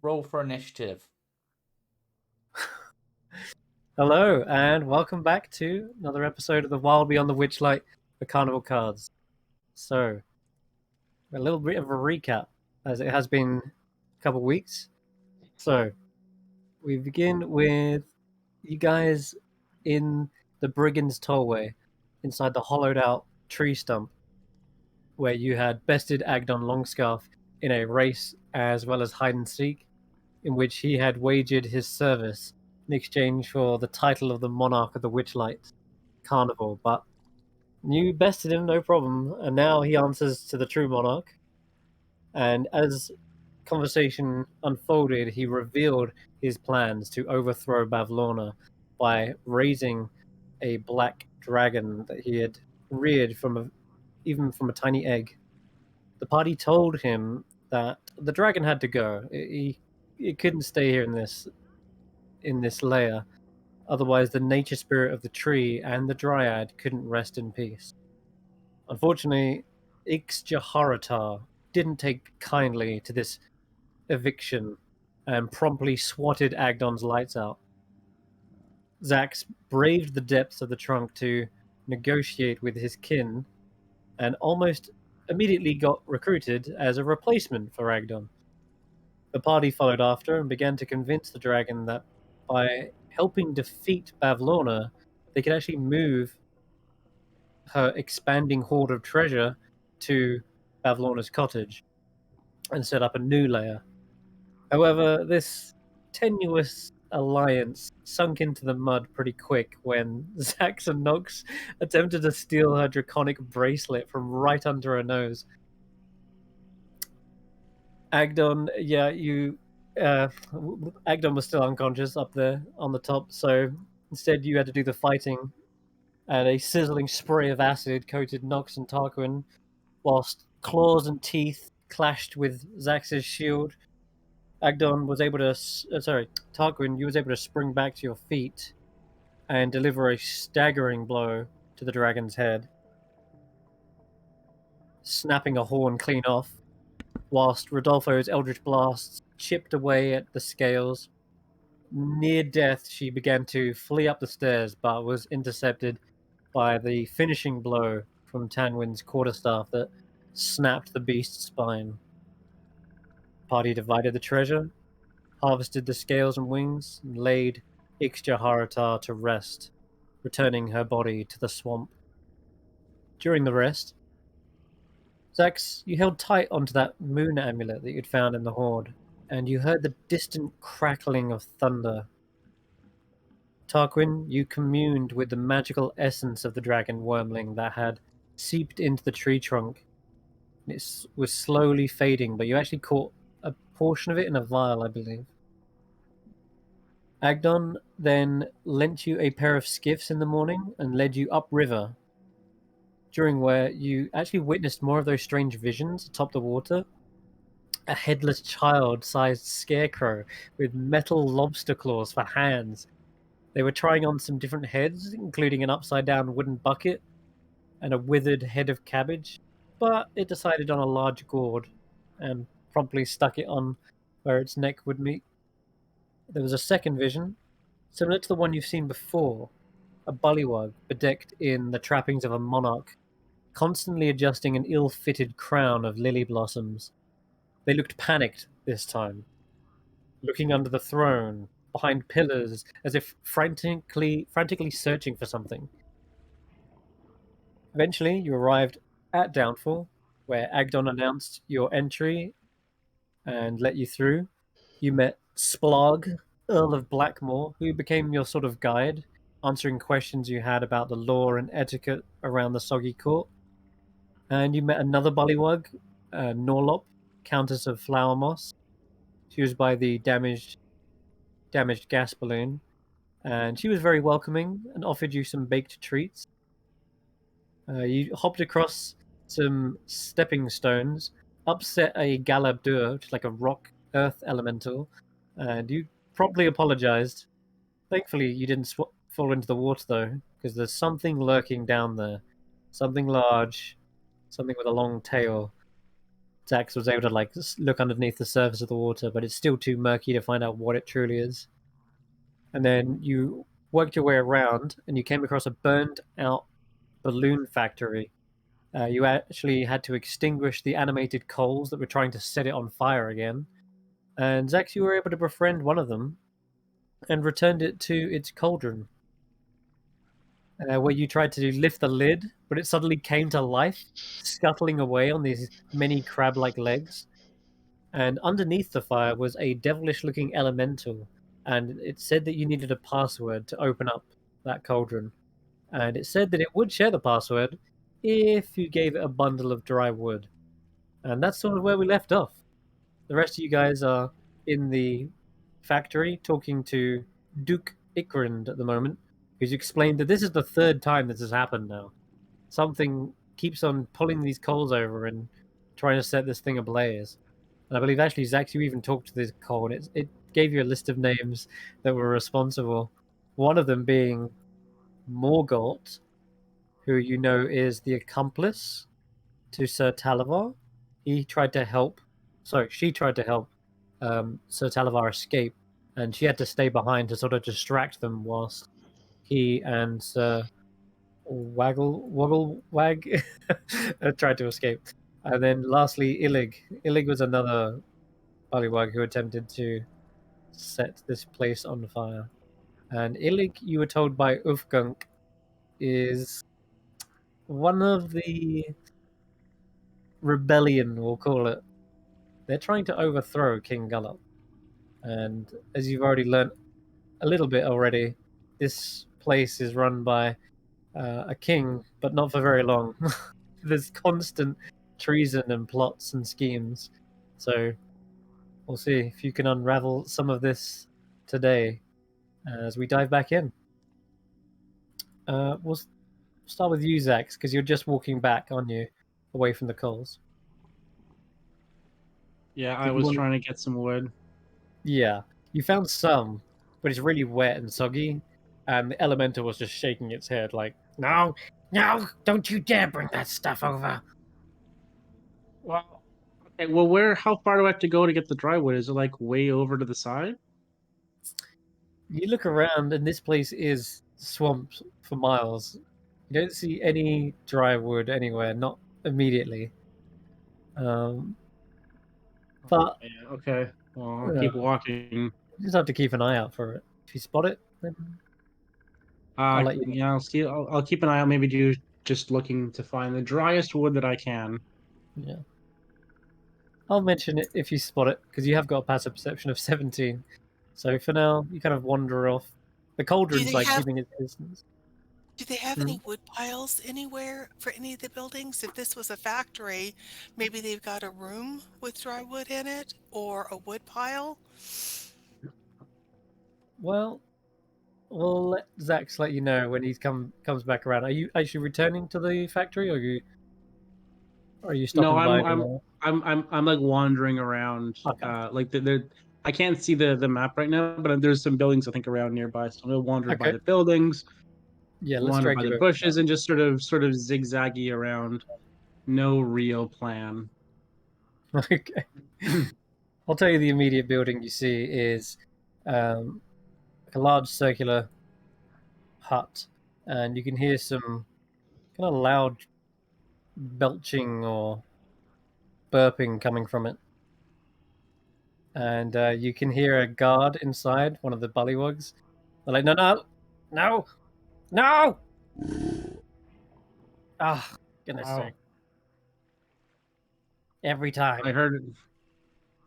Roll for initiative. Hello, and welcome back to another episode of the Wild Beyond the Witchlight, the Carnival cards. So, a little bit of a recap, as it has been a couple weeks. So, we begin with you guys in the Brigand's Tollway, inside the hollowed out tree stump, where you had bested Agdon Longscarf in a race as well as hide and seek, in which he had wagered his service in exchange for the title of the Monarch of the Witchlight Carnival. But you bested him, no problem, and now he answers to the true monarch. And as conversation unfolded, he revealed his plans to overthrow Bavlorna by raising a black dragon that he had reared even from a tiny egg. The party told him that the dragon had to go. It couldn't stay here in this lair. Otherwise, the nature spirit of the tree and the dryad couldn't rest in peace. Unfortunately, Xaxx didn't take kindly to this eviction and promptly swatted Agdon's lights out. Xaxx braved the depths of the trunk to negotiate with his kin and almost immediately got recruited as a replacement for Agdon. The party followed after and began to convince the dragon that by helping defeat Bavlorna, they could actually move her expanding hoard of treasure to Bavlorna's cottage and set up a new layer. However, this tenuous alliance sunk into the mud pretty quick when Xaxx and Nox attempted to steal her draconic bracelet from right under her nose. Agdon, Agdon was still unconscious up there on the top, so instead you had to do the fighting, and a sizzling spray of acid coated Nox and Tarquin, whilst claws and teeth clashed with Xaxx's shield. Agdon was able to, Tarquin, you was able to spring back to your feet and deliver a staggering blow to the dragon's head, snapping a horn clean off, whilst Rodolfo's eldritch blasts chipped away at the scales. Near death, she began to flee up the stairs, but was intercepted by the finishing blow from Tanwen's quarterstaff that snapped the beast's spine. Party divided the treasure, harvested the scales and wings, and laid Xaxx to rest, returning her body to the swamp. During the rest, Xaxx, you held tight onto that moon amulet that you'd found in the hoard, and you heard the distant crackling of thunder. Tarquin, you communed with the magical essence of the dragon wormling that had seeped into the tree trunk. It was slowly fading, but you actually caught a portion of it in a vial, I believe. Agdon then lent you a pair of skiffs in the morning and led you upriver, during where you actually witnessed more of those strange visions atop the water. A headless child-sized scarecrow with metal lobster claws for hands. They were trying on some different heads, including an upside-down wooden bucket and a withered head of cabbage, but it decided on a large gourd and promptly stuck it on where its neck would meet. There was a second vision, similar to the one you've seen before, a bullywug bedecked in the trappings of a monarch, constantly adjusting an ill-fitted crown of lily blossoms. They looked panicked this time, looking under the throne, behind pillars, as if frantically searching for something. Eventually, you arrived at Downfall, where Agdon announced your entry and let you through. You met Splog, Earl of Blackmore, who became your sort of guide, answering questions you had about the law and etiquette around the Soggy court. And you met another bullywug, Norlop, Countess of Flower Moss. She was by the damaged gas balloon, and she was very welcoming and offered you some baked treats. You hopped across some stepping stones, upset a Galabdur, which is like a rock earth elemental, and you promptly apologized. Thankfully, you didn't fall into the water, though, because there's something lurking down there. Something large, something with a long tail. Xaxx was able to like look underneath the surface of the water, but it's still too murky to find out what it truly is. And then you worked your way around, and you came across a burned out balloon factory. You actually had to extinguish the animated coals that were trying to set it on fire again. And Xaxx, you were able to befriend one of them and returned it to its cauldron, where you tried to lift the lid, but it suddenly came to life, scuttling away on these many crab-like legs. And underneath the fire was a devilish-looking elemental, and it said that you needed a password to open up that cauldron. And it said that it would share the password if you gave it a bundle of dry wood. And that's sort of where we left off. The rest of you guys are in the factory talking to Duke Ikrand at the moment, who's explained that this is the third time this has happened now. Something keeps on pulling these coals over and trying to set this thing ablaze. And I believe actually, Xaxx, you even talked to this coal, and it gave you a list of names that were responsible. One of them being Morgort, who you know is the accomplice to Sir Talavar. He tried to help. Sorry, she tried to help Sir Talavar escape, and she had to stay behind to sort of distract them whilst he and Sir Waggle Wag tried to escape. And then lastly, Illig. Illig was another Bullywug who attempted to set this place on fire. And Illig, you were told by Ufgunk, is one of the rebellion, we'll call it. They're trying to overthrow King Gullop. And as you've already learnt a little bit already, this place is run by a king, but not for very long. There's constant treason and plots and schemes. So we'll see if you can unravel some of this today as we dive back in. We'll start with you, Xaxx, because you're just walking back, aren't you, away from the coals? Yeah, I Did you was want trying to get some wood. Yeah, you found some, but it's really wet and soggy, and the elemental was just shaking its head like, "No, no, don't you dare bring that stuff over." Well, okay. Well, where? How far do I have to go to get the dry wood? Is it like way over to the side? You look around, and this place is swamped for miles. You don't see any dry wood anywhere, not immediately. Um, but Yeah, okay. Well, I'll uh, keep walking. you just have to keep an eye out for it. If you spot it, then I'll let you know. Yeah, I'll see. I'll keep an eye out. Maybe do just looking to find the driest wood that I can. Yeah, I'll mention it if you spot it because you have got a passive perception of 17. So for now, you kind of wander off. The Do cauldron's they like have keeping its distance. do they have Hmm? any wood piles anywhere for any of the buildings? If this was a factory, maybe they've got a room with dry wood in it or a wood pile? Well, we'll let Xaxx let you know when he comes back around. Are you actually returning to the factory, or are you No, stopping by? To... I'm like wandering around. Okay, Like there, I can't see the map right now, but there's some buildings I think around nearby. So I'm gonna wander by okay, the buildings, yeah. Let's wander drag by you the over. bushes, and just sort of zigzaggy around. No real plan. Okay, I'll tell you. The immediate building you see is um, like a large circular hut, and you can hear some kind of loud belching or burping coming from it. And you can hear a guard inside, one of the bullywugs. They're like, no, no, no, no! Ah, goodness Wow. sake. Every I time. heard.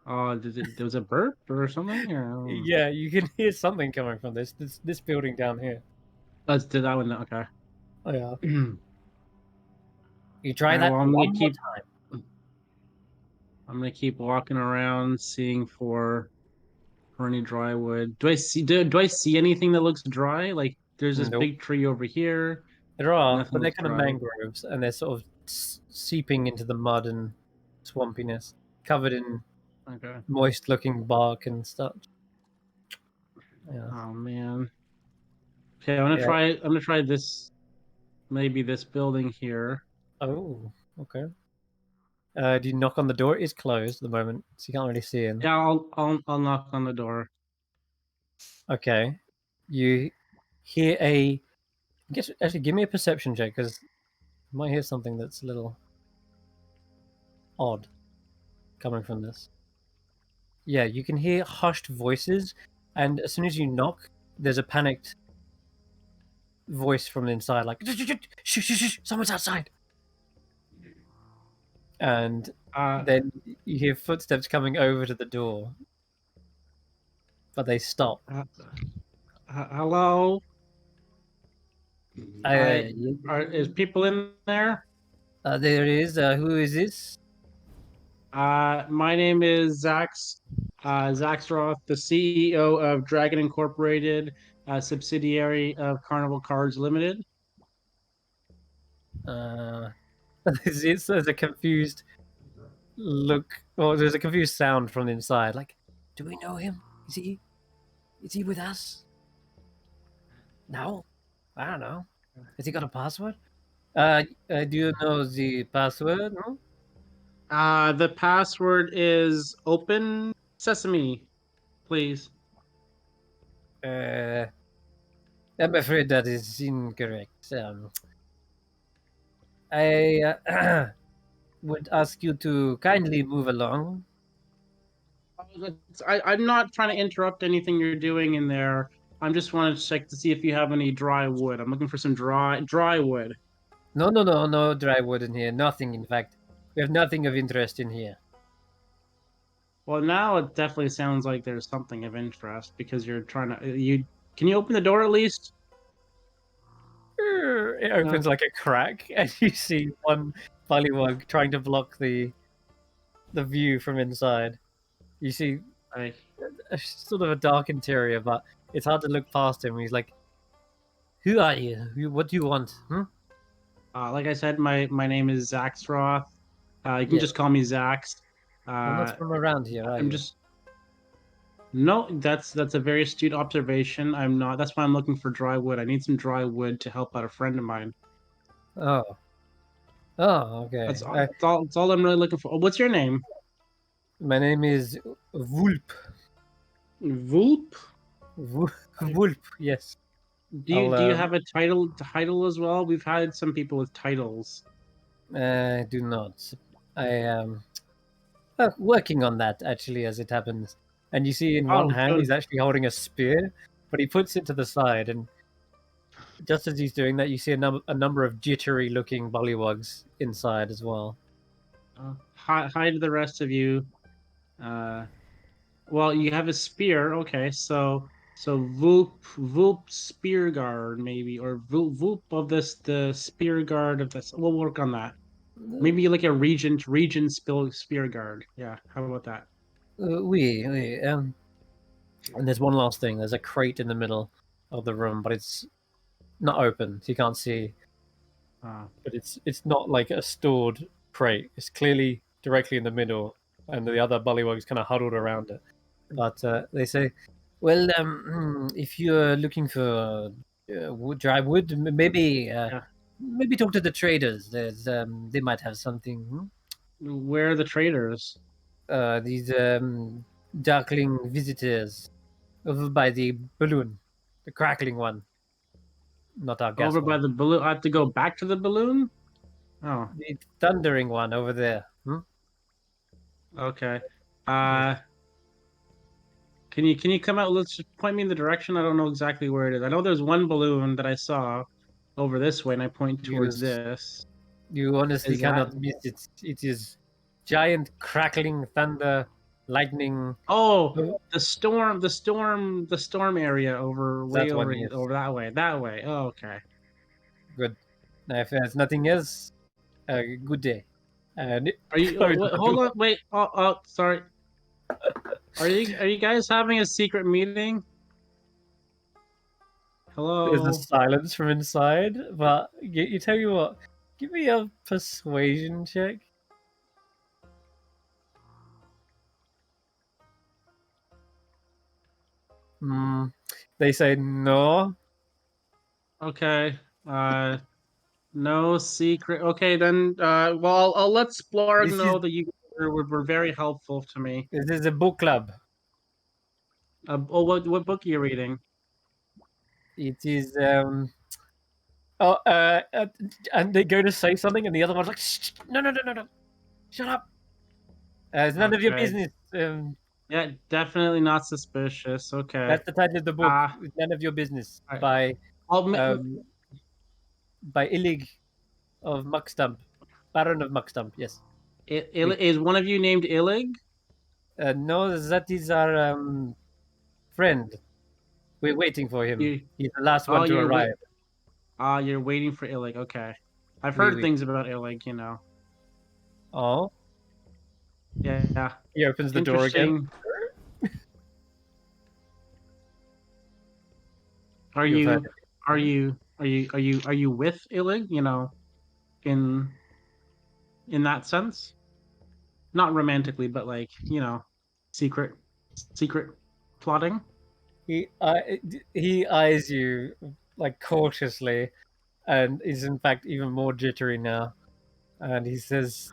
There was a burp or something? Or Yeah, you can hear something coming from this building down here. let's do that one. Okay. Oh, yeah. All You try right. that Well, one more I'm gonna keep walking around, seeing for any dry wood. Do I see anything that looks dry? Like there's time. this Nope. big tree over here. There are, Nothing but they're looks kind of dry. mangroves, and they're sort of seeping into the mud and swampiness, covered in Okay. moist-looking bark and stuff. Yeah. Oh man. Okay, I'm gonna Yeah. try. I'm gonna try this. Maybe this building here. Oh, okay. Do you knock on the door? It is closed at the moment, so you can't really see in. Yeah, I'll knock on the door. Okay. You hear a. Actually, give me a perception check because you might hear something that's a little odd coming from this. Yeah, you can hear hushed voices, and as soon as you knock, there's a panicked voice from inside, like shh, shh, shh, someone's outside. And Uh, then you hear footsteps coming over to the door, but they stop. Hello. Uh, Is people in there? there is. Who is this? My name is Xaxx. Xaxx Roth, the CEO of Dragon Incorporated, a subsidiary of Carnival Cards Limited. Uh, there's a confused look, or there's a confused sound from the inside. Like, do we know him? Is he with us? No, I don't know. Has he got a password? Do you know the password? No? The password is open sesame, please. Uh, I'm afraid that is incorrect. I would ask you to kindly move along. I'm not trying to interrupt anything you're doing in there. I'm just wanting to check to see if you have any dry wood. I'm looking for some dry wood. No, no, no, no dry wood in here. Nothing, in fact. We have nothing of interest in here. Well, now it definitely sounds like there's something of interest because you're trying to you. Can you open the door at least? It opens like a crack, and you see one bullywug trying to block the view from inside. You see I, sort of a dark interior, but it's hard to look past him. He's like, "Who are you? What do you want?" Hmm? like I said, my name is Xaxx Roth. You can Yeah, just call me Xaxx. you're not Uh, from around here, are I'm you? just no. That's a very astute observation. I'm not. That's why I'm looking for dry wood. I need some dry wood to help out a friend of mine. Oh, oh, okay. That's all I'm really looking for. What's your name? My name is Wulp. Voop. Wulp. Yes. Do you I'll have a title as well? We've had some people with titles. do not. I am working on that actually, as it happens. And you see, in one Oh, hand, don't. he's actually holding a spear, but he puts it to the side, and just as he's doing that, you see a number of jittery-looking bullywugs inside as well. Hi to the rest of you. Uh, well, you have a spear. Okay, so Voop spear guard maybe, or Voop of this the spear guard of this. We'll work on that. Maybe like a region spear guard. Yeah, how about that? Oui. And there's one last thing. There's a crate in the middle of the room, but it's not open, so you can't see. Uh, But it's not like a stored crate. It's clearly directly in the middle, and the other bullywugs kind of huddled around it. But they say, well, if you're looking for dry wood, yeah. maybe talk to the traders. They might have something. Hmm? Where are the traders? These darkling visitors over by the balloon, the crackling one, not our gas Over by one. the balloon. I have to go back to the balloon. Oh, The thundering one over there. Hmm? okay. Yes. Uh, can you come out? Let's just point me in the direction. I don't know exactly where it is. I know there's one balloon that I saw over this way, and I point You, towards this. you honestly Is that? cannot miss it. It is giant crackling thunder, lightning. Oh, Oh, the storm area over way that one, over yes. over that way. That way. Oh, okay. Good. Now, if there's nothing else, good day. And it Are you? closes Wait, the hold door. on. Wait. Sorry. Are you guys having a secret meeting? There's a Hello. silence from inside, but you tell you what, give me a persuasion check. Hmm. They say no. Okay. Uh, No secret. Okay, then. Well, I'll let Splorg This is know that you were very helpful to me. this is a book club. What book are you reading? It is and they go to say something, and the other one's like, Shh, no, no, no, no, no, shut up. It's none of your Okay. business. Yeah, definitely not suspicious. Okay. That's the title of the book. Ah, It's None of Your Business alright. by I'll ma- um by Illig of Muckstump, Baron of Muckstump. Yes. We, Is one of you named Illig? no, that is our friend. We're waiting for him. You. He's the last Oh, one to arrive. you're waiting for Illig. Okay. I've We heard we. things about Illig. You know. Oh, Yeah. he opens the door again. Interesting. Are You've heard you? it. Are you with Illig? You know, in in that sense, not romantically, but like secret, secret plotting. He eyes you like cautiously, and is in fact even more jittery now. And he says,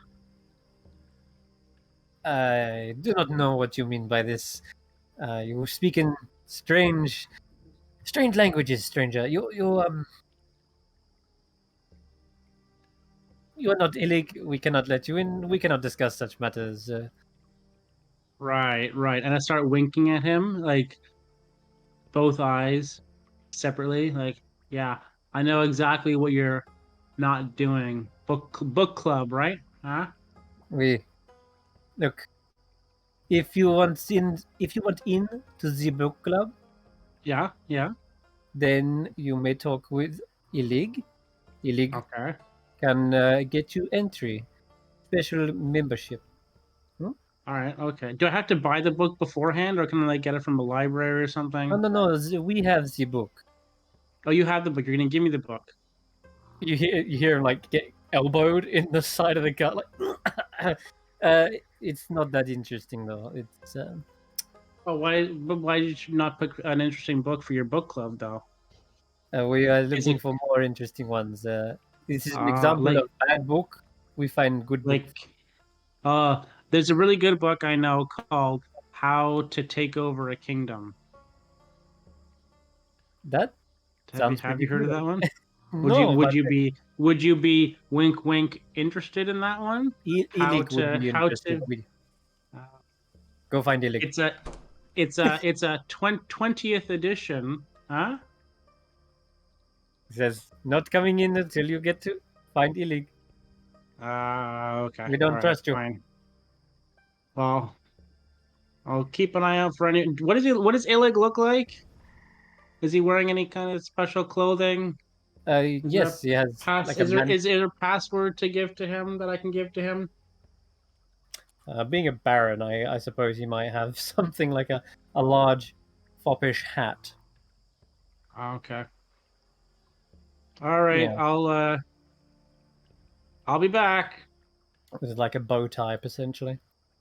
"I do not know what you mean by this. You speak in strange languages, stranger. You are not illig. We cannot let you in. We cannot discuss such matters." Right, right. And I start winking at him, like both eyes separately. Like, yeah, I know exactly what you're not doing. Book club, right? Huh? We look. If you want in to the book club, Yeah, yeah. then you may talk with Illig. Illig Okay. can get you entry, special membership. Hmm? All right. Okay. Do I have to buy the book beforehand, or can I like get it from a library or No, something? no, no. We have the book. Oh, you have the book. You're gonna give me the book. You hear him like get elbowed in the side of the gut. Like, it's not that interesting though. It's Oh, why? But why did you not pick an interesting book for your book club, though? we are Is looking it for more interesting ones. This is an example like of bad book. We find good books. like there's a really good book I know called How to Take Over a Kingdom. That sounds Have pretty you heard of good. that one? No, but Would you be wink wink interested in that one? Illig would be How interested. to We uh, go find Illig. it's a it's a 20th edition, huh? He says not coming in until you get to find Illig. Okay. We All don't right, trust you. fine. Well, I'll keep an eye out for any. What does Illig look like? Is he wearing any kind of special clothing? Is there a Yes, he has pass? like a man. Is there a password to give to him that I can give to him? Being a baron, I suppose he might have something like a large foppish hat. Okay. All right. Yeah, I'll be back. it's like a bow tie, essentially.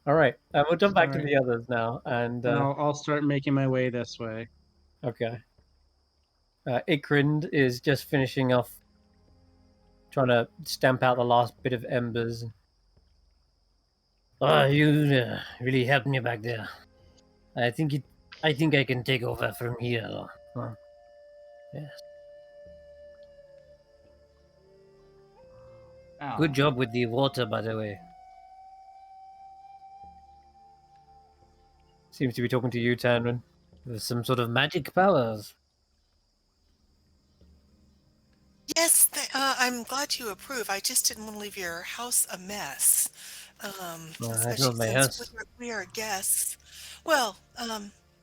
All right, we'll jump All back to right. the others now. And And I'll start making my way this way. okay, Ikrind is just finishing off, trying to stamp out the last bit of embers. Oh, you really helped me back there. I think it. I think I can take over from here. Huh? Yes. Good job with the water, by the way. Seems to be talking to you, Tanwen. With some sort of magic powers. Yes, I'm glad you approve. I just didn't want to leave your house a mess, It's especially not my since house. we are guests. Well,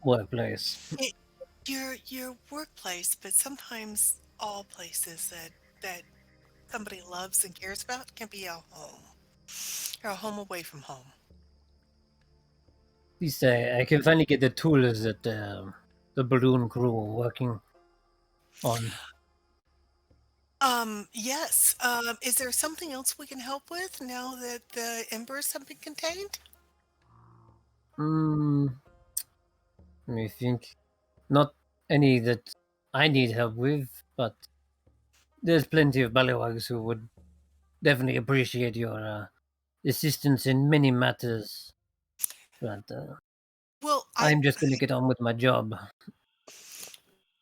Workplace. it, your workplace, but sometimes all places that somebody loves and cares about can be a home, or a home away from home. You say I can finally get the tools that the balloon crew were working on. Yes. Is there something else we can help with now that the embers have been contained? Hmm. Let me think. Not any that I need help with, but there's plenty of Ballywags who would definitely appreciate your assistance in many matters. But Well, I'm just going to get on with my job.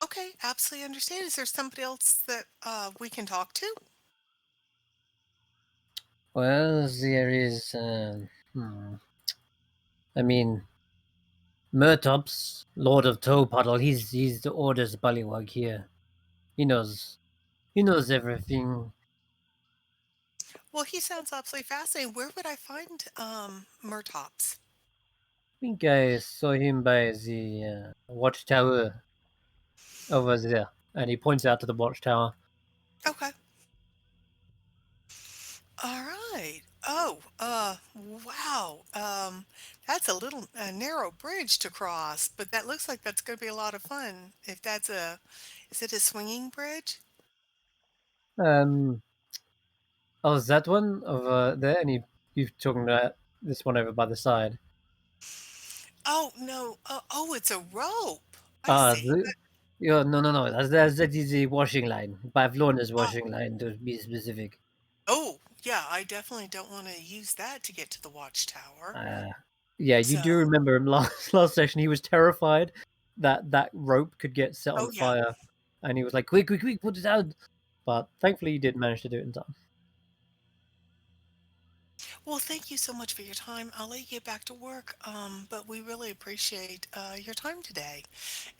okay, absolutely understand. Is there somebody else that we can talk to? Well, there is. I mean, Murtops, Lord of Toe Puddle. He's the Order's Bullywug here. He knows. He knows everything. Well, he sounds absolutely fascinating. Where would I find Murtops? I think I saw him by the watchtower over there, and he points out to the watchtower. Okay. All right. Oh, wow. That's a little narrow bridge to cross, but that looks like that's going to be a lot of fun. If that's is it a swinging bridge? Um, oh, is that one over there? And you're talking about this one over by the side. Oh, no. Oh, it's a rope. I Ah, see. yeah, no. That is the washing line. Bavlona's Oh, washing line, to be specific. oh, yeah. I definitely don't want to use that to get to the watchtower. Uh, yeah, you do So, remember him last session. He was terrified that that rope could get set on oh, yeah. fire, and he was like, "Quick, quick, quick, put it out!" But thankfully, he did manage to do it in time. Well, thank you so much for your time. I'll let you get back to work, but we really appreciate your time today.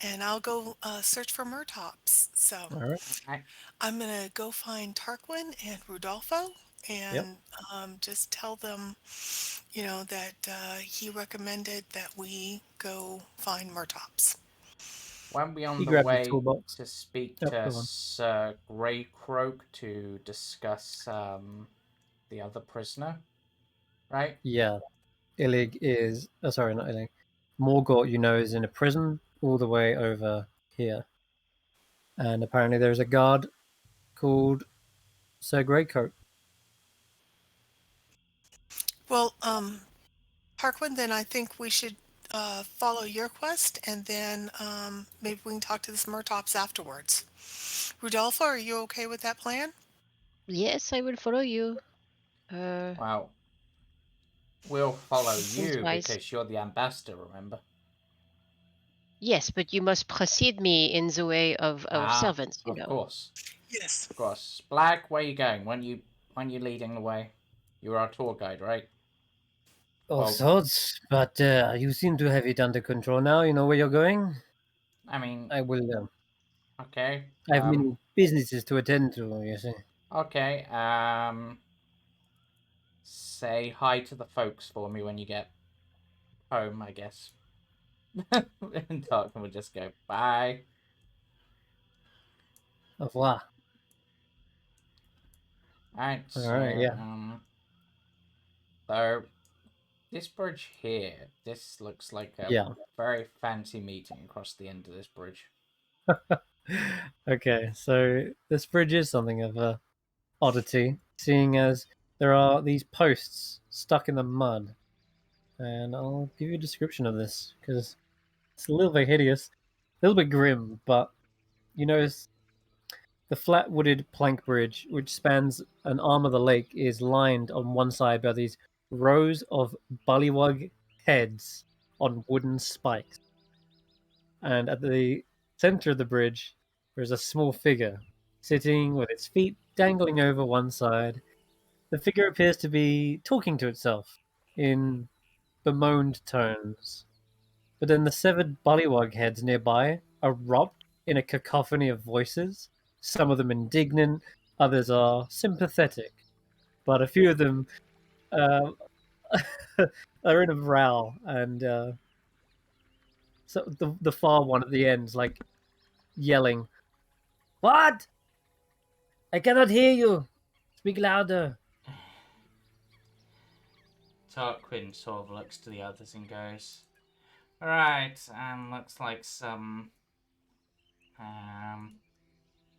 And I'll go search for Murtops. So All right. Right. I'm going to go find Tarquin and Rodolfo Yep. and just tell them, that he recommended that we go find Murtops. Weren't we on He the grabs his way toolbox. to speak Yep, to go on. Sir Greycroak to discuss the other prisoner? Right? Yeah, Illig is. Oh, sorry, not Illig. Morgort, is in a prison all the way over here, and apparently there's a guard called Sir Greycoat. Well, Tarquin, then I think we should follow your quest and then maybe we can talk to this Murtops afterwards. Rodolfo, are you okay with that plan? Yes, I will follow you. Well, we'll follow Seems you wise. because you're the ambassador, remember? Yes, but you must precede me in the way of our Ah, servants, of course. Yes. Of course. Black, where you going? When you leading the way? You're our tour guide, right? All Well, sorts, but you seem to have it under control now. You know where you're going. I mean, I will. okay. I have many businesses to attend to. You see. Okay. Say hi to the folks for me when you get home, I guess. And Tarquin would just go, bye. Au revoir. Alright, All so, right. Yeah. so this bridge here, this looks like a Yeah. very fancy meeting across the end of this bridge. Okay. So this bridge is something of a oddity, seeing as there are these posts stuck in the mud. And I'll give you a description of this because it's a little bit hideous, a little bit grim, but you notice the flat wooded plank bridge, which spans an arm of the lake, is lined on one side by these rows of bullywug heads on wooden spikes. And at the center of the bridge, there's a small figure sitting with its feet dangling over one side. The figure appears to be talking to itself in bemoaned tones. But then the severed bullywug heads nearby erupt in a cacophony of voices, some of them indignant, others are sympathetic, but a few of them uh, are in a row, and so the far one at the end is like yelling, "What? I cannot hear you! Speak louder!" Tarquin sort of looks to the others and goes, alright, looks like some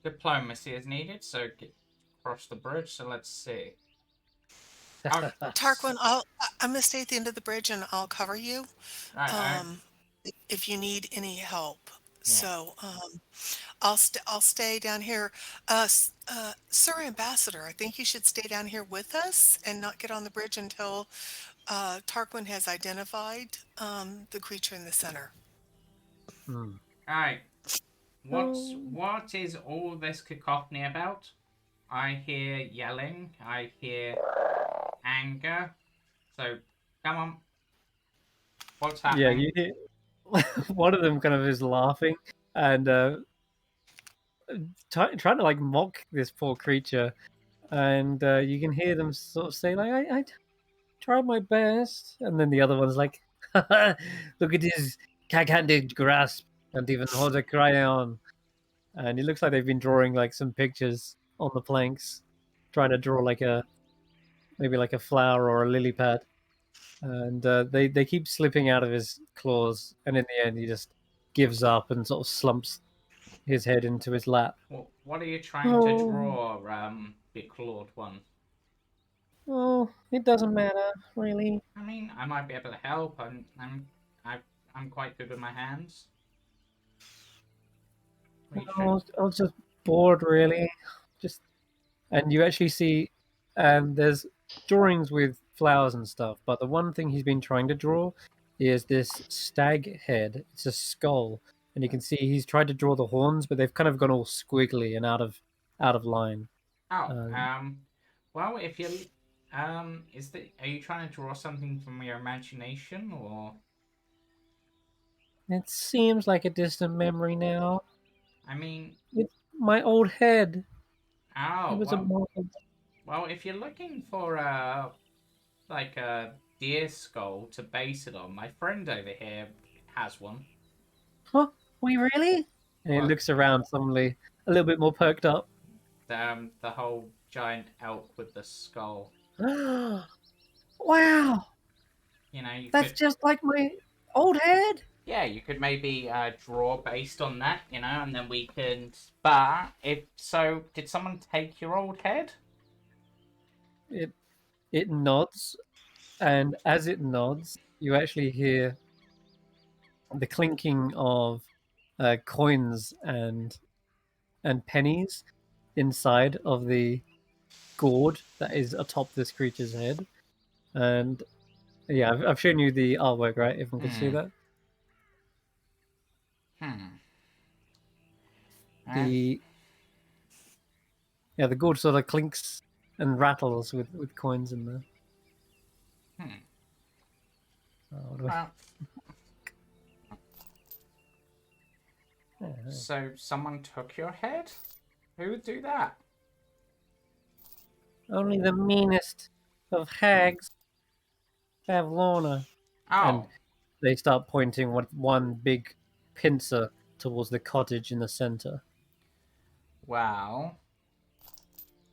diplomacy is needed, so get across the bridge, so let's see. Tarquin, I'm going to stay at the end of the bridge and I'll cover you Right, if you need any help. So I'll stay down here. Sir Ambassador, I think you should stay down here with us and not get on the bridge until Tarquin has identified the creature in the center. Hmm. Alright. Oh. What is all this cacophony about? I hear yelling. I hear anger. So, come on. What's Yeah, happening? you hear one of them kind of is laughing and trying to like mock this poor creature, and you can hear them sort of say like, I tried my best," and then the other one's like, "Look at his cack-handed grasp, and even hold a crayon," and it looks like they've been drawing like some pictures on the planks, trying to draw like maybe like a flower or a lily pad, and they keep slipping out of his claws, and in the end he just gives up and sort of slumps his head into his lap. What are you trying to Oh, draw, Big Clawed One? oh, it doesn't matter, really. I mean, I might be able to help. I'm quite good with my hands. What are you trying? I was just bored, really. Just and you actually see, and there's drawings with flowers and stuff. But the one thing he's been trying to draw is this stag head. It's a skull, and you can see he's tried to draw the horns, but they've kind of gone all squiggly and out of line. Oh, Um, well, if you, are you trying to draw something from your imagination, or? it seems like a distant memory now. I mean, It's my old head. It oh, was a model. well, if you're looking for like a deer skull to base it on, my friend over here has one. Huh? We really? And he What? looks around suddenly, a little bit more perked up. The whole giant elk with the skull. Wow, You know, you that's could, just like my old head. yeah, you could maybe draw based on that, you know, and then we can. But if so, did someone take your old head? It it nods, and as it nods, you actually hear the clinking of coins and pennies inside of the gourd that is atop this creature's head. And yeah, I've shown you the artwork, right? Everyone can see Hmm. that. Hmm. Uh, The Yeah, the gourd sort of clinks and rattles with coins in there. hmm. Oh, what do Well, I... so someone took your head? Who would do that? Only the meanest of hags have Lorna. And Oh, they start pointing with one big pincer towards the cottage in the center. well,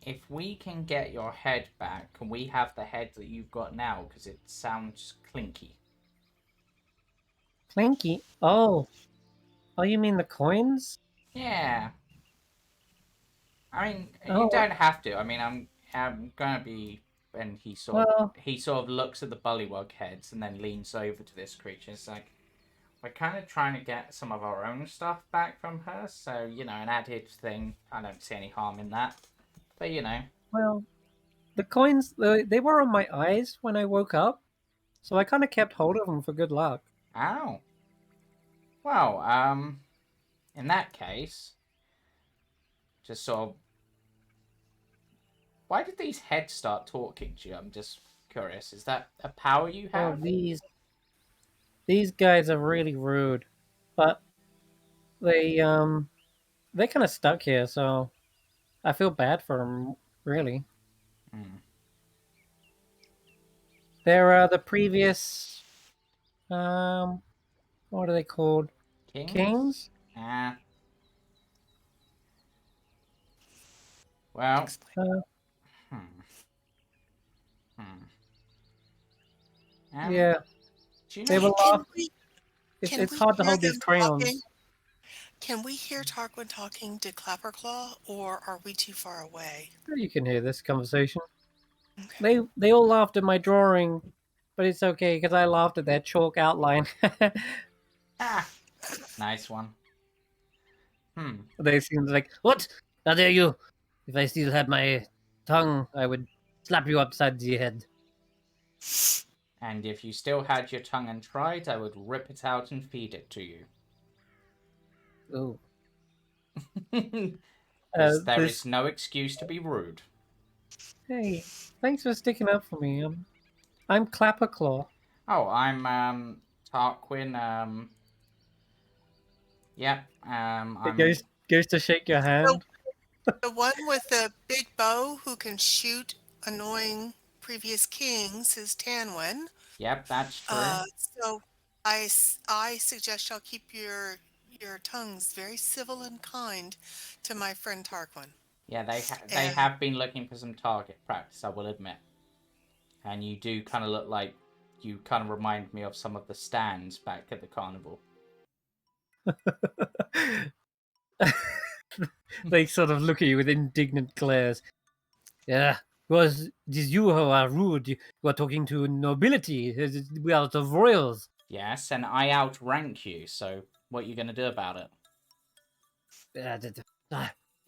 if we can get your head back, can we have the head that you've got now? Because it sounds clinky. Clanky? Oh, you mean the coins? Yeah. I mean, you Oh, don't have to. I mean, I'm gonna be. And well, he sort of looks at the bullywug heads and then leans over to this creature. It's like, we're kind of trying to get some of our own stuff back from her, so you know, an added thing. I don't see any harm in that. But you know, well, the coins, they were on my eyes when I woke up, so I kind of kept hold of them for good luck. ow. Well, in that case, just sort of, why did these heads start talking to you? I'm just curious. Is that a power you Oh, have? these guys are really rude, but they kind of stuck here, so I feel bad for them, really. Hmm. They're the previous, what are they called? Kings? Kings? Ah. Well. Explain. Uh, Hmm. Hmm. yeah, Do you they know? were Can laugh. we can It's we hard to hear hold these them talking? crayons. Can we hear Tarquin talking to Clapperclaw, or are we too far away? You can hear this conversation. Okay. They all laughed at my drawing, but it's okay because I laughed at their chalk outline. Ah, nice one. They seem like, what? How dare you? If I still had my tongue, I would slap you upside the head. And if you still had your tongue and tried, I would rip it out and feed it to you. Oh. Because there This. is no excuse to be rude. Hey, thanks for sticking up for me. I'm Clapperclaw. Oh, I'm Tarquin. Yep. It I'm. goes to shake your So hand. the one with the big bow who can shoot annoying previous kings is Tanwen. Yep, that's true. So I suggest y'all keep your tongues very civil and kind to my friend Tarquin. Yeah, they And have been looking for some target practice, I will admit. And you do kind of look like you kind of remind me of some of the stands back at the carnival. They sort of look at you with indignant glares. Yeah, it is you who are rude. You are talking to nobility. We are the royals. Yes, and I outrank you, so what are you going to do about it?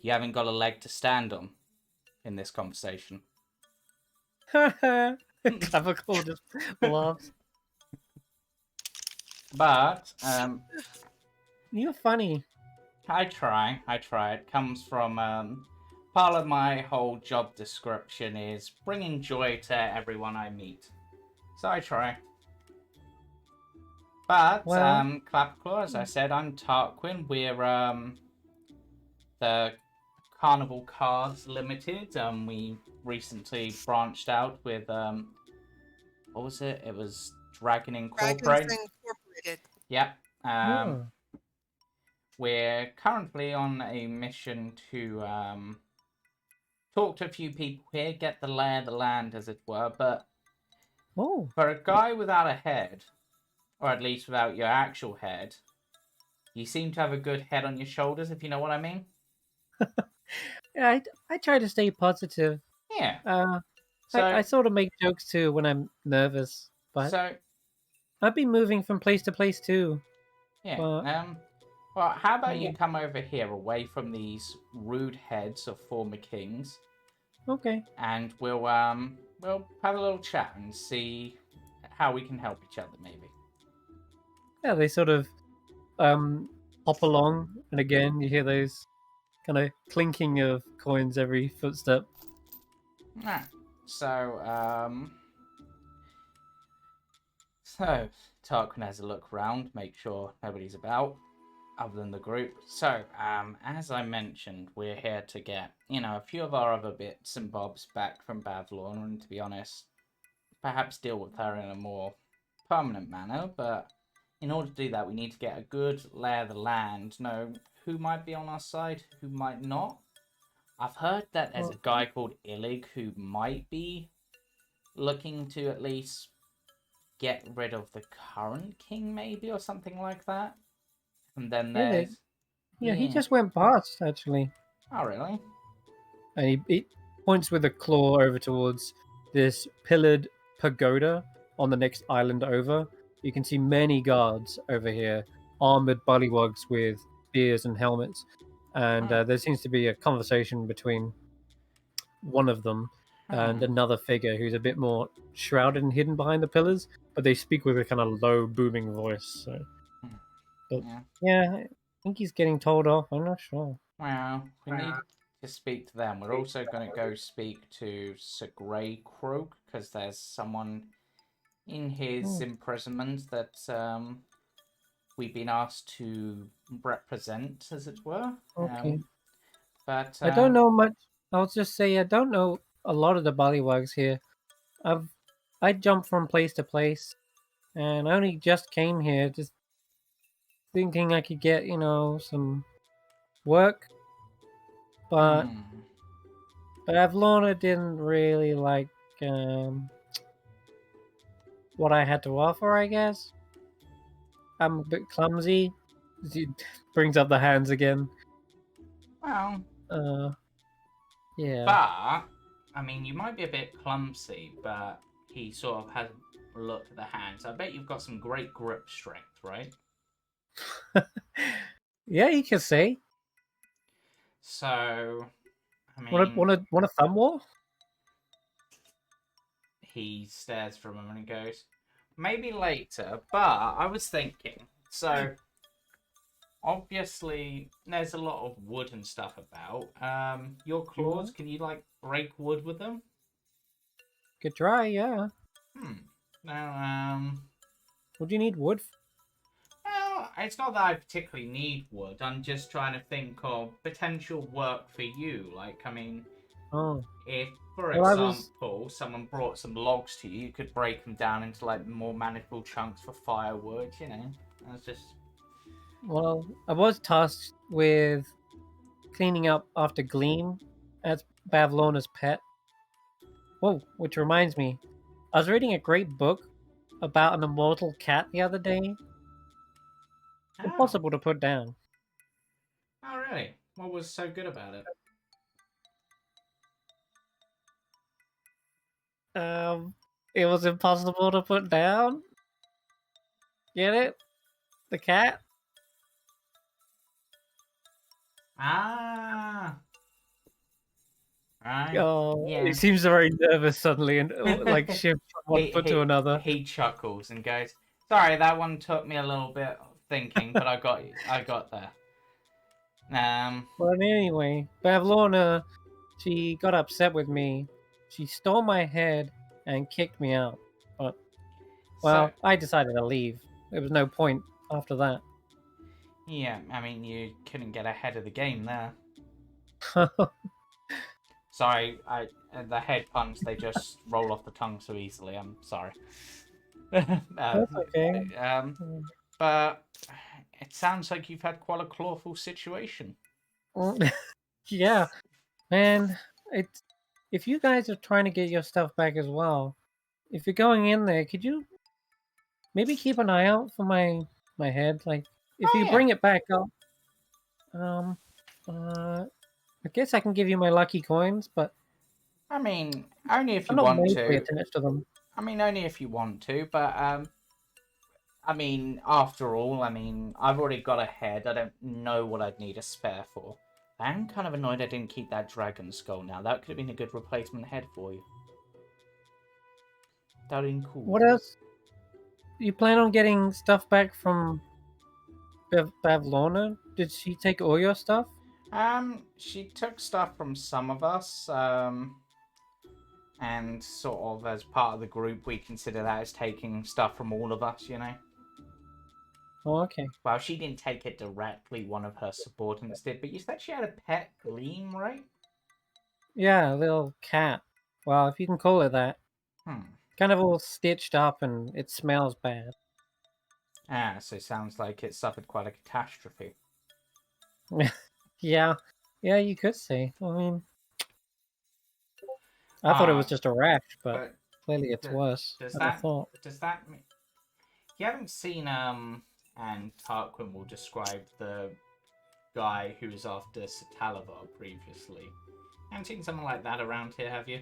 You haven't got a leg to stand on in this conversation. Clavicle just laughs. But, You're funny. I try. It comes from, part of my whole job description is bringing joy to everyone I meet. So I try. But, Well- Clapclaw, as I said, I'm Tarquin. We're, the Carnival Cards Limited. We recently branched out with, what was it? It was Dragon Incorporated. Dragons Incorporated. Yep. Oh. We're currently on a mission to talk to a few people here, get the lay of the land, as it were. But Oh. for a guy without a head, or at least without your actual head, you seem to have a good head on your shoulders, if you know what I mean. Yeah, I try to stay positive. Yeah. I sort of make jokes too when I'm nervous, but So I've been moving from place to place too. yeah. But Well, how about you come over here, away from these rude heads of former kings, okay. and we'll have a little chat and see how we can help each other, maybe. Yeah, they sort of hop along, and again you hear those kind of clinking of coins every footstep. Alright. So Tarquin has a look round, make sure nobody's about, other than the group. So, as I mentioned, we're here to get, a few of our other bits and bobs back from Bavlorn, and to be honest, perhaps deal with her in a more permanent manner, but in order to do that, we need to get a good lay of the land, know who might be on our side, who might not. I've heard that there's a guy called Illig who might be looking to at least get rid of the current king, maybe, or something like that. And then there's... Illig? Yeah, he just went past, actually. Oh, really? And he points with a claw over towards this pillared pagoda on the next island over. You can see many guards over here, armored bullywugs with spears and helmets. And there seems to be a conversation between one of them and another figure who's a bit more shrouded and hidden behind the pillars, but they speak with a kind of low, booming voice. So, but, yeah, I think he's getting told off. I'm not sure. Well, we need to speak to them. We're also going to go speak to Sir Grey Croak, because there's someone in his imprisonment that we've been asked to represent, as it were. Okay. But I don't know much. I'll just say I don't know a lot of the bullywugs here. I jump from place to place, and I only just came here, just thinking I could get some work, but Avlorna didn't really like what I had to offer. I guess I'm a bit clumsy. He brings up the hands again. Well, yeah. But, I mean, you might be a bit clumsy, but he sort of has a look at the hands. I bet you've got some great grip strength, right? Yeah, you could say. So, I mean, Want a thumb war? he stares for a moment and goes, maybe later, but I was thinking, so obviously there's a lot of wood and stuff about. Your claws, can you like break wood with them? Could try, yeah. Now, Would you need wood? well, it's not that I particularly need wood. I'm just trying to think of potential work for you. Like, I mean, Oh, if, for Well, I example, someone brought some logs to you, you could break them down into like more manageable chunks for firewood. You know, that's just. well, I was tasked with cleaning up after Gleam as Bavlona's pet. Whoa, which reminds me, I was reading a great book about an immortal cat the other day. Oh, Impossible to put down. oh really? What was so good about it? It was impossible to put down. Get it? The cat? Ah, right. Oh, Yeah. he seems very nervous suddenly and like shifts from one foot to another. He chuckles and goes, "Sorry, that one took me a little bit of thinking, but I got there." But anyway, Bavlorna, she got upset with me. She stole my head and kicked me out. But, well, So I decided to leave. There was no point after that. yeah, I mean, you couldn't get ahead of the game there. Sorry, the head puns, they just roll off the tongue so easily. I'm sorry. That's okay. But it sounds like you've had quite a clawful situation. Yeah, man. If you guys are trying to get your stuff back as well, if you're going in there, could you maybe keep an eye out for my head? Like, if Oh, you yeah. bring it back, I'll I guess I can give you my lucky coins, but I mean, only if I'm you not want majorly to. attached to them. I mean, only if you want to, but I mean, after all, I mean, I've already got a head. I don't know what I'd need a spare for. I'm kind of annoyed I didn't keep that dragon skull now. That could have been a good replacement head for you. That would have been cool. What else? You plan on getting stuff back from Bavlorna? Did she take all your stuff? She took stuff from some of us, and sort of as part of the group, we consider that as taking stuff from all of us, you know? Oh, okay. Well, she didn't take it directly, one of her subordinates did, but you said she had a pet Gleam, right? Yeah, a little cat. Well, if you can call it that. Hmm. Kind of all stitched up and it smells bad. Ah, so it sounds like it suffered quite a catastrophe. Yeah. Yeah, you could say. I mean, I thought it was just a rash, but clearly it's worse Does than I thought. that mean... You haven't seen, and Tarquin will describe the guy who was after Satalavar previously. You haven't seen someone like that around here, have you?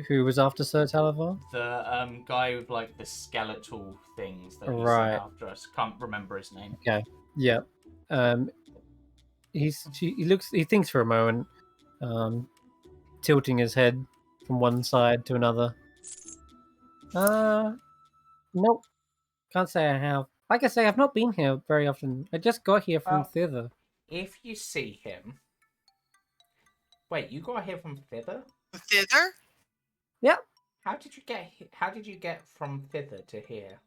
Who was after Sir Talavar? The guy with like the skeletal things that he Right. sent after us. Can't remember his name. Okay. Yeah. He thinks for a moment, tilting his head from one side to another. Nope. Can't say I have. Like I say, I've not been here very often. I just got here from Well, thither. If you see him... Wait, you got here from thither? Thither? Yep. How did you get from thither to here?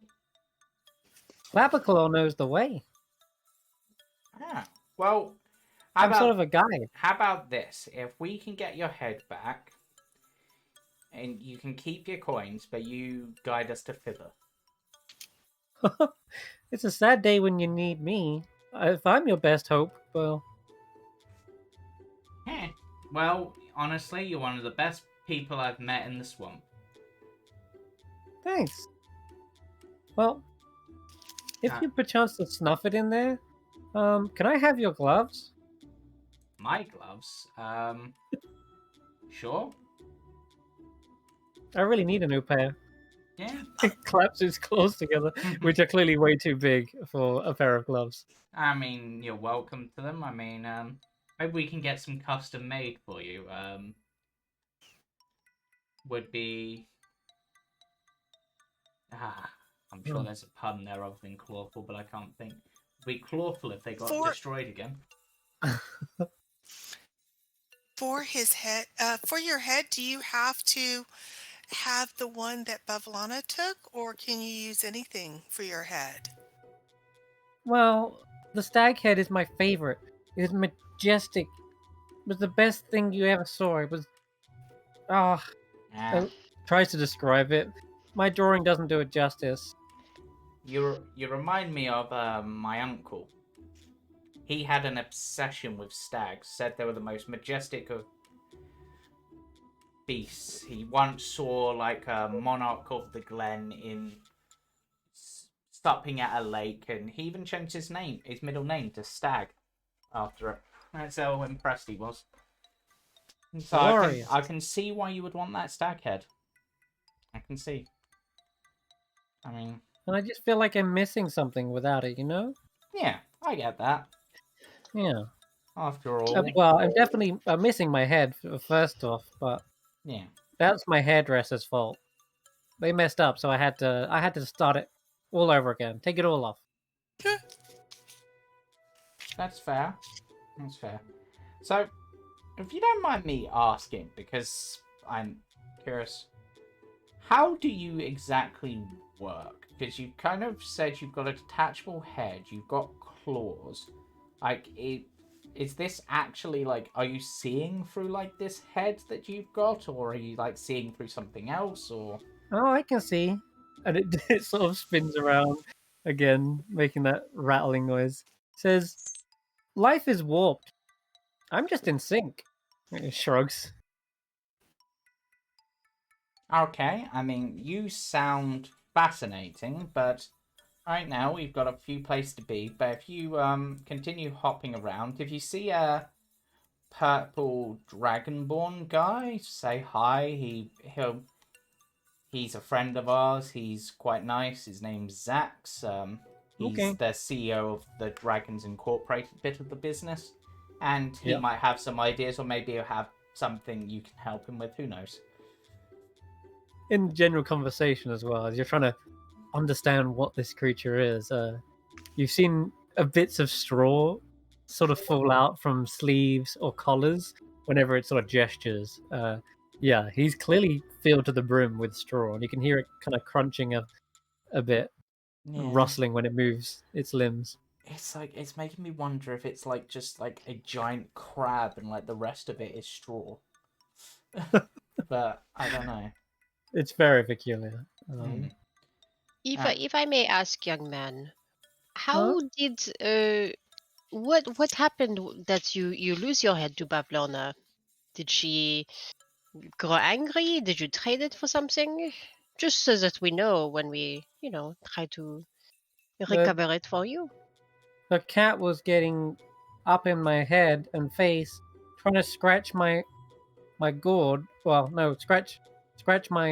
Clapperclaw knows the way. Ah, well, I'm sort of a guide. How about this? If we can get your head back, and you can keep your coins, but you guide us to thither. It's a sad day when you need me. If I'm your best hope, well... Yeah. Well, honestly, you're one of the best people I've met in the swamp. Thanks. Well, if you perchance to snuff it in there, can I have your gloves? My gloves? Sure. I really need a new pair. Yeah. Claps his claws together, which are clearly way too big for a pair of gloves. I mean, you're welcome to them. I mean, maybe we can get some custom made for you. Would be I'm sure there's a pun there other than clawful, but I can't think. Would be clawful if they got For destroyed again. for his head, for your head, do you have to have the one that Bavlana took, or can you use anything for your head? Well, the stag head is my favorite. It is majestic. It was the best thing you ever saw. It was. Ah, Yeah. tries to describe it. My drawing doesn't do it justice. You remind me of my uncle. He had an obsession with stags. Said they were the most majestic of beasts. He once saw like a monarch of the glen in stopping at a lake, and he even changed his middle name to Stag, after it. That's how impressed he was. So I can see why you would want that stag head. I can see. I mean, And I just feel like I'm missing something without it, you know? yeah, I get that. Yeah. After all, Well, I'm definitely missing my head, first off, but yeah, that's my hairdresser's fault. They messed up, so I had to start it all over again. Take it all off. that's fair. That's fair. So, if you don't mind me asking, because I'm curious, how do you exactly work? Because you kind of said you've got a detachable head, you've got claws. Like, is this actually, like, are you seeing through, like, this head that you've got? Or are you, like, seeing through something else? Or... Oh, I can see. And it, it sort of spins around again, making that rattling noise. It says, "Life is warped. I'm just in sync." It shrugs. Okay, I mean, you sound fascinating, but right now we've got a few places to be. But if you continue hopping around, if you see a purple dragonborn guy, say hi. He's a friend of ours. He's quite nice. His name's Xaxx. He's Okay. the CEO of the Dragons Incorporated bit of the business, and he Yep. might have some ideas, or maybe he'll have something you can help him with. Who knows? In general conversation as well, as you're trying to understand what this creature is, you've seen bits of straw sort of fall out from sleeves or collars whenever it sort of gestures. Yeah, he's clearly filled to the brim with straw, and you can hear it kind of crunching a bit, and Yeah. rustling when it moves its limbs. It's like it's making me wonder if it's like just like a giant crab and like the rest of it is straw. But I don't know. It's very peculiar. Hmm. If I may ask, young man, Huh? how did what happened that you lose your head to Bablana? Did she grow angry? Did you trade it for something? Just so that we know when we, try to The recover it for you. the cat was getting up in my head and face, trying to scratch my gourd. Well, no, scratch my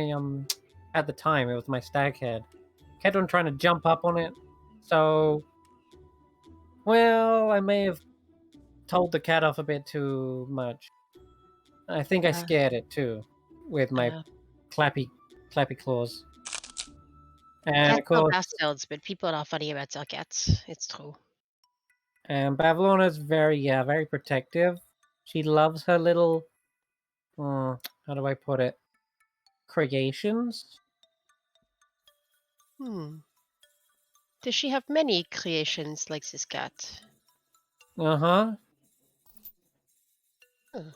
At the time, it was my stag head. Kept on trying to jump up on it. So, well, I may have told the cat off a bit too much. I think I Uh, scared it too, with my uh, clappy claws. And of Cats are course, bastards, but people are funny about their cats. It's true. and Bavlona's very protective. She loves her little, how do I put it? Creations. Hmm. Does she have many creations like this cat? Uh huh. Huh.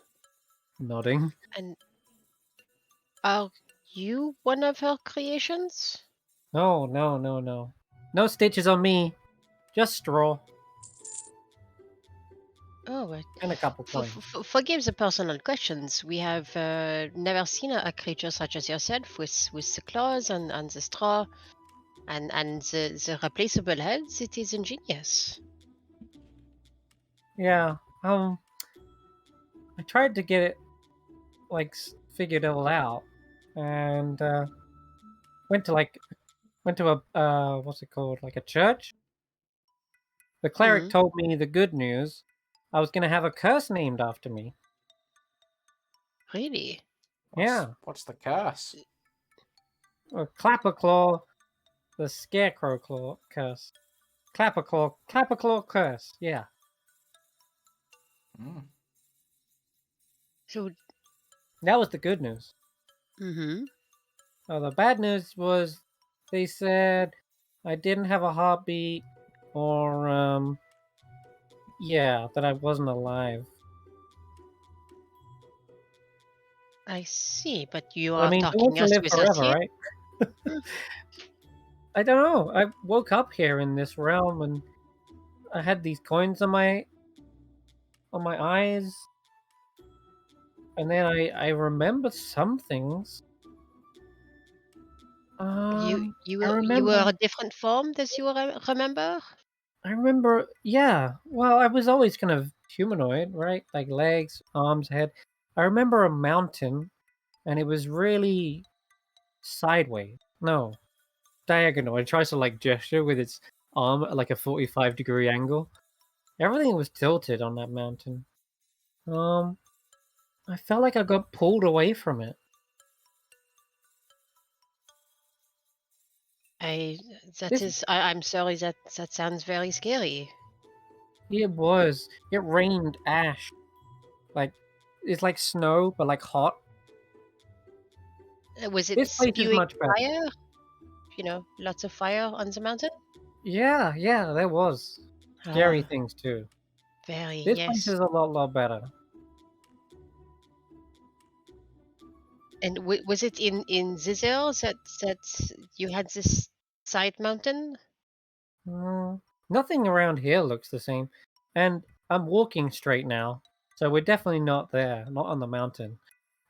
Nodding. And are you one of her creations? No, no, no, no. No stitches on me. Just straw Oh, right. and a couple coins. Forgive the personal questions. We have never seen a creature such as yourself with the claws and the straw and the replaceable heads. It is ingenious. Yeah. I tried to get it like figured all out, and went to a what's it called, like a church. The cleric Mm, told me the good news. I was gonna have a curse named after me. really? Yeah, What's the curse? or Clapperclaw, the Scarecrow Claw curse. Clapperclaw curse. Yeah. Mm. So, That was the good news. mm-hmm. Oh, the bad news was they said I didn't have a heartbeat, or yeah, that I wasn't alive. I see, but you But I are mean, who wants talking to us live with us forever, here? right? Hmm. I don't know. I woke up here in this realm and I had these coins on my eyes, and then I remember some things. You Um, you I were you were remember. a different form, does you remember? I remember. Yeah. Well, I was always kind of humanoid, right? Like legs, arms, head. I remember a mountain, and it was really sideways. No, diagonal. It tries to like gesture with its arm at like a 45-degree angle. Everything was tilted on that mountain. Um, I felt like I got pulled away from it. I that This is I'm sorry, that sounds very scary. It was. It rained ash. Like it's like snow, but like hot. Was it This place is spewing much better. fire? Lots of fire on the mountain? Yeah, yeah, there was scary Ah, things too. very, This place yes. is a lot better. And was it in Zizil that you had this side mountain? Mm, nothing around here looks the same, and I'm walking straight now, so we're definitely not there, not on the mountain.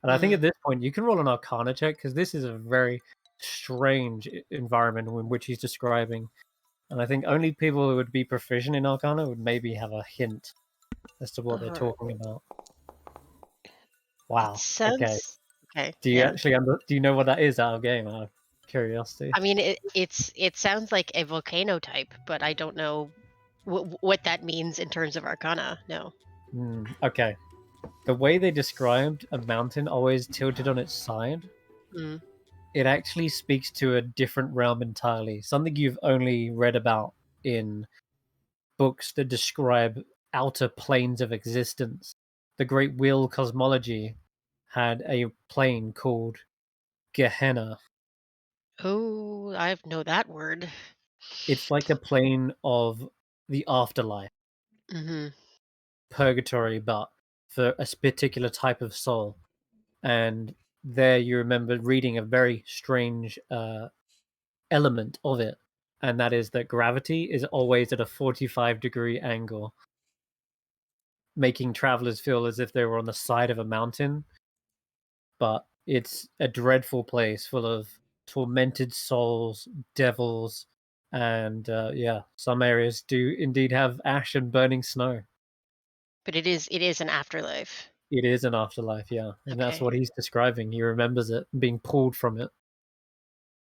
And I think Hmm. at this point you can roll an Arcana check because this is a very strange environment in which he's describing. And I think only people who would be proficient in Arcana would maybe have a hint as to what they're Uh, talking about. it Wow. Okay. sounds okay. Do you Yeah. actually do you know what that is out of game? Out of curiosity. I mean, it sounds like a volcano type, but I don't know what that means in terms of Arcana. No. Okay. The way they described a mountain always tilted on its side, Hmm. it actually speaks to a different realm entirely. Something you've only read about in books that describe outer planes of existence. The Great Wheel cosmology had a plane called Gehenna. Oh, I know that word. It's like a plane of the afterlife, Hmm. purgatory, but for a particular type of soul. And there you remember reading a very strange element of it, and that is that gravity is always at a 45-degree angle, making travelers feel as if they were on the side of a mountain, but it's a dreadful place full of tormented souls, devils, and yeah, some areas do indeed have ash and burning snow. But it is an afterlife. It is an afterlife, yeah, and that's Okay. what he's describing. He remembers it being pulled from it.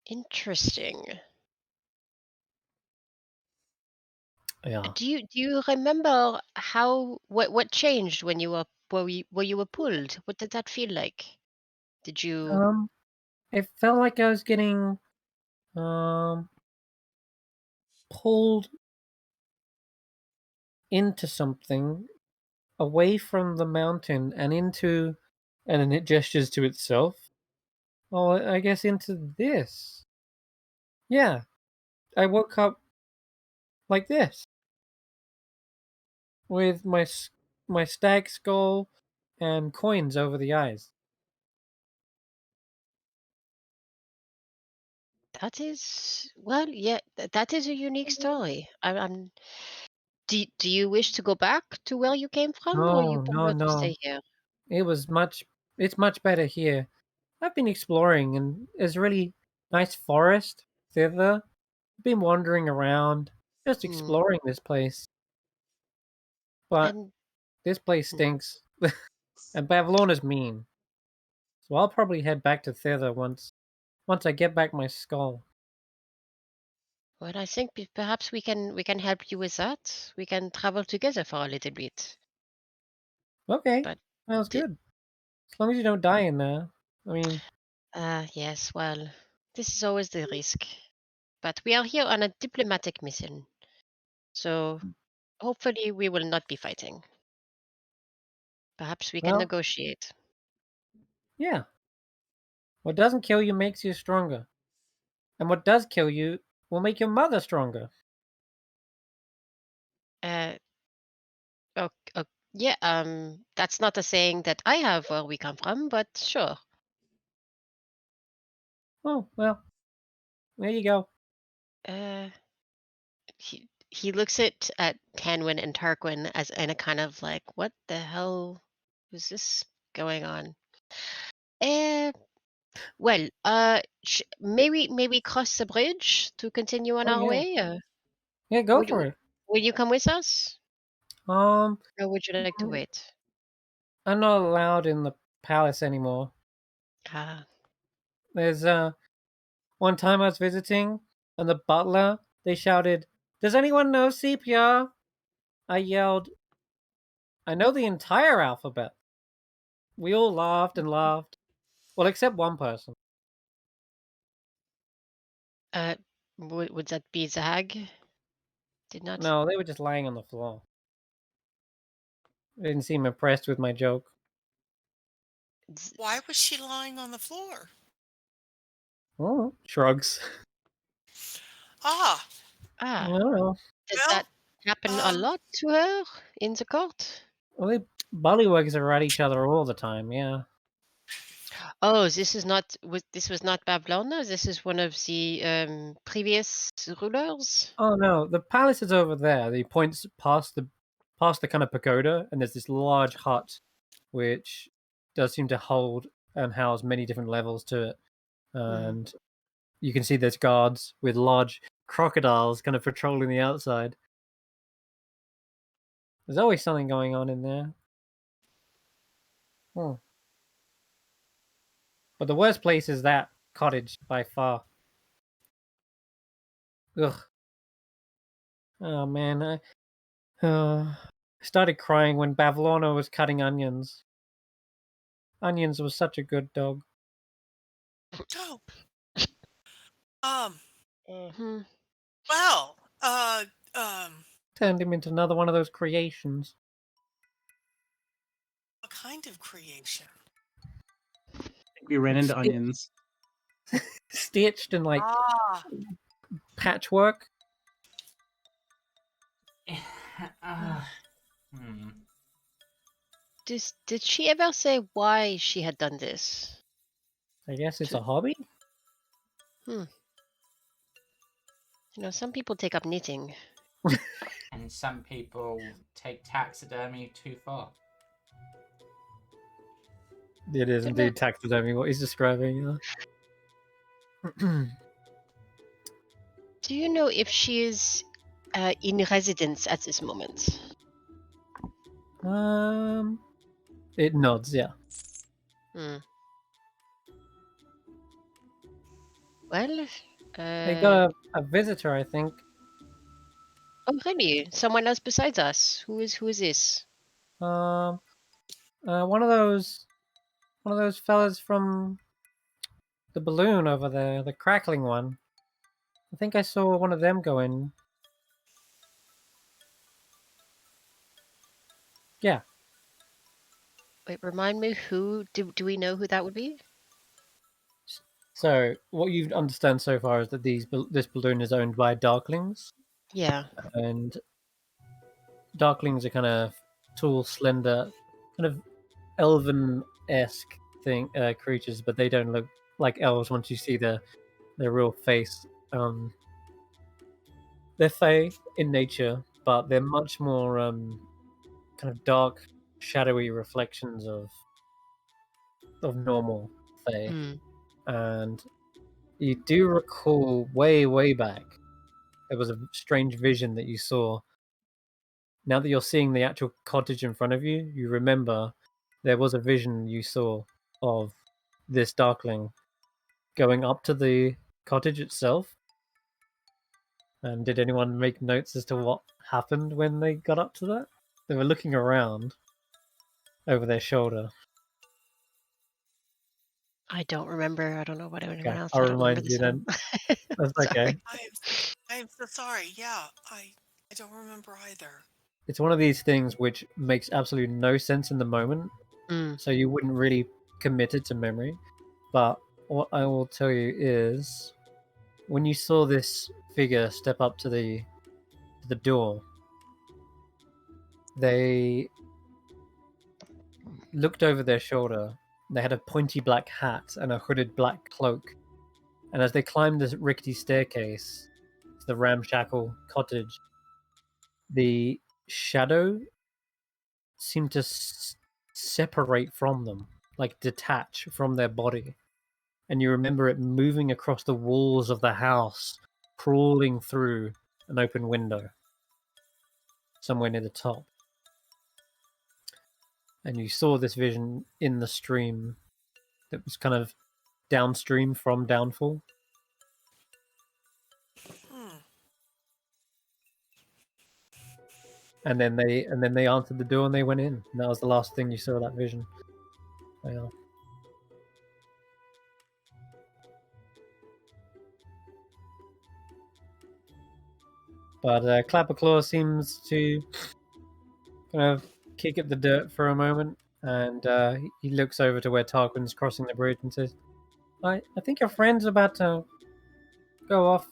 Interesting. Yeah. Do you remember how what changed when you were pulled? What did that feel like? Did you Um, it felt like I was getting um pulled into something away from the mountain and into, and then it gestures to itself. Oh, I guess into this. Yeah, I woke up like this with my stag skull and coins over the eyes. that is well, yeah, that is a unique story. I'm do you wish to go back to where you came from, or you No, no, prefer to no. stay here? It was much. It's much better here. I've been exploring, and there's really nice forest thither. Been wandering around, just Hmm. exploring this place. But And this place hmm, stinks, and Bavlorna's mean. So I'll probably head back to Thither once once I get back my skull. Well, I think perhaps we can help you with that. We can travel together for a little bit. Okay, But sounds di- good. As long as you don't die in there. I mean, yes, well, this is always the risk. But we are here on a diplomatic mission, so hopefully we will not be fighting. Perhaps we can well, negotiate. yeah. What doesn't kill you makes you stronger. And what does kill you will make your mother stronger. Uh, oh, yeah, that's not a saying that I have where we come from, but sure. Oh, well, there you go. Uh, he looks at Tanwen and Tarquin as in a kind of like, what the hell is this going on? Uh, well, maybe cross the bridge to continue on Oh, our yeah. way. Yeah, go Would for you it. will you come with us, Um, or would you like to mm, wait? I'm not allowed in the palace anymore. Ah, There's, one time I was visiting, and the butler, they shouted, "Does anyone know CPR?" I yelled, "I know the entire alphabet." We all laughed and laughed. Well, except one person. uh, would that be the hag? Did not. No, they were just lying on the floor. They didn't seem impressed with my joke. z- Why was she lying on the floor? Oh, shrugs. Ah, I Ah, don't know. does that well, happen a um, lot to her in the court? Well, they bullywugs are at each other all the time, yeah. Oh, this was not Bablona. This is one of the previous rulers. Oh no, the palace is over there. He points past the kind of pagoda, and there's this large hut, which does seem to hold and house many different levels to it. Hmm. And you can see there's guards with large crocodiles kind of patrolling the outside. There's always something going on in there. Hmm. But the worst place is that cottage by far. Ugh. Oh man, I started crying when Bavlorna was cutting onions. Onions was such a good dog. oh, um, Hmm. well, um, Turned him into another one of those creations. what kind of creation? We ran into Sti- onions. Stitched and like Ah, patchwork. Ah, hmm. Did she ever say why she had done this? I guess it's To, a hobby. some people take up knitting. And some people take taxidermy too far. It is Don't know. indeed taxidermy, what he's describing. Do you know if she is in residence at this moment? um, it nods, yeah. Hmm. Well, They uh, got a visitor, I think. oh really? Someone else besides us? Who is this? Um, one of those fellas from the balloon over there, the crackling one. I think I saw one of them go in. Yeah. Wait, remind me who do we know who that would be? So what you understand so far is that this balloon is owned by Darklings, Yeah. and Darklings are kind of tall, slender, kind of elven-esque creatures, but they don't look like elves once you see their real face. They're fey in nature, but they're much more kind of dark, shadowy reflections of normal fey. Hmm. And you do recall way, way back, there was a strange vision that you saw. Now that you're seeing the actual cottage in front of you, you remember there was a vision you saw of this darkling going up to the cottage itself. Did anyone make notes as to what happened when they got up to that? They were looking around over their shoulder. I don't remember. I don't know about anyone Okay, else. I'll I don't remember remind the you scene. then. That's Sorry. okay. I am so sorry. Yeah, I don't remember either. It's one of these things which makes absolutely no sense in the moment, Mm. so you wouldn't really commit it to memory. But what I will tell you is, when you saw this figure step up to the door, they looked over their shoulder. They had a pointy black hat and a hooded black cloak. And as they climbed the rickety staircase to the ramshackle cottage, the shadow seemed to separate from them, like detach from their body. And you remember it moving across the walls of the house, crawling through an open window somewhere near the top. And you saw this vision in the stream that was kind of downstream from Downfall. Hmm. And then they answered the door and they went in. And that was the last thing you saw of that vision. Yeah. But Clapperclaw seems to kind of kick up the dirt for a moment, and he looks over to where Tarquin's crossing the bridge and says, I think your friend's about to go off.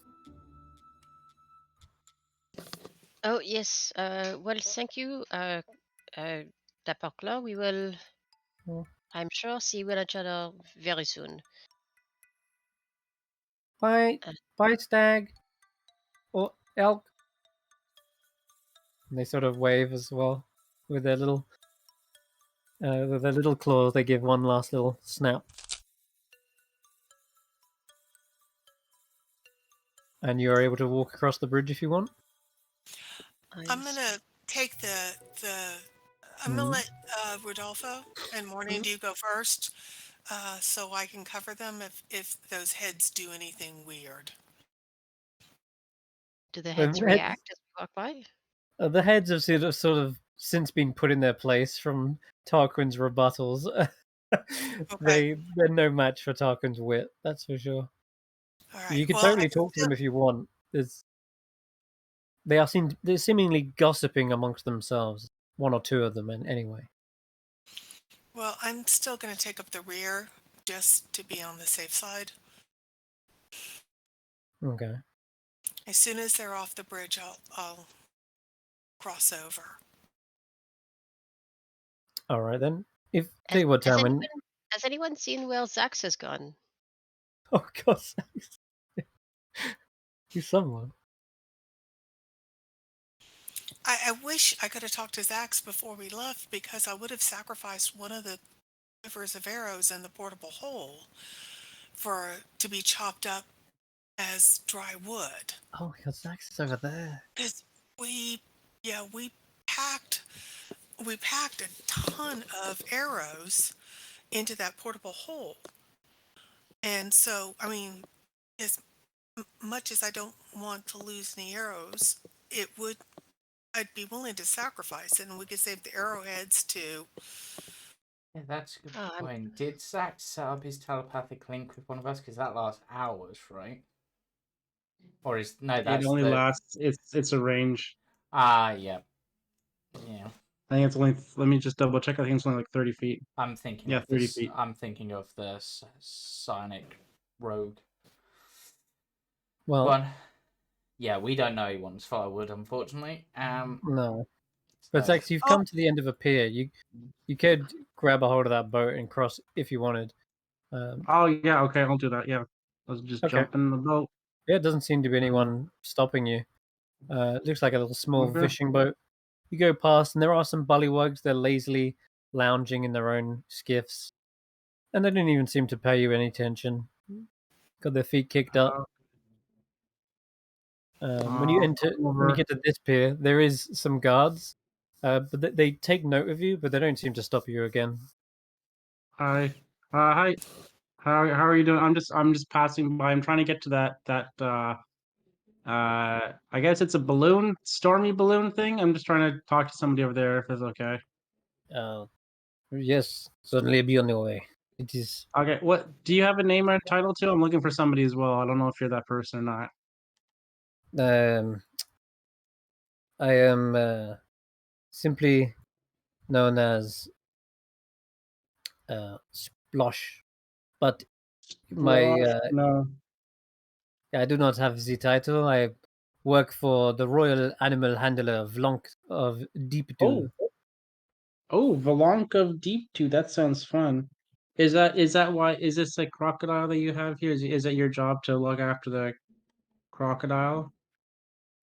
Oh, yes. Well, thank you, Tapperclaw. We will, Oh. I'm sure, see each other very soon. Bye, Stag, or Elk. And they sort of wave as well with their little claws. They give one last little snap. And you are able to walk across the bridge if you want. I'm gonna take I'm gonna let Rodolfo and Morning Dew go first, so I can cover them if those heads do anything weird. Do the heads react as we walk by? The heads have sort of since been put in their place from Tarquin's rebuttals. Okay. They're no match for Tarquin's wit, that's for sure. All right. You could Well, totally talk to them if you want. They're seemingly gossiping amongst themselves. One or two of them, anyway. well, I'm still gonna take up the rear just to be on the safe side. Okay. As soon as they're off the bridge, I'll cross over. All right then. Tell you what, Tanwen. Has anyone seen where Xaxx has gone? Oh God, he's someone. I wish I could have talked to Xaxx before we left because I would have sacrificed one of the rivers of arrows in the portable hole to be chopped up as dry wood. Oh my God, Xaxx is over there. Because we packed a ton of arrows into that portable hole. And so, I mean, as much as I don't want to lose any arrows, I'd be willing to sacrifice it, and we could save the arrowheads to. Yeah, that's a good point. Did Xaxx set up his telepathic link with one of us? Because that lasts hours, right? Or is that's it only lasts. It's a range. Yeah. I think it's only. Let me just double check. I think it's only like 30 feet. I'm thinking. Yeah, of 30 feet. I'm thinking of the psionic rogue. Well, yeah, we don't know he wants firewood, unfortunately. No. But Xaxx, you've come to the end of a pier. You could grab a hold of that boat and cross if you wanted. Oh yeah, okay, I'll do that. Yeah, let's just jump in the boat. Yeah, it doesn't seem to be anyone stopping you. It looks like a little small fishing boat. You go past, and there are some bullywugs. They're lazily lounging in their own skiffs, and they don't even seem to pay you any attention. Got their feet kicked up. When you get to this pier, there is some guards, but they take note of you, but they don't seem to stop you again. Hi, How are you doing? I'm just passing by. I'm trying to get to that I guess it's a balloon, stormy balloon thing. I'm just trying to talk to somebody over there if it's okay. Uh, yes, certainly be on your way. It is. Okay, what do you have a name or a title to? I'm looking for somebody as well. I don't know if you're that person or not. I am simply known as Splosh, but my Losh? No. I do not have the title. I work for the Royal Animal Handler Vlonk of Deep Oh, Dew. oh, Valonk of Deep Tooth. That sounds fun. Is that why? Is this a crocodile that you have here? Is it your job to look after the crocodile?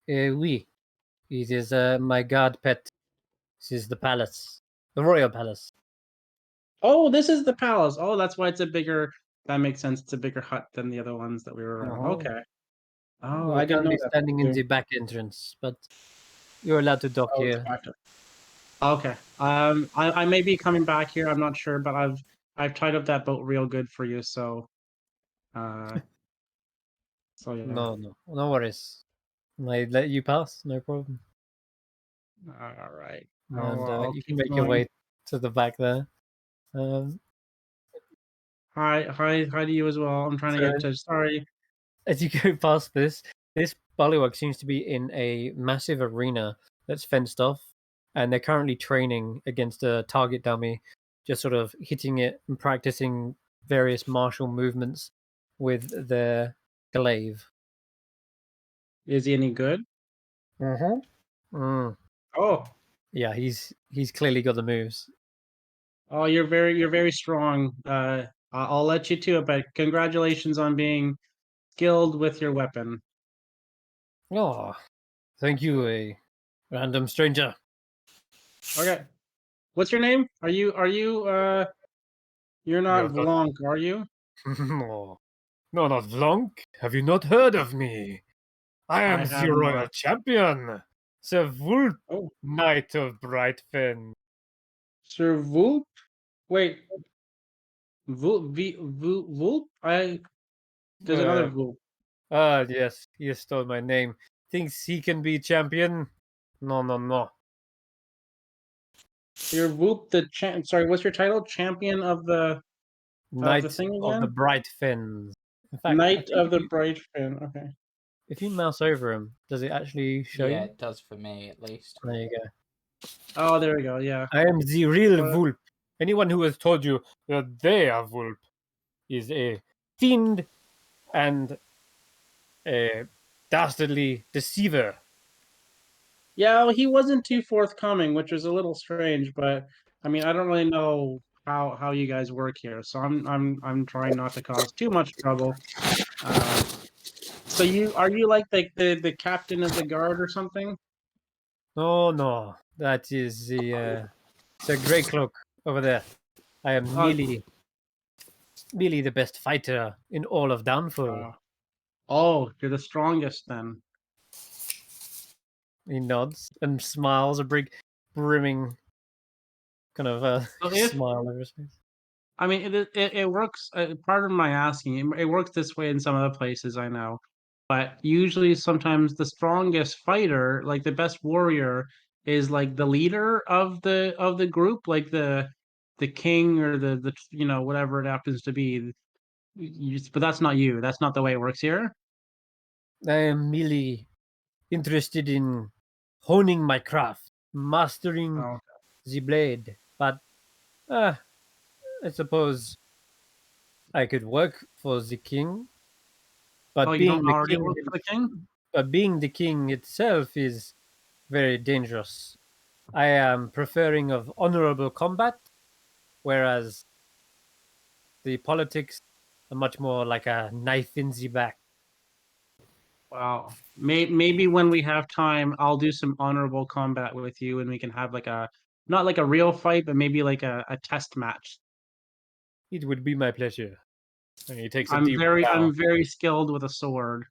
Oui, it is my guard pet. This is the palace, the royal palace. Oh, this is the palace. Oh, that's why it's a bigger. That makes sense. It's a bigger hut than the other ones that we were around. Uh-huh. Okay. Oh, We're I didn't know currently that. standing in Too. the back entrance, but you're allowed to dock Oh, it's here. back to. Okay. I may be coming back here. I'm not sure, but I've tied up that boat real good for you. Uh, so yeah. No worries. I let you pass, no problem. All right. And I'll you can keep make your going. way to the back there. Um, Hi to you as well. I'm trying to so get to. Sorry. as you go past this Bullywug seems to be in a massive arena that's fenced off, and they're currently training against a target dummy, just sort of hitting it and practicing various martial movements with their glaive. Is he any good? Mm. Oh, Yeah, he's clearly got the moves. oh, you're very strong. I'll let you to it, but congratulations on being skilled with your weapon. Oh, thank you, a random stranger. Okay. What's your name? You're not You're not. Vlonk, are you? No, no, not Vlonk. Have you not heard of me? I I am the have royal not. champion, Sir Vulp, Oh, Knight of Brightfen. Sir Vulp? Wait, Vulp? There's another Uh, Vulp. yes, he stole my name. Thinks he can be champion? No, no, no. You're Vulp the champ. Sorry, what's your title? Champion of the Knight thing of the again? Bright Fens. In fact, I Knight think of the Bright Fin. Okay. if you mouse over him, does it actually show Yeah, you? it does for me at least. There you go. Oh, there we go. Yeah. I am the real What? Vulp. Anyone who has told you that they are Vulp is a fiend and a dastardly deceiver. Yeah, well, he wasn't too forthcoming, which was a little strange, but I mean, I don't really know how you guys work here, so I'm trying not to cause too much trouble. Uh, so are you like the captain of the guard or something? Oh no, that is the grey cloak over there. I am Uh, merely the best fighter in all of Downfall. uh, oh, you're the strongest then. He nods and smiles a big, brimming kind of So if smile over his face. I mean, it works. Part of my asking, it works this way in some other places I know, but usually, sometimes the strongest fighter, like the best warrior, is like the leader of the group, like the king or the whatever it happens to be. But that's not you. That's not the way it works here. I am merely interested in honing my craft, mastering Oh, the blade. But uh, I suppose I could work for the king. oh, But you being don't the already king, work for the king? but being the king itself is very dangerous. I am preferring of honorable combat, whereas the politics are much more like a knife in the back. Wow. Maybe when we have time, I'll do some honorable combat with you, and we can have like a not like a real fight, but maybe like a test match. It would be my pleasure. And he takes a I'm deep very bow. I'm very skilled with a sword.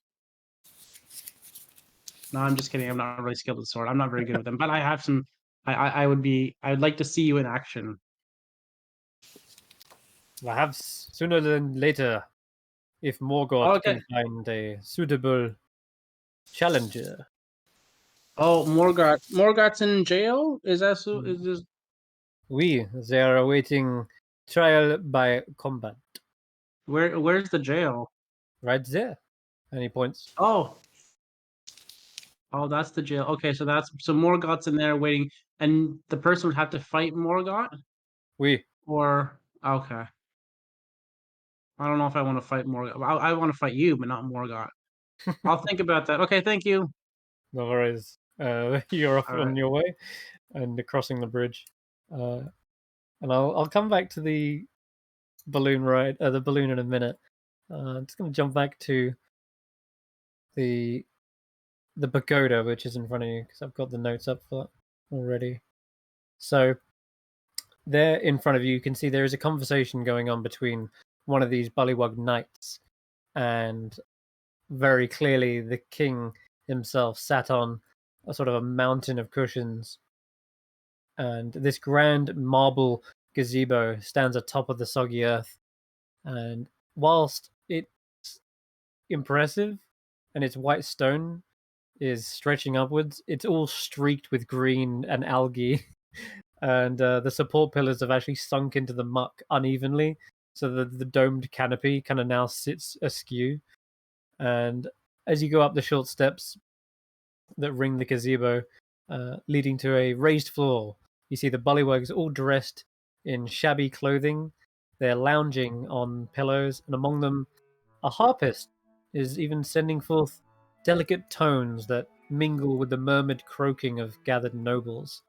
No, I'm just kidding. I'm not really skilled with a sword. I'm not very good with them, but I have some. I would like to see you in action. Perhaps sooner than later, if Morgoth Okay. can find a suitable challenger. Oh, Morgoth's in jail? Is that so? Is this? They are awaiting trial by combat. Where's the jail? Right there. And he points. Oh, that's the jail. Okay, so Morgoth's in there waiting, and the person would have to fight Morgoth, We. or okay. I don't know if I want to fight Morgoth. I want to fight you, but not Morgoth. I'll think about that. Okay, thank you. No worries. You're off All right. on your way and crossing the bridge. And I'll come back to the balloon ride, the balloon in a minute. I'm just going to jump back to the pagoda, which is in front of you, because I've got the notes up for that already. So there in front of you, you can see there is a conversation going on between one of these Bullywug knights, and very clearly the king himself sat on a sort of a mountain of cushions, and this grand marble gazebo stands atop of the soggy earth. And whilst it's impressive and its white stone is stretching upwards, it's all streaked with green and algae. And the support pillars have actually sunk into the muck unevenly, so that the domed canopy kind of now sits askew. And as you go up the short steps that ring the gazebo, leading to a raised floor, you see the bullywugs all dressed in shabby clothing. They're lounging on pillows, and among them, a harpist is even sending forth delicate tones that mingle with the murmured croaking of gathered nobles.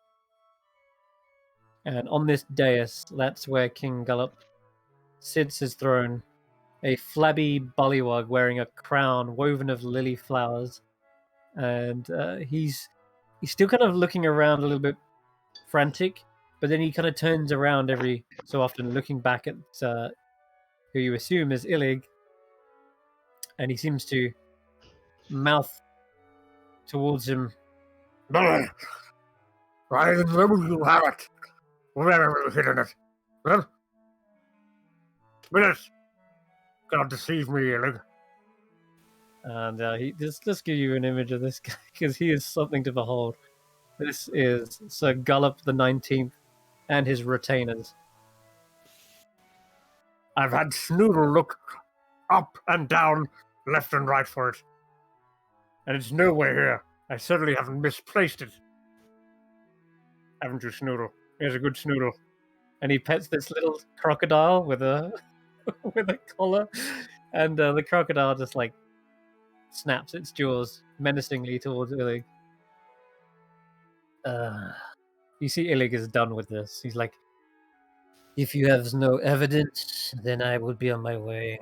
And on this dais, that's where King Gullop sits his throne, a flabby bullywug wearing a crown woven of lily flowers. And he's still kind of looking around a little bit frantic, but then he kind of turns around every so often, looking back at who you assume is Illig, and he seems to mouth towards him. Right there you have it. Wherever you hidden it. Well, Willis, cannot deceive me, Illig. And he just give you an image of this guy, because he is something to behold. This is Sir Gullop the 19th and his retainers. I've had Snoodle look up and down, left and right for it. And it's nowhere here. I certainly haven't misplaced it. Haven't you, Snoodle? Here's a good Snoodle. And he pets this little crocodile with a with a collar, and the crocodile just like snaps its jaws menacingly towards Illig. You see Illig is done with this. He's like, if you have no evidence, then I would be on my way.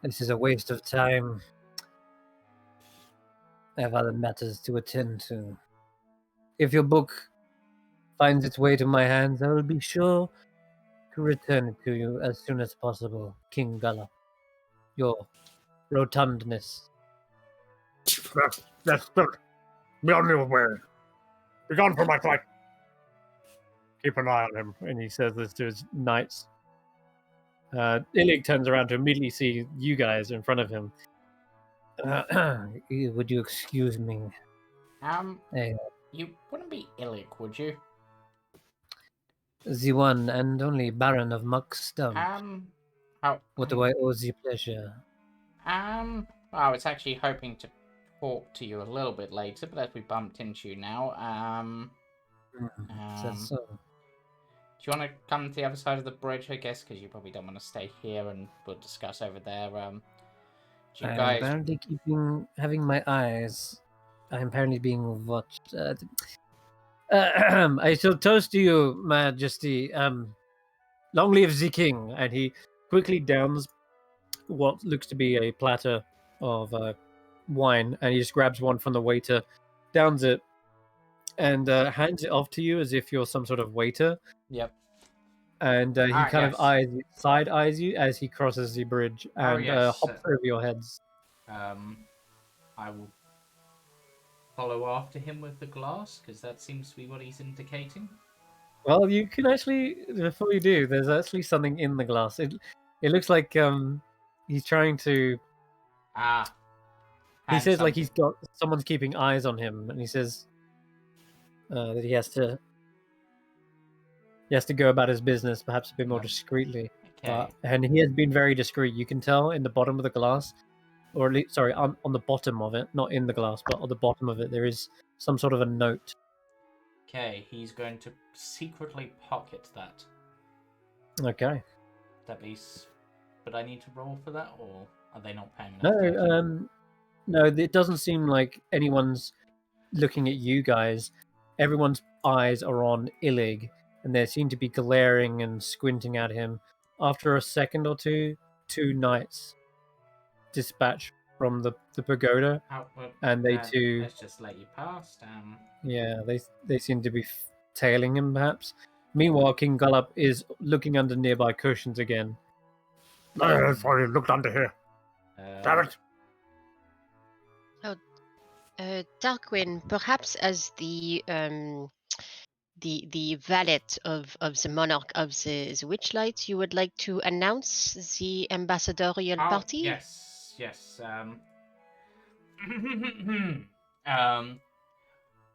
This is a waste of time. I have other matters to attend to. If your book finds its way to my hands, I will be sure to return it to you as soon as possible, King Gullop. Your rotundness. That's good. Be on your way. Be gone from my sight. Keep an eye on him. And he says this to his knights. Illig turns around to immediately see you guys in front of him. Would you excuse me? Hey. You wouldn't be Illic, would you? The one and only Baron of Muckstump. What do I owe the pleasure? I was actually hoping to talk to you a little bit later, but as we bumped into you now, So. do you want to come to the other side of the bridge, I guess, because you probably don't want to stay here, and we'll discuss over there. Do you I'm guys... apparently having my eyes. I'm apparently being watched. I shall toast to you, Majesty. Long live the king! And he quickly downs what looks to be a platter of wine, and he just grabs one from the waiter, downs it, and hands it off to you as if you're some sort of waiter. Yep. And he kind of side eyes you as he crosses the bridge and hops over your heads. I will follow after him with the glass, because that seems to be what he's indicating. Well, you can actually, before you do, there's actually something in the glass. It looks like he's trying to. Ah. He And says like something. he's got someone's keeping eyes on him, and he says that he has to go about his business perhaps a bit more discreetly. Okay. And he has been very discreet. You can tell in the bottom of the glass, or at least, sorry, on the bottom of it, not in the glass, but on the bottom of it, there is some sort of a note. Okay, he's going to secretly pocket that. Okay. At least, but I need to roll for that, or are they not paying enough attention? No, it doesn't seem like anyone's looking at you guys. Everyone's eyes are on Illig, and they seem to be glaring and squinting at him. After a second or two, 2 knights dispatch from the pagoda, and they too. Let's just let you pass. Yeah, they seem to be tailing him, perhaps. Meanwhile, King Gullop is looking under nearby cushions again. I thought he looked under here. Damn it! Tarquin, perhaps as the valet of the monarch of the Witchlight, you would like to announce the ambassadorial party? Yes.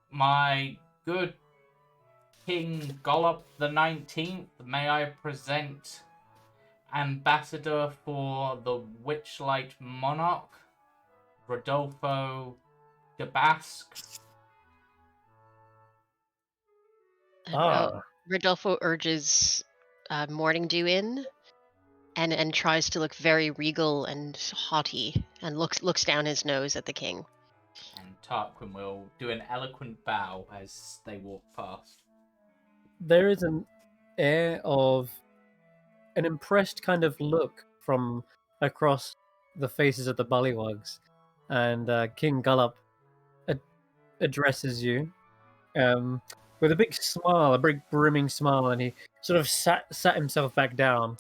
My good King Gollop the 19th, may I present ambassador for the Witchlight monarch, Rodolfo de Basque. Rodolfo urges Morning Dew in, and tries to look very regal and haughty, and looks down his nose at the king. And Tarquin will do an eloquent bow as they walk past. There is an air of an impressed kind of look from across the faces of the bullywugs, and King Gullop addresses you with a big smile, a big brimming smile, and he sort of sat himself back down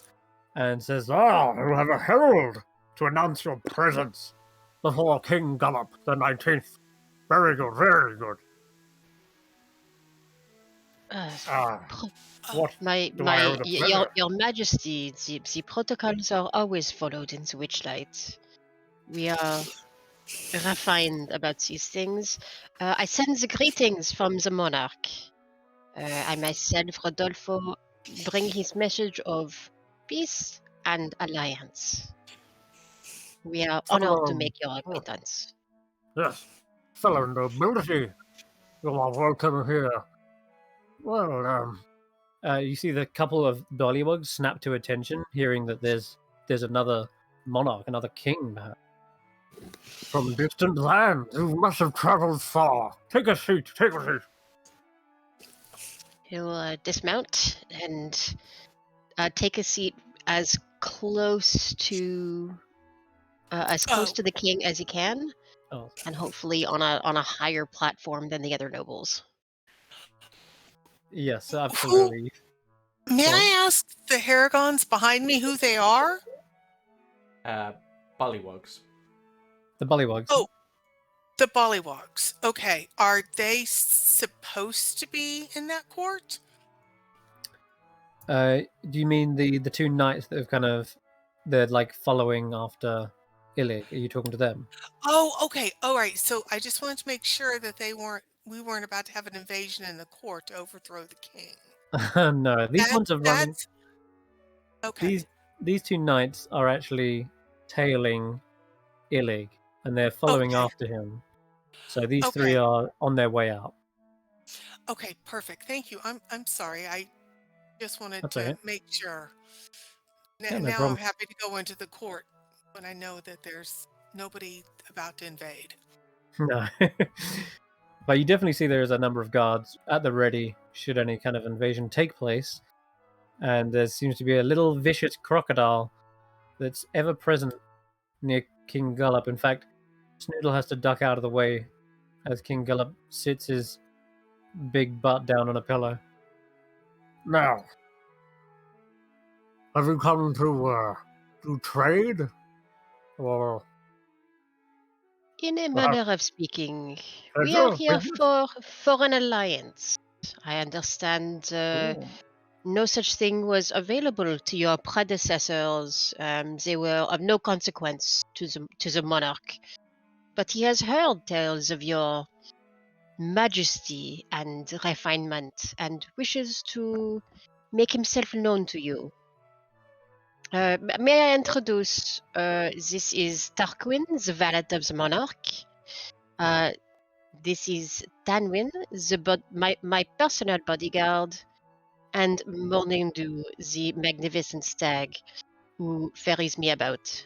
and says, you have a herald to announce your presence before King Gullop the 19th. Very good, very good. What? Your Majesty, the protocols are always followed in the Witchlight. We are refined about these things. I send the greetings from the monarch. I myself, Rodolfo, bring his message of peace and alliance. We are honored to make your acquaintance. Yes, fellow nobility, you are welcome here. Well, you see the couple of bullywugs snap to attention, hearing that there's another monarch, another king, perhaps. From distant lands, you must have traveled far. Take a seat, take a seat. He'll dismount and take a seat as close to the king as he can, and hopefully on a higher platform than the other nobles. Yes, absolutely. May I ask the Haragons behind me who they are? Bullywugs. The bullywugs. Oh, the bullywugs. Okay, are they supposed to be in that court? Do you mean the 2 knights that have they're like following after Illig? Are you talking to them? Oh, okay. All right. So I just wanted to make sure that we weren't about to have an invasion in the court to overthrow the king. No, these ones are running. Okay. These 2 knights are actually tailing Illig, and they're following after him. So these 3 are on their way out. Okay, perfect. Thank you. I'm sorry. I just wanted to make sure. Now I'm happy to go into the court when I know that there's nobody about to invade. No. But you definitely see there is a number of guards at the ready should any kind of invasion take place. And there seems to be a little vicious crocodile that's ever present near King Gullop. In fact, Snoodle has to duck out of the way as King Gullop sits his big butt down on a pillow. Now, have you come to trade? Or... In a manner of speaking, we are here for an alliance. I understand Ooh. no such thing was available to your predecessors. They were of no consequence to the monarch. But he has heard tales of your majesty and refinement and wishes to make himself known to you. May I introduce, this is Tarquin, the valet of the monarch. This is Tanwen, my personal bodyguard, and Morning Dew, the magnificent stag who ferries me about.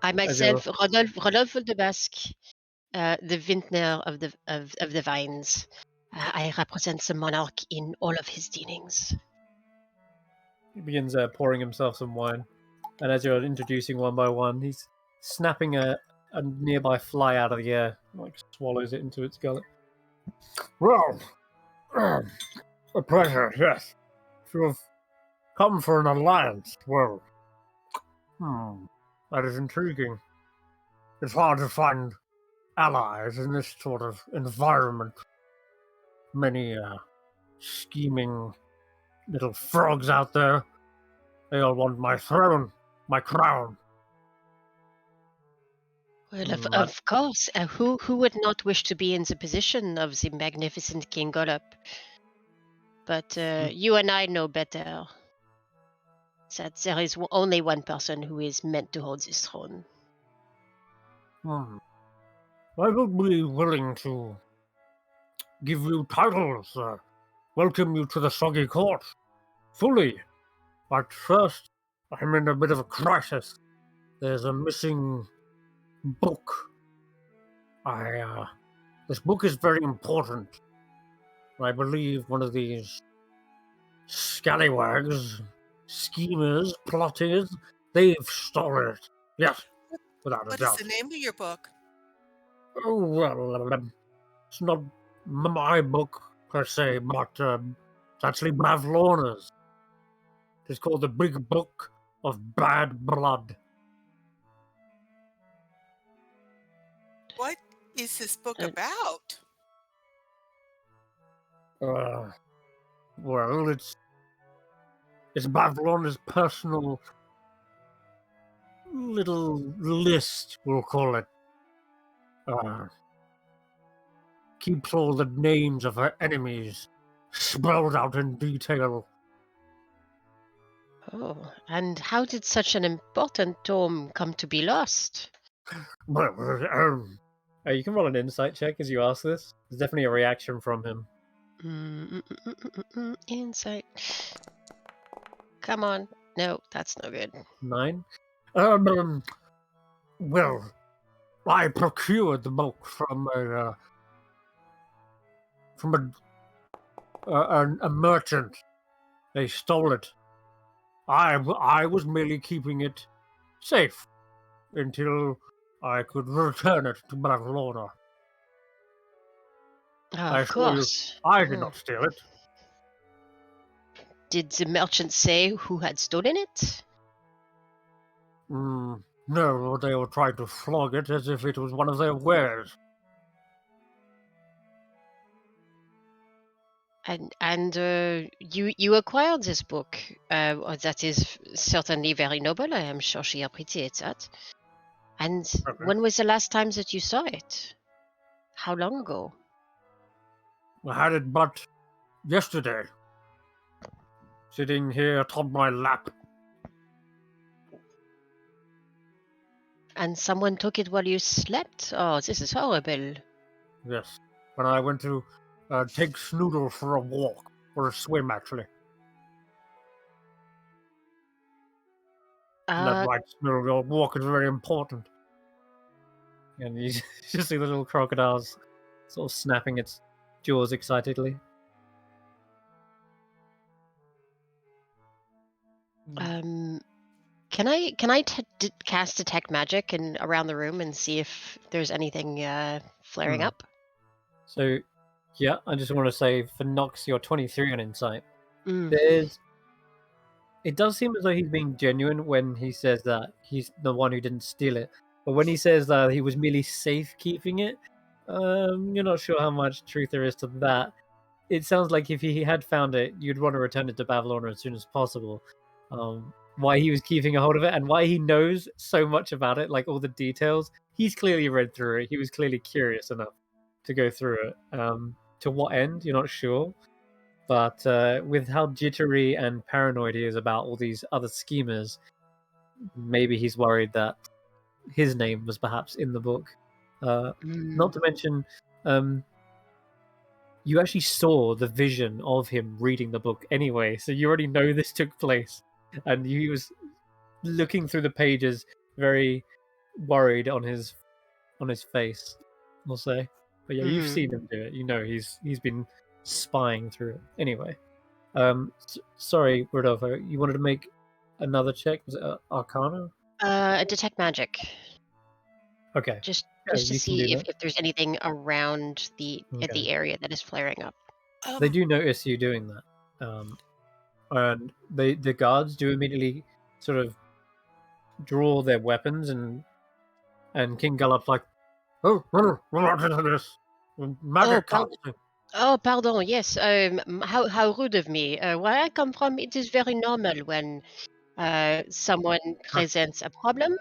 I myself, Rodolfo de Basque, the vintner of the vines. I represent the monarch in all of his dealings. He begins pouring himself some wine, and as you're introducing one by one, he's snapping a nearby fly out of the air, like swallows it into its gullet. Well, a pleasure, yes. If you have come for an alliance, well, that is intriguing. It's hard to find allies in this sort of environment. Many scheming little frogs out there. They all want my throne, my crown. Well, of course. Who would not wish to be in the position of the magnificent King Golub? But you and I know better that there is only one person who is meant to hold this throne. I would be willing to give you titles, welcome you to the Soggy court, fully. But first, I'm in a bit of a crisis. There's a missing book. This book is very important. I believe one of these scallywags, schemers, plotters, they've stolen it. Yes, without a What doubt. is the name of your book? Oh, well, it's not my book, per se, but it's actually Bavlorna's. It's called The Big Book of Bad Blood. What is this book about? Well, it's Bavlorna's personal little list, we'll call it. Keeps all the names of her enemies spelled out in detail. Oh, and how did such an important tome come to be lost? Well, You can roll an insight check as you ask this. There's definitely a reaction from him. Insight. Come on. No, that's no good. 9. Well, I procured the book from a merchant. They stole it. I was merely keeping it safe until I could return it to Bavlorna. Of course. I did not steal it. Did the merchant say who had stolen it? No, they were trying to flog it as if it was one of their wares. And you acquired this book. That is certainly very noble. I am sure she appreciates that. And when was the last time that you saw it? How long ago? I had it but yesterday. Sitting here atop my lap. And someone took it while you slept? Oh, this is horrible. Yes. When I went to take Snoodle for a walk. Or a swim, actually. That's why Snoodle walk is very important. And you just see the little crocodiles sort of snapping its jaws excitedly. Can I cast detect magic and around the room and see if there's anything flaring up? So, yeah, I just want to say for Nox, you're 23 on insight. Mm. It does seem as though he's being genuine when he says that he's the one who didn't steal it. But when he says that he was merely safe keeping it, You're not sure how much truth there is to that. It sounds like if he had found it, you'd want to return it to Babylon as soon as possible. Why he was keeping a hold of it and why he knows so much about it, like all the details, he's clearly read through it. He was clearly curious enough to go through it. To what end, you're not sure. But with how jittery and paranoid he is about all these other schemers, maybe he's worried that his name was perhaps in the book. Not to mention, you actually saw the vision of him reading the book anyway, so you already know this took place. And he was looking through the pages, very worried on his face, we'll say. But yeah, you've seen him do it. You know he's been spying through it. Anyway, sorry, Rodolfo, you wanted to make another check? Was it Arcana? Detect magic. Okay. Just Yeah, to you can see do if there's anything around the Okay. area that is flaring up. They do notice you doing that, and the guards do immediately sort of draw their weapons, and King Gallop's like, Oh, we're not into this. Magic casting. Oh, pardon. Yes. How rude of me. Where I come from, it is very normal when someone presents a problem.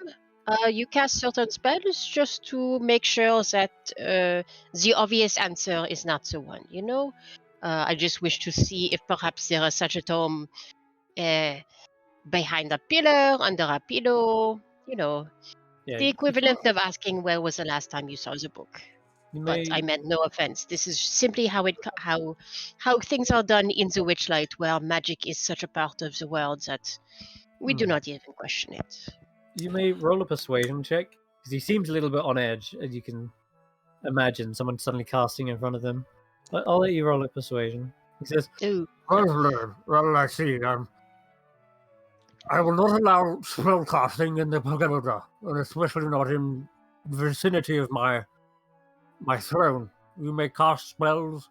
You cast certain spells just to make sure that the obvious answer is not the one. You know. I just wish to see if perhaps there is such a tome behind a pillar, under a pillow. You know, yeah, the equivalent of asking where was the last time you saw the book. you But may I meant no offense. This is simply how things are done in the Witchlight, where magic is such a part of the world that we do not even question it. you may roll a persuasion check because he seems a little bit on edge, as you can imagine. Someone suddenly casting in front of them. I'll let you roll a persuasion. He says, Ooh. Well, I see. I will not allow spell casting in the pagoda, and especially not in the vicinity of my throne. You may cast spells,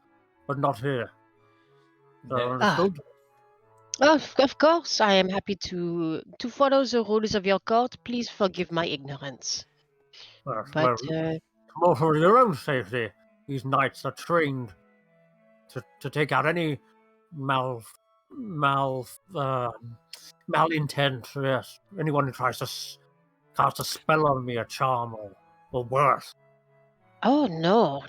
but not here. Understood? Of course, I am happy to follow the rules of your court. Please forgive my ignorance. Yes, But more for your own safety. These knights are trained to take out any malintent. Yes, anyone who tries to cast a spell on me, a charm, or worse. oh no,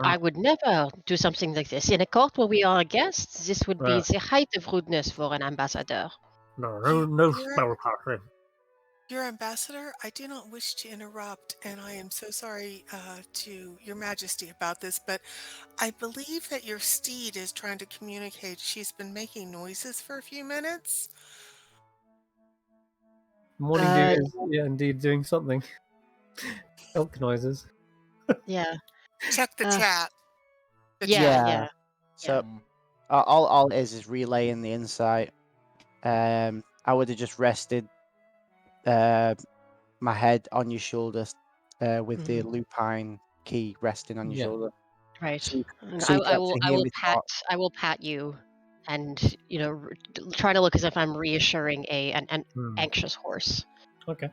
I would never do something like this in a court where we are guests. This would be the height of rudeness for an ambassador. No spell casting. Your ambassador, I do not wish to interrupt, and I am so sorry to Your Majesty about this, but I believe that your steed is trying to communicate. She's been making noises for a few minutes. Morning Dew is indeed doing something. Elk noises. Yeah. Check the chat. Yeah. So all it is relaying the insight. I would have just rested my head on your shoulder with the lupine key resting on your shoulder. Right. So I will pat you, and try to look as if I'm reassuring an anxious horse. Okay.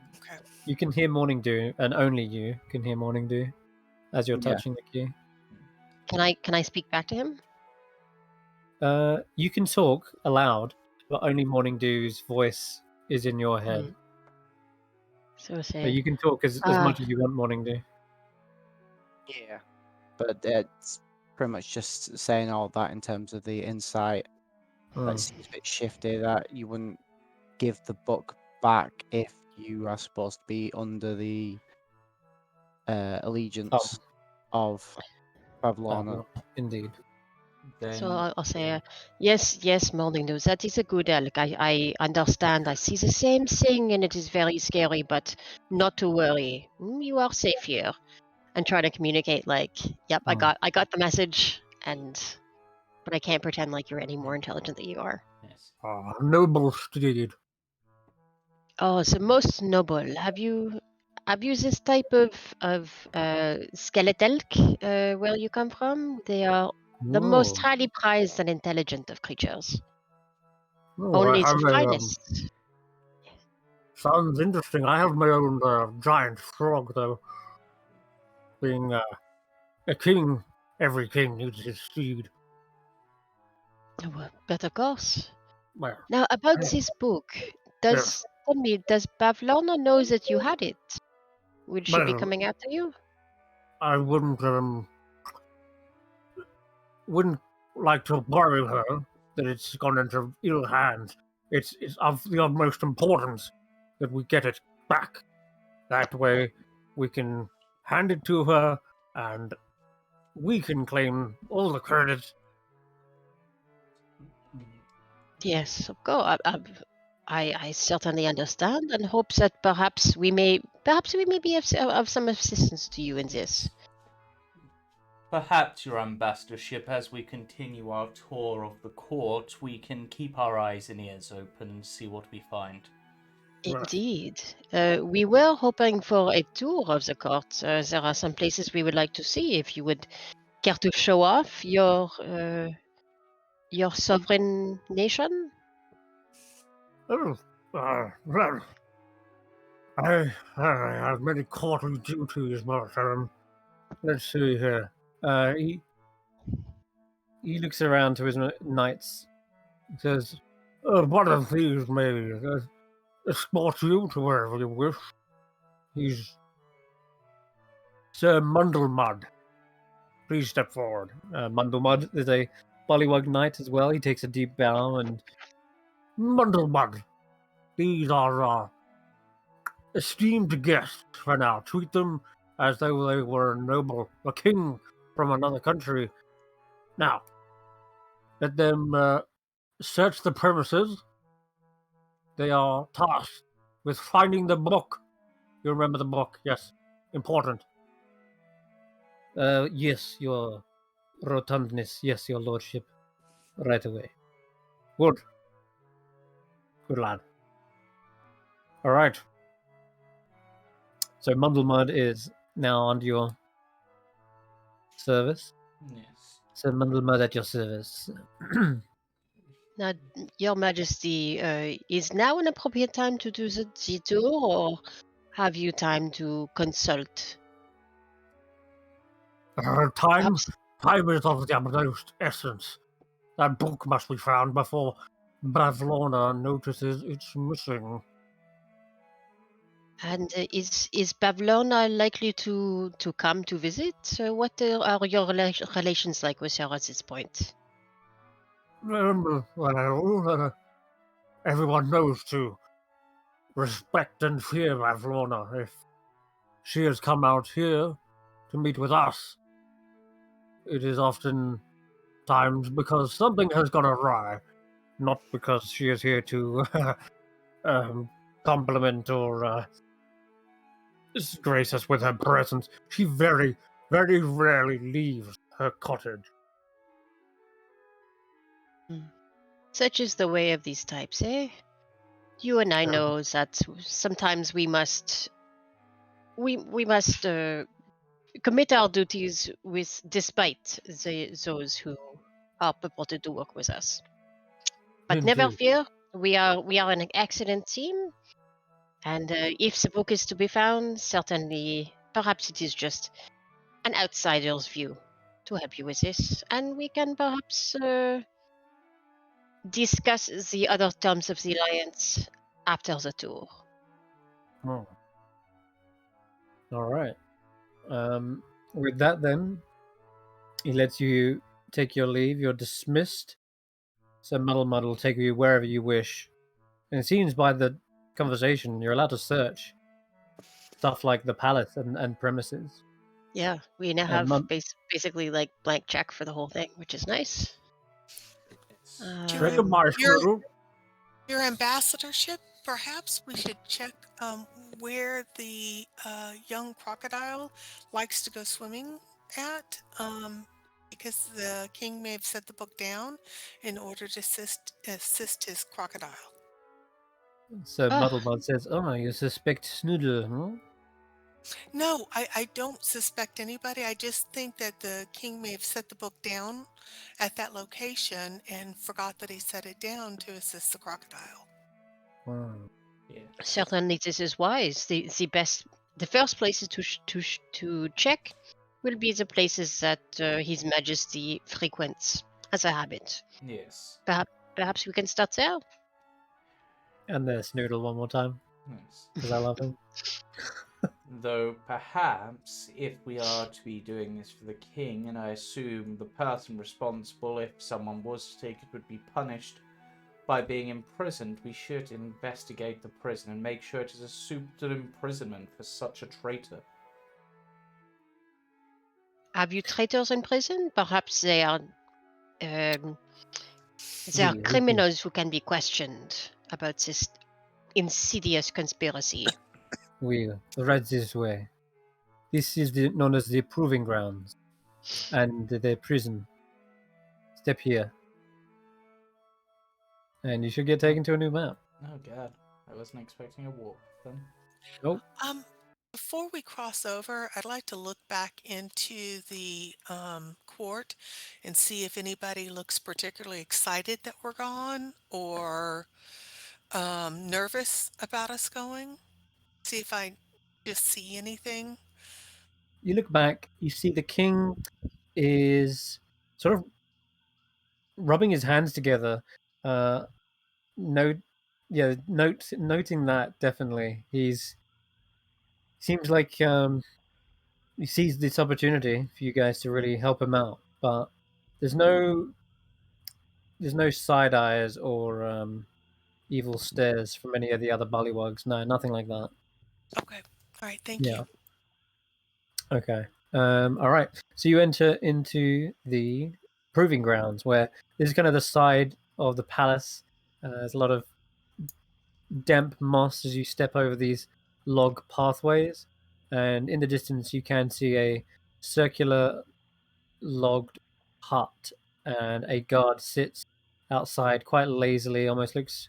You can hear Morning Dew, and only you can hear Morning Dew as you're touching the key. Can I speak back to him? You can talk aloud, but only Morning Dew's voice is in your head. So say. But you can talk as much as you want, Morning Dew. Yeah. But it's pretty much just saying all that in terms of the insight. That seems a bit shifty, that you wouldn't give the book back if you are supposed to be under the allegiance of Babylon. Indeed. So I'll say, yes, Morning Dew. That is a good elk. I understand. I see the same thing, and it is very scary, but not to worry. You are safe here. And try to communicate like, yep, I got the message, but I can't pretend like you're any more intelligent than you are. Yes. Noble steed. Oh, the most noble. Have you this type of skeletal where you come from? They are the most highly prized and intelligent of creatures. Only the finest. Sounds interesting. I have my own giant frog, though. Being every king needs his steed. Well, but of course. Well, Now, about Yes. this book, Yes. tell me, does Bavlorna know that you had it? Will she be Well, coming after you? I wouldn't like to worry her that it's gone into ill hands. It's of the utmost importance that we get it back. That way, we can hand it to her, and we can claim all the credit. Yes, of course. I certainly understand and hope that perhaps we may be of some assistance to you in this. Perhaps, your ambassadorship, as we continue our tour of the court, we can keep our eyes and ears open and see what we find. Indeed. We were hoping for a tour of the court. There are some places we would like to see. If you would care to show off your sovereign nation. Oh, well, I have many courtly duties, but let's see here. He looks around to his knights. He says, one of these may escort you to wherever you wish. He's Sir Mundlemud. Please step forward. Mundlemud is a Bullywug knight as well. He takes a deep bow and Mundlemud, these are esteemed guests for now. Treat them as though they were a king from another country. Now, let them search the premises. They are tasked with finding the book. You remember the book? Yes. Important. yes, your rotundness. Yes, your lordship. Right away. Good. Good lad. All right. So Mundlemud is now under your service. Yes. So Mundlemud at your service. Now, Your Majesty, is now an appropriate time to do the tour, or have you time to consult? Time Perhaps- is of the utmost essence. That book must be found before Bavlorna notices it's missing. And is Bavlorna likely to come to visit? What are your relations like with her at this point? Well, everyone knows to respect and fear Bavlorna. If she has come out here to meet with us, it is often times because something has gone awry, not because she is here to compliment or grace us with her presence. She very, very rarely leaves her cottage. Such is the way of these types, eh? You and I know that sometimes we must commit our duties despite those who are purported to work with us. But never Indeed. fear, we are an excellent team, and if the book is to be found, certainly, perhaps it is just an outsider's view to help you with this, and we can perhaps discuss the other terms of the alliance after the tour. Oh. All right. With that, then, he lets you take your leave. You're dismissed. So Mundlemud will take you wherever you wish. And it seems by the conversation, you're allowed to search stuff like the palace and premises. Yeah, we now have basically like blank check for the whole thing, which is nice. Your ambassadorship, perhaps we should check where the young crocodile likes to go swimming at, because the king may have set the book down in order to assist his crocodile. So Mundlemud says, "Oh, you suspect Snoodle, huh?" No, I don't suspect anybody. I just think that the king may have set the book down at that location and forgot that he set it down to assist the crocodile. Yeah. Certainly, this is wise. The first place to check will be the places that His Majesty frequents as a habit. Yes. Perhaps we can start there. And there's Snoodle one more time Yes. because I love him. Though perhaps if we are to be doing this for the king, and I assume the person responsible, if someone was to take it, would be punished by being imprisoned, we should investigate the prison and make sure it is a suitable imprisonment for such a traitor. Have you traitors in prison? Perhaps they are We- criminals who can be questioned about this insidious conspiracy. We right this way. This is known as the proving grounds, and the prison. Step here, and you should get taken to a new map. Oh god, I wasn't expecting a walk then. Nope. Before we cross over, I'd like to look back into the court and see if anybody looks particularly excited that we're gone or nervous about us going. See if I just see anything. You look back, you see the king is sort of rubbing his hands together. Noting that definitely. Seems like he sees this opportunity for you guys to really help him out, but there's no side eyes or evil stares from any of the other bullywugs. No, nothing like that. Okay. All right. Thank Yeah. you. Okay. All right. So you enter into the proving grounds, where this is kind of the side of the palace. There's a lot of damp moss as you step over these log pathways, and in the distance you can see a circular logged hut, and a guard sits outside quite lazily. Almost looks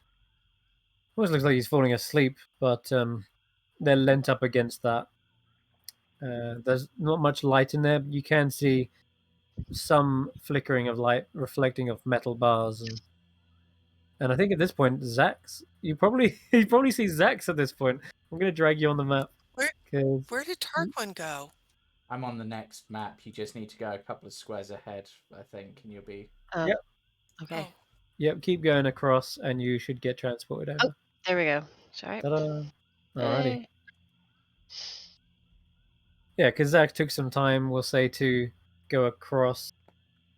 like he's falling asleep, but they're leant up against that. There's not much light in there, but you can see some flickering of light reflecting off metal bars, and I think at this point, Xaxx, you probably see Xaxx at this point. I'm gonna drag you on the map. Where 'Cause- where did Tarquin go? I'm on the next map. You just need to go a couple of squares ahead, I think, and you'll be. Yep. Okay. Oh, Yep, keep going across, and you should get transported over. There we go. Sorry. Ta-da! Alrighty. Eh, Yeah, because Zach took some time, we'll say, to go across,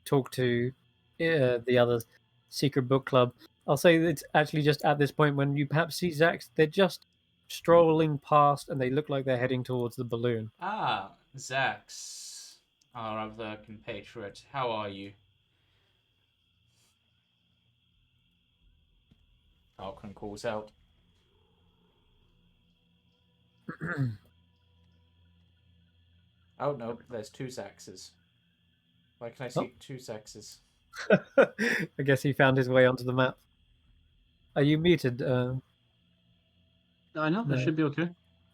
talk to the other secret book club. I'll say that it's actually just at this point when you perhaps see Zach, they're just strolling past, and they look like they're heading towards the balloon. Ah, Xaxx, our other compatriot. How are you? Tarquin calls out. Oh no, there's two Xaxxes. Why can I see two Xaxxes? I guess he found his way onto the map. Are you muted? I know that No. should be okay.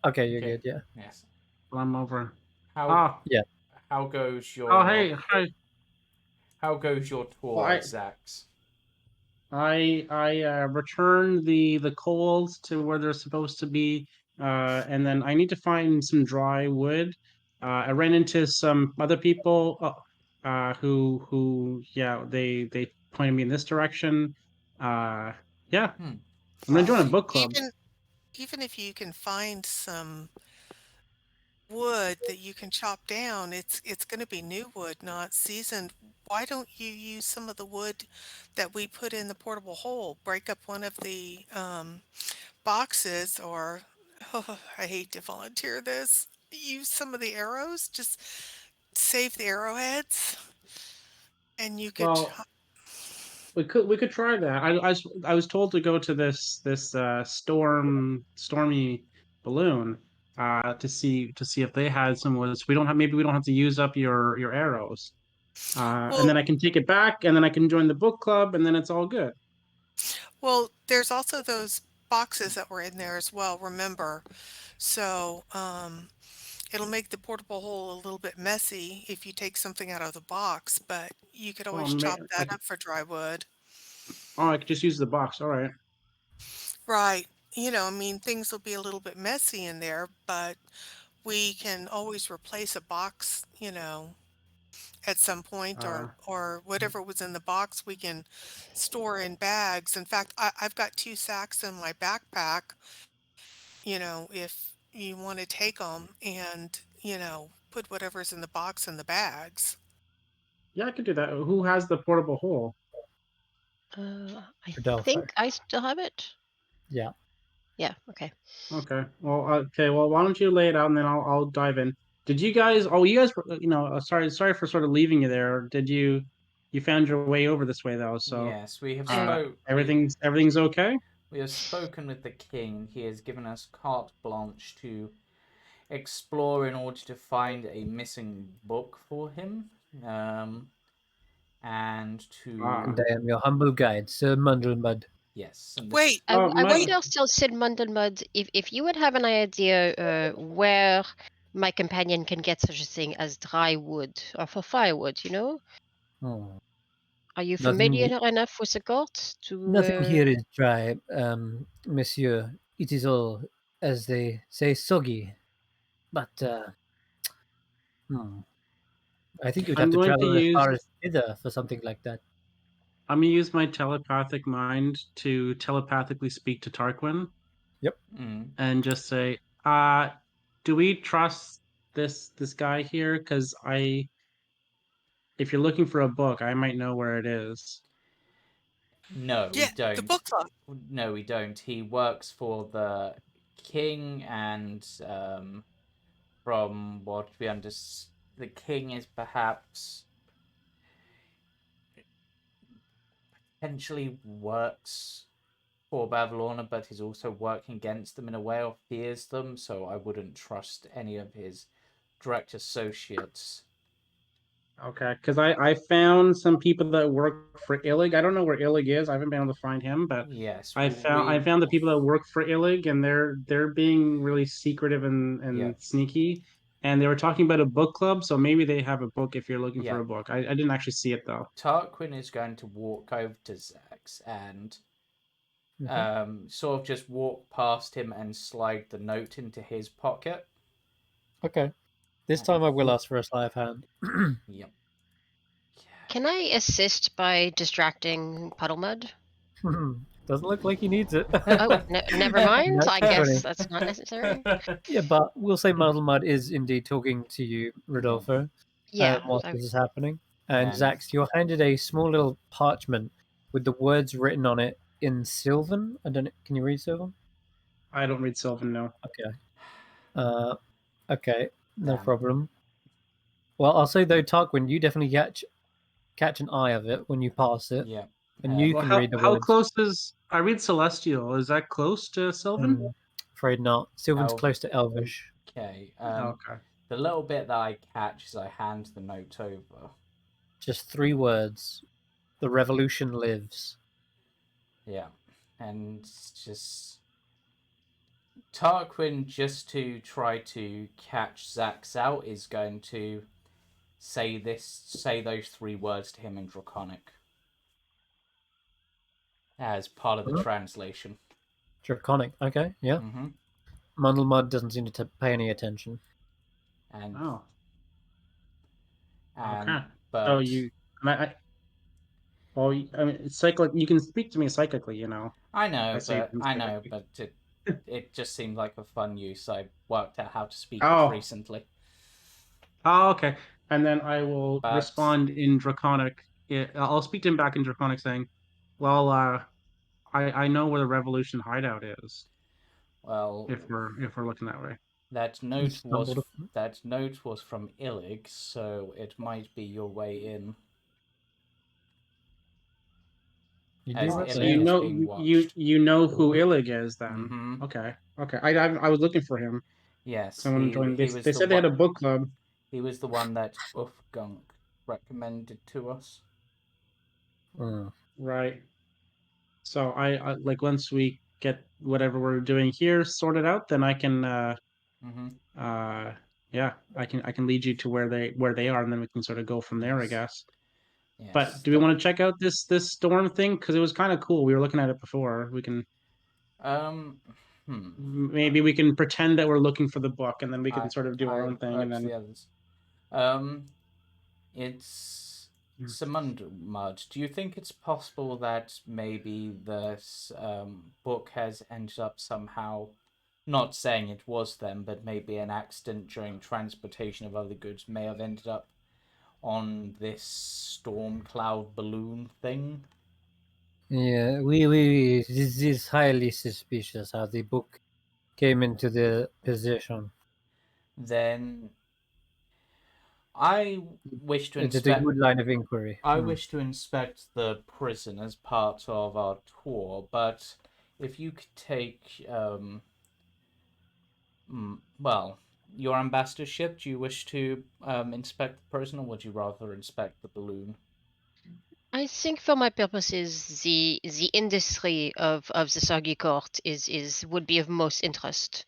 Okay, you're Okay. good, yeah. Yes. I'm over. How Yeah. how goes your Oh, hey, hi. how goes your tour, Well, Xaxx? I returned the coals to where they're supposed to be, and then I need to find some dry wood. I ran into some other people, who yeah, they pointed me in this direction. Yeah, I'm gonna well, join a book club. even if you can find some wood that you can chop down, it's going to be new wood, not seasoned. Why don't you use some of the wood that we put in the portable hole? Break up one of the boxes, or I hate to volunteer this. Use some of the arrows. Just save the arrowheads, and you could. Well, we could try that. I was told to go to this stormy balloon to see if they had some wood. So we don't have to use up your arrows. And Well, then I can take it back, and then I can join the book club, and then it's all good. well, there's also those boxes that were in there as well. Remember, so it'll make the portable hole a little bit messy if you take something out of the box, but you could Oh always chop man, that up for dry wood. I could just use the box. All right. Right. I mean, things will be a little bit messy in there, but we can always replace a box, at some point, Uh, or whatever was in the box we can store in bags. In fact, I've got 2 sacks in my backpack, if you want to take them and, put whatever's in the box in the bags. yeah, I could do that. Who has the portable hole? I Rodolfo. think I still have it. Yeah. Yeah. Okay. Okay. Well, okay. Well, why don't you lay it out and then I'll dive in. Did you guys? Oh, you guys. Sorry for sort of leaving you there. Did you? You found your way over this way though. So, Yes, we have Uh, everything's okay. we have spoken with the king. He has given us carte blanche to explore in order to find a missing book for him, and Ah. to And I am your humble guide, Sir Mundlemud. yes, and this Wait, Oh, I my. wonder still, Sid Mundelmud, if you would have an idea where my companion can get such a thing as dry wood or for firewood, Oh. Are you Nothing, familiar enough with the court to? nothing here is dry, monsieur. It is all, as they say, soggy. But hmm, I think you'd have I'm to going to travel as use. far as hither for something like that. I'm gonna use my telepathic mind to telepathically speak to Tarquin mm, and just say, "Uh, do we trust this guy here? Because if you're looking for a book, I might know where it is." no, we yeah, the don't. book club. No, we don't. He works for the king, and from what we understand, the king is perhaps potentially works for Bavlorna, but is also working against them in a way or fears them. So I wouldn't trust any of his direct associates. Okay, because I found some people that work for Illig. I don't know where Illig is. I haven't been able to find him, but Yes, I found the people that work for Illig, and they're being really secretive and yeah, sneaky. And they were talking about a book club, so maybe they have a book if you're looking for yeah. a book. I didn't actually see it though. Tarquin is going to walk over to Xaxx and sort of just walk past him and slide the note into his pocket. Okay. This time I will ask for a sleight of hand. Yep. Can I assist by distracting Puddlemud? Doesn't look like he needs it. Oh, never mind. I That's guess funny. that's not necessary. Yeah, but we'll say Mud is indeed talking to you, Rodolfo, Yeah. whilst this is happening. And And Xaxx, you're handed a small little parchment with the words written on it in Sylvan. I don't know. Can you read Sylvan? I don't read Sylvan, no. Okay. Okay, no damn. problem. Well, I'll say though, Tarquin, you definitely catch an eye of it when you pass it, Yeah. and you Well, can read the how words. close is I read Celestial? Is that close to Sylvan? Afraid not. Sylvan's Oh. close to Elvish. Okay. Okay. The little bit that I catch is I hand the note over. Just 3 words. The revolution lives. Yeah. And just Tarquin, just to try to catch Xaxx out, is going to say those 3 words to him in Draconic as part of the translation. Draconic. Okay, yeah. Mm-hmm. Mundlemud doesn't seem to pay any attention. And Oh, and okay. but So well, I mean, it's psychic. You can speak to me psychically, I know, say but things psychically. it just seemed like a fun use. I worked out how to speak it Oh, recently. okay. And then I will But respond in Draconic. I'll speak to him back in Draconic, saying, "Well, I know where the Revolution hideout is. well, If we're looking that way." that You note was stumbled upon it. that note was from Illig, so it might be your way in, You do as have So to, Illig yeah. is being watched. you know who Illig is then? Mm-hmm. Okay, okay. I was looking for him. Yes, Someone joined. he was They the said they had one. a book club, He was the one that Gunk recommended to us. right? So I like once we get whatever we're doing here sorted out, then I can Mm-hmm. yeah, I can lead you to where they are, and then we can sort of go from there, I Yes. guess. But Yes. do we want to check out this storm thing? Because it was kind of cool. We were looking at it before. We can. Um, Maybe we can pretend that we're looking for the book, and then we can sort of do our own thing, and urge then the others. It's Mud. Do you think it's possible that maybe this book has ended up somehow, not saying it was them, but maybe an accident during transportation of other goods may have ended up on this storm cloud balloon thing? Yeah, this is highly suspicious how the book came into the possession. Then I wish to It's a inspect. good line of inquiry. I wish to inspect the prison as part of our tour, but if you could take, well, your ambassadorship, do you wish to inspect the prison, or would you rather inspect the balloon? I think for my purposes, the industry of the Soggy court is would be of most interest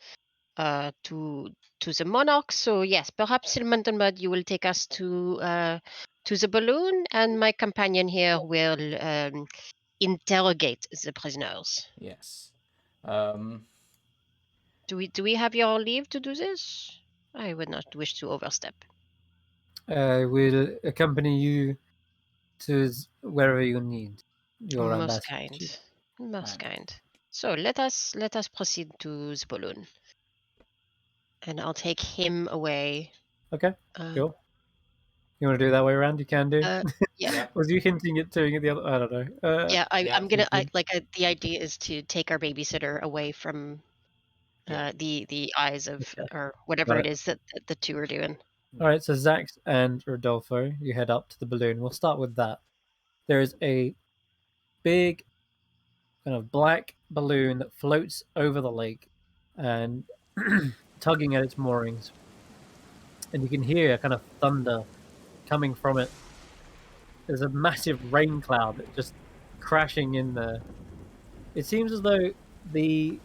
to the monarch. So yes, perhaps Silman Mud, you will take us to the balloon, and my companion here will interrogate the prisoners. Yes. Do we have your leave to do this? I would not wish to overstep. I will accompany you to wherever you need your Most ambassadorship. kind. Most kind. So let us proceed to the balloon. And I'll take him away. Okay, cool. You want to do it that way around? You can do. Yeah. Yeah. Was you hinting at doing it the other? I don't know. Yeah, Yeah. I'm gonna. The idea is to take our babysitter away from Yeah. the eyes of Okay. or whatever Got it is that the two are doing. All right, so Xaxx and Rodolfo, you head up to the balloon. We'll start with that. There is a big kind of black balloon that floats over the lake and tugging at its moorings. And you can hear kind of thunder coming from it. There's a massive rain cloud that's just crashing in there. It seems as though there's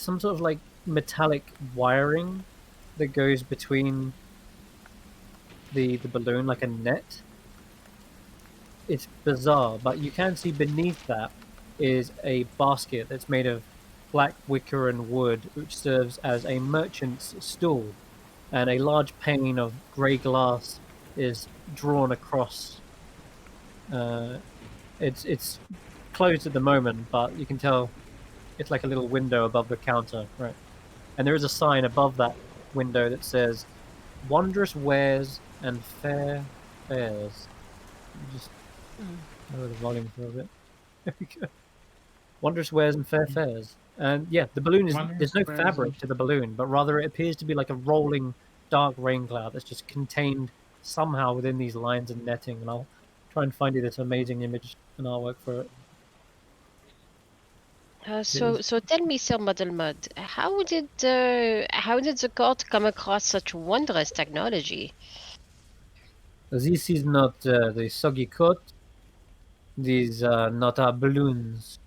some sort of like metallic wiring that goes between the balloon, like a net. It's bizarre, but you can see beneath that is a basket that's made of black wicker and wood, which serves as a merchant's stall, and a large pane of grey glass is drawn across. It's closed at the moment, but you can tell it's like a little window above the counter, right? And there is a sign above that window that says "Wondrous wares and fair fares." Just lower the volume for a bit. There we go. Wondrous wares and fair fares. And yeah, the balloon is Wondrous there's no wares fabric and- to the balloon, but rather it appears to be like a rolling dark rain cloud that's just contained somehow within these lines and netting. And I'll try and find you this amazing image and artwork for it. So tell me, Sir Muddlemud, how did the court come across such wondrous technology? This is not the Soggy coat. These are not our balloons.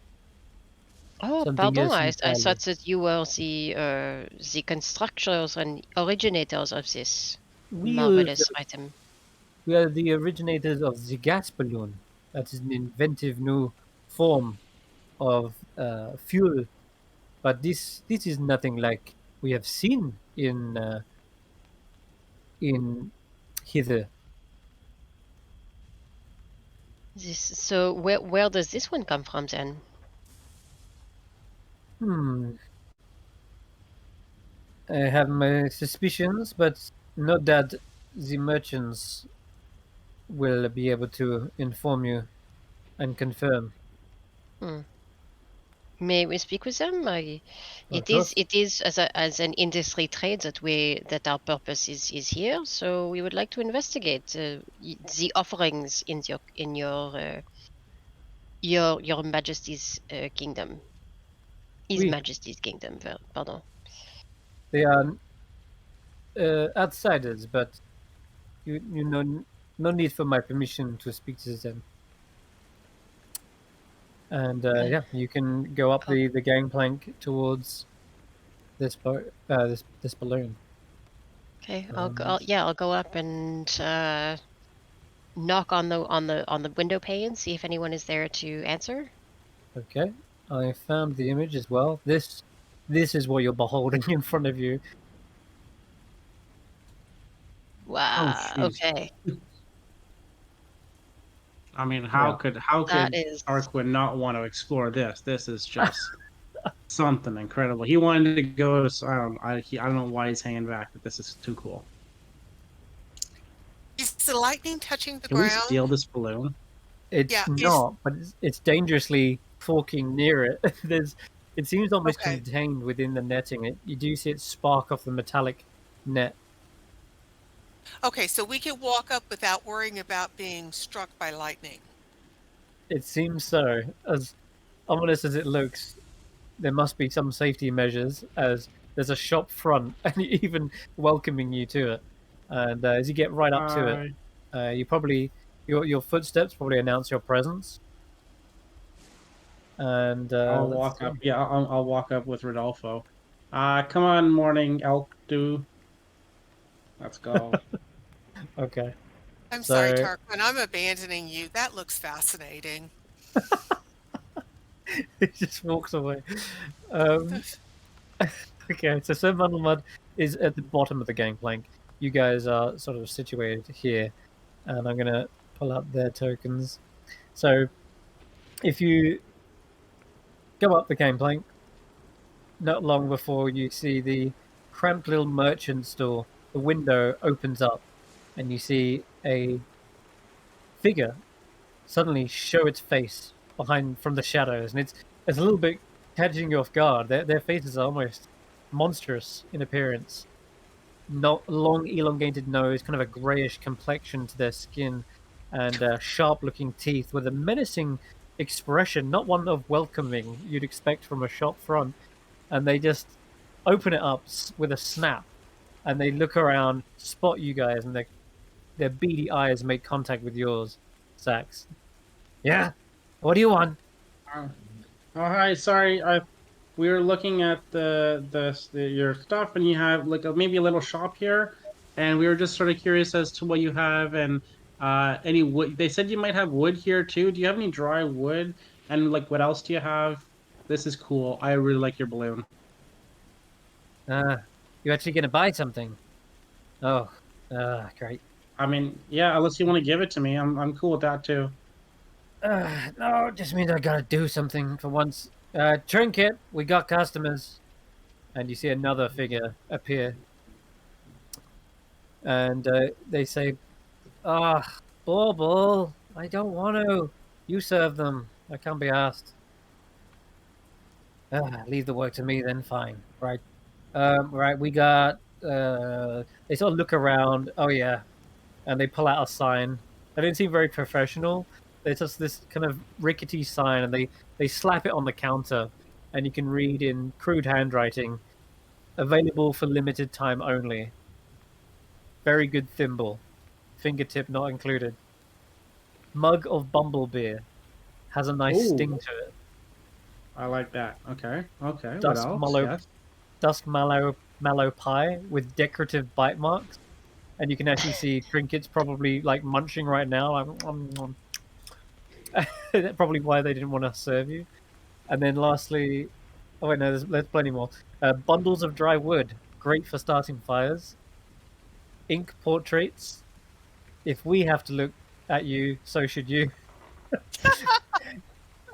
Oh, Something pardon. else I entirely. thought that you were the constructors and originators of this marvelous item. We are the originators of the gas balloon. That is an inventive new form of fuel, but this is nothing like we have seen in hither. So where does this one come from then? I have my suspicions, but no doubt the merchants will be able to inform you and confirm. May we speak with them? It is as an industry trade that our purpose is here. So we would like to investigate the offerings in your Majesty's kingdom. His Oui. Majesty's kingdom. Pardon. They are outsiders, but you know, no need for my permission to speak to them. And yeah, you can go up the gangplank towards this this balloon. Okay, I'll go up and knock on the window pane, see if anyone is there to answer. Okay, I found the image as well. This is what you're beholding in front of you. Wow. jeez. Okay. I mean, Yeah. how could That is. Tarquin not want to explore this? This is just something incredible. He wanted to go. So I don't know why he's hanging back, but this is too cool. Is the lightning touching the Can we ground? steal this balloon? It's Yeah, not, but it's dangerously forking near it. It seems almost Okay. contained within the netting. You do see it spark off the metallic net. Okay, so we can walk up without worrying about being struck by lightning. It seems so. As ominous as it looks, there must be some safety measures, as there's a shop front and even welcoming you to it. And as you get right up to it, you probably your footsteps probably announce your presence. And I'll let's walk see. up. Yeah, I'll walk up with Rodolfo. Come on, morning elk do. Let's go. Okay. I'm sorry, So- Tarquin, I'm abandoning you. That looks fascinating. He just walks away. Okay, so Sir Muddlemud is at the bottom of the gangplank. You guys are sort of situated here, and I'm going to pull up their tokens. So, if you go up the gangplank, not long before you see the cramped little merchant store, the window opens up, and you see a figure suddenly show its face behind from the shadows, and it's a little bit catching you off guard. Their faces are almost monstrous in appearance. Not long, elongated nose, kind of a grayish complexion to their skin, and sharp-looking teeth with a menacing expression, not one of welcoming you'd expect from a shop front. And they just open it up with a snap, and they look around, spot you guys, and their beady eyes make contact with yours, Xaxx. Yeah? What do you want? Oh, hi. Sorry, we were looking at your stuff, and you have like maybe a little shop here, and we were just sort of curious as to what you have and any wood. They said you might have wood here too. Do you have any dry wood? And like, what else do you have? This is cool. I really like your balloon. You actually gonna buy something? Oh, great. I mean, yeah. Unless you want to give it to me, I'm cool with that too. No, it just means I gotta do something for once. Trinket, we got customers. And you see another figure appear. And they say, Bauble, I don't want to. You serve them. I can't be asked. Leave the work to me then, fine. Right. Right, we got... they sort of look around. Oh, yeah. And they pull out a sign. They don't seem very professional. There's just this kind of rickety sign, and they slap it on the counter. And you can read in crude handwriting, available for limited time only. Very good thimble. Fingertip not included. Mug of bumble beer. Has a nice Ooh. sting to it. I like that. Okay. Okay. What Dusk else? mallow, Yes. dusk mallow pie with decorative bite marks. And you can actually see Trinket's probably like munching right now. Like, That's probably why they didn't want to serve you. And then lastly, oh wait, no, there's plenty more. Bundles of dry wood, great for starting fires. Ink portraits. If we have to look at you, so should you.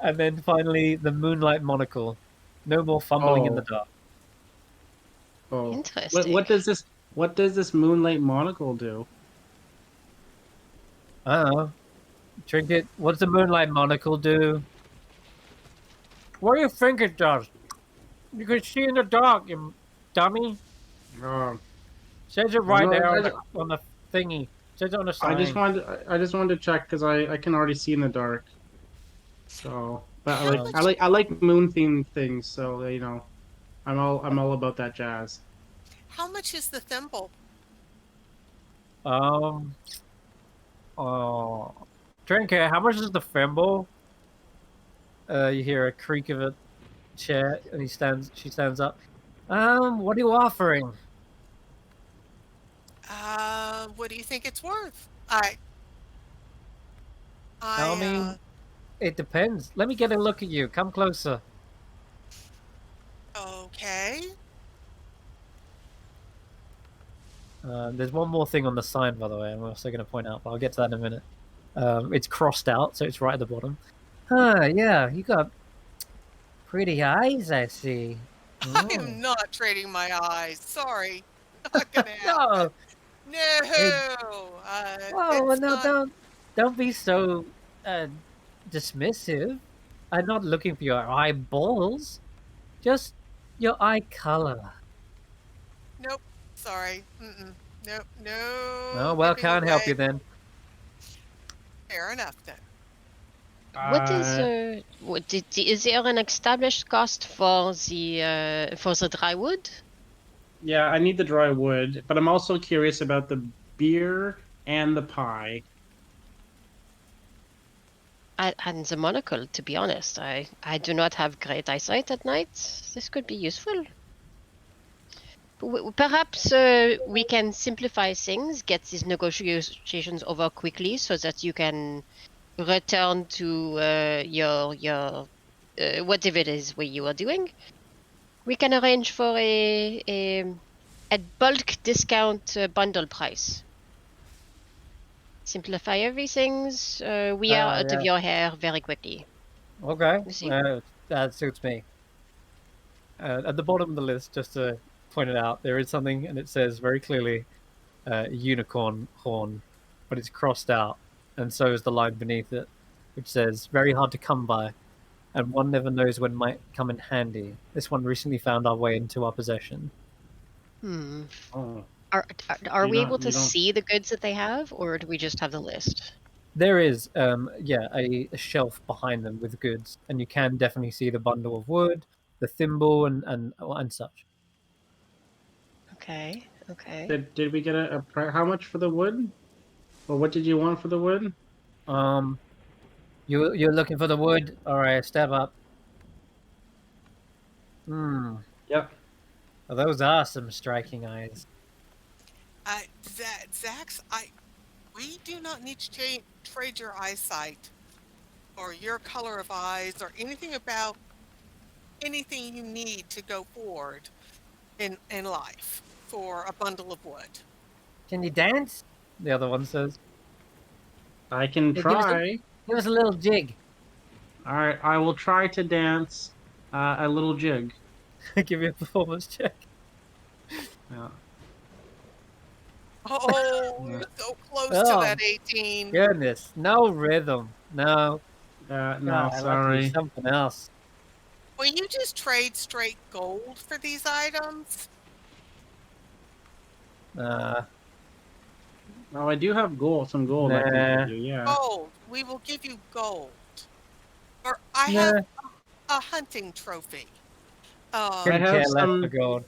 And then finally, the Moonlight Monocle. No more fumbling in the dark. Oh. Interesting. What does this Moonlight Monocle do? I don't know. Trinket, what's the Moonlight Monocle do? What do you think it does? You can see in the dark, you dummy. Oh. Says it right No, there I on the thingy. Says it on the sign. I just wanted to check because I can already see in the dark. So, but How much- I like moon themed things. So you know, I'm all about that jazz. How much is the thimble? Trinket, how much is the thimble? You hear a creak of a chair, and she stands up. What are you offering? What do you think it's worth? I mean, it depends. Let me get a look at you. Come closer. There's one more thing on the sign, by the way, I'm also going to point out, but I'll get to that in a minute. It's crossed out, so it's right at the bottom. Yeah, you got pretty eyes, I see. I am not trading my eyes. Sorry. Not gonna No, happen. No. whoa, It's no, not. don't be so dismissive. I'm not looking for your eyeballs, just your eye color. Nope. Sorry. Mm-mm. Nope. Oh, No well, giving can't help away. you then. Fair enough then. What is is there an established cost for the dry wood? Yeah, I need the dry wood, but I'm also curious about the beer and the pie. And the monocle, to be honest. I do not have great eyesight at night. This could be useful. Perhaps we can simplify things, get these negotiations over quickly so that you can return to your whatever it is where you are doing. We can arrange for a bulk discount bundle price. Simplify everything. We are out of your hair very quickly. Okay, You see? that suits me. At the bottom of the list, just to point it out, there is something, and it says very clearly unicorn horn, but it's crossed out, and so is the line beneath it, which says very hard to come by, and one never knows when might come in handy. This one recently found our way into our possession. Oh. Are we You able to don't- see the goods that they have, or do we just have the list? There is, a shelf behind them with goods, and you can definitely see the bundle of wood, the thimble, and such. Okay. Did we get a how much for the wood? Or what did you want for the wood? You're looking for the wood? All right, step up. Yep. Well, those are some striking eyes. Xaxx, we do not need to trade your eyesight or your color of eyes or anything about anything you need to go forward in life for a bundle of wood. Can you dance? The other one says. I can Hey, try. Give us a little jig. All right, I will try to dance a little jig. Give me a performance check. Yeah. Oh, you're so close to that 18. Goodness, no rhythm. No. No, God, I'd like to sorry. do something else. Will you just trade straight gold for these items? Oh, I do have some gold I can give you, yeah. Gold. We will give you gold. Or I have a hunting trophy. Couldn't care less for gold.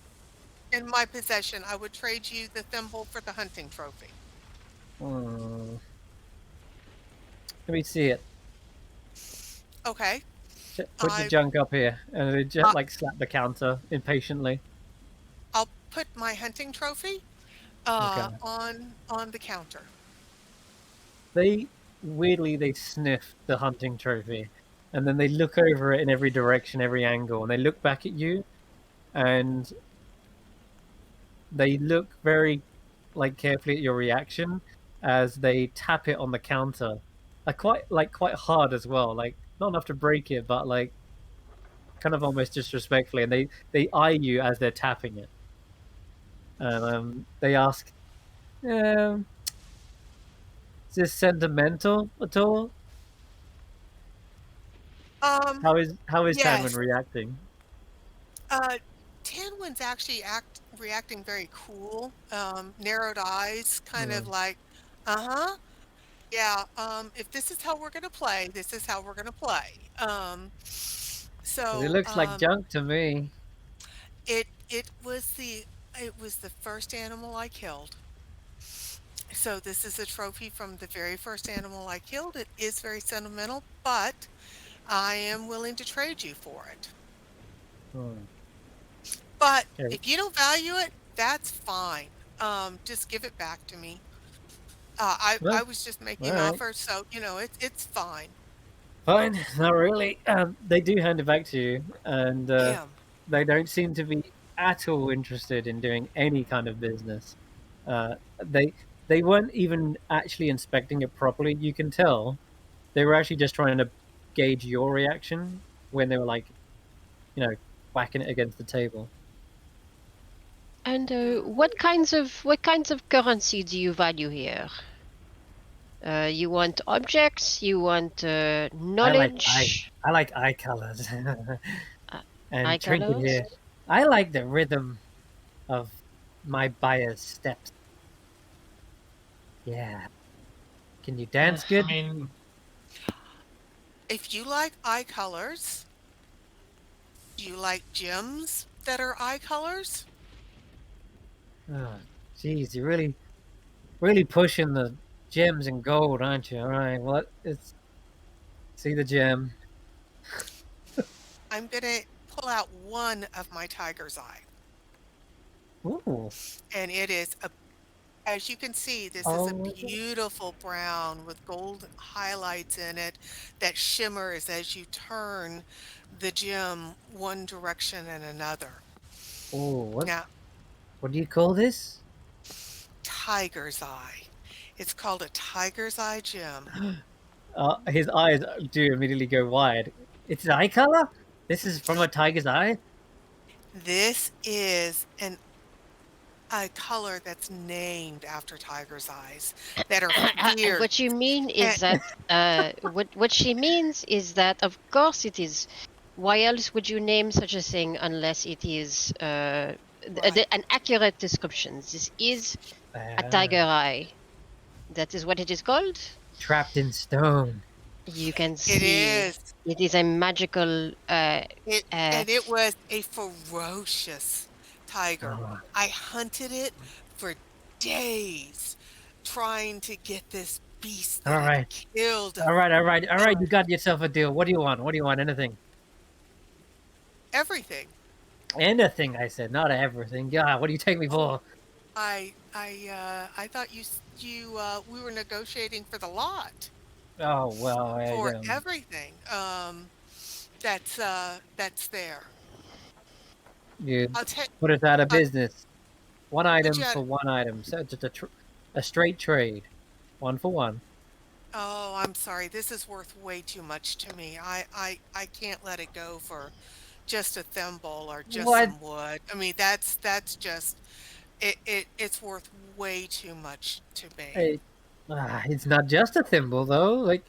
In my possession, I would trade you the thimble for the hunting trophy. Let me see it. Okay. Put the junk up here, and they just slap the counter impatiently. I'll put my hunting trophy on the counter. They sniff the hunting trophy, and then they look over it in every direction, every angle, and they look back at you, and they look very carefully at your reaction as they tap it on the counter, quite hard as well, not enough to break it, but kind of almost disrespectfully, and they eye you as they're tapping it, and they ask, "Is this sentimental at all?" How is yes. Tanwen reacting? Tanwen's actually reacting very cool. Narrowed eyes, kind of like, yeah. If this is how we're gonna play, this is how we're gonna play. So It looks like junk to me. It was the first animal I killed. So this is a trophy from the very first animal I killed. It is very sentimental, but I am willing to trade you for it. But if you don't value it, that's fine. Just give it back to me. I was just making an offer, so it's fine. Fine, not really. They do hand it back to you, and they don't seem to be at all interested in doing any kind of business. They weren't even actually inspecting it properly. You can tell they were actually just trying to gauge your reaction when they were like, whacking it against the table. And what kinds of currency do you value here? You want objects? You want knowledge? I like eye colors Uh, and eye trinket colors? here. I like the rhythm of my buyer's steps. Yeah. Can you dance I good? mean, If you like eye colors, do you like gems that are eye colors? Oh, jeez, you're really pushing the gems and gold, aren't you? All right, well, it's see the gem. I'm gonna pull out one of my tiger's eye, Ooh. and it is a as you can see, this is a Oh, beautiful brown with gold highlights in it that shimmers as you turn the gem one direction and another. oh, Now, what do you call this? tiger's eye. It's called a tiger's eye gem. His eyes do immediately go wide. It's an eye color? This is from a tiger's eye? This is a color that's named after tiger's eyes that are fierce. What you mean is And that what she means is that of course it is. Why else would you name such a thing unless it is Right. an accurate description? This is a Ah, tiger eye. That is what it is called. trapped in stone. You can It see is. it is a magical. And it was a ferocious tiger. Oh, I hunted it for days trying to get this beast all that had right, killed all right. You got yourself a deal. What do you want? What do you want? Anything? everything. Anything? I said, not everything. God, what do you take me for? I thought we were negotiating for the lot Oh well, for everything. That's there. you I'll take. put us out of business. One Put you item at. for one item. So just a straight trade, one for one. Oh, I'm sorry. This is worth way too much to me. I can't let it go for just a thimble or just What? some wood. I mean, that's just it's worth way too much to me. Hey, it's not just a thimble though. Like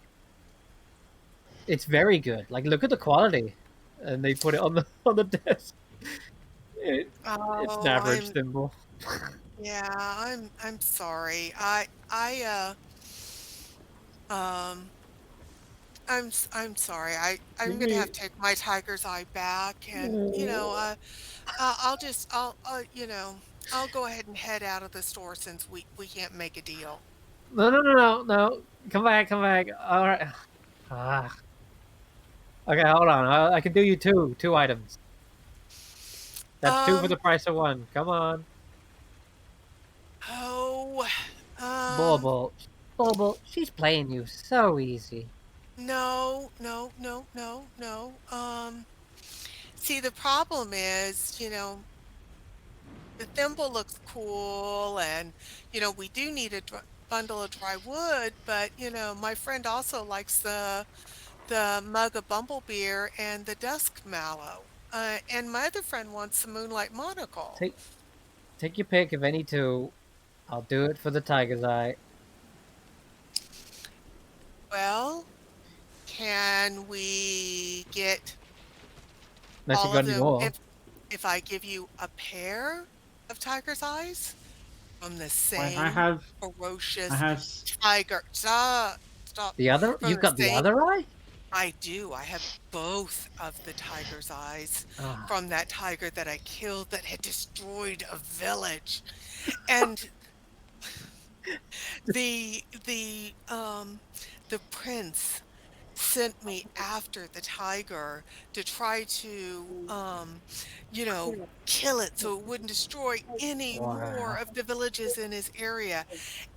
it's very good. Like look at the quality, and they put it on the on the desk. It's an Oh, average thimble. yeah, I'm sorry. Um I'm sorry. I'm Give gonna me. have to take my tiger's eye back, and I'll go ahead and head out of the store since we can't make a deal. No. Come back, come back. All right. Ah. Okay, hold on. I can do you two items. That's two for Um, the price of one. Come on, oh, um, Bauble. Bauble, she's playing you so easy. no, no, no, no, no. See, the problem is, the thimble looks cool, and, we do need a bundle of dry wood, but, my friend also likes the mug of bumble beer and the dusk mallow. And my other friend wants the Moonlight Monocle. Take your pick of any two. I'll do it for the tiger's eye. Well, can we get Unless you all got of any them more. if I give you a pair of tiger's eyes from the I same have, I ferocious have, tiger? Stop, stop. The other? From You've the got the same, other eye? I do. I have both of the tiger's eyes Ah, from that tiger that I killed that had destroyed a village. And the the um the prince sent me after the tiger to try to kill it so it wouldn't destroy any more wow. of the villages in his area,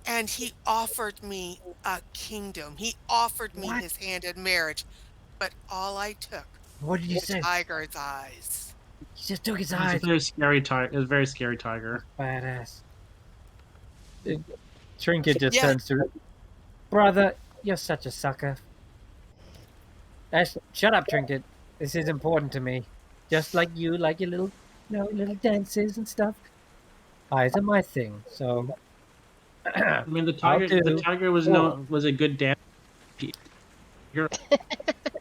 and he offered me a kingdom. He offered me What? his hand in marriage, but all I took What did you were say? tiger's eyes. He just took his it's a eyes. very scary tiger. It's a very scary tiger. Badass. Trinket just Yeah. turns to brother. You're such a sucker. Shut up, Trinket. This is important to me. Just like you, like your little, little dances and stuff. Eyes are my thing. So I mean, the I'll tiger. The do tiger was all of them. was a good dance.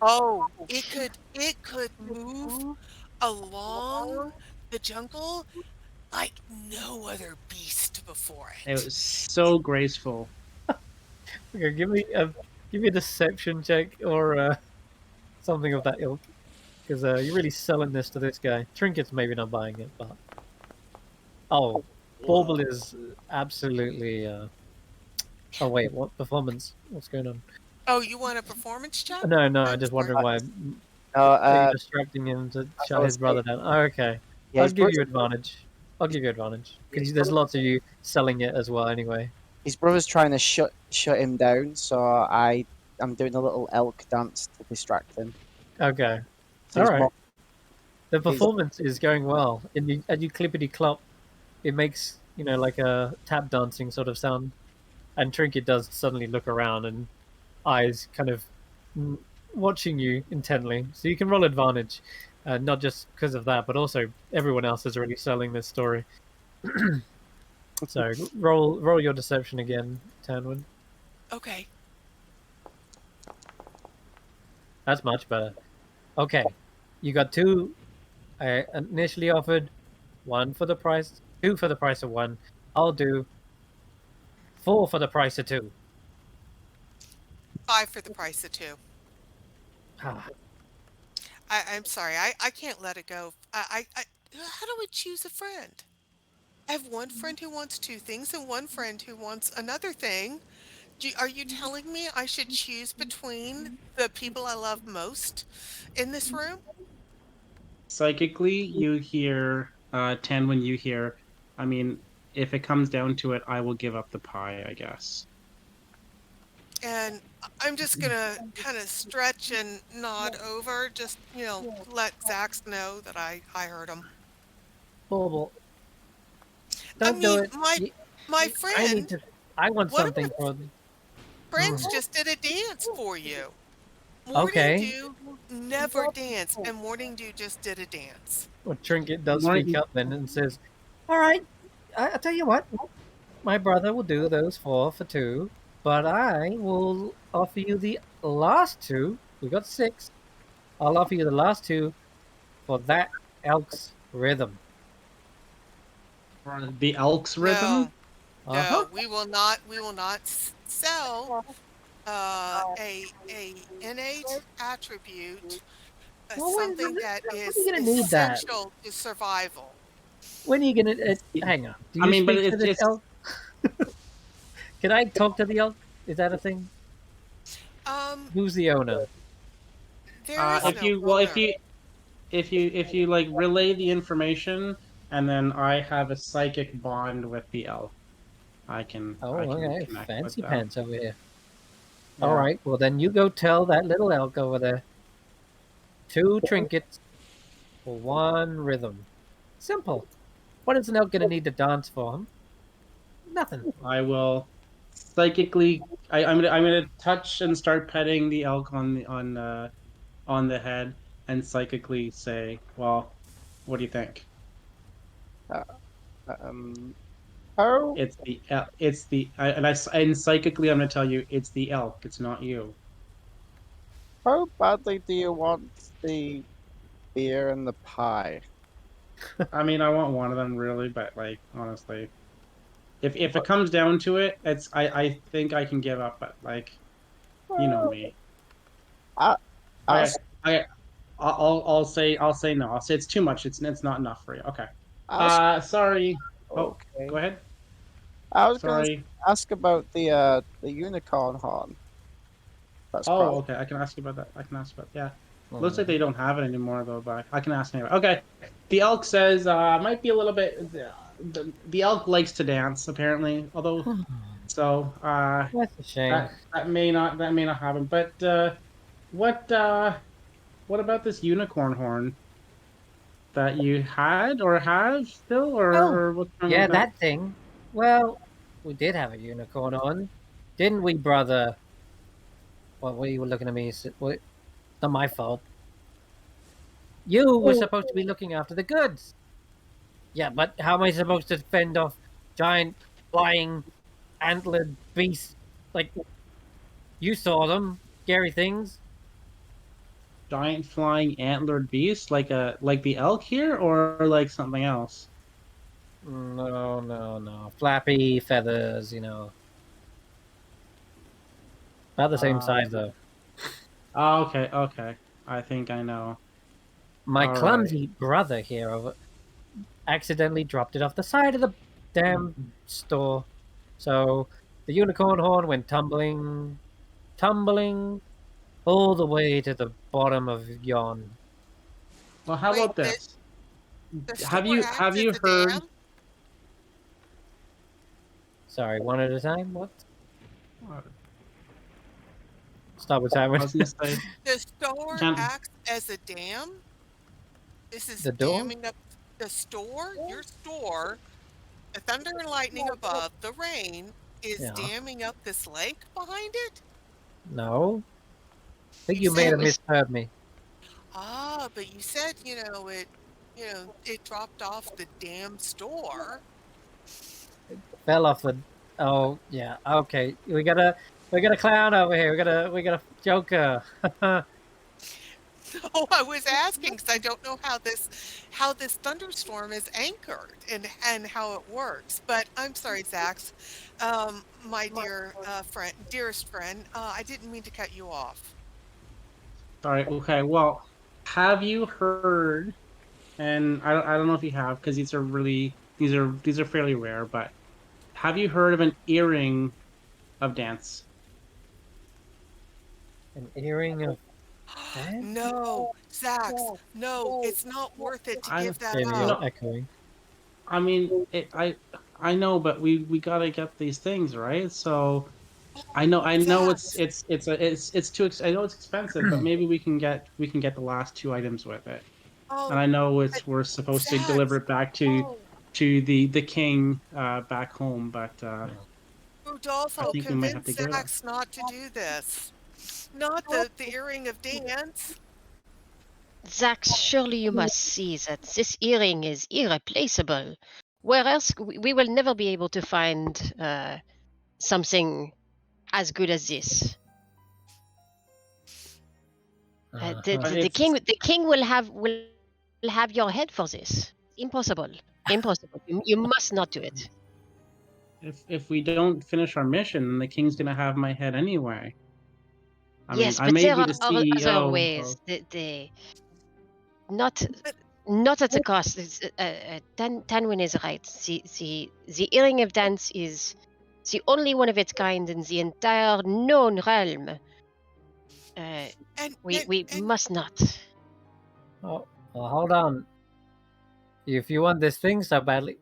Oh, it could move along the jungle like no other beast before It it. was so graceful. Okay, give me a deception check or something of that ilk, because you're really selling this to this guy. Trinket's maybe not buying it, but Bauble is absolutely. Oh wait, what performance? What's going on? Oh, you want a performance check? No, I'm I'm just sorry. wondering why No, are you distracting him to I shut was his brother down. Oh, okay, yeah, I'll his, give bro- you advantage. I'll give you advantage because there's lots of you selling it as well. Anyway, his brother's trying to shut him down, so I'm doing a little elk dance to distract him. okay, So all he's right. more, The performance is going well, and you clippity clop, it makes like a tap dancing sort of sound, and Trinket does suddenly look around and eyes kind of watching you intently. So you can roll advantage, not just because of that, but also everyone else is already selling this story. So roll your deception again, Tanwen. Okay. That's much better. Okay, you got two. I initially offered two for the price of one. I'll do four for the price of two. 5 for the price of 2. Ah, I'm sorry. I can't let it go. How do we choose a friend? I have one friend who wants 2 things and one friend who wants another thing. Are you telling me I should choose between the people I love most in this room? Psychically, you hear 10 when you hear. I mean, if it comes down to it, I will give up the pie, I guess. And I'm just gonna kind of stretch and nod over, just let Xaxx know that I heard him. Bauble, I don't do mean, it. my I need friend, to. I want one of my something for. friends just did a dance for you. Morning Okay. Dew never danced, and Morning Dew just did a dance. Well, Trinket does Morning- speak up then and says, "All right, I'll tell you what. My brother will do those four for two, but I will offer you the last two. We got six. I'll offer you the last two for that elk's rhythm." For the Elks rhythm? No, Uh-huh. no, we will not sell a innate attribute, Well, something that when are is you gonna need that? essential to survival. When are you gonna? Hang on. Do I you mean, but speak to this it's elk? Can I talk to the elk? Is that a thing? Um, Who's the owner? there is if no you owner. if you like relay the information, and then I have a psychic bond with the elk, I can Oh, okay. connect with Fancy them. pants over here. Yeah. All right. Well, then you go tell that little elk over there. 2 trinkets for 1 rhythm. Simple. What is an elk gonna need to dance for him? Nothing. I will psychically. I'm gonna touch and start petting the elk on the head, and psychically say, "Well, what do you think?" um, how and psychically I'm gonna tell you it's the elk. It's not you. how badly do you want the beer and the pie? I mean, I want one of them really, but like honestly, if it comes down to it, I think I can give up. But like, you know Well, me. I, I ask, I I'll say no. I'll say it's too much. It's not enough for you. Okay. ask. Sorry. Oh, Okay. go ahead. I was gonna Sorry. ask about the unicorn horn. That's Oh, crap. okay. I can ask you about that. I can ask about yeah. Looks like they don't have it anymore though, but I can ask anyway. Okay. The elk says might be a little bit the elk likes to dance apparently, although so That's a shame. that may not happen. But what what about this unicorn horn that you had or have still Oh, or what's going on yeah, with that? that thing. Well, We did have a unicorn on, didn't we, brother? What were you looking at me? What? Not my fault. You were supposed to be looking after the goods. Yeah, but how am I supposed to fend off giant flying antlered beasts? Like, you saw them, scary things. Giant flying antlered beast, like the elk here, or like something else? No. Flappy feathers, About the same size, though. Oh, okay. I think I know. My All clumsy brother here accidentally dropped it off the side of the damn store. So the unicorn horn went tumbling all the way to the bottom of yon. Well, how Wait, about this? the Have store you acts have as you a heard? dam? Sorry, one at a time? What? uh, Stop with I Tanwen. was gonna say, The store Jan- acts as a dam? This is The door? damming up the store? Your store, the thunder and lightning above, the rain is Yeah. damming up this lake behind it? No. I think You you may said have misheard me. but you said, it dropped off the damn store. Fell off the. Oh yeah. Okay. We got a clown over here. We got a joker. No, I was asking because I don't know how this thunderstorm is anchored and how it works. But I'm sorry, Xaxx, my dear dearest friend. I didn't mean to cut you off. all right, okay. Well, have you heard? And I don't know if you have, because these are fairly rare. But have you heard of an earring of dance? An earring of. No, Xaxx, no, it's not worth it to I give that Maybe up. you're no, echoing. I mean, I know, but we gotta get these things right. So I know Xaxx, it's too I know it's expensive, but maybe we can get the last two items with it. And oh, I know but we're supposed to deliver Xaxx, it back oh, to the king back home, but I Rodolfo, think we might have to convince give it up. Xaxx not to do this. Not the earring of dance. Xaxx, surely you must see that this earring is irreplaceable. Where else we will never be able to find something as good as this. But The king will have your head for this. Impossible. Impossible. You must not do it. if we don't finish our mission, then the king's gonna have my head anyway. I mean, Yes, I but may there be are the other CEO. ways. Not not at the cost. Tanwen is right. The earring of dance is the only one of its kind in the entire known realm. And We and must not. Oh, well, hold on. If you want this thing so badly,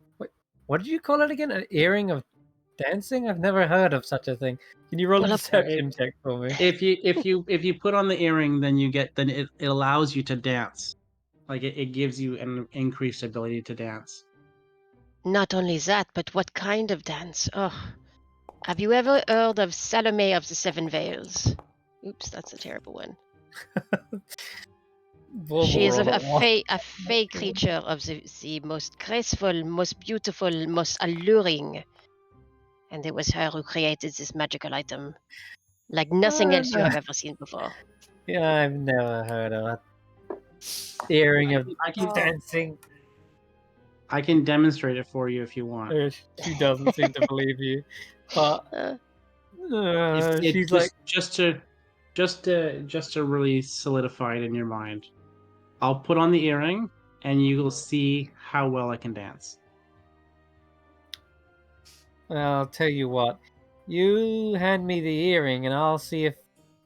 what did you call it again? An earring of dancing? I've never heard of such a thing. Can you roll a Well, deception check for me? If you put on the earring, then it allows you to dance. Like it gives you an increased ability to dance. Not only that, but what kind of dance? Oh, have you ever heard of Salome of the Seven Veils? Oops, that's a terrible one. She is a fey creature of the most graceful, most beautiful, most alluring. And it was her who created this magical item. Like nothing else you have ever seen before. Yeah, I've never heard of that. Earring of I can dancing. I can demonstrate it for you if you want. She doesn't seem to believe you. But she's like, just to really solidify it in your mind. I'll put on the earring, and you will see how well I can dance. I'll tell you what. You hand me the earring, and I'll see if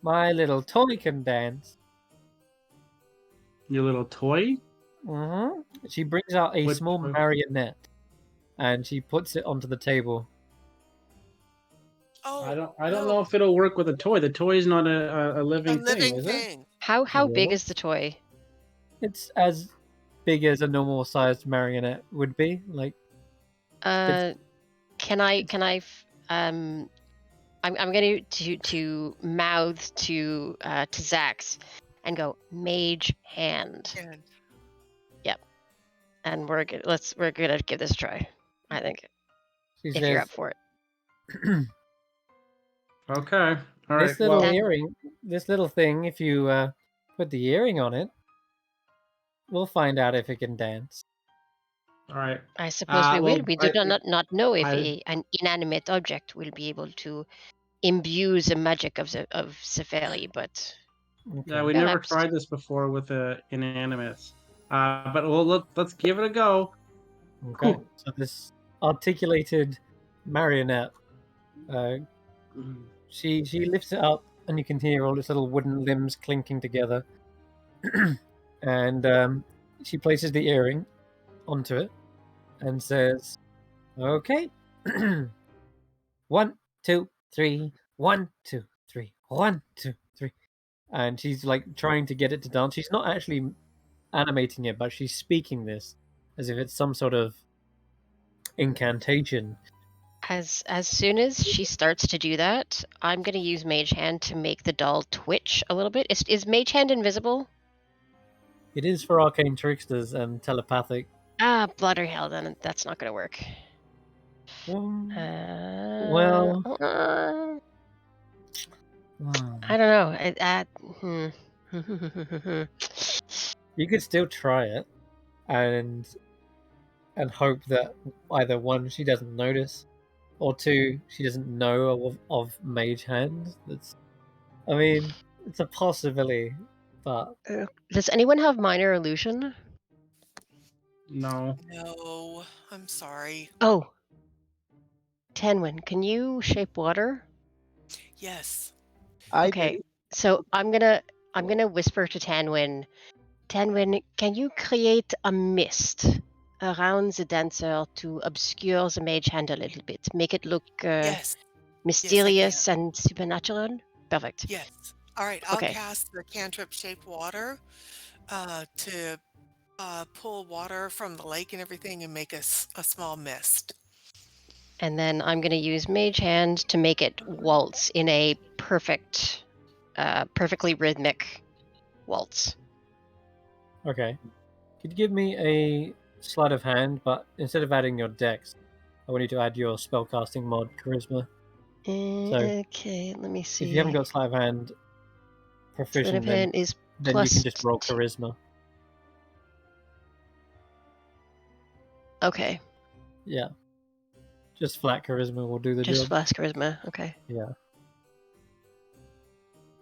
my little toy can dance. Your little toy. She brings out a What small toy? marionette, and she puts it onto the table. oh, I don't no, know if it'll work with a toy. The toy is not a a living thing, living is it? thing. How big Yeah. is the toy? It's as big as a normal sized marionette would be. Like, Can Can I? I'm going to mouth to Xaxx and go mage hand, And and we're gonna give this a try. I think She if you're says, up for it. Okay. All this right. little Well, earring, this little thing, if you put the earring on it, we'll find out if it can dance. all right. I suppose we will. Well, We do not know if I- an inanimate object will be able to imbue the magic of the fairy, but Yeah, we Okay. never Perhaps. tried this before with the inanimates. But let's give it a go. Okay. So this articulated marionette, she lifts it up, and you can hear all its little wooden limbs clinking together. And she places the earring onto it and says, "Okay, 1, 2, 3, 1, 2, 3, 1, 2, 3." And she's like trying to get it to dance. She's not actually animating it, but she's speaking this as if it's some sort of incantation. As soon as she starts to do that, I'm gonna use Mage Hand to make the doll twitch a little bit. Is Mage Hand invisible? It is for arcane tricksters and telepathic. Ah, bloody hell! Then that's not gonna work. Well, I don't know. you could still try it, and hope that either one, she doesn't notice, or two, she doesn't know of Mage Hand. I mean, it's a possibility, but Does anyone have minor illusion? No. no, I'm sorry. Oh, Tanwen, can you shape water? Yes. I Okay, do. so I'm gonna whisper to Tanwen. Tanwen, can you create a mist around the dancer to obscure the mage hand a little bit, make it look Yes. mysterious and supernatural? Perfect. Yes. All right. I'll Okay. cast the cantrip shape water to pull water from the lake and everything and make a small mist. And then I'm gonna use mage hand to make it waltz in a perfectly rhythmic waltz. okay. Could you give me a sleight of hand, but instead of adding your dex, I want you to add your spellcasting mod, charisma. So, Okay, let me see. if you haven't got sleight of hand Sleight proficient, of hand is then you plus can just roll charisma. Okay, Yeah. Just flat charisma will do the just job. plus charisma. Okay. Yeah.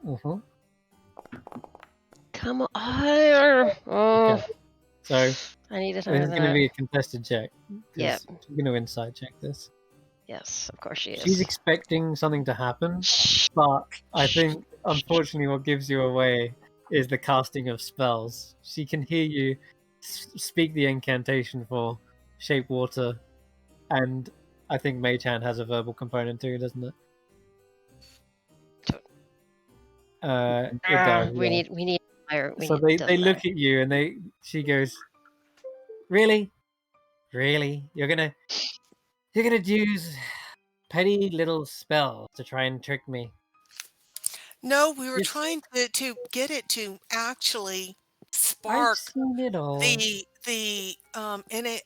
Uh-huh. Come on. Oh, Okay. So, I need it this higher is than going to that. be a contested check. 'Cause Yep. She's going to inside check this. Yes, of course she is. She's expecting something to happen, Shh. but I think, unfortunately, what gives you away is the casting of spells. She can hear you speak the incantation for shape water, and I think Mage Hand has a verbal component too, doesn't it? It does. We Yeah. need higher. So they look at you, and she goes, "Really, really, you're gonna use petty little spells to try and trick me?" No, we were Yes. trying to get it to actually I've spark seen it all. the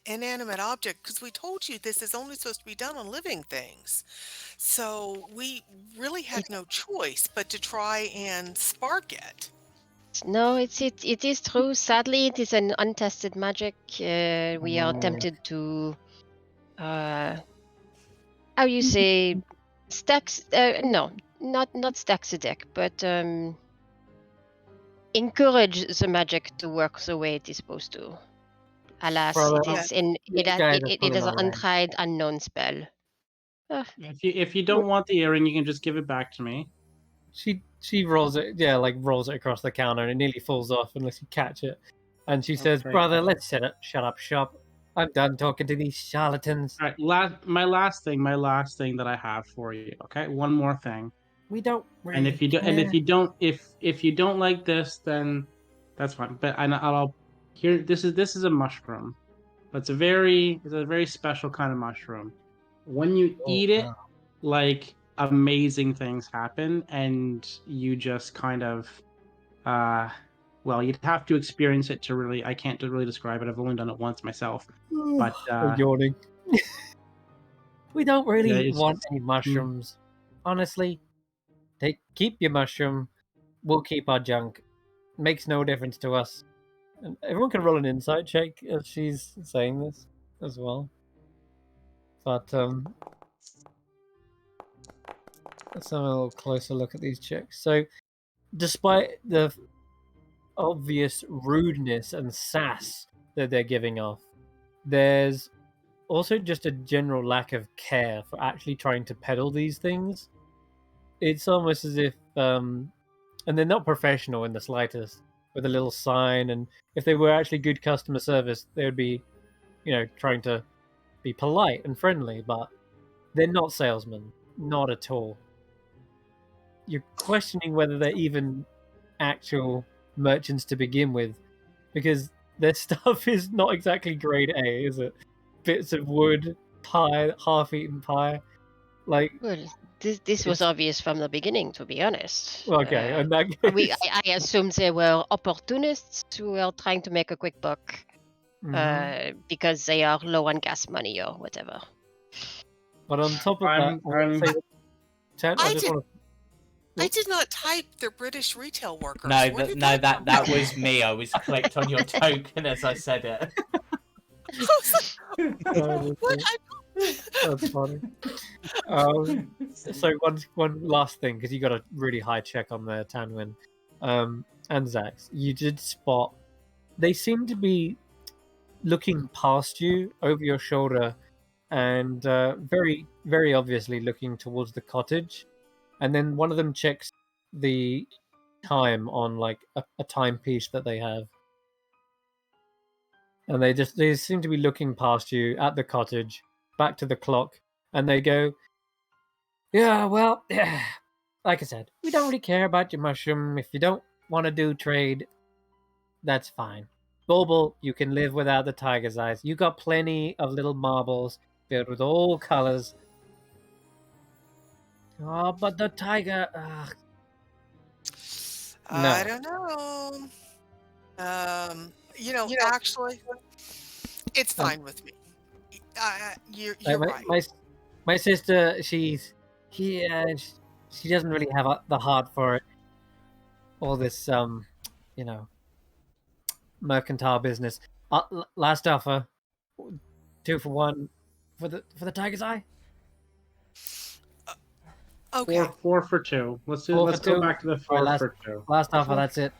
inanimate object because we told you this is only supposed to be done on living things. So we really had no choice but to try and spark it. No, it is true. Sadly, it is an untested magic. We are tempted to, how you say, stacks. No, not stacks the deck, but encourage the magic to work the way it is supposed to. Alas, Brother, it is in you it guys are it pulling is my an leg. untried, unknown spell. If you don't want the earring, you can just give it back to me. She rolls it, yeah, like rolls it across the counter, and it nearly falls off unless you catch it. And she says, Okay. "Brother, let's shut up shop. I'm done talking to these charlatans. All right, my last thing that I have for you. Okay, one more thing. We don't really And if you care." if you don't like this, then that's fine. But I'll here. This is a mushroom, but it's a very special kind of mushroom. when you Oh, eat it, wow. like amazing things happen, and you just kind of, well, you'd have to experience it to really. I can't really describe it. I've only done it once myself, but I'm yawning. We don't yeah, really it's want just, any mushrooms. Honestly, keep your mushroom. We'll keep our junk. Makes no difference to us. And everyone can roll an insight check as she's saying this as well. But let's have a little closer look at these checks. So, despite the obvious rudeness and sass that they're giving off, there's also just a general lack of care for actually trying to peddle these things. It's almost as if, and they're not professional in the slightest, with a little sign. And if they were actually good customer service, they would be, trying to be polite and friendly. But they're not salesmen, not at all. You're questioning whether they're even actual merchants to begin with, because their stuff is not exactly grade A, is it? Bits of wood, pie, half-eaten pie, like Well, this was it's obvious from the beginning, to be honest. okay. In that case, I assume they were opportunists who were trying to make a quick buck because they are low on gas money or whatever. But on top of that, I'm- I want to say, Ted, I just want I did not type the British retail workers. No, Where did that was me. I was clicked on your token as I said it. I was like, what? that's funny. So one last thing, because you got a really high check on there, Tanwen, and Xaxx. You did spot they seem to be looking past you over your shoulder, and very very obviously looking towards the cottage. And then one of them checks the time on like a timepiece that they have, and they seem to be looking past you at the cottage, back to the clock, and they go, "Yeah, well, like I said, we don't really care about your mushroom. If you don't want to do trade, that's fine. Bulbul, you can live without the tiger's eyes. You got plenty of little marbles filled with all colors. Oh, but the tiger, I no." don't know. Actually, it's fine with me. You're right. My sister, she doesn't really have the heart for it. All this, mercantile business. Last offer, 2 for 1 for the tiger's eye. Okay. Four for 2. Let's 4 let's for go 2. back to the All 4 right, for 2. last offer. That's it.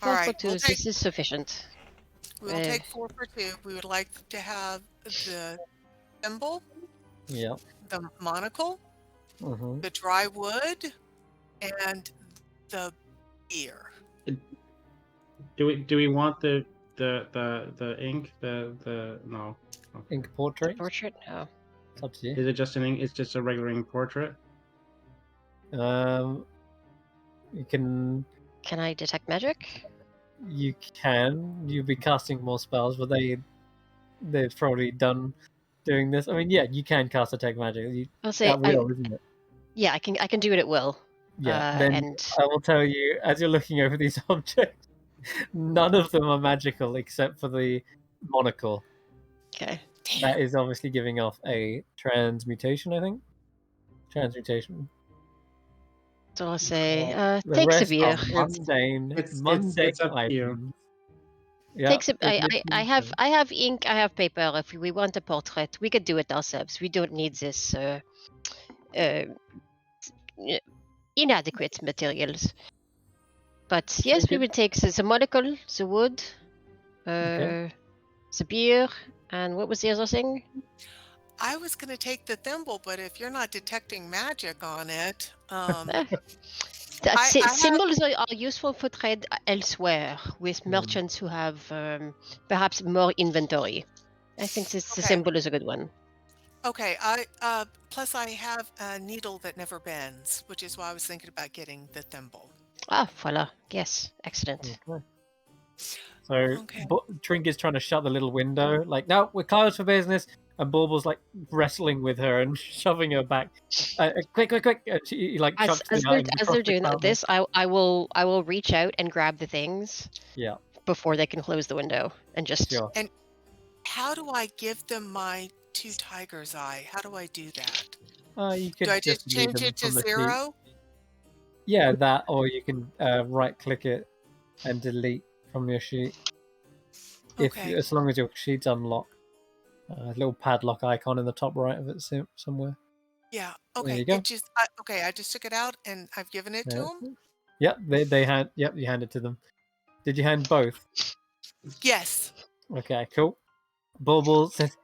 All 4 for right. 2, this is sufficient. We'll take 4 for 2. We would like to have the thimble, Yep. the monocle, Mm-hmm. the dry wood, and the beer. Do we want the ink? The no. Okay. Ink portrait. Portrait? No. It's up to you. Is it just an ink? It's just a regular ink portrait. You can. Can I detect magic? You can. You'll be casting more spells, but they've probably done doing this. I mean, yeah, you can cast detect magic. I'll say At will, isn't it? yeah, I can do it at will. Yeah. Then and I will tell you, as you're looking over these objects, none of them are magical except for the monocle. okay. That is obviously giving off a transmutation, I think. Transmutation. So I'll say The take rest severe. are mundane It's up to you. items. Yeah. Take some, I have ink, I have paper. If we want a portrait, we could do it ourselves. We don't need this inadequate materials. But yes, we would take the monocle, the wood, the beer, and what was the other thing? I was going to take the thimble, but if you're not detecting magic on it, Symbols are useful for trade elsewhere with merchants who have perhaps more inventory. I think the symbol is a good one. Okay, plus I have a needle that never bends, which is why I was thinking about getting the thimble. Ah, voila. Yes, excellent. Okay. So Trinket's trying to shut the little window. Like, no, we're closed for business. and Bulbul's like wrestling with her and shoving her back. Quick! And she like chucks As the they're items as across they're the doing counter. this, I will reach out and grab the things Yeah, before they can close the window and just sure. And how do I give them my 2 tiger's eye? How do I do that? You Do could I just just delete change them it to from the sheet. 0? Yeah, that, or you can right click it and delete from your sheet. Okay. As long as your sheet's unlocked. A little padlock icon in the top right of it somewhere. Yeah. There you Okay. go. Okay. I just took it out and I've given it to Yeah. them. Yep, you hand it to them. Did you hand both? Yes. Okay, cool. Bulbul says,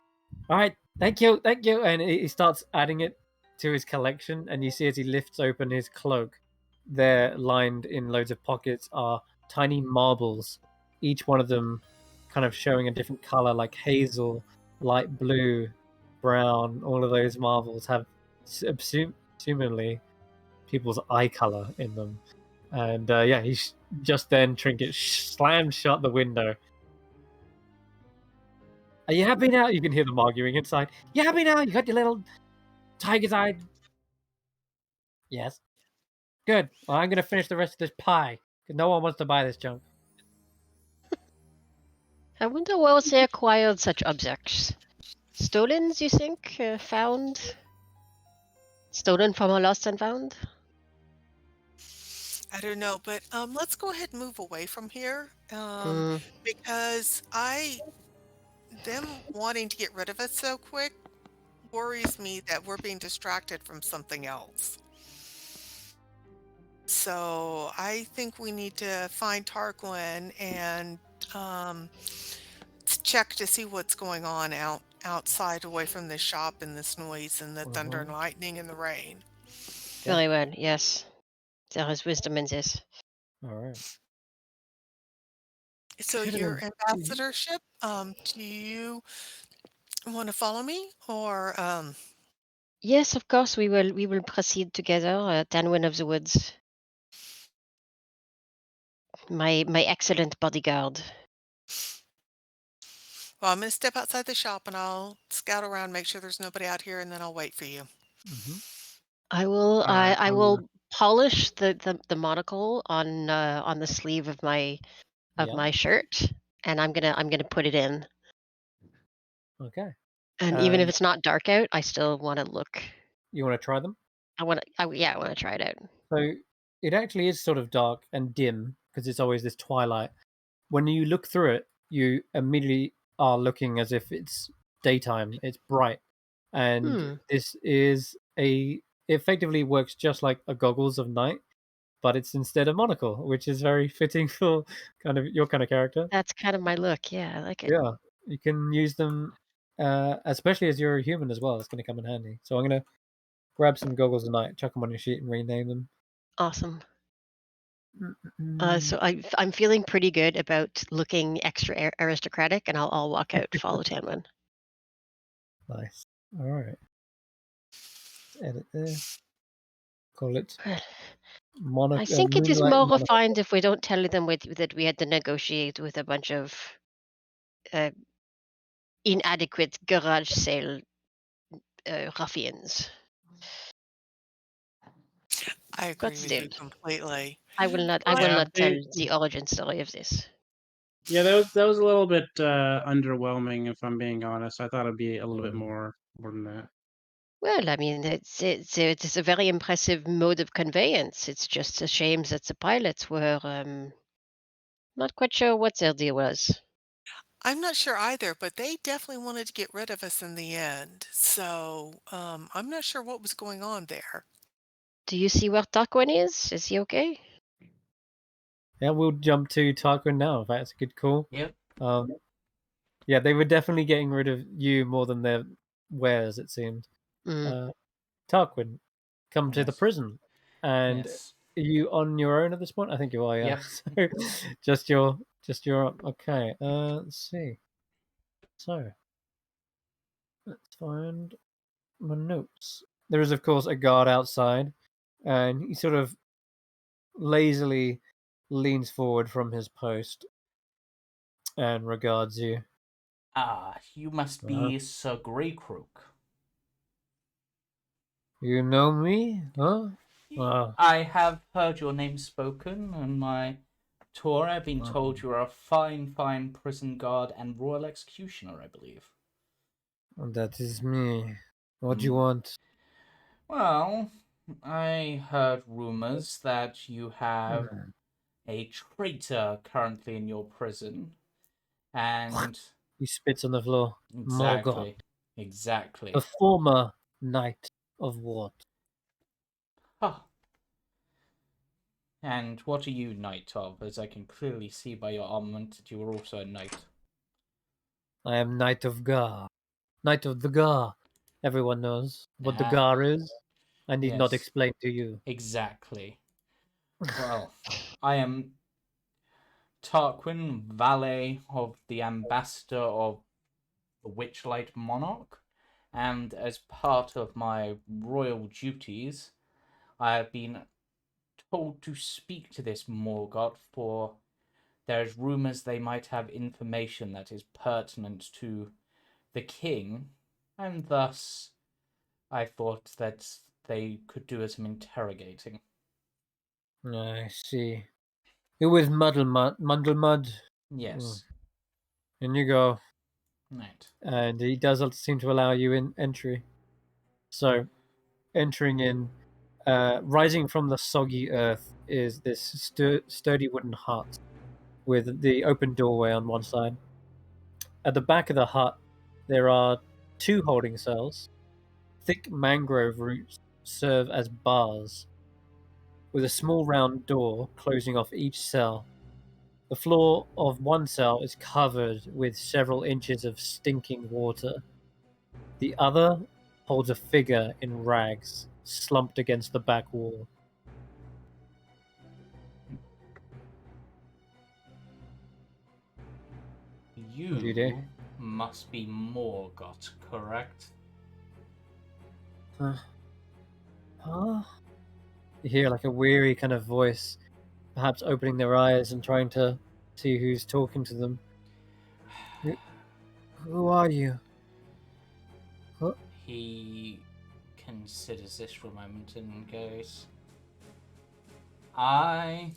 "All right, thank you," and he starts adding it to his collection. And you see as he lifts open his cloak, there, lined in loads of pockets, are tiny marbles, each one of them kind of showing a different color, like hazel, light blue, brown. All of those marbles have assumingly people's eye color in them. And yeah, he's just then Trinket slammed shut the window. Are you happy now? You can hear them arguing inside. You happy now? You got your little tiger's eye? Yes. Good. Well, I'm going to finish the rest of this pie, because no one wants to buy this junk. I wonder where else they acquired such objects. Stolen, you think? Found? Stolen from a lost and found? I don't know, but let's go ahead and move away from here Mm, because them wanting to get rid of us so quick worries me that we're being distracted from something else. So I think we need to find Tarquin and check to see what's going on outside, away from this shop and this noise and the thunder and lightning and the rain. very well, yes. There is wisdom in this. All right. So your ambassadorship, do you want to follow me or Yes, of course, we will proceed together, Tanwen of the Woods. My excellent bodyguard. well, I'm going to step outside the shop and I'll scout around, make sure there's nobody out here, and then I'll wait for you. Mm-hmm. I will All right, I will polish the monocle on the sleeve of my shirt, and I'm gonna put it in. Okay. And even if it's not dark out, I still want to look. You want to try them? I want to try it out. So it actually is sort of dark and dim because it's always this twilight. When you look through it, you immediately are looking as if it's daytime. It's bright, and this is it effectively works just like a goggles of night, but it's instead a monocle, which is very fitting for kind of your kind of character. That's kind of my look. Yeah, I like it. Yeah, you can use them, especially as you're a human as well. It's going to come in handy. So I'm going to grab some goggles of night, chuck them on your sheet, and rename them. Awesome. So I'm feeling pretty good about looking extra aristocratic, and I'll walk out to follow Tanwen. Nice. All right. Edit there. Call it I think it is Moonlight more Monocle. refined if we don't tell them that we had to negotiate with a bunch of inadequate garage sale ruffians. I agree But with you still, completely. I will not tell the origin story of this. Yeah, that was a little bit underwhelming, if I'm being honest. I thought it'd be a little bit more than that. Well, I mean, it's a very impressive mode of conveyance. It's just a shame that the pilots were not quite sure what their deal was. I'm not sure either, but they definitely wanted to get rid of us in the end. So I'm not sure what was going on there. Do you see where Tarquin is? Is he okay? Yeah, we'll jump to Tarquin now. If that's a good call. Yep. Yeah, they were definitely getting rid of you more than their wares. It seemed. Tarquin, come to the prison, and are you on your own at this point? I think you are. Yeah. Yep. So just your okay. Let's see. So let's find my notes. There is, of course, a guard outside, and he sort of lazily leans forward from his post and regards you. Ah, you must be Sir Greykrook. You know me? Huh? I have heard your name spoken on my tour. I've been told you're a fine, fine prison guard and royal executioner, I believe. That is me. What do you want? Well, I heard rumors that you have Hmm. a traitor currently in your prison, and He spits on the floor. Morgoth, exactly. the former knight of what? Huh. And what are you knight of? As I can clearly see by your armament that you are also a knight. I am Knight of Gar. Knight of the Gar. Everyone knows what the Gar is. I need not Yes, explain to you. exactly. Well, I am Tarquin, valet of the ambassador of the Witchlight monarch, and as part of my royal duties, I have been told to speak to this Morgoth, for there's rumors they might have information that is pertinent to the king, and thus I thought that they could do some interrogating. I see. Who is Muddlemud? Yes. In you go. Right. And he does seem to allow you in entry. So, entering in, rising from the soggy earth is this sturdy wooden hut with the open doorway on one side. At the back of the hut, there are two holding cells. Thick mangrove roots serve as bars, with a small round door closing off each cell. The floor of one cell is covered with several inches of stinking water. The other holds a figure in rags, slumped against the back wall. You must be Morgoth, correct? Huh? You hear like a weary kind of voice, perhaps opening their eyes and trying to see who's talking to them. Who are you? Huh? He considers this for a moment and goes, I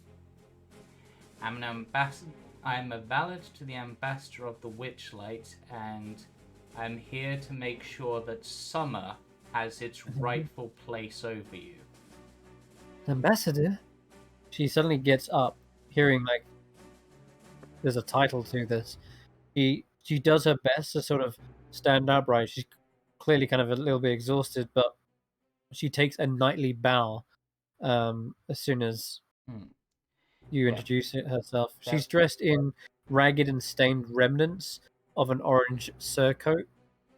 am an ambassador. I am a valet to the ambassador of the Witchlight, and I'm here to make sure that summer has its rightful place over you. Ambassador? She suddenly gets up, hearing like there's a title to this. She does her best to sort of stand upright. She's clearly kind of a little bit exhausted, but she takes a knightly bow as soon as you introduce herself. She's dressed in ragged and stained remnants of an orange surcoat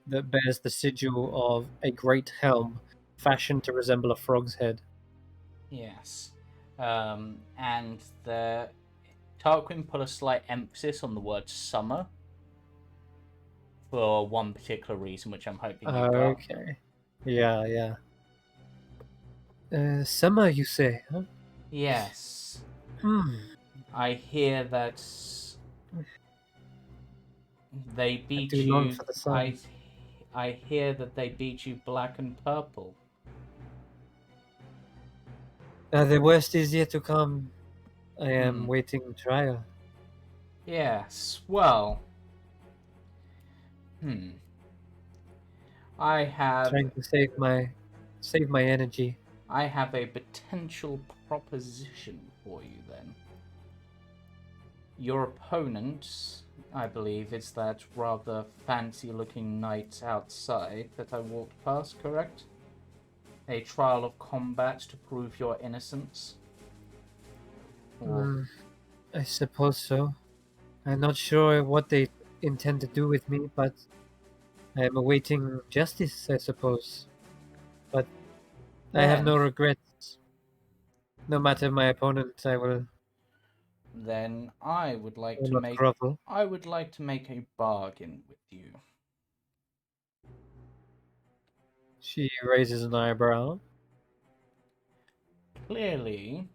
that bears the sigil of a great helm fashioned to resemble a frog's head. Yes. And the Tarquin put a slight emphasis on the word summer for one particular reason, which I'm hoping you got. Okay. Yeah. Summer, you say, huh? Yes. Hmm. I hear that they beat Too long for the sun. I hear that they beat you black and purple. The worst is yet to come. I am waiting trial. Yes, well. I have Trying to save my energy. I have a potential proposition for you then. Your opponent, I believe, is that rather fancy-looking knight outside that I walked past, correct? A trial of combat to prove your innocence? I suppose so. I'm not sure what they intend to do with me, but I am awaiting justice, I suppose. But I have no regrets. No matter my opponent, I will. Then I would like to not make grovel. I would like to make a bargain with you. She raises an eyebrow. Clearly,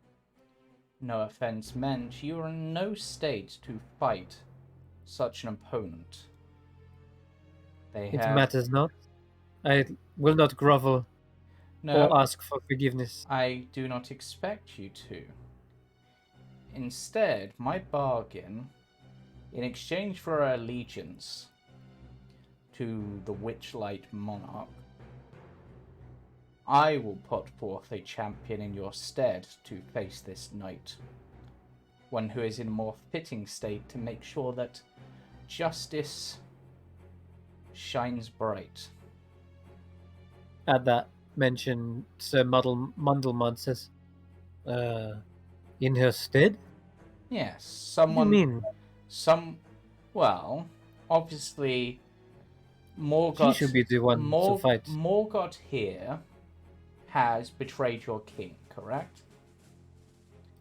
no offense meant, you are in no state to fight such an opponent. They It have matters not. I will not grovel no. or ask for forgiveness. I do not expect you to. Instead, my bargain, in exchange for our allegiance to the Witchlight Monarch, I will put forth a champion in your stead to face this night. One who is in a more fitting state to make sure that justice shines bright. At that mention, Sir Mundlemud says, in her stead? Yes, What do you mean? Well, obviously, She should be the one to fight. Morgoth here has betrayed your king, correct?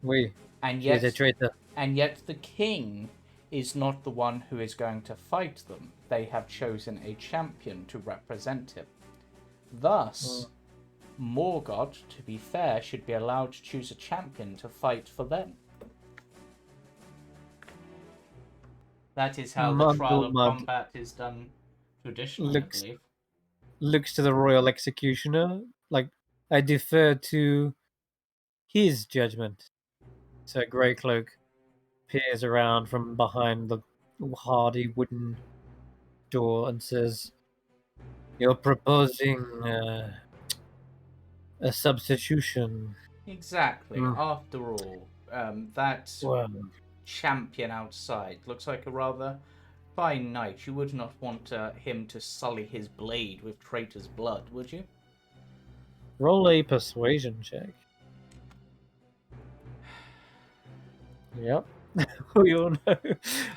Oui, And she is a yet, traitor. the king is not the one who is going to fight them. They have chosen a champion to represent him. Thus, Morgoth, to be fair, should be allowed to choose a champion to fight for them. That is how the trial of combat is done traditionally, I believe. Looks to the royal executioner like, I defer to his judgment. Sir Greycloak peers around from behind the hardy wooden door and says, "You're proposing a substitution." Exactly. After all, that Well, champion outside looks like a rather fine knight. You would not want him to sully his blade with traitor's blood, would you? roll a persuasion check. Yep. We all know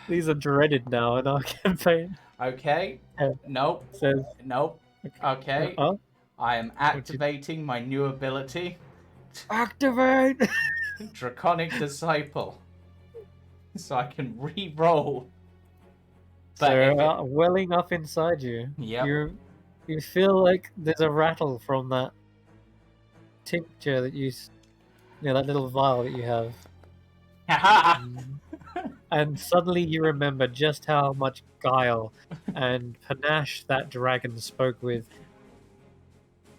these are dreaded now in our campaign. Okay. Nope. Says, Nope. Okay. I am activating my new ability. Activate! Draconic Disciple. So I can re-roll. So, welling up inside you, Yep. you feel like there's a rattle from that tincture that that little vial that you have. And suddenly you remember just how much guile and panache that dragon spoke with.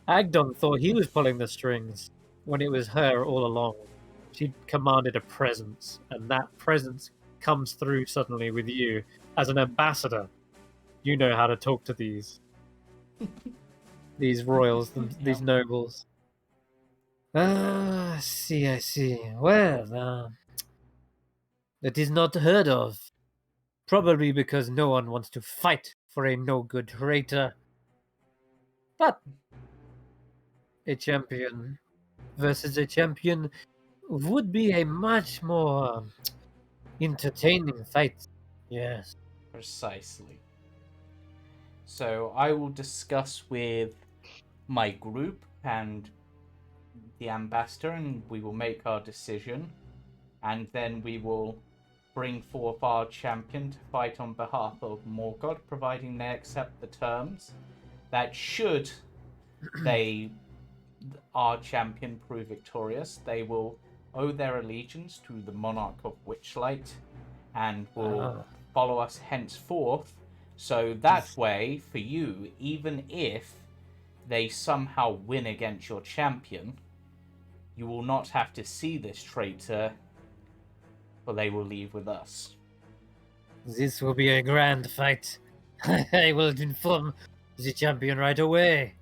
Agdon thought he was pulling the strings when it was her all along. She commanded a presence, and that presence comes through suddenly with you as an ambassador. You know how to talk to these royals, these nobles. I see. Well, that is not heard of. Probably because no one wants to fight for a no-good traitor. But a champion versus a champion would be a much more entertaining fight. Yes. Precisely. So I will discuss with my group and the ambassador, and we will make our decision. And then we will bring forth our champion to fight on behalf of Morgoth, providing they accept the terms. That should our champion prove victorious, they will owe their allegiance to the Monarch of Witchlight and will follow us henceforth. So that way, for you, even if they somehow win against your champion, you will not have to see this traitor, for they will leave with us. This will be a grand fight. I will inform the champion right away.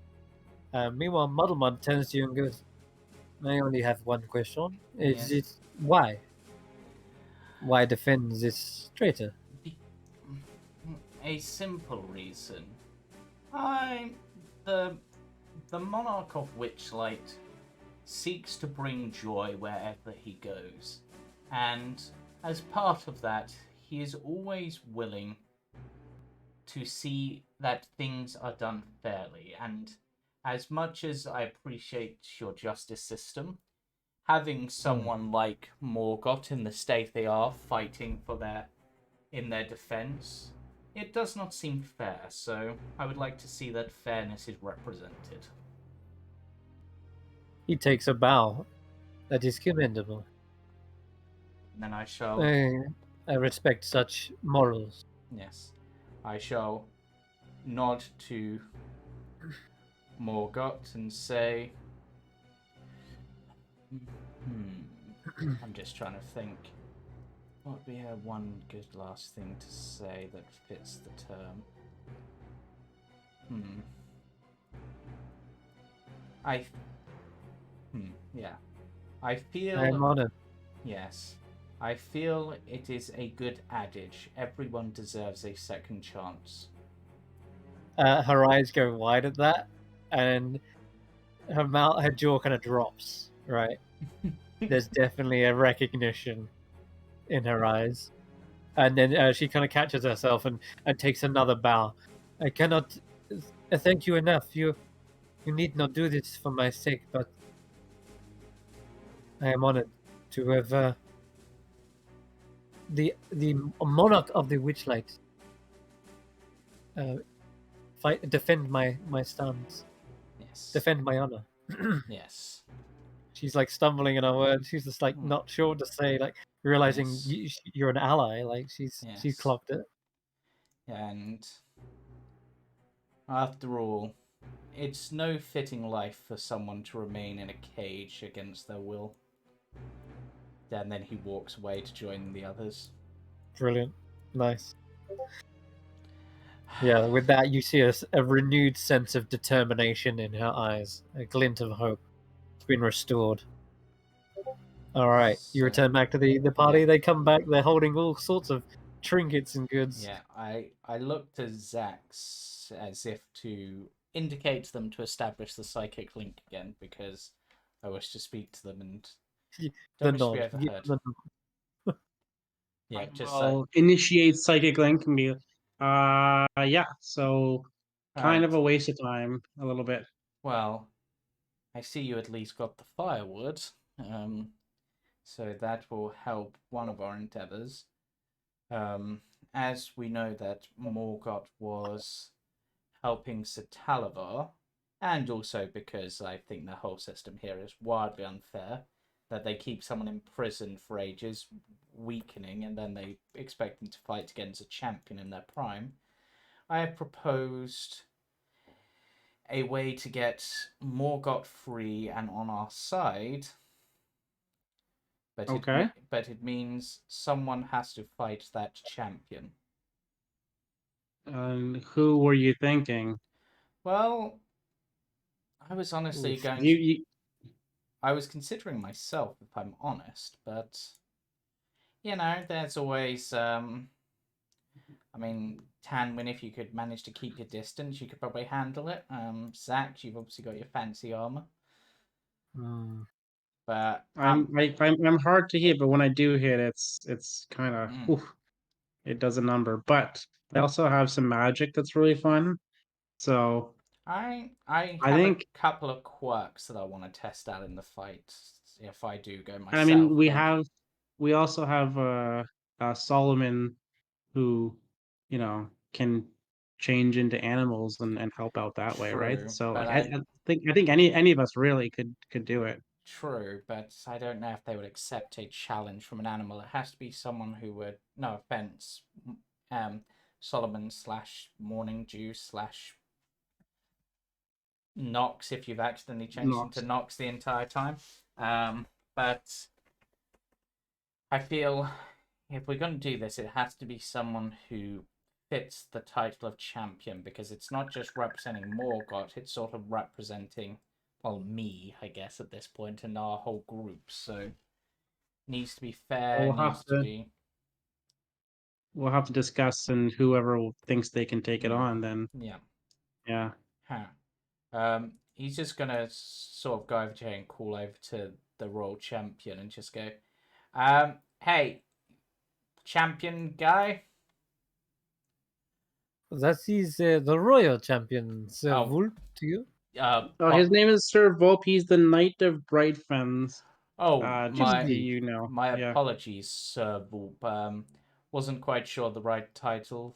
Meanwhile, Muddlemud turns to you and goes, I only have one question. Is it why? Why defend this traitor? A simple reason. The Monarch of Witchlight seeks to bring joy wherever he goes. And as part of that, he is always willing to see that things are done fairly. And as much as I appreciate your justice system, having someone like Morgoth in the state they are fighting for in their defense, it does not seem fair. So I would like to see that fairness is represented. He takes a bow. That is commendable. And then I shall... I respect such morals. Yes. I shall nod to Morgott and say, I'm just trying to think. What would be one good last thing to say that fits the term? Yeah. I feel... I am honored. Yes. I feel it is a good adage. Everyone deserves a second chance. Her eyes go wide at that, and her jaw kind of drops. Right, there's definitely a recognition in her eyes, and then she kind of catches herself and takes another bow. I cannot thank you enough. You need not do this for my sake, but I am honored to have the monarch of the Witchlight defend my stance. Yes. Defend my honor. Yes. She's like stumbling in her words. She's just like not sure what to say. Like realizing you're an ally. Like she's clocked it. And after all, it's no fitting life for someone to remain in a cage against their will. And then he walks away to join the others. Brilliant. Nice. Yeah, with that you see a renewed sense of determination in her eyes. A glint of hope. It's been restored. Alright, you return back to the party. Yeah. They come back, they're holding all sorts of trinkets and goods. Yeah, I looked to Xaxx as if to indicate to them to establish the psychic link again, because I wish to speak to them and don't wish to be overheard. Yeah, just I'll initiate psychic link and be yeah, so kind of a waste of time a little bit. Well, I see you at least got the firewood, so that will help one of our endeavors. As we know that Morgott was helping Satalavar, and also because I think the whole system here is wildly unfair, that they keep someone in prison for ages, weakening, and then they expect them to fight against a champion in their prime. I have proposed a way to get Morgott free and on our side, but it means someone has to fight that champion. Who were you thinking? Well, I was honestly I was considering myself, if I'm honest, but you know, there's always I mean, Tanwen, if you could manage to keep your distance, you could probably handle it. Xaxx, you've obviously got your fancy armor. But I'm hard to hit, but when I do hit, it's kind of it does a number. But I also have some magic that's really fun. So I have a couple of quirks that I want to test out in the fight if I do go myself. I mean, we also have Solomon, who, you know, can change into animals and help out that way, right? So like, I think any of us really could do it. True, but I don't know if they would accept a challenge from an animal. It has to be someone who would, no offense, Solomon / Morning Dew / Nox if you've accidentally changed into Nox the entire time. But I feel if we're going to do this, it has to be someone who fits the title of champion, because it's not just representing Morgott, it's sort of representing, well, me, I guess, at this point, and our whole group. So it needs to be fair, We'll have to discuss, and whoever thinks they can take it on, then. Yeah. He's just gonna sort of go over to here and call over to the royal champion and just go, hey, champion guy. That is the royal champion, Sir Vulp, to you. His name is Sir Vulp. He's the Knight of Bright Fens. My apologies, Sir Vulp. Wasn't quite sure the right title.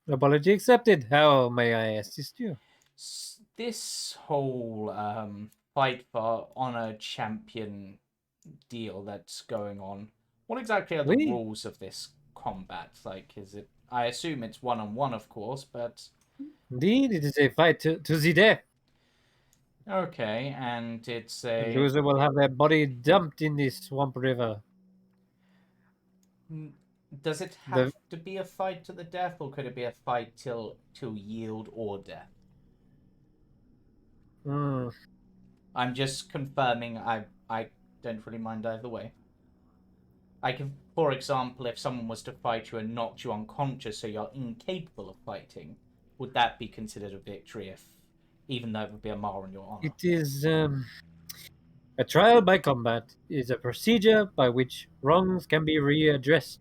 Apology accepted. How may I assist you? This whole fight for honor champion deal that's going on. What exactly are the rules of this combat? Like, is it I assume it's one-on-one, of course, but... Indeed, it is a fight to the death. Okay, and it's The a... loser will have their body dumped in the swamp river. Does it have to be a fight to the death, or could it be a fight till yield or death? I'm just confirming. I don't really mind either way. I can, for example, if someone was to fight you and knocked you unconscious, so you're incapable of fighting, would that be considered a victory? If, even though it would be a mar on your honor. It is a trial by combat. Is a procedure by which wrongs can be readdressed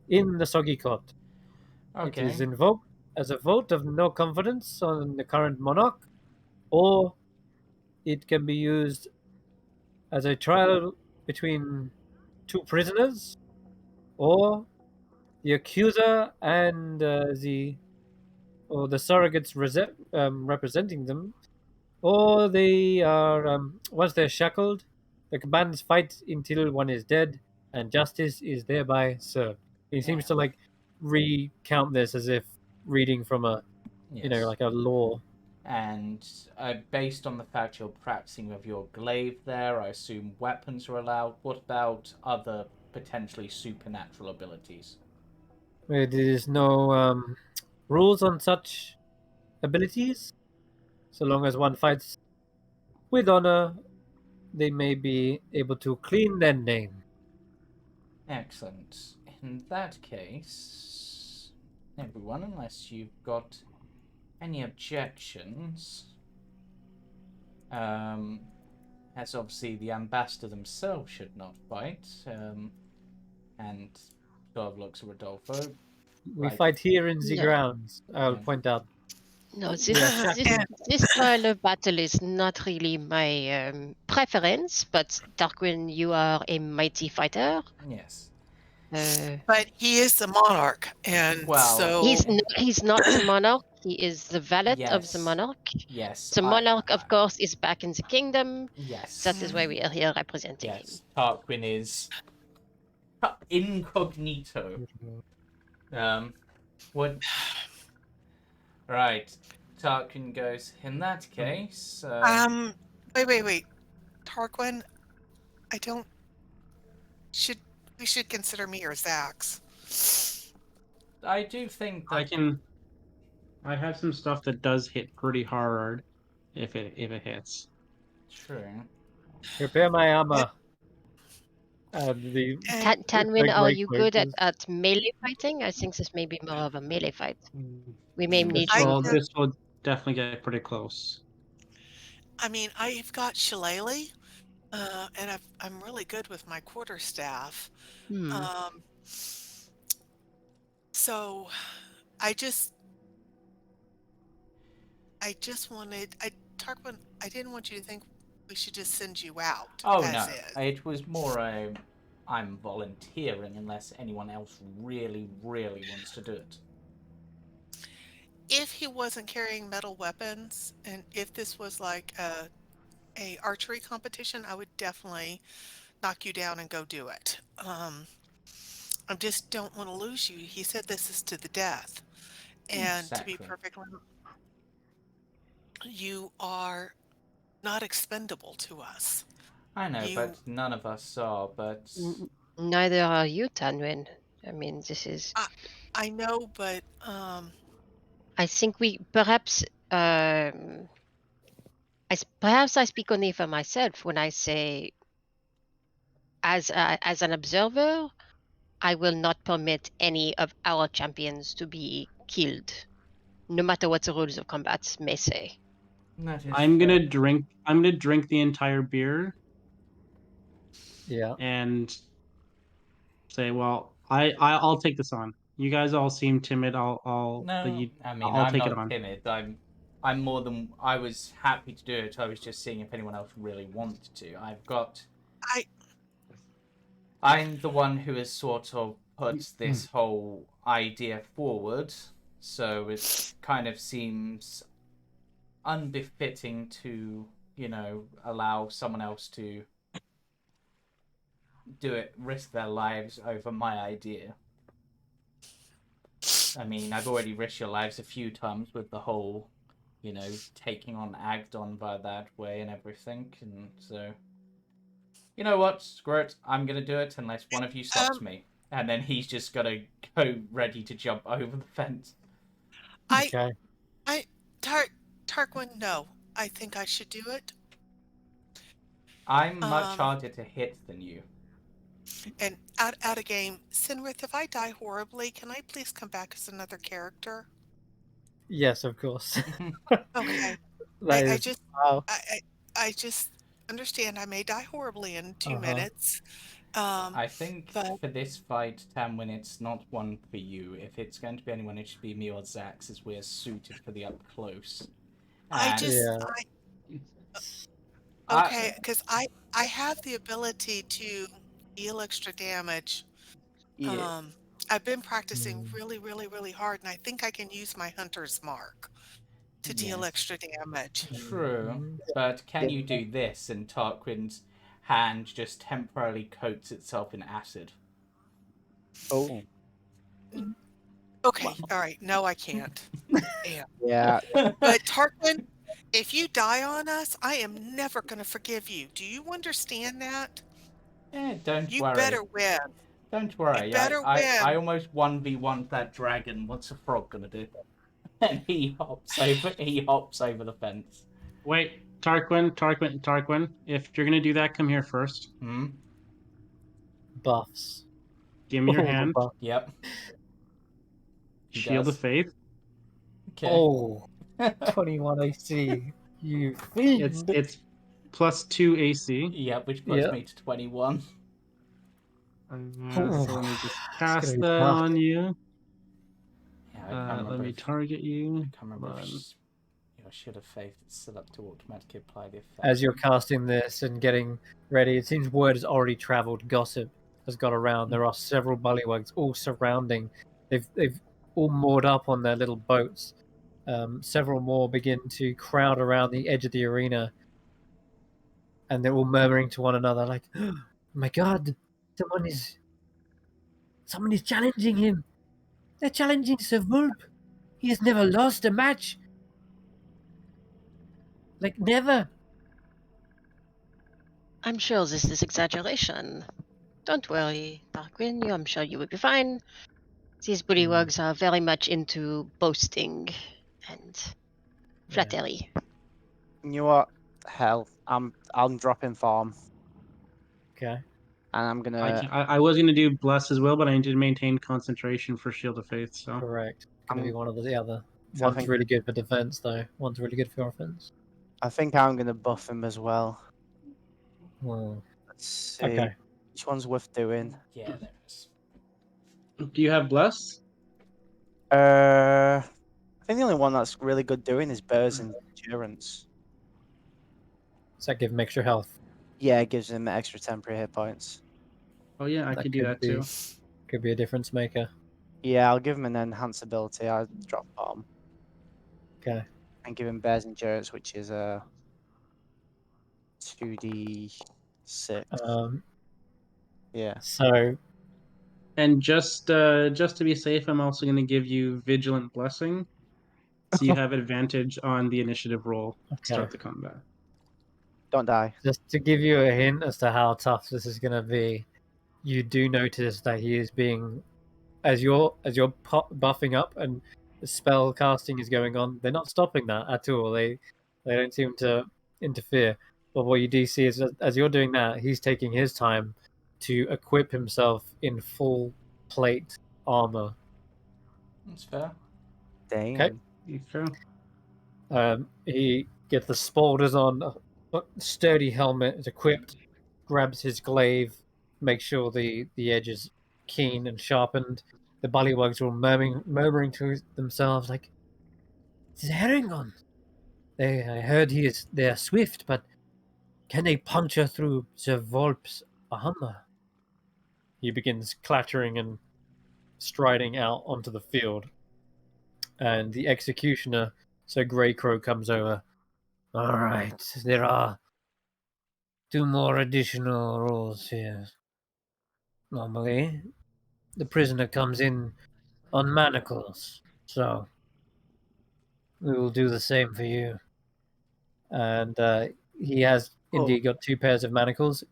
in the Soggy court. Okay. It is invoked as a vote of no confidence on the current monarch, or it can be used as a trial between two prisoners, or the accuser and the surrogates representing them, or they are once they're shackled, the combatants fight until one is dead, and justice is thereby served. He seems to like recount this as if reading from a, like a law. And based on the fact you're practicing with your glaive there, I assume weapons are allowed. What about other potentially supernatural abilities? There is no rules on such abilities. So long as one fights with honor, they may be able to clean their name. Excellent. In that case, everyone, unless you've got any objections, as obviously the ambassador themselves should not fight, and sort of looks at Rodolfo. We fight here in the No. grounds, I'll point out. No, this style of battle is not really my preference, but Tarquin, you are a mighty fighter. Yes. But he is the monarch, and so he's not the monarch. He is the valet of the monarch. Yes. The monarch, of course, is back in the kingdom. Yes. That is why we are here representing him. Tarquin is incognito. What? Right. Tarquin goes, in that case... Wait. Tarquin, we should consider me or Xaxx. I do think that... I have some stuff that does hit pretty hard if it hits. True. Prepare my armor. Tanwen, are you good at melee fighting? I think this may be more of a melee fight. We may need This will definitely get pretty close. I mean, I've got shillelagh, and I'm really good with my quarterstaff. So I just wanted, Tarquin, I didn't want you to think we should just send you out. Oh, no. It was more I'm volunteering unless anyone else really, really wants to do it. If he wasn't carrying metal weapons, and if this was like a archery competition, I would definitely knock you down and go do it. I just don't want to lose you. He said this is to the death. And to be perfectly... You are not expendable to us. I know, but none of us are, but... Neither are you, Tanwen. I mean, this is... I know, but... I think we perhaps... perhaps I speak only for myself when I say, as an observer, I will not permit any of our champions to be killed, no matter what the rules of combat may say. I'm gonna drink the entire beer. Yeah. And say, well, I'll take this on. You guys all seem timid. I'll take it on. Timid. I'm more than... I was happy to do it. I was just seeing if anyone else really wanted to. I'm the one who has sort of put this whole idea forward, so it kind of seems unbefitting to, allow someone else to do it, risk their lives over my idea. I mean, I've already risked your lives a few times with the whole, taking on Agdon by that way and everything, and so... You know what, screw it, I'm gonna do it unless one of you stops me. And then he's just gotta go ready to jump over the fence. Okay. Tarquin, no. I think I should do it. I'm much harder to hit than you. And out of game, Sinrith, if I die horribly, can I please come back as another character? Yes, of course. Okay. That I is- just wow. I just understand I may die horribly in 2 Uh-huh. minutes. I think but for this fight, Tanwen, it's not one for you. If it's going to be anyone, it should be me or Xaxx, as we're suited for the up close. I And just Yeah. okay, because I have the ability to deal extra damage. Yeah. I've been practicing Hmm. really, really, really hard, and I think I can use my hunter's mark to deal Yes. extra damage. True, but can you do this? And Tarquin's hand just temporarily coats itself in acid. Oh. Okay, all right. No, I can't. Damn. Yeah. But Tarquin, if you die on us, I am never going to forgive you. Do you understand that? Don't You worry. better win. Don't worry. You better I win. almost 1v1 that dragon. What's a frog gonna do? And he hops over the fence. Wait, Tarquin. If you're gonna do that, come here first. Buffs. Give me your All the hand. buffs. Yep. He Shield does. of Faith. Okay. Oh, 21 AC. You fiend. It's +2 AC. Yep, which puts Yeah. me to 21. So let me just It's cast gonna be that tough. on you. Yeah, I can't remember Let me if- target you. I can't remember Hold if on. your Shield of Faith is set up to automatically apply the effect. As you're casting this and getting ready, it seems word has already travelled. Gossip has got around. There are several bullywugs all surrounding. They've all moored up on their little boats. Several more begin to crowd around the edge of the arena, and they're all murmuring to one another, like, "Oh my God, someone is challenging him. They're challenging Sir Vulp. He has never lost a match. Like never." I'm sure this is exaggeration. Don't worry, Tarquin. I'm sure you will be fine. These bullywugs are very much into boasting and flattery. You know what? Hell, I'm dropping form, Okay. and I'm gonna. I was gonna do Bless as well, but I need to maintain concentration for Shield of Faith. So Correct. Going to be one of the other. I One's think- really good for defense, though. One's really good for offense. I think I'm gonna buff him as well. Hmm. Let's see. Okay. Which one's worth doing? Yeah, there is. do you have Bless? I think the only one that's really good doing is Bear's Endurance. Does that give him extra health? Yeah, it gives him extra temporary hit points. Oh yeah, I That could do could that be- too. Could be a difference maker. Yeah, I'll give him an enhanced ability. I'll drop bomb Okay. and give him Bear's Endurance, which is a 2d6. Yeah. So And just to be safe, I'm also gonna give you Vigilant Blessing, so you have advantage on the initiative roll to okay. start the combat. Don't die. Just to give you a hint as to how tough this is going to be, you do notice that he is being, as you're buffing up and the spell casting is going on. They're not stopping that at all. They don't seem to interfere. But what you do see is that as you're doing that, he's taking his time to equip himself in full plate armor. That's fair. Damn. Okay. He gets the spaulders on, a sturdy helmet is equipped, grabs his glaive, makes sure the edge is keen and sharpened. The bullywugs are all murmuring to themselves like, "It's Herringon. I heard they are swift, but can they puncture through Sir Volp's armor?" He begins clattering and striding out onto the field, and the executioner, Sir Greycrow, comes over. "All right, there are 2 more additional rules here. Normally, the prisoner comes in on manacles. So we will do the same for you. And he has indeed got 2 pairs of manacles.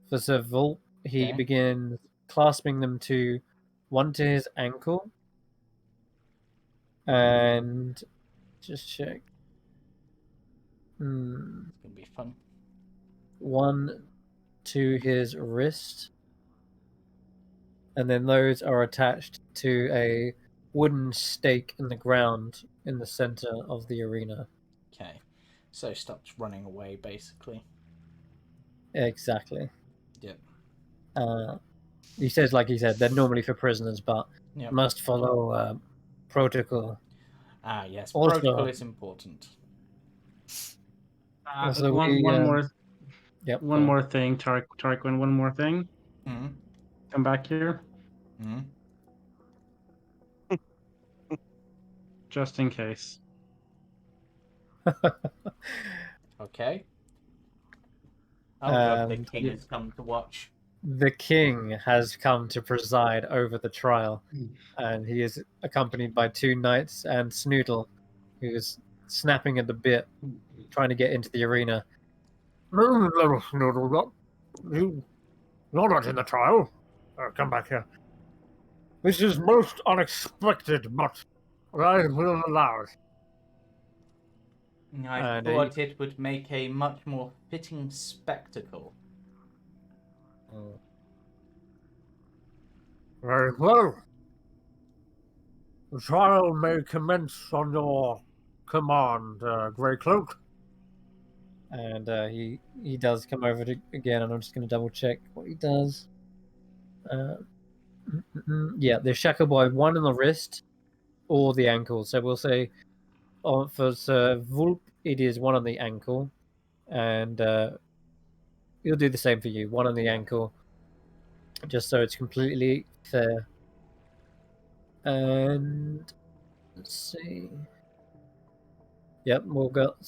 For Sir Volt, he Okay. begins clasping them one to his ankle. And just check. It's gonna be fun. One to his wrist. And then those are attached to a wooden stake in the ground in the center of the arena. Okay. So stops running away, basically. Exactly. Yep. He says, like he said, they're normally for prisoners, but Yep. must follow protocol. Ah, yes. Also- Protocol is important. Also, one we, more Yep. one more thing, Tarquin. One more thing. Mm-hmm. Come back here, Mm-hmm. just in case. Okay. Oh god, the And king has come to watch. the king has come to preside over the trial, and he is accompanied by 2 knights and Snoodle, who is snapping at the bit, trying to get into the arena. No, little Snoodle, you're not in the trial. Come back here. This is most unexpected, but I will allow it. I And thought it would make a much more fitting spectacle. Very well. The trial may commence on your command, Grey Cloak. And he does come over again, and I'm just going to double check what he does. Yeah, they're shackled by 1 on the wrist or the ankle. So we'll say for Sir Vulp, it is 1 on the ankle, and he'll do the same for you, 1 on the ankle, just so it's completely fair. And let's see. Yep, we've got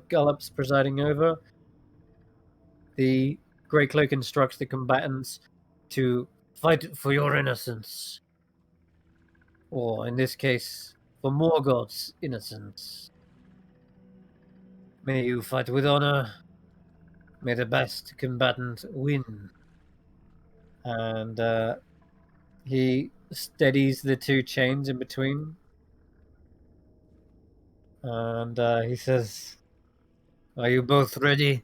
Gallup's presiding over. The Grey Cloak instructs the combatants to fight for your innocence. Or, in this case, for Morgoth's innocence. May you fight with honor. May the best combatant win. And he steadies the 2 chains in between. And he says, "Are you both ready?"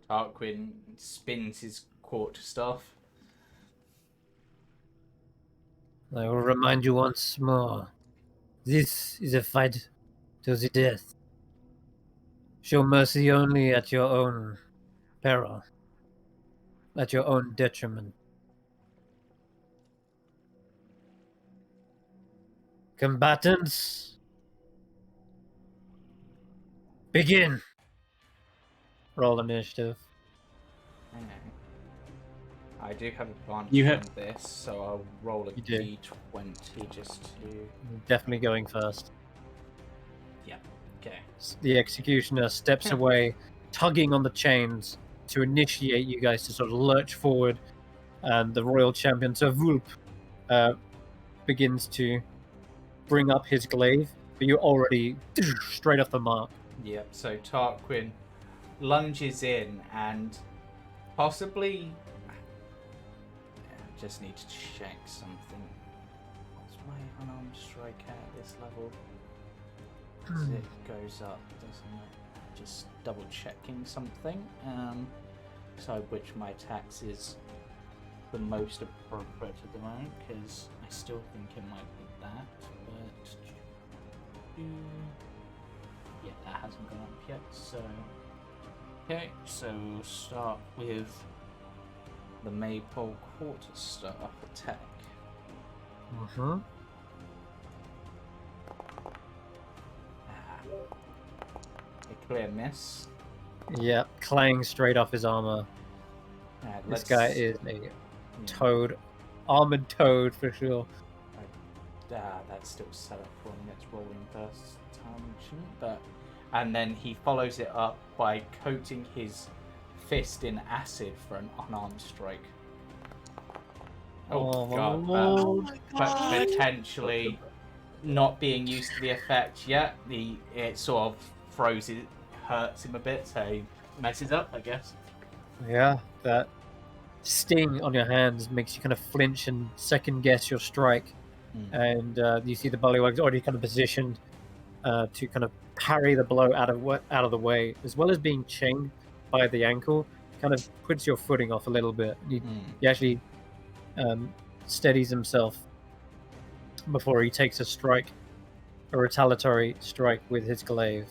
Tarquin spins his quarterstaff. I will remind you once more. This is a fight to the death. Show mercy only at your own peril. At your own detriment. Combatants, begin! Roll initiative. I do have advantage You have- on this, so I'll roll a You do. d20 just to... Definitely going first. Yeah, okay. The executioner steps away, tugging on the chains to initiate you guys to sort of lurch forward, and the royal champion, Sir Vulp, begins to bring up his glaive, but you're already straight off the mark. Yep, so Tarquin lunges in and possibly... I just need to check something. What's my unarmed strike at this level? As it goes up, doesn't it? Just double checking something. Decide which my attacks is the most appropriate at the moment, because I still think it might be that, but yeah, that hasn't gone up yet. So okay, so we'll start with the Maypole quarterstaff attack. Mm-hmm. A clear miss. Yeah, clang straight off his armor. This guy is a toad, armored toad for sure. That's still set up for him. It's rolling burst damage, but and then he follows it up by coating his fist in acid for an unarmed strike. Oh god, Oh Lord. my but god. potentially not being used to the effect yet, it sort of throws it, hurts him a bit, so he messes up, I guess. Yeah, that sting on your hands makes you kind of flinch and second guess your strike. And you see the bullywug's already kind of positioned to kind of parry the blow out of the way, as well as being chained by the ankle. Kind of puts your footing off a little bit. He actually steadies himself before he takes a retaliatory strike with his glaive.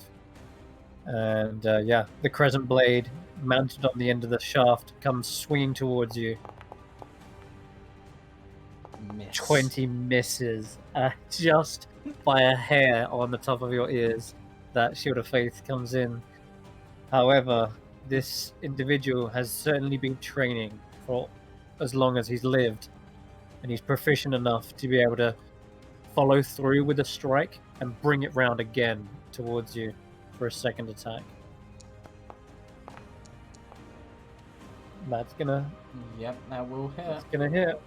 And the crescent blade mounted on the end of the shaft comes swinging towards you. Miss. 20 misses, just by a hair on the top of your ears. That Shield of Faith comes in. However, this individual has certainly been training for as long as he's lived, and he's proficient enough to be able to follow through with a strike and bring it round again towards you for a second attack. That's gonna. Yep, that will hit. That's gonna hit.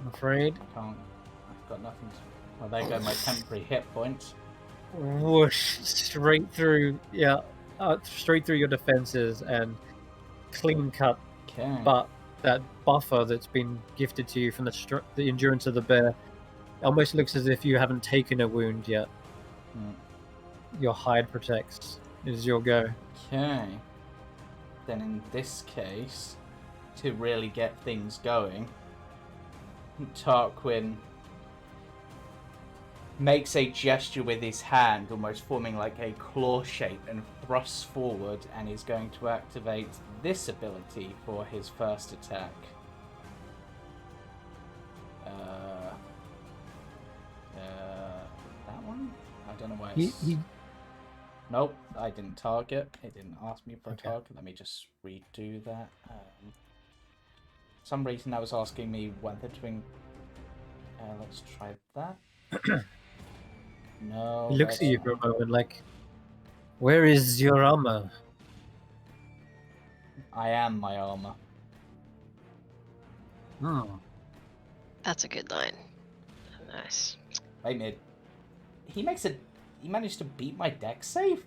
I'm afraid. I've got nothing to... Well, there go my temporary hit points. Whoosh! Straight through. Yeah, straight through your defenses and clean cut. Okay. But that buffer that's been gifted to you from the endurance of the bear almost looks as if you haven't taken a wound yet. Your hide protects. It is your go. Okay. Then in this case, to really get things going, Tarquin makes a gesture with his hand, almost forming like a claw shape, and thrusts forward, and is going to activate this ability for his first attack. That one? I don't know why it's... Nope, I didn't target. It didn't ask me for a target. Let me just redo that. For some reason that was asking me whether to... let's try that. No. He looks at you for a moment like, where is your armor? I am my armor. That's a good line. Nice. Wait a minute. He managed to beat my dex save?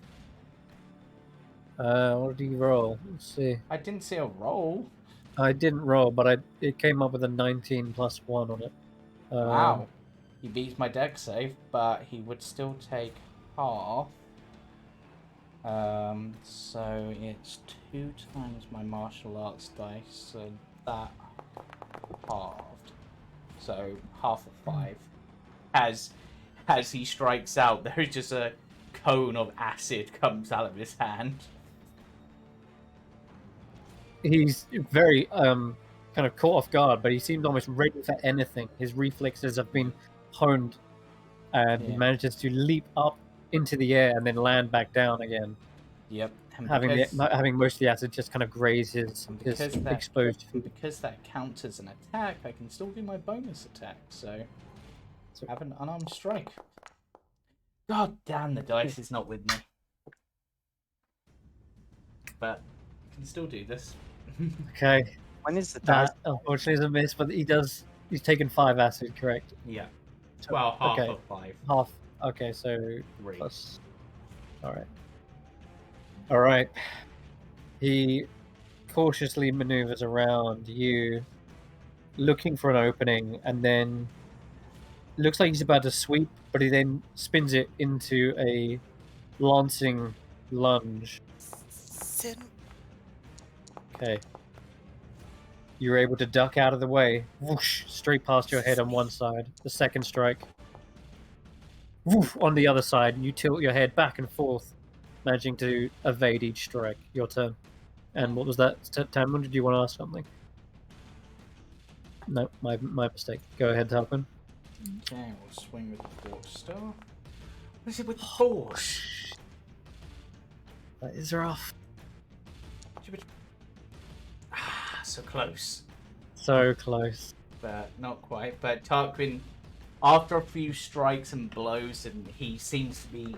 What did you roll? Let's see. I didn't see a roll. I didn't roll, but it came up with a 19 plus 1 on it. Wow. He beats my dex save, but he would still take half. So it's 2 times my martial arts dice, so that halved. So half of 5. As he strikes out, there's just a cone of acid comes out of his hand. He's very kind of caught off guard, but he seemed almost ready for anything. His reflexes have been honed, and he manages to leap up into the air and then land back down again. Yep. Having most of the acid just kind of graze his exposed food. Because that counts as an attack, I can still do my bonus attack, so have an unarmed strike. God damn, the dice is not with me. But I can still do this. Okay. When is the dice? That unfortunately is a miss, but he's taken 5 acid, correct? Yeah. Well, half of 5. Half. Okay, so 3. plus. All right. He cautiously maneuvers around you, looking for an opening, and then looks like he's about to sweep, but he then spins it into a lancing lunge. Okay. You're able to duck out of the way, whoosh, straight past your head on one side. The second strike, whoosh, on the other side, and you tilt your head back and forth, managing to evade each strike. Your turn. And what was that, Tanwen? Did you want to ask something? No, my mistake. Go ahead, Tarquin. Okay, we'll swing with the Force Star. What is it with the Force? That is rough. So close. So close. But not quite. But Tarquin, after a few strikes and blows, and he seems to be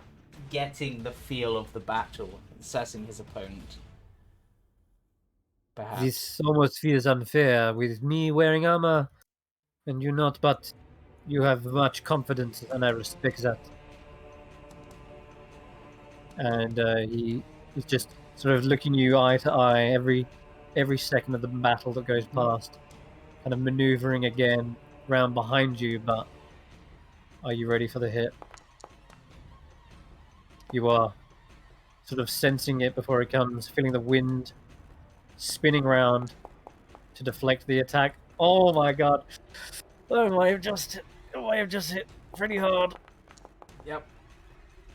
getting the feel of the battle, assessing his opponent. Perhaps. This almost feels unfair with me wearing armor and you not, but you have much confidence and I respect that. And he's just sort of looking you eye to eye every second of the battle that goes past, kind of maneuvering again round behind you, but are you ready for the hit? You are sort of sensing it before it comes, feeling the wind spinning round to deflect the attack. Oh my god. Oh, I have just hit pretty hard. Yep.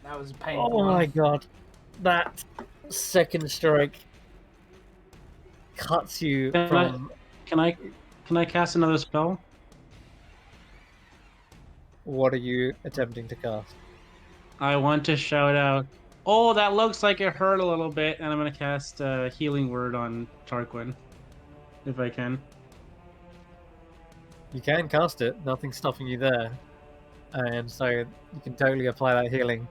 That was a painful Oh one. my god. That second strike cuts you from... Can I cast another spell? What are you attempting to cast? I want to shout out, "Oh, that looks like it hurt a little bit," and I'm gonna cast Healing Word on Tarquin, if I can. You can cast it, nothing's stopping you there. And so you can totally apply that healing.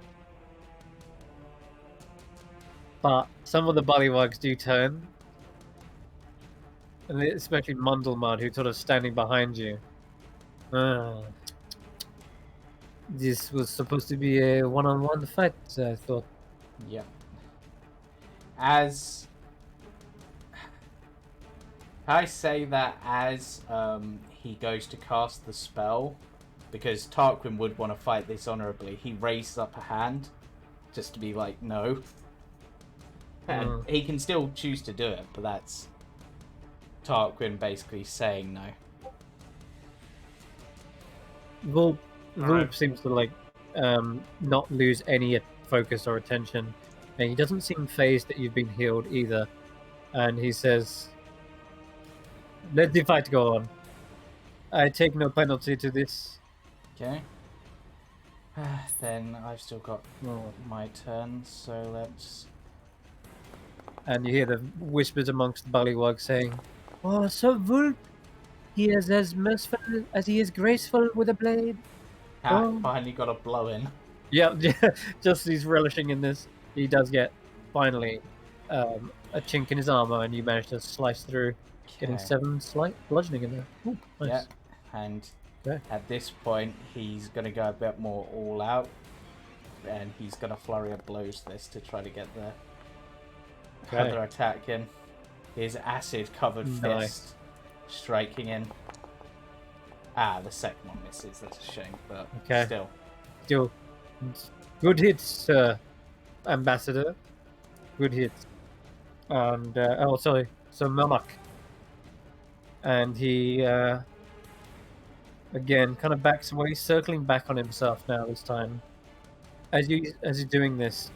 But some of the bullywugs do turn. And especially Mundlemud, who's sort of standing behind you. This was supposed to be a one-on-one fight, I thought. Yep. As I say that as he goes to cast the spell, because Tarquin would want to fight this honorably, he raises up a hand just to be like, no. And he can still choose to do it, but that's Tarquin basically saying no. Vulp seems to not lose any focus or attention, and he doesn't seem phased that you've been healed either. And he says, "Let the fight go on. I take no penalty to this." Okay. Then I've still got my turn, so let's... And you hear the whispers amongst the bullywugs saying, "Oh, so Vulp, he is as merciful as he is graceful with a blade." Finally got a blow in. Yeah, just he's relishing in this. He does get, finally, a chink in his armor, and you manage to slice through, getting 7 slight bludgeoning in there. Ooh, nice. Yeah, and at this point, he's going to go a bit more all out, and he's going to flurry of blows this to try to get the other attack in. His acid-covered fist striking in. The second one misses. That's a shame, but still. Good hits, Ambassador. Good hits. And, so Monarch. And he, again, kind of backs away, circling back on himself now this time. As you're doing this,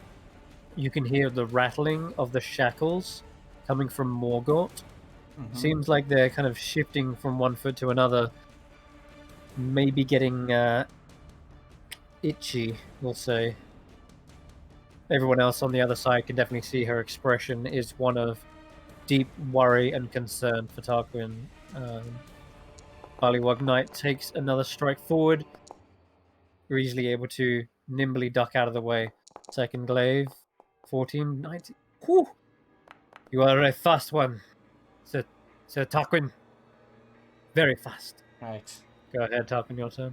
you can hear the rattling of the shackles coming from Morgort. Seems like they're kind of shifting from one foot to another. Maybe getting itchy, we'll say. Everyone else on the other side can definitely see her expression is one of deep worry and concern for Tarquin. Bullywug Knight takes another strike forward. You're easily able to nimbly duck out of the way. Second glaive, 14, 19. Whew! You are a fast one, Sir Tarquin. Very fast. Right. Go ahead, Tarquin, your turn.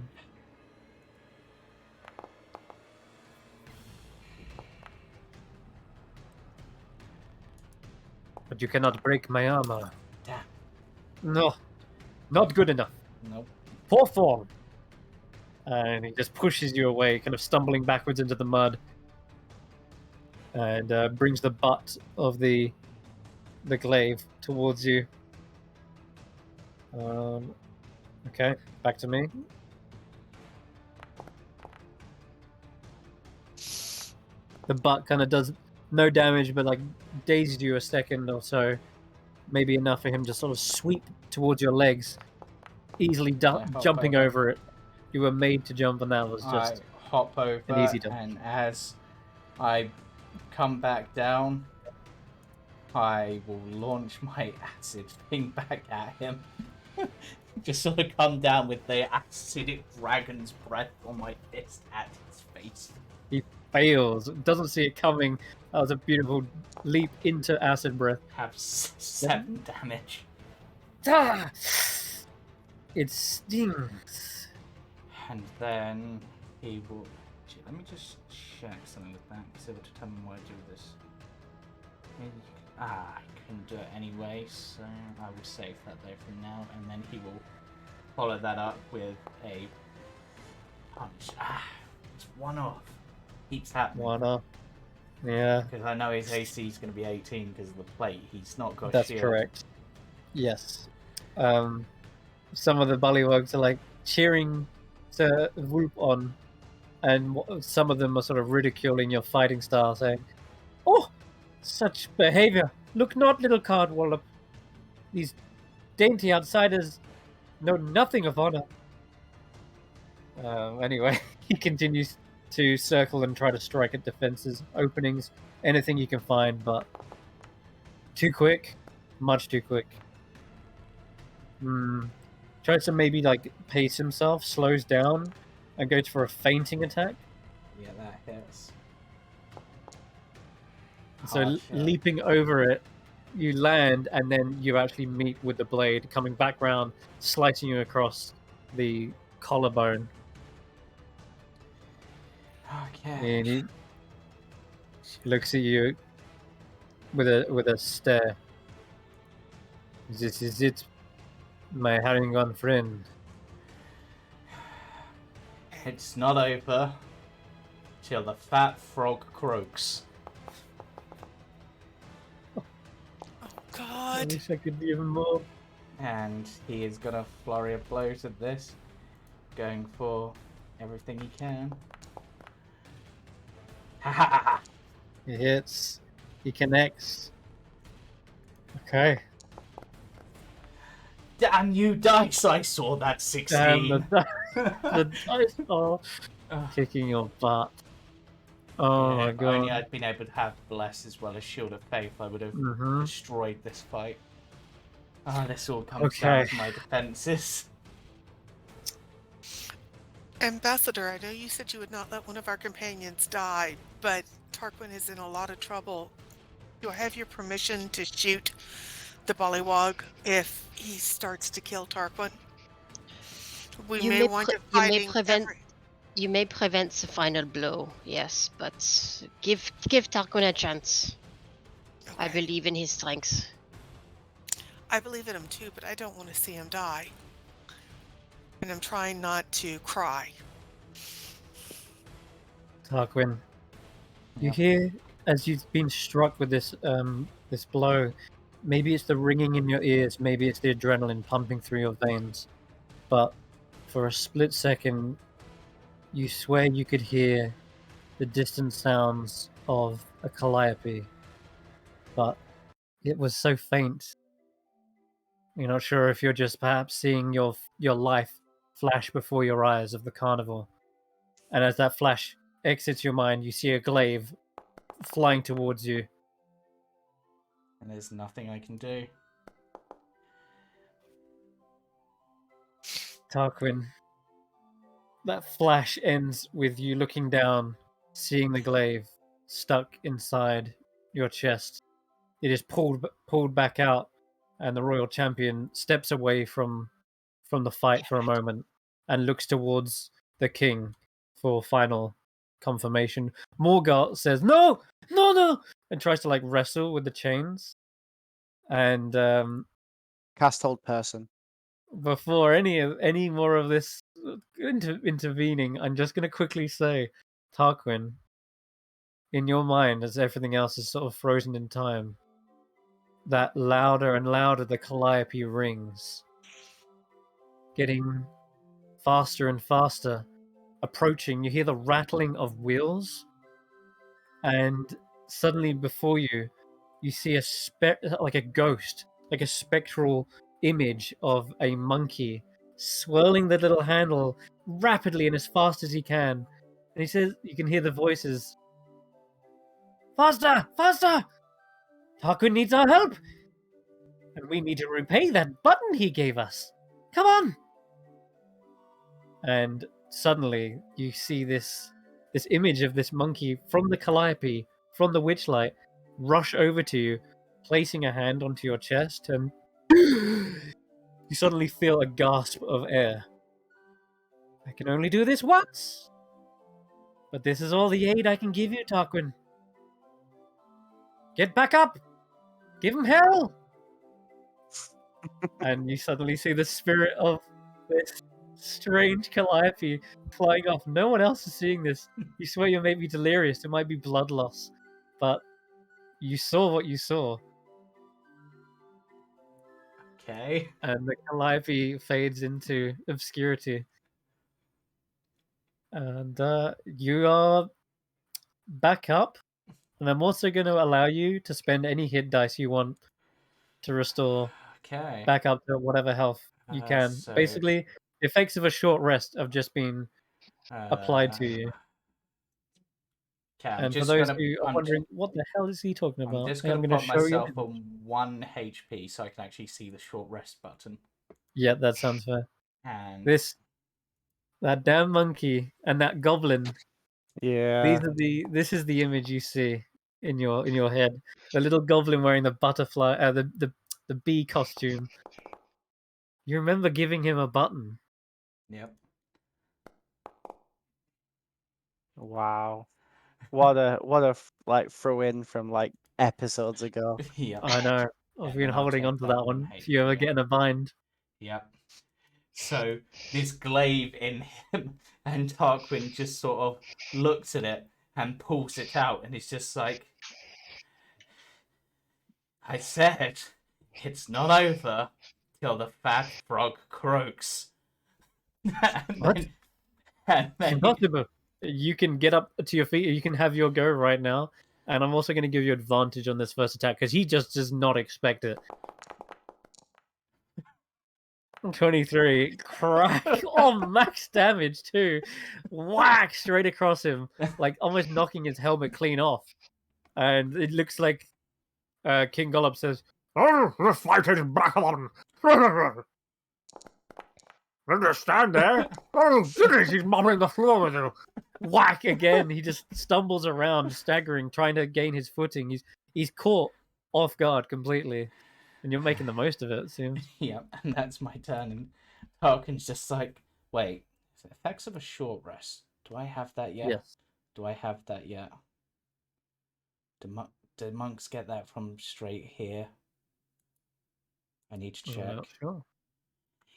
But you cannot break my armor. Damn. No, not good enough. Nope. Poor form. And he just pushes you away, kind of stumbling backwards into the mud. And brings the butt of the glaive towards you. Okay, back to me. The butt kind of does no damage, but like dazes you a second or so. Maybe enough for him to sort of sweep towards your legs, easily jumping over it. You were made to jump, and that was just I hop over, an easy jump. And as I come back down, I will launch my acid thing back at him. Just sort of come down with the acidic dragon's breath on my fist at his face. fails. Doesn't see it coming. That was a beautiful leap into acid breath. Have 7 damage. Ah! It stings. And then he will... Actually, let me just check something with that, because it will determine what I do with this. I couldn't do it anyway, so I will save that there for now, and then he will follow that up with a punch. It's 1 off. Keeps happening. 1 off. Yeah. Because I know his AC is going to be 18 because of the plate. He's not got That's shield. correct. Yes. Some of the bullywugs are like cheering to whoop on, and some of them are sort of ridiculing your fighting style, saying, "Oh, such behavior! Look not, little card wallop. These dainty outsiders know nothing of honor." Anyway, he continues to circle and try to strike at defenses, openings, anything you can find, but too quick, much too quick. Tries to maybe like pace himself, slows down, and goes for a feinting attack. Yeah, that hits. So Hard shot. leaping over it, you land, and then you actually meet with the blade coming back round, slicing you across the collarbone. Okay. And he looks at you with a stare. This is it, my Haringon friend. It's not over till the fat frog croaks. Oh, I God. wish I could be even more. And he is gonna flurry of blows at this, going for everything he can. Ha ha ha ha! He hits. He connects. Okay. Damn you dice! I saw that 16. Damn, the dice are kicking your butt. Oh my If only god. I'd been able to have Bless as well as Shield of Faith, I would have Mm-hmm. destroyed this fight. This all comes down to my defenses. Ambassador, I know you said you would not let one of our companions die, but Tarquin is in a lot of trouble. Do I have your permission to shoot the Bullywug if he starts to kill Tarquin? We You may may want pre- to you may fighting prevent- every- You may prevent the final blow, yes, but give Tarquin a chance. I Okay. believe in his strength. I believe in him too, but I don't want to see him die. And I'm trying not to cry. Tarquin, you Yep. hear as you've been struck with this this blow. Maybe it's the ringing in your ears. Maybe it's the adrenaline pumping through your veins. But for a split second, you swear you could hear the distant sounds of a calliope. But it was so faint. You're not sure if you're just perhaps seeing your life flash before your eyes of the carnival. And as that flash exits your mind, you see a glaive flying towards you. And there's nothing I can do. Tarquin, that flash ends with you looking down, seeing the glaive stuck inside your chest. It is pulled back out, and the royal champion steps away from the fight for a moment and looks towards the king for final confirmation. Morgart says, "No, no, no," and tries to like wrestle with the chains. And Cast hold person. before any more of this intervening, I'm just going to quickly say, Tarquin, in your mind, as everything else is sort of frozen in time, that louder and louder the calliope rings, getting faster and faster, approaching. You hear the rattling of wheels, and suddenly before you, you see like a ghost, like a spectral image of a monkey swirling the little handle rapidly and as fast as he can. And he says, you can hear the voices. Faster! Faster! Tarquin needs our help! And we need to repay that button he gave us. Come on! And suddenly you see this this image of this monkey from the calliope, from the witchlight, rush over to you, placing a hand onto your chest, and you suddenly feel a gasp of air. I can only do this once, but this is all the aid I can give you, Tarquin. Get back up! Give him hell! And you suddenly see the spirit of this strange calliope flying off. No one else is seeing this. You swear you may be delirious. It might be blood loss. But you saw what you saw. Okay. And the calliope fades into obscurity. And you are back up. And I'm also going to allow you to spend any hit dice you want to restore Okay. back up to whatever health you can. So, Basically, the effects of a short rest have just been applied to you. Okay, And for those who are wondering, what the hell is he talking about? I'm just going to gonna put show you. myself on 1 HP so I can actually see the short rest button. Yeah, that sounds fair. And That damn monkey and that goblin. Yeah. This is the image you see in your head. The little goblin wearing the butterfly, the bee costume. You remember giving him a button. Yep. Wow. What a like throw in from like episodes ago. Yep. I know. I've been holding on to that one. If you ever get in a bind. Yep. So this glaive in him, and Tarquin just sort of looks at it and pulls it out, and it's just like, I said, it's not over till the fat frog croaks. What? Impossible. You can get up to your feet. You can have your go right now. And I'm also going to give you advantage on this first attack because he just does not expect it. 23. Crack. Oh, max damage too. Whack straight across him. Like almost knocking his helmet clean off. And it looks like King Gollop says, "Oh, the fight is back on. Understand there? Oh, goodness, he's mopping the floor with you." Whack again. He just stumbles around, staggering, trying to gain his footing. He's caught off guard completely. And you're making the most of it seems. Yep, and that's my turn. And Tarquin's just like, wait, effects of a short rest. Do I have that yet? Yes. Do I have that yet? Do monks get that from straight here? I need to check. Not sure.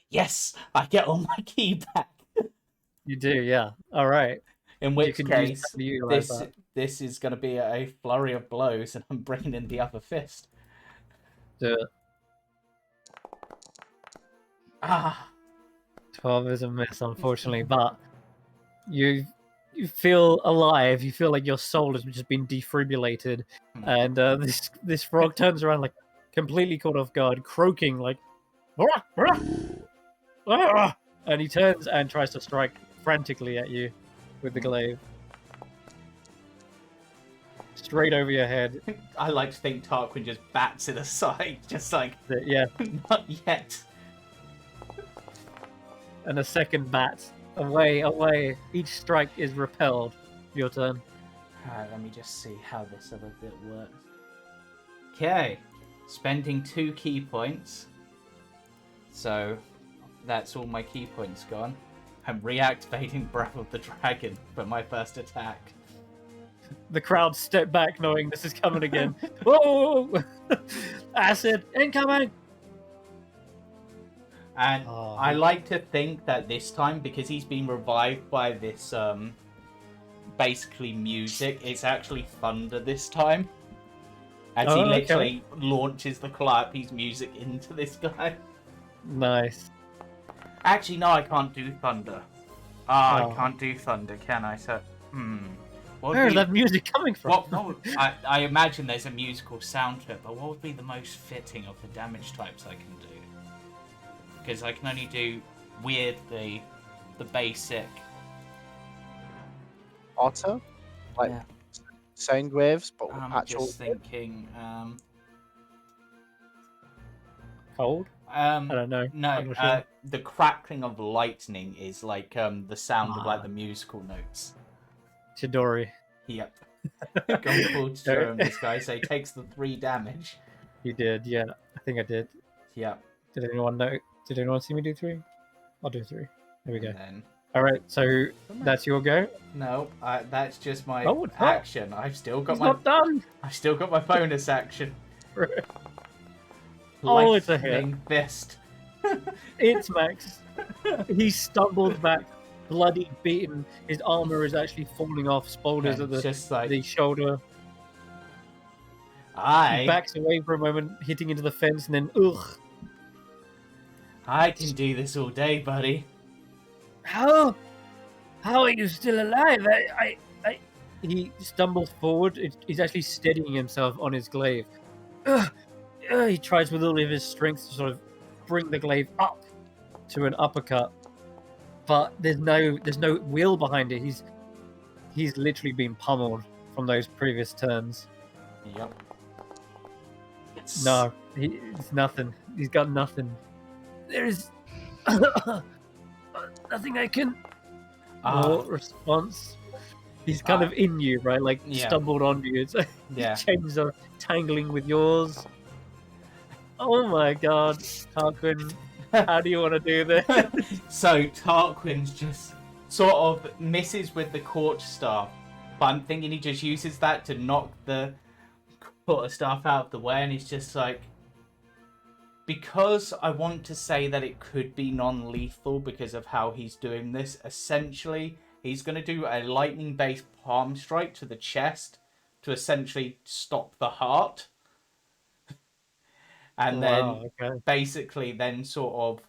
Yes, I get all my key back. You do, yeah. All right. In which case, this this is going to be a flurry of blows, and I'm bringing in the other fist. Do it. 12 is a miss, unfortunately, but you feel alive. You feel like your soul has just been defibrillated, and this frog turns around like completely caught off guard, croaking like, and he turns and tries to strike frantically at you with the glaive. Straight over your head. I like to think Tarquin just bats it aside, just like, yeah, not yet. And a second bat. Away, away. Each strike is repelled. Your turn. Alright, let me just see how this other bit works. Okay. Spending 2 key points. So, that's all my key points gone. I'm reactivating Breath of the Dragon for my first attack. The crowd step back knowing this is coming again. Whoa! Acid incoming! And I like to think that this time, because he's been revived by this, basically music, it's actually thunder this time. As he literally launches the Calliope's music into this guy. Nice. Actually, no, I can't do thunder. I can't do thunder, can I? So, Where is that music coming from? I imagine there's a musical sound to it, but what would be the most fitting of the damage types I can do? Because I can only do weirdly the basic. Auto? Like sound waves, but I'm actual. just thinking. Cold? I don't know. No, sure. The crackling of lightning is like the sound of like the musical notes. Chidori. Yep. Gone full Chidori this guy, so he takes the 3 damage. You did, yeah. I think I did. Yep. Did anyone know? Did anyone see me do 3? I'll do 3. There we go. And then... Alright, so that's your go? No, that's just my Oh, it's not. action. I've still got It's my... not done! I've still got my bonus action. Oh, it's a hit. Lightning fist. It's Max. He stumbles back, bloody beaten. His armor is actually falling off, spoilers And at just like... the shoulder. He I backs away for a moment, hitting into the fence, and then ugh. can do this all day, buddy. How are you still alive? He stumbles forward. He's actually steadying himself on his glaive. He tries with all of his strength to sort of bring the glaive up to an uppercut, but there's no will behind it. He's literally been pummeled from those previous turns. Yep. No, it's nothing. He's got nothing. There's nothing I can. Response. He's kind of in you, right? Like stumbled onto you. So his chains are tangling with yours. Oh my god, Tarquin, how do you want to do this? So Tarquin's just sort of misses with the quarterstaff, but I'm thinking he just uses that to knock the quarterstaff out of the way, and he's just like, because I want to say that it could be non-lethal because of how he's doing this, essentially he's going to do a lightning-based palm strike to the chest to essentially stop the heart. And then basically then sort of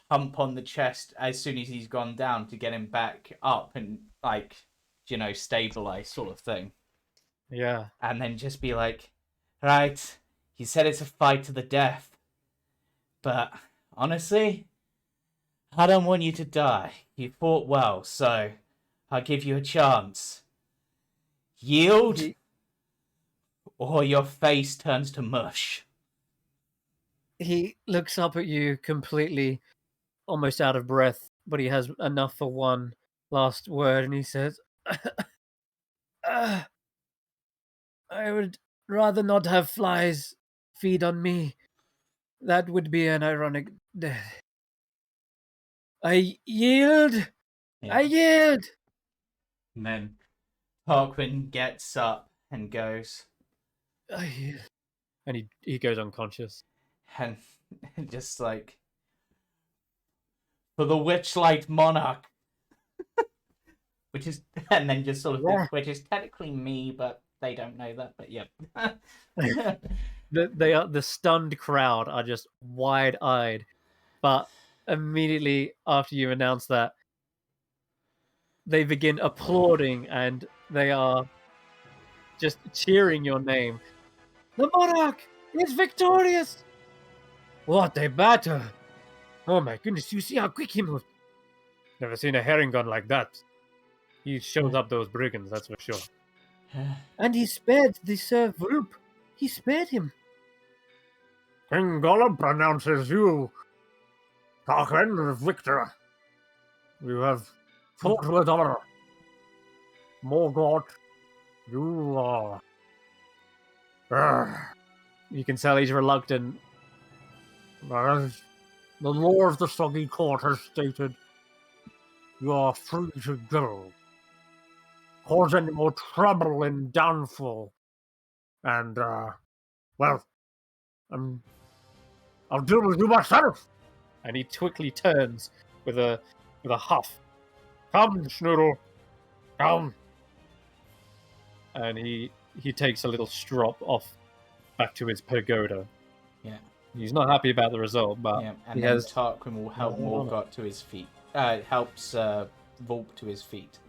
pump on the chest as soon as he's gone down to get him back up and, like, you know, stabilize sort of thing. Yeah. And then just be like, right, you said it's a fight to the death, but honestly, I don't want you to die. You fought well, so I'll give you a chance. Yield, or your face turns to mush. He looks up at you completely, almost out of breath, but he has enough for one last word, and he says, I would rather not have flies feed on me. That would be an ironic death. I yield! Yeah. I yield! And then Tarquin gets up and goes... I yield. And he goes unconscious. And just like... For the Witchlight Monarch! Which is... And then just sort of... Which is technically me, but they don't know that, but yeah. The stunned crowd are just wide-eyed, but immediately after you announce that, they begin applauding and they are just cheering your name. The monarch is victorious! What a battle! Oh my goodness, you see how quick he moved. Never seen a herring gun like that. He shows up those brigands, that's for sure. And he spared this Vulp. He spared him. King Gollum pronounces you, Tarquin, victor. You have fought with honor. Morgort, you are... You can tell he's reluctant. As the law of the Soggy court has stated, you are free to go. Cause any more trouble and downfall. And, well, I'll deal with you myself. And he quickly turns with a huff. Come, Schnoodle. Come. And he takes a little strop off back to his pagoda. Yeah. He's not happy about the result, but yeah. And he then has... Tarquin will help Morgott to his feet. Helps Vulp to his feet.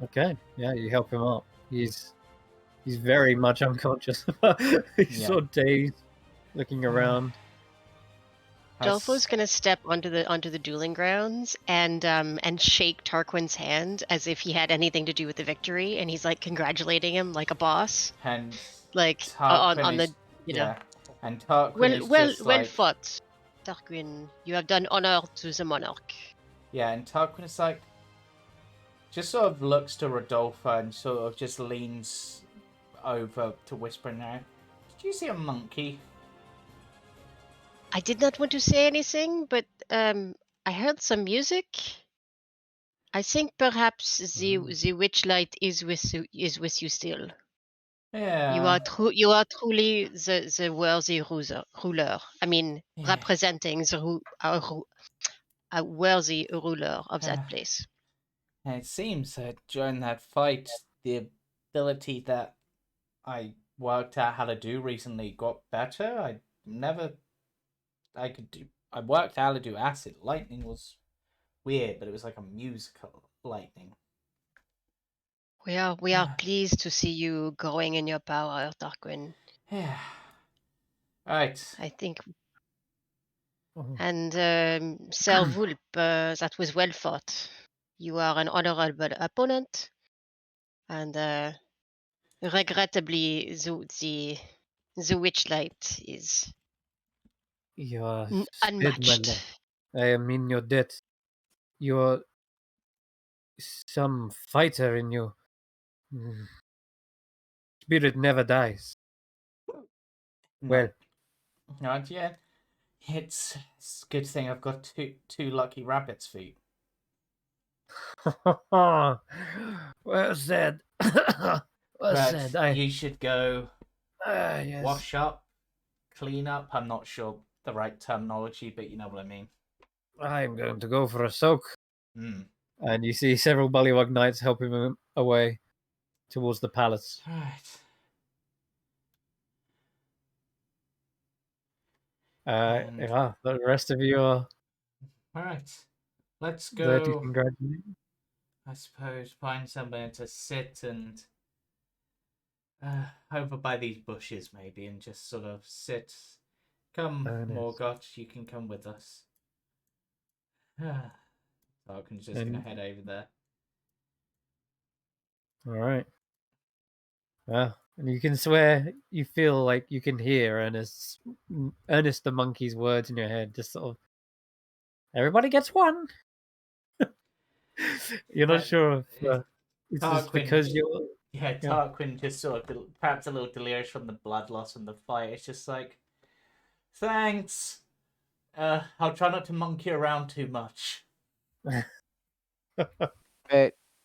Okay, yeah, you help him up. He's very much unconscious. He's sort of dazed, looking around. Rodolfo's gonna step onto the dueling grounds and shake Tarquin's hand as if he had anything to do with the victory, and he's like congratulating him like a boss, And like Tarquin on the is- you yeah. know. And Tarquin is just Well like... fought, Tarquin. You have done honor to the monarch. Yeah, and Tarquin is like, just sort of looks to Rodolfo and sort of just leans over to whisper now. Did you see a monkey? I did not want to say anything, but I heard some music. I think perhaps the witchlight is with you still. Yeah. You are truly the worthy ruler. I mean, Yeah. representing a worthy ruler of that place. And it seems that during that fight, the ability that I worked out how to do recently got better. I worked out how to do acid. Lightning was weird, but it was like a musical lightning. We are pleased to see you growing in your power, Tarquin. Yeah. Right. I think. Oh. And Sir Vulp, that was well fought. You are an honorable opponent, and regrettably, the witchlight is You are dead, my unmatched. lord. I am in your debt. You're some fighter in you. Spirit never dies. Well, Not yet. It's a good thing I've got two lucky rabbit's feet. well said. well But said. you should go Yes. wash up, clean up. I'm not sure the right terminology, but you know what I mean. I'm going to go for a soak. Mm. And you see several Bullywug knights helping him away towards the palace. Right. Yeah, the rest of you are Alright. Let's there to go, congratulate. I suppose, find somewhere to sit and over by these bushes maybe and just sort of sit. Come, Morgoth, you can come with us. Tarquin's just gonna head over there. Alright. Well, and you can swear you feel like you can hear Ernest the monkey's words in your head, just sort of everybody gets one. You're not sure if it's just because you're Tarquin just sort of perhaps a little delirious from the blood loss and the fight. It's just like, thanks. I'll try not to monkey around too much. Wait,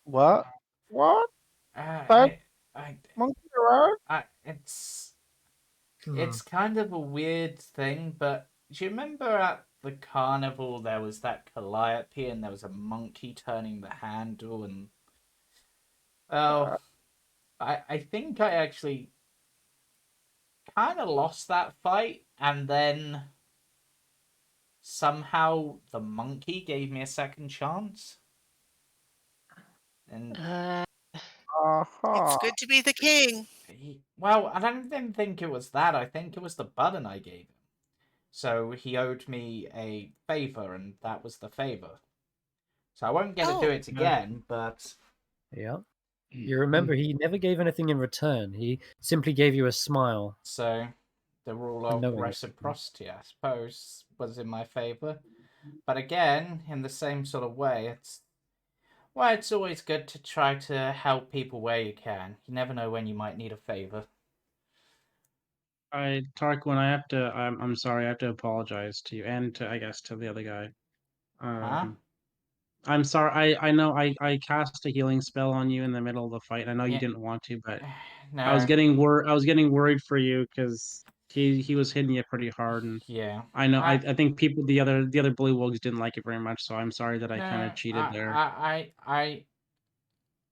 what? What? Monkey around? It's kind of a weird thing, but do you remember at the carnival there was that calliope and there was a monkey turning the handle and I think I actually kind of lost that fight and then somehow the monkey gave me a second chance. And It's good to be the king. well, I don't even think it was that. I think it was the button I gave him. So he owed me a favor, and that was the favor. So I won't get to do it again, but yeah. You remember he never gave anything in return. He simply gave you a smile. So the rule of reciprocity, I suppose, was in my favor. But again, in the same sort of way, it's always good to try to help people where you can. You never know when you might need a favor. Tarquin, I'm sorry, I have to apologize to you and to, I guess, to the other guy. I'm sorry. I know I cast a healing spell on you in the middle of the fight. I know you didn't want to, but no. I was getting worried for you because he was hitting you pretty hard, and I know I think the other Bullywugs didn't like it very much. So I'm sorry that I kind of cheated there.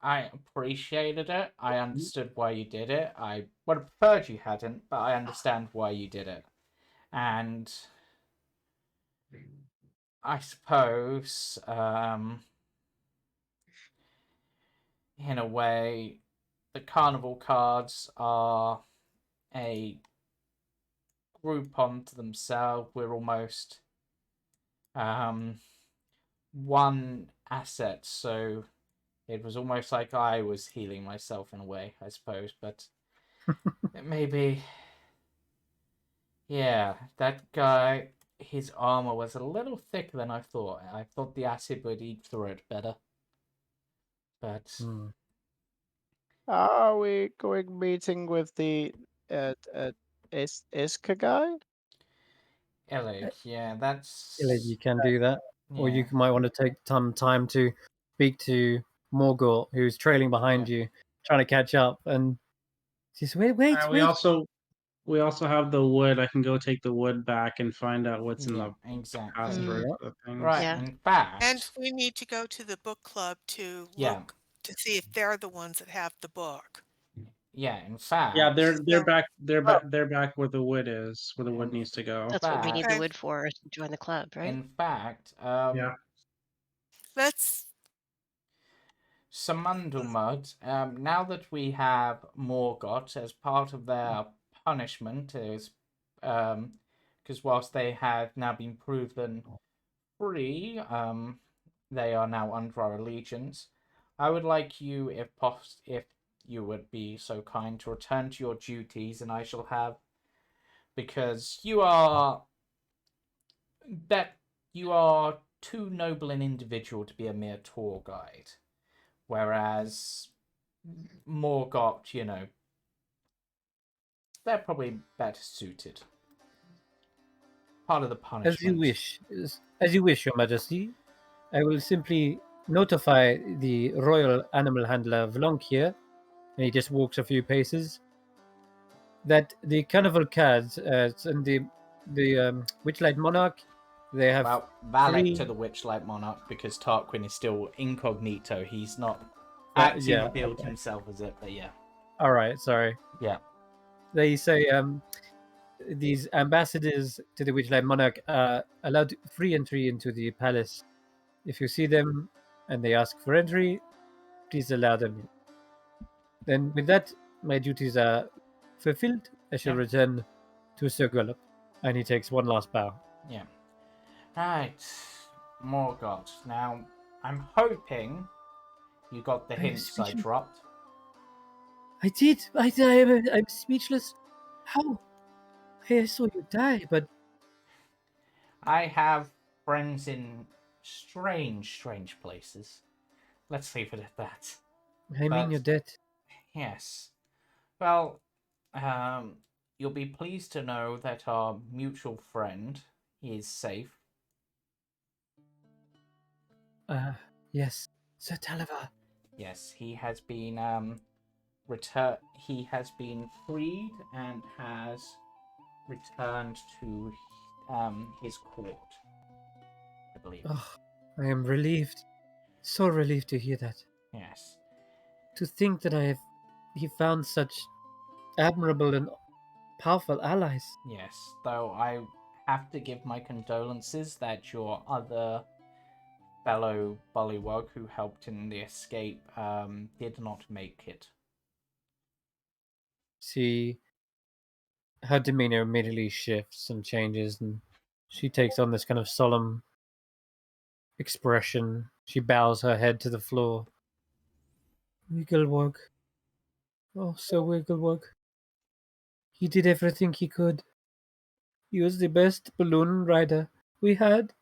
I appreciated it. I understood why you did it. I would have preferred you hadn't, but I understand why you did it. And I suppose, in a way, the carnival cards are a group onto themselves. We're almost one asset, so it was almost like I was healing myself in a way, I suppose, but maybe, yeah, that guy, his armor was a little thicker than I thought. I thought the acid would eat through it better. But Are we going meeting with the Iska guy? Illig, yeah, that's You can do that, or you yeah. might want to take some time to speak to Morgort, who's trailing behind you, trying to catch up. And she's wait. We also have the wood. I can go take the wood back and find out what's in Yeah, the exactly. password Yeah. for things. Right. Yeah. In fact, And we need to go to the book club to Yeah. look to see if they're the ones that have the book. yeah, in fact, Yeah, they're So- back. They're back where the wood is. Where the wood And- needs to go. That's what we need the Okay. wood for to join the club, right? in fact, Yeah. Let's Samundumud, now that we have Morgoth as part of their punishment, is because whilst they have now been proven free, they are now under our allegiance. I would like you, if you would be so kind, to return to your duties, and I shall have, because you are too noble an individual to be a mere tour guide, whereas Morgoth, they're probably better suited. Part of the punishment. As you wish, Your Majesty. I will simply notify the royal animal handler Vlonk here, and he just walks a few paces, that the Carnival cards and the Witchlight Monarch, they have Well, Valak three- to the Witchlight Monarch, because Tarquin is still incognito. He's not actually yeah, revealed okay. himself as it, but yeah. All right, sorry. Yeah. They say these ambassadors to the Witchlight Monarch are allowed free entry into the palace. If you see them and they ask for entry, please allow them in. Then, with that, my duties are fulfilled. I shall Yeah. return to Sir Gullop. And he takes one last bow. Yeah. Right. Morgoth. Now, I'm hoping you got the I'm hints I speechless. dropped. I did. I'm speechless. How? I saw you die, but I have friends in strange places. Let's leave it at that. I mean But- you're dead. Yes. Well, you'll be pleased to know that our mutual friend is safe. Yes, Sir Talavar. Yes, he has been he has been freed and has returned to his court, I believe. Oh, I am relieved. So relieved to hear that. Yes. To think that he found such admirable and powerful allies. Yes, though I have to give my condolences that your other fellow bullywug who helped in the escape did not make it. Her demeanor immediately shifts and changes, and she takes on this kind of solemn expression. She bows her head to the floor. Wigglewug. Oh, Sir Wigglewug. He did everything he could. He was the best balloon rider we had.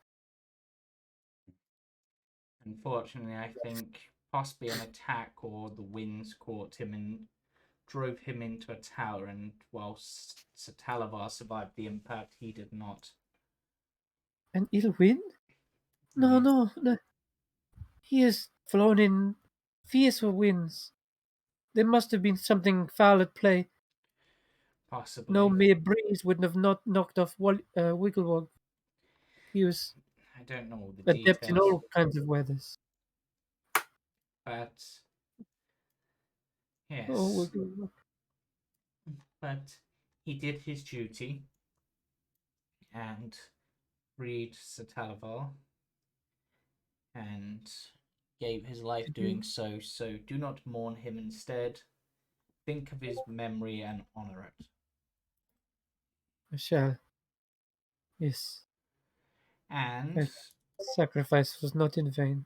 Unfortunately, I think possibly an attack or the winds caught him and drove him into a tower, and whilst Sir Talavar survived the impact, he did not. An ill wind? No, Yeah. no. He has flown in fiercer winds. There must have been something foul at play. Possibly. No mere breeze wouldn't have not knocked off Wigglewug. He was I don't know all the adept details. in all kinds of weathers. But yes. Oh, Wigglewug. But he did his duty and freed Sir Talavar and gave his life doing so. So do not mourn him. Instead, think of his memory and honor it. I shall. Yes. And Yes. Sacrifice was not in vain.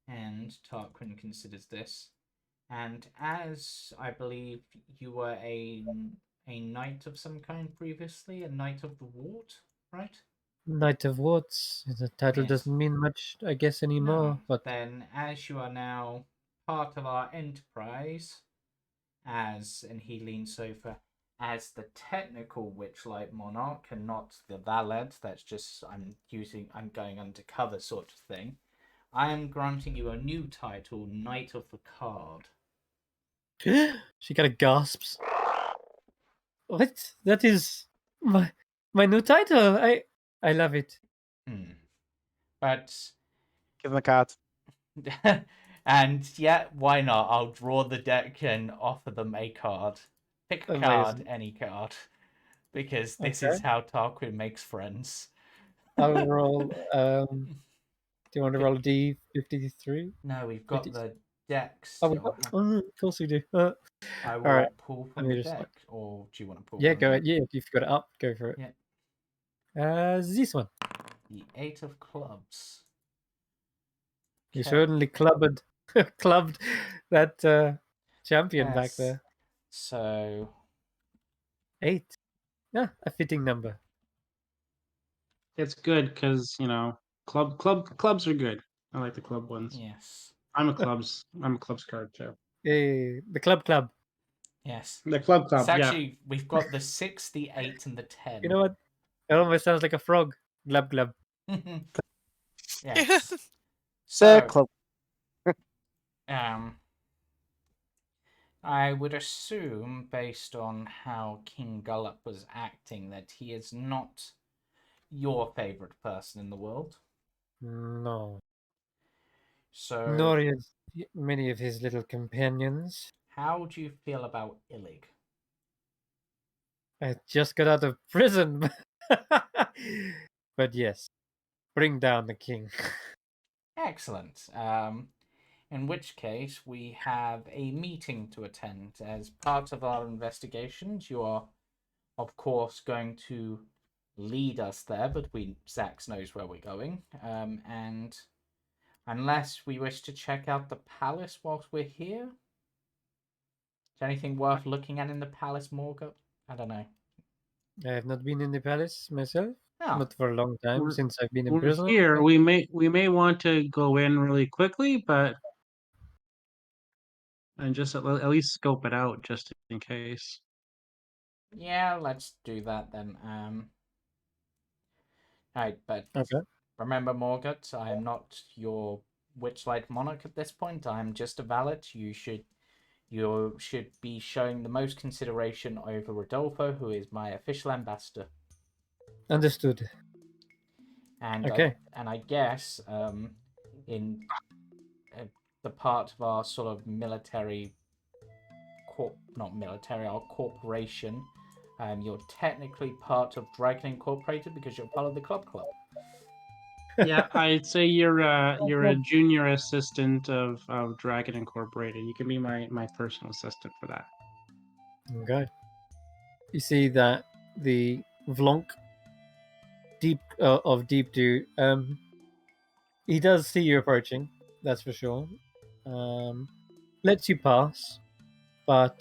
and Tarquin considers this. And as I believe you were a knight of some kind previously, a knight of the wart, right? Knight of Warts. The title Yes. doesn't mean much, I guess, anymore. No. But Then, as you are now part of our enterprise, and he leans over, as the technical Witchlight Monarch and not the valet, that's just I'm going undercover sort of thing, I am granting you a new title, Knight of the Card. She kind of gasps. What? That is my new title. I love it. But Give him a card. and yeah, why not? I'll draw the deck and offer them a card. Pick a card, Amazing. any card, because this Okay. is how Tarquin makes friends. I'll roll. Do you want to roll a D53? No, we've got 50? the decks. Oh, of course we do. I will all right. pull Let from me the just, deck, or do you want to pull? yeah, from go the ahead. Yeah, if you've got it up, go for it. Yeah. This one. The 8 of clubs. You Okay. certainly clubbed that champion back Yes. there. So 8. Yeah, a fitting number. It's good because clubs are good. I like the club ones. yes, I'm a clubs card too. Hey, the club. yes. The club, It's yeah. actually we've got the 6, the 8, and the 10. You know what? It almost sounds like a frog. Glub. Yes. Sir So, Club. I would assume, based on how King Gullop was acting, that he is not your favorite person in the world. No. So, Nor is many of his little companions. how do you feel about Illig? I just got out of prison. But yes, bring down the king. Excellent. In which case, we have a meeting to attend. As part of our investigations, you are, of course, going to lead us there, but Xaxx knows where we're going. And unless we wish to check out the palace whilst we're here, is there anything worth looking at in the palace, Morgan? I don't know. I have not been in the palace myself. Oh, Not for a long time, We're- since I've been in We're prison. here. We may want to go in really quickly, but and just at least scope it out just in case. yeah, let's do that then. Right, but Okay. remember, Morgut, I am not your Witchlight Monarch at this point. I am just a valet. You should be showing the most consideration over Rodolfo, who is my official ambassador. Understood. And Okay. I guess in the part of our sort of military our corporation, you're technically part of Dragon Incorporated because you're part of the club. Yeah, I'd say you're a junior assistant of Dragon Incorporated. You can be my personal assistant for that. Okay. You see that the Vlonk of Deep Dew, he does see you approaching, that's for sure. Lets you pass, but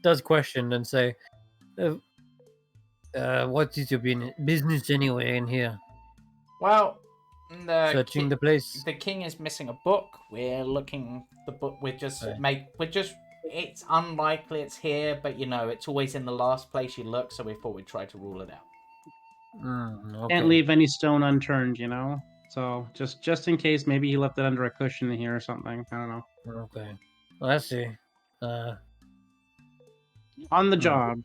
does question and say, what is your business anyway in here? Well, Searching the place. The king is missing a book. We're looking the book. It's unlikely it's here, but it's always in the last place you look. So we thought we'd try to rule it out. Okay. Can't leave any stone unturned, So just in case, maybe he left it under a cushion in here or something. I don't know. Okay. I see. On the job.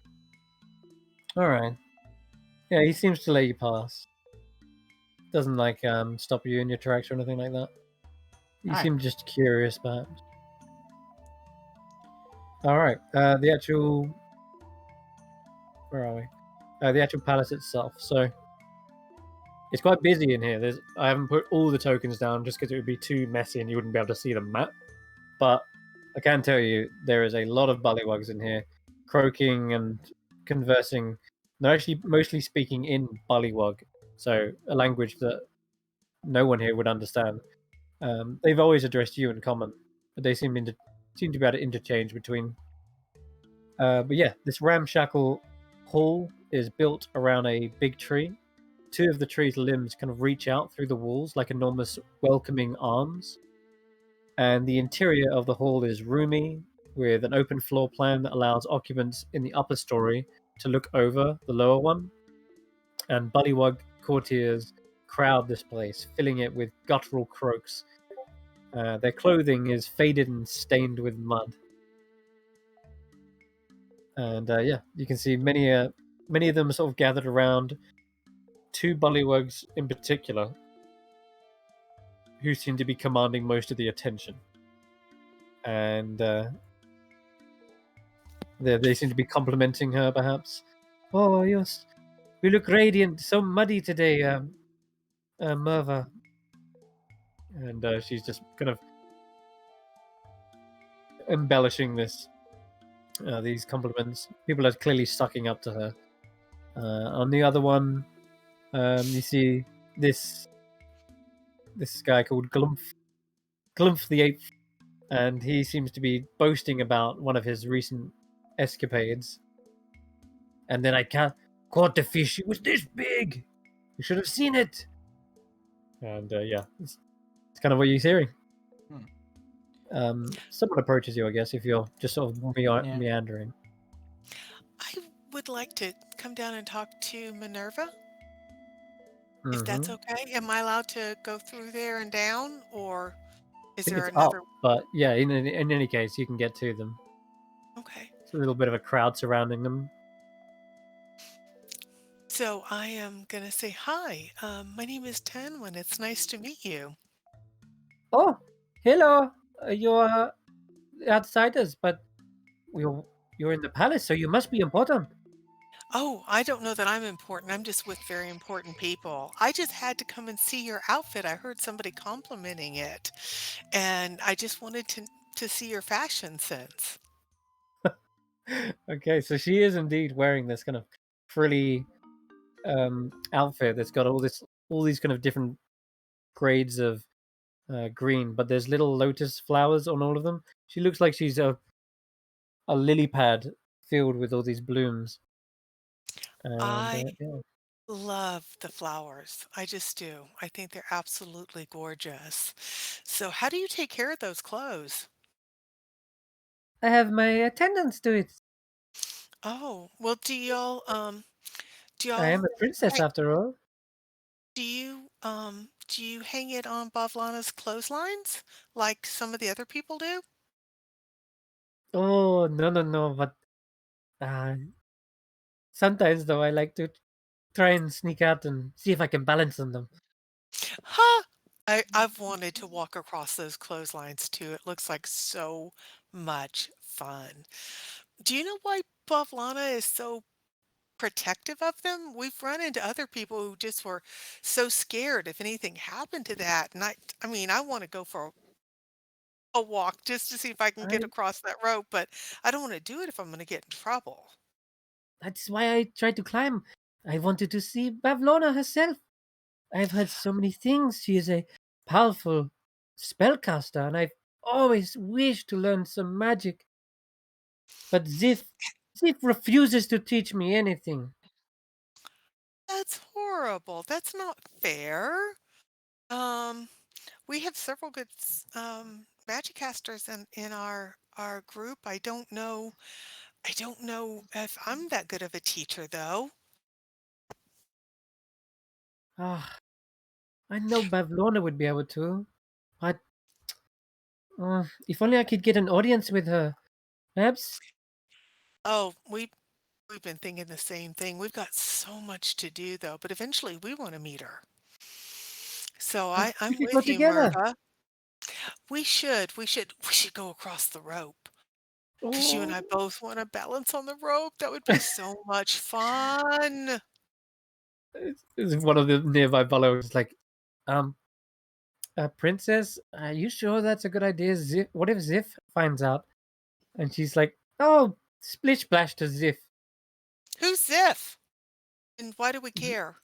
All right. Yeah, he seems to let you pass. Doesn't stop you in your tracks or anything like that. You seem just curious, perhaps. All right. The actual. Where are we? The actual palace itself. So it's quite busy in here. I haven't put all the tokens down just because it would be too messy and you wouldn't be able to see the map. But I can tell you there is a lot of bullywugs in here, croaking and conversing. They're actually mostly speaking in bullywug, so a language that no one here would understand. They've always addressed you in common, but they seem to be able to interchange between. But yeah, this ramshackle hall is built around a big tree. Two of the tree's limbs kind of reach out through the walls like enormous welcoming arms. And the interior of the hall is roomy, with an open floor plan that allows occupants in the upper story to look over the lower one. And bullywug courtiers crowd this place, filling it with guttural croaks. Their clothing is faded and stained with mud. And yeah, you can see many of them sort of gathered around two bullywugs in particular, who seem to be commanding most of the attention. And they seem to be complimenting her, perhaps. Oh, yes, you look radiant, so muddy today, Merva. And she's just kind of embellishing these compliments. People are clearly sucking up to her. On the other one, you see this guy called Glumph the Eighth, and he seems to be boasting about one of his recent escapades. And then I caught the fish. It was this big. You should have seen it. And yeah, it's kind of what you're hearing. Someone approaches you, I guess, if you're just sort of meandering. I would like to come down and talk to Minerva. If that's okay. Am I allowed to go through there and down, or is I think there it's another? up, but yeah, in any case, you can get to them. Okay. It's a little bit of a crowd surrounding them. So I am going to say hi. My name is Tanwen. It's nice to meet you. Oh, hello. You're outsiders, but you're in the palace, so you must be important. Oh, I don't know that I'm important. I'm just with very important people. I just had to come and see your outfit. I heard somebody complimenting it, and I just wanted to see your fashion sense. Okay, so she is indeed wearing this kind of frilly outfit that's got all these kind of different grades of green, but there's little lotus flowers on all of them. She looks like she's a lily pad filled with all these blooms. And I yeah. love the flowers. I just do. I think they're absolutely gorgeous. So how do you take care of those clothes? I have my attendants do it. Oh, well, do I am y'all a princess hang, after all. do you hang it on Bavlana's clotheslines like some of the other people do? Oh, no, but uh, sometimes though I like to try and sneak out and see if I can balance on them. Huh! I've wanted to walk across those clotheslines too. It looks like so much fun. Do you know why Bavlana is so protective of them? We've run into other people who just were so scared if anything happened to that. And I mean, I want to go for a walk just to see if I can get I across that rope, but I don't want to do it if I'm going to get in trouble. That's why I tried to climb. I wanted to see Bavlona herself. I've heard so many things. She is a powerful spellcaster, and I've always wished to learn some magic. But Zif refuses to teach me anything. That's horrible. That's not fair. Um, we have several good magic casters in our group. I don't know if I'm that good of a teacher though. Ah, I know Bavlona would be able to, but if only I could get an audience with her. Perhaps Oh, we've been thinking the same thing. We've got so much to do though, but eventually we want to meet her. So we I'm could go with you, together. Merva. We should go across the rope. Because you and Oh, I both want to balance on the rope. That would be so much fun. it's one of the nearby fellows like, um, princess, are you sure that's a good idea? Zif, what if Zif finds out? And she's like, oh, splish splash to Zif. Who's Ziff? And why do we Z- care?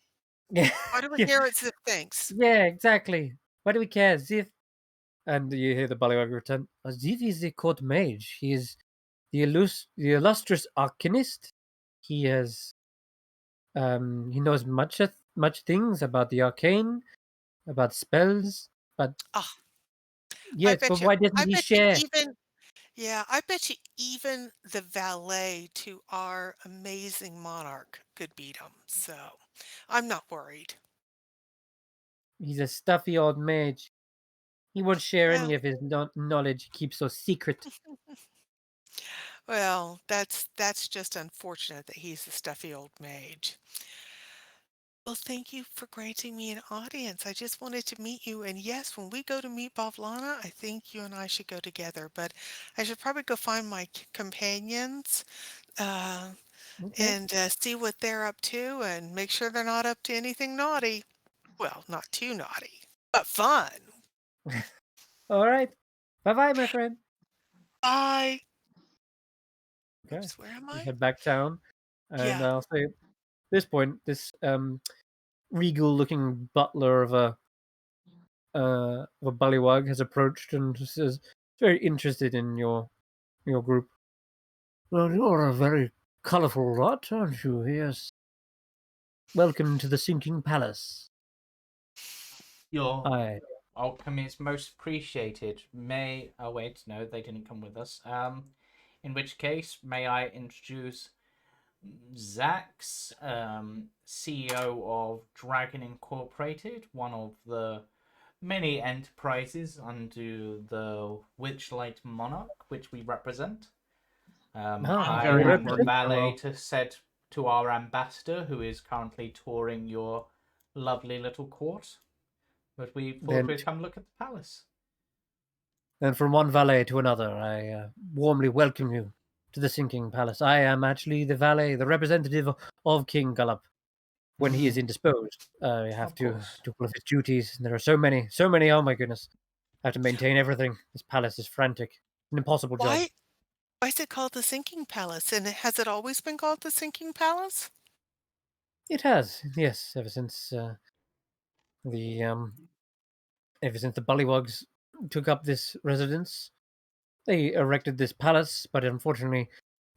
Yeah, Why do we yeah, care what Ziff thinks? yeah, exactly. Why do we care? Zif. And you hear the Bullywug return. Zif is the court mage. He is the illustrious arcanist. He has he knows much things about the arcane, about spells, but Ah, I Yes, but bet you why doesn't I he bet you share? even yeah, I bet you even the valet to our amazing monarch could beat him. So, I'm not worried. He's a stuffy old mage. He won't share Well, any of his knowledge he keeps so secret. well, that's just unfortunate that he's a stuffy old mage. Well, thank you for granting me an audience. I just wanted to meet you, and yes, when we go to meet Bavlana, I think you and I should go together. But I should probably go find my companions, uh, Okay. and see what they're up to, and make sure they're not up to anything naughty. Well, not too naughty, but fun. All right. Bye bye, my friend. Bye. Okay. Oops, where am We I? head back town, and Yeah. I'll say at this point, this regal-looking butler of a bullywug has approached and says, "Very interested in your group." Well, you're a very colourful lot, aren't you? Yes. Welcome to the Sinking Palace. Your I welcome is most appreciated. Oh wait, no, they didn't come with us. In which case, may I introduce Xaxx, CEO of Dragon Incorporated, one of the many enterprises under the Witchlight Monarch, which we represent. I Very am the important. valet Hello. to our ambassador, who is currently touring your lovely little court. But we thought then we'd come look at the palace. then from one valet to another, I warmly welcome you to the Sinking Palace. I am actually the valet, the representative of King Gullop when he is indisposed. I have Of to course. do all of his duties, and there are so many. Oh my goodness! I have to maintain everything. This palace is frantic, an impossible job. Why is it called the Sinking Palace? And has it always been called the Sinking Palace? It has, yes, the ever since the Bullywugs took up this residence. They erected this palace, but unfortunately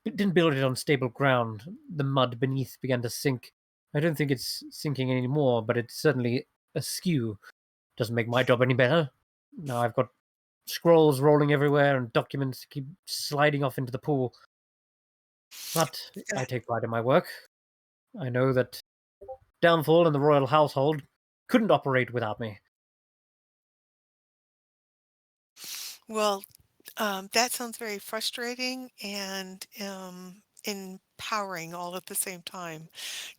didn't build it on stable ground. The mud beneath began to sink. I don't think it's sinking anymore, but it's certainly askew. Doesn't make my job any better. Now I've got scrolls rolling everywhere and documents keep sliding off into the pool. But I take pride in my work. I know that Downfall and the royal household couldn't operate without me. Well, that sounds very frustrating and empowering all at the same time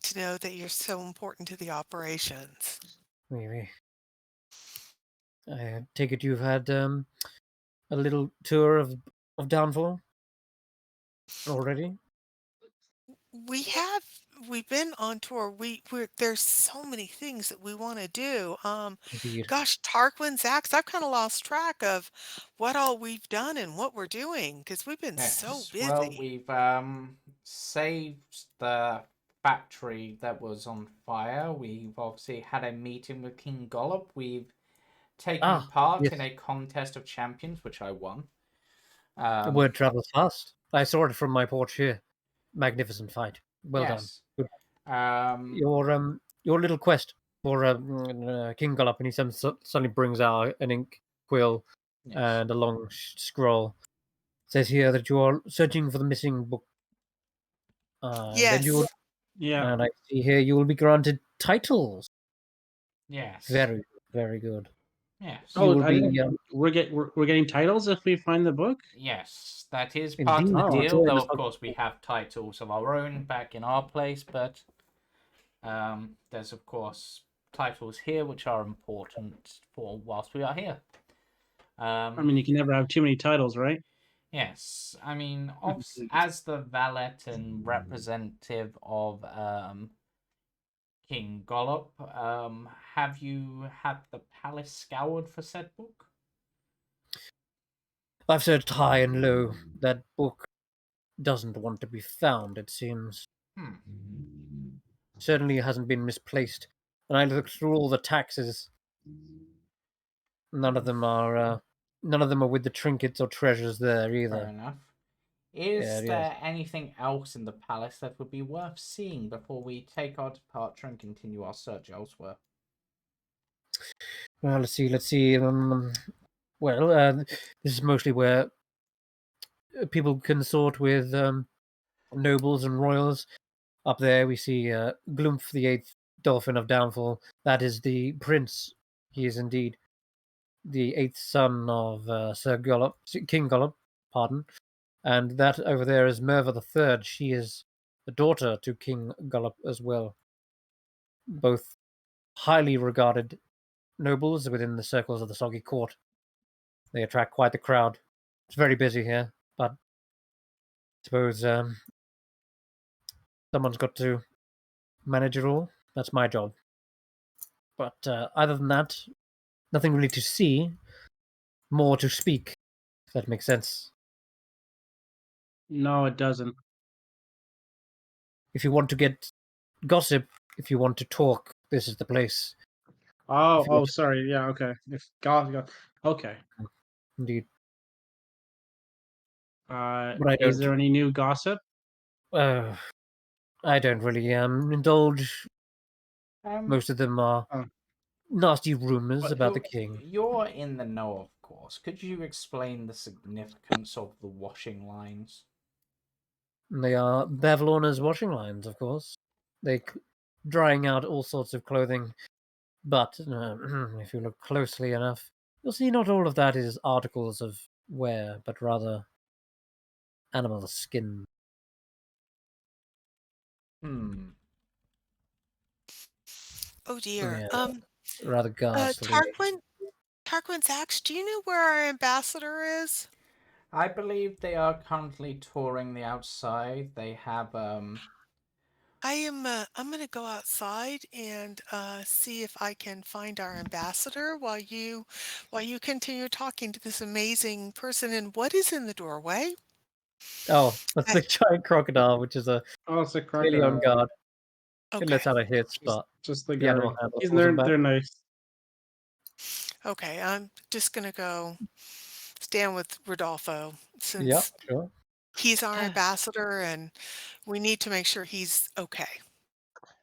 to know that you're so important to the operations. Maybe. I take it you've had a little tour of Downfall already? We have we've been on tour. There's so many things that we want to do. Indeed. Gosh, Tarquin, Xaxx, I've kind of lost track of what all we've done and what we're doing because we've been so Yes. Well, busy. we've saved the factory that was on fire. We've obviously had a meeting with King Gollop. We've taken Ah, part in yes. a contest of champions, which I won. The word travels fast. I saw it from my porch here. Magnificent fight. Well done. Yes. Good. Um, Your little quest for King Gullop, and he suddenly brings out an ink quill yes. and a long scroll. It says here that you are searching for the missing book. Then you Yes. Yeah. and I see here you will be granted titles. Yes. Very, very good. Yes. You Oh, will I be didn't. We're getting titles if we find the book. Yes, that is part of indeed the Oh, to deal. join Though, the of course, we have titles of our own back in our place, but there's, of course, titles here which are important for whilst we are here. I mean, you can never have too many titles, right? Yes, I mean, as the valet and representative of King Gollop, have you had the palace scoured for said book? I've searched high and low. That book doesn't want to be found, it seems. Certainly hasn't been misplaced. And I looked through all the taxes. None of them are with the trinkets or treasures there Fair either. enough. Yeah, Is yes. there anything else in the palace that would be worth seeing before we take our departure and continue our search elsewhere? Well, let's see. Well, this is mostly where people consort with nobles and royals. Up there, we see Gloomf, the eighth Dolphin of Downfall. That is the prince. He is indeed the eighth son of King Gollop, pardon. And that over there is Merva the Third. She is the daughter to King Gollop as well. Both highly regarded nobles within the circles of the Soggy court. They attract quite the crowd. It's very busy here, but I suppose someone's got to manage it all. That's my job. But other than that, nothing really to see. More to speak, if that makes sense. No, it doesn't. If you want to get gossip, if you want to talk, this is the place. Oh, If you want to- sorry. Yeah, okay. If God, okay. Indeed. Is But I don't. there any new gossip? I don't really indulge. Most of them are Oh. nasty rumors But about the king. You're in the know, of course. Could you explain the significance of the washing lines? They are Bavlorna's washing lines, of course. They drying out all sorts of clothing. But if you look closely enough, you'll see not all of that is articles of wear, but rather animal skin. Hmm. Oh dear. Yeah, rather ghastly. Tarquin Xaxx, do you know where our ambassador is? I believe they are currently touring the outside. They have I'm gonna go outside and see if I can find our ambassador while you continue talking to this amazing person. And what is in the doorway? Oh, that's the giant crocodile, which is Oh, it's a clearly on crocodile. guard. It Okay. lets out a hiss, but Just the the animal guard. handler pulls him back. They're nice. Okay, I'm just gonna go stand with Rodolfo Yeah, since sure. he's our ambassador and we need to make sure he's okay.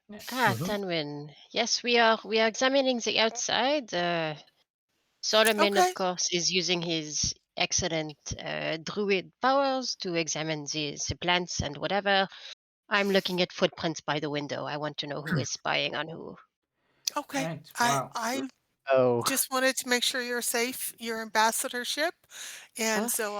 Mhm. Tanwen. Yes, we are examining the outside. Solomon, Okay. of course, is using his excellent druid powers to examine the plants and whatever. I'm looking at footprints by the window. I want to know who is spying on who. Okay. right. I Well, I Oh, just wanted to make sure you're safe, your ambassadorship, and so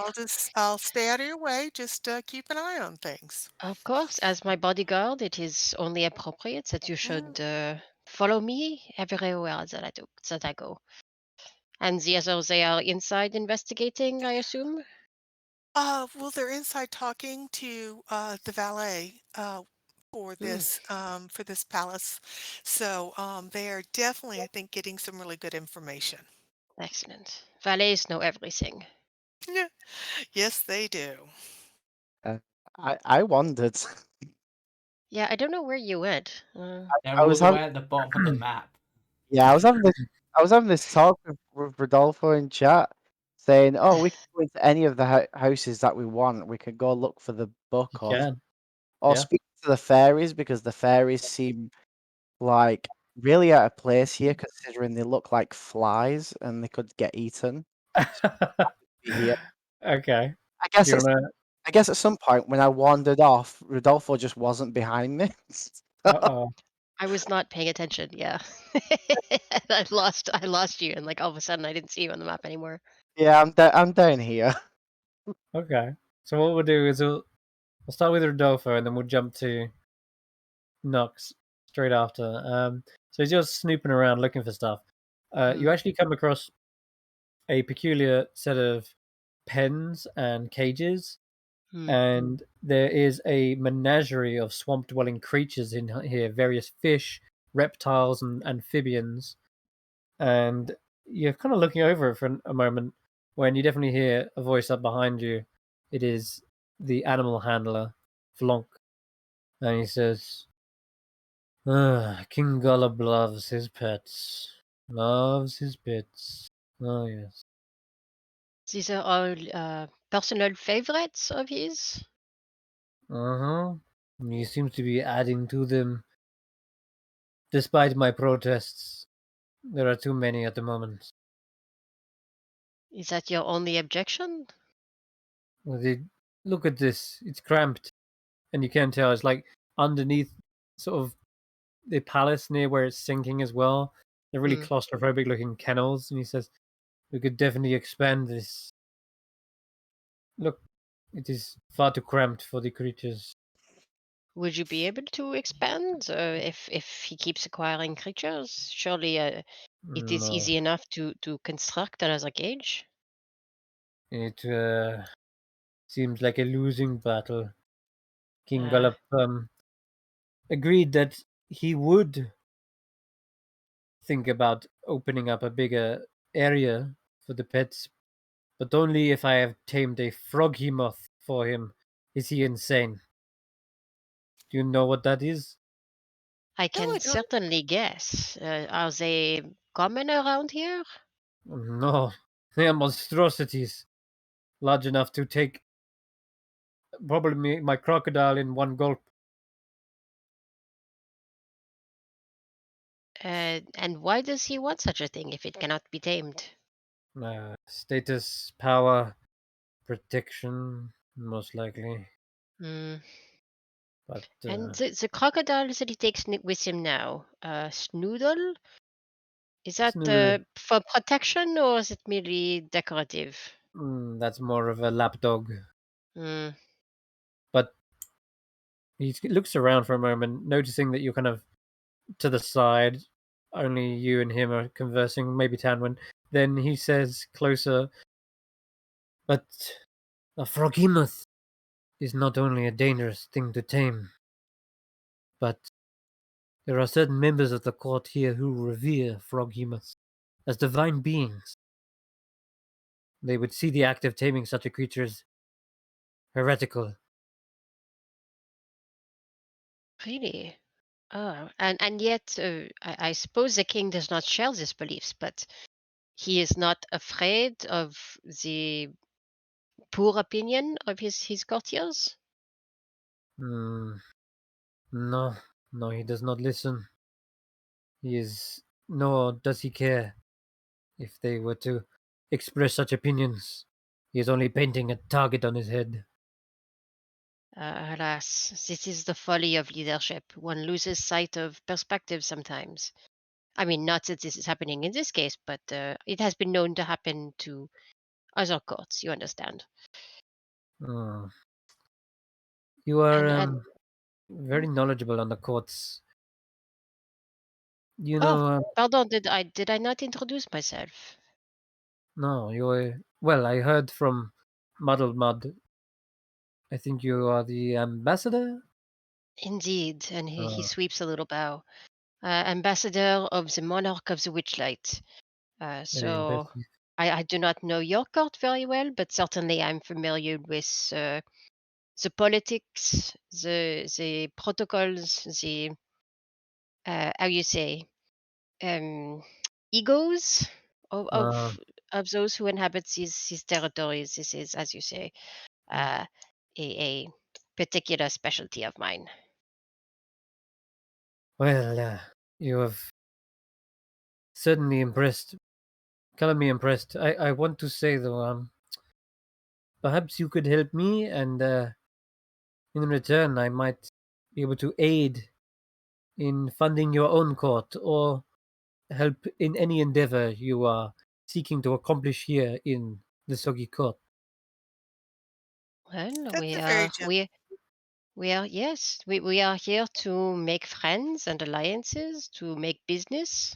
I'll stay out of your way. Just keep an eye on things. Of course, as my bodyguard, it is only appropriate that you Mm. should follow me everywhere that I go. And the others, they are inside investigating, I assume? Well, they're inside talking to the valet Hmm, for this palace, so they are definitely, I think, getting some really good information. excellent. Valets know everything. Yeah. Yes, they do. uh, I wondered. Yeah, I don't know where you went. they're I all was the having way at the bottom of the map. Yeah, I was having this talk with Rodolfo in chat, saying, "Oh, we can go into any of the houses that we want. We could go look for the You book, can. or Yeah. speak to the fairies because the fairies seem like really out of place here, considering they look like flies and they could get eaten. Be here. Okay. I guess Do you wanna? I guess at some point when I wandered off, Rodolfo just wasn't behind me. Uh-oh. I was not paying attention. Yeah, I lost you, and like all of a sudden, I didn't see you on the map anymore. Yeah, I'm down here. Okay. So what we'll do is we'll start with Rodolfo, and then we'll jump to Nox straight after. So as you're snooping around looking for stuff, you Mm. actually come across a peculiar set of pens and cages, Hmm. and there is a menagerie of swamp-dwelling creatures in here, various fish, reptiles, and amphibians. And you're kind of looking over it for a moment when you definitely hear a voice up behind you. It is the animal handler, Flonk, and he says, King Gollop loves his pets. Loves his pets. Oh, yes. These are all personal favorites of his. Uh-huh. He seems to be adding to them. Despite my protests, there are too many at the moment. Is that your only objection? Well, look at this. It's cramped, and you can tell it's like underneath sort of the palace near where it's sinking as well. They're really Hmm. claustrophobic looking kennels, and he says we could definitely expand this. Look, it is far too cramped for the creatures. Would you be able to expand if he keeps acquiring creatures? Surely it is No, easy enough to construct another cage. it seems like a losing battle. King Uh, Gullop agreed that he would think about opening up a bigger area for the pets, but only if I have tamed a froggy moth for him. Is he insane? Do you know what that is? I No, I can don't. certainly guess. Are they common around here? No, they are monstrosities, large enough to take probably my crocodile in one gulp. And why does he want such a thing if it cannot be tamed? Status, power, protection, most likely. Hmm. But And the crocodile that he takes with him now, Snoodle, is that Snoodle, for protection or is it merely decorative? that's more of a lapdog. Hmm. But he looks around for a moment, noticing that you're kind of to the side. Only you and him are conversing, maybe Tanwen. Then he says closer, but a froghemoth is not only a dangerous thing to tame, but there are certain members of the court here who revere froghemoths as divine beings. They would see the act of taming such a creature as heretical. Really? Oh, and yet I suppose the king does not share these beliefs, but he is not afraid of the poor opinion of his courtiers. Hmm, no, no, he does not listen. He is, nor does he care if they were to express such opinions. He is only painting a target on his head. Alas, this is the folly of leadership. One loses sight of perspective sometimes. I mean, not that this is happening in this case, but it has been known to happen to other courts. You understand? Oh, you are And very knowledgeable on the courts. You oh, know, pardon, did I not introduce myself? no, you are. Well, I heard from Muddled Mud. I think you are the ambassador. Indeed, and he Uh, sweeps a little bow. Ambassador of the Monarch of the Witchlight. very So impressive. I do not know your court very well, but certainly I'm familiar with the politics, the protocols, the how you say um, egos of, Uh, of of those who inhabit these territories. This is, as you say, uh, a particular specialty of mine. well, you have certainly impressed. Color me impressed. I want to say though, perhaps you could help me, and in return, I might be able to aid in funding your own court or help in any endeavor you are seeking to accomplish here in the Soggy court. Well, That's a very gen. we are yes, we are here to make friends and alliances, to make business.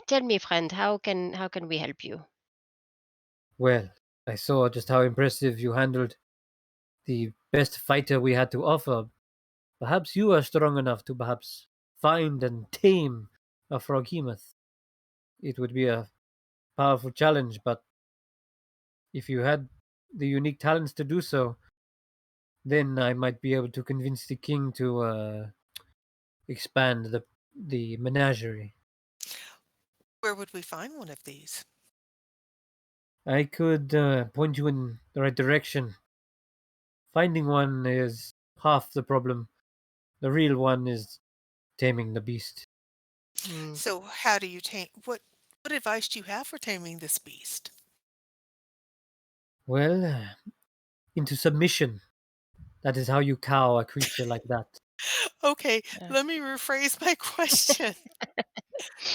Tell me, friend, how can we help you? Well, I saw just how impressive you handled the best fighter we had to offer. Perhaps you are strong enough to perhaps find and tame a froghemoth. It would be a powerful challenge, but if you had the unique talents to do so, then I might be able to convince the king to expand the menagerie. Where would we find one of these? I could point you in the right direction. Finding one is half the problem. The real one is taming the beast. Hmm. So how do you tame? What advice do you have for taming this beast? Well, into submission. That is how you cow a creature like that. Okay, Uh, let me rephrase my question.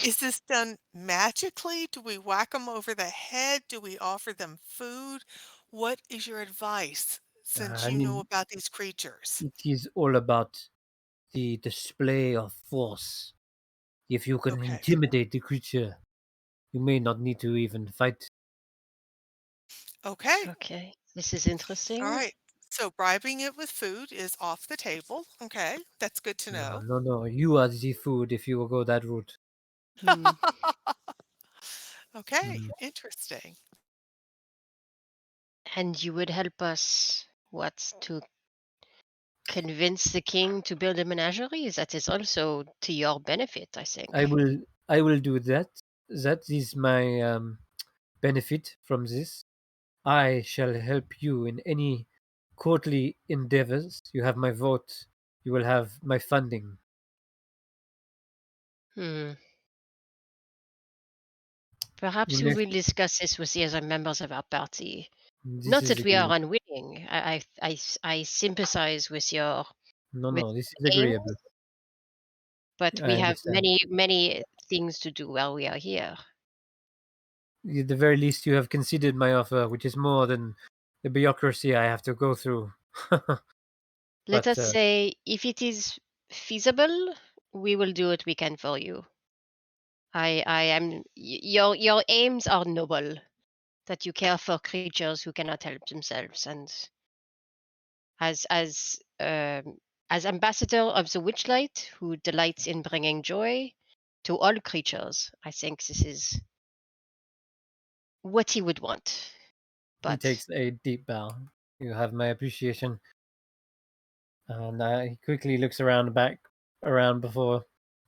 Is this done magically? Do we whack them over the head? Do we offer them food? What is your advice since I you know mean, about these creatures? it is all about the display of force. If you can Okay. intimidate the creature, you may not need to even fight. Okay. okay, this is All interesting. right. So bribing it with food is off the table. Okay. That's good to No, know. no, no. You are the food if you will go that route. Hmm. Okay. Mm. Interesting. And you would help us, what, to convince the king to build a menagerie? That is also to your benefit, I think. I will do that. That is my benefit from this. I shall help you in any courtly endeavors. You have my vote. You will have my funding. Hmm. You Perhaps we live. will discuss this with the other members of our party. This Not is that we are agreeable. unwilling. I sympathize with your No, with no, this is aim, agreeable. but I we have understand. many things to do while we are here. At the very least, you have considered my offer, which is more than the bureaucracy I have to go through. Let But us say, if it is feasible, we will do what we can for you. I am your aims are noble. That you care for creatures who cannot help themselves, and as as um, as ambassador of the Witchlight, who delights in bringing joy to all creatures, I think this is what he would want. he But takes a deep bow. You have my appreciation. And he quickly looks around before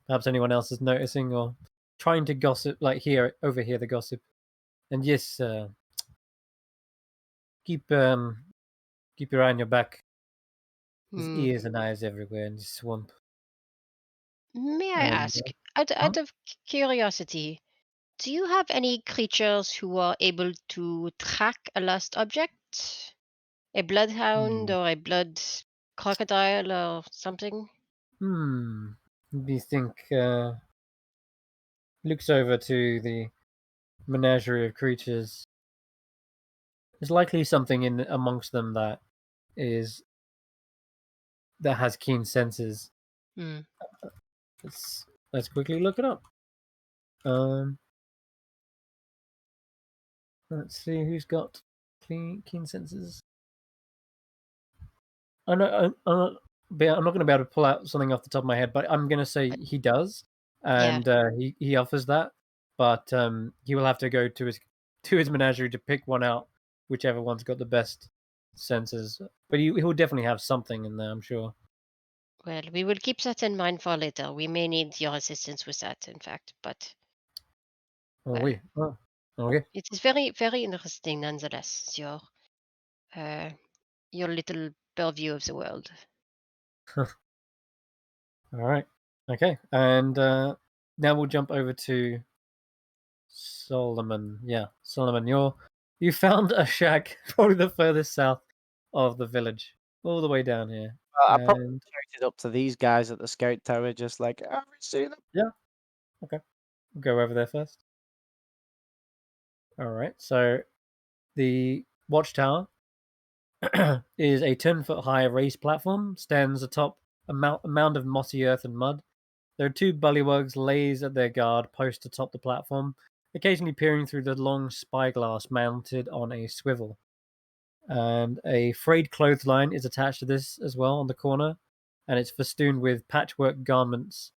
perhaps anyone else is noticing or trying to gossip, like overhear the gossip. And yes, keep keep your eye on your back. There's hmm, ears and eyes everywhere in this swamp. may I And ask, huh? out of curiosity, do you have any creatures who are able to track a lost object? A bloodhound Hmm. or a blood crocodile or something? Hmm. Do you think looks over to the menagerie of creatures? There's likely something in amongst them is that has keen senses. Hmm. Let's let's quickly look it up. Um, let's see who's got keen senses. I know. I'm not going to be able to pull out something off the top of my head, but I'm going to say he does, Yeah. and he offers that. But he will have to go to his menagerie to pick one out, whichever one's got the best senses. But he'll definitely have something in there, I'm sure. Well, we will keep that in mind for later. We may need your assistance with that, in fact. But, Oh well, wait. Oh, okay. it is very, very interesting nonetheless, uh, your little purview of the world. All right. Okay. And now we'll jump over to Solomon. Yeah, Solomon. You found a shack probably the furthest south of the village, all the way down here. I probably And shouted up to these guys at the scout tower, just like, "Have you seen them?" yeah, okay, we'll go over there first. All right. So the watchtower is a 10-foot high raised platform, stands atop a mound of mossy earth and mud. There are two bullywugs lays at their guard post atop the platform, occasionally peering through the long spyglass mounted on a swivel. And a frayed clothesline is attached to this as well on the corner, and it's festooned with patchwork garments.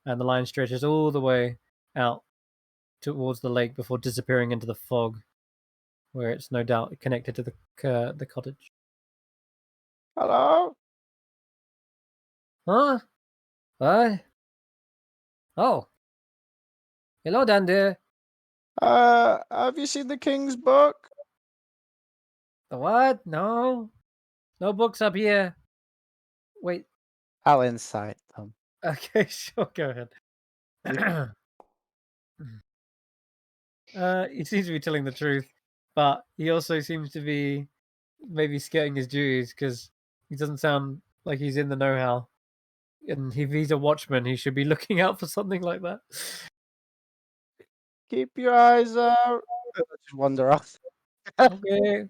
And the line stretches all the way out towards the lake before disappearing into the fog, where it's no doubt connected to the cottage. Hello? Huh? What? Oh, hello down there. Have you seen the king's book? The what? No, no books up here. Wait. I'll insight them. Okay, sure. Go ahead. He seems to be telling the truth, but he also seems to be maybe skirting his duties because he doesn't sound like he's in the know-how. And if he's a watchman, he should be looking out for something like that. Keep your eyes out. And I just wander off. Okay.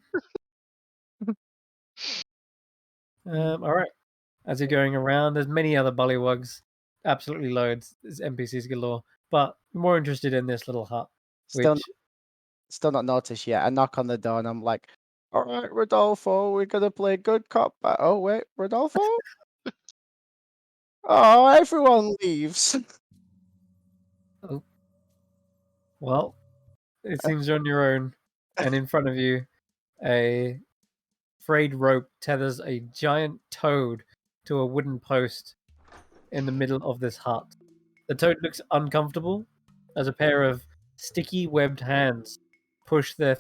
All right. As you're going around, there's many other bullywugs, absolutely loads. There's NPCs galore, but more interested in this little hut, Still, which still not noticed yet. I knock on the door and I'm like, "All right, Rodolfo, we're gonna play good cop." Oh wait, Rodolfo? Oh, everyone leaves. well, it seems you're on your own, and in front of you, a frayed rope tethers a giant toad to a wooden post in the middle of this hut. The toad looks uncomfortable as a pair of sticky webbed hands push their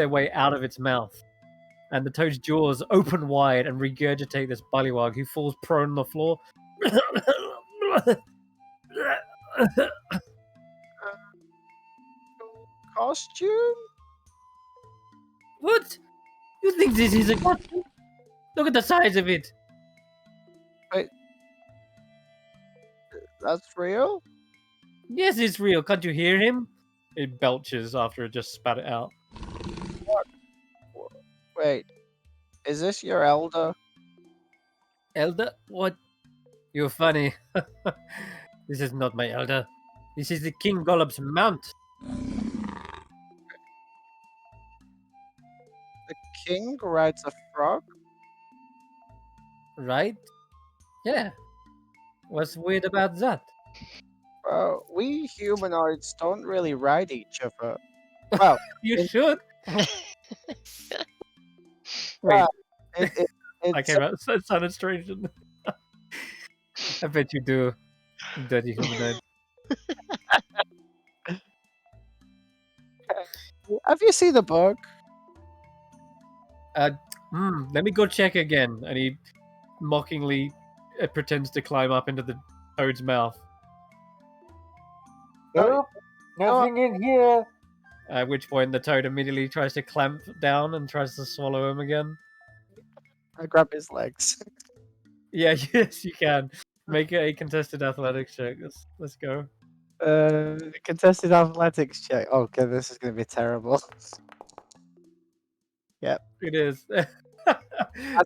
way out of its mouth. And the toad's jaws open wide and regurgitate this bullywug who falls prone on the floor. Costume? What? You think this is a costume? Look at the size of it. That's real? Yes, it's real. Can't you hear him? It belches after it just spat it out. Wait, is this your elder? Elder? What? You're funny. This is not my elder. This is the King Gollop's mount. The king rides a frog? Right? Yeah. What's weird about that? Well, we humanoids don't really ride each other. Well, You in- should. Wait, well, I it's came out. That sounded strange. Didn't it? I bet you do. Dirty humanoid. Have you seen the book? Let me go check again. And he mockingly pretends to climb up into the toad's mouth. No, Nothing in here. At which point the toad immediately tries to clamp down and tries to swallow him again. I grab his legs. Yeah, yes, you can. Make a contested athletics check. Let's go. Contested athletics check. Okay, this is gonna be terrible. It is. thought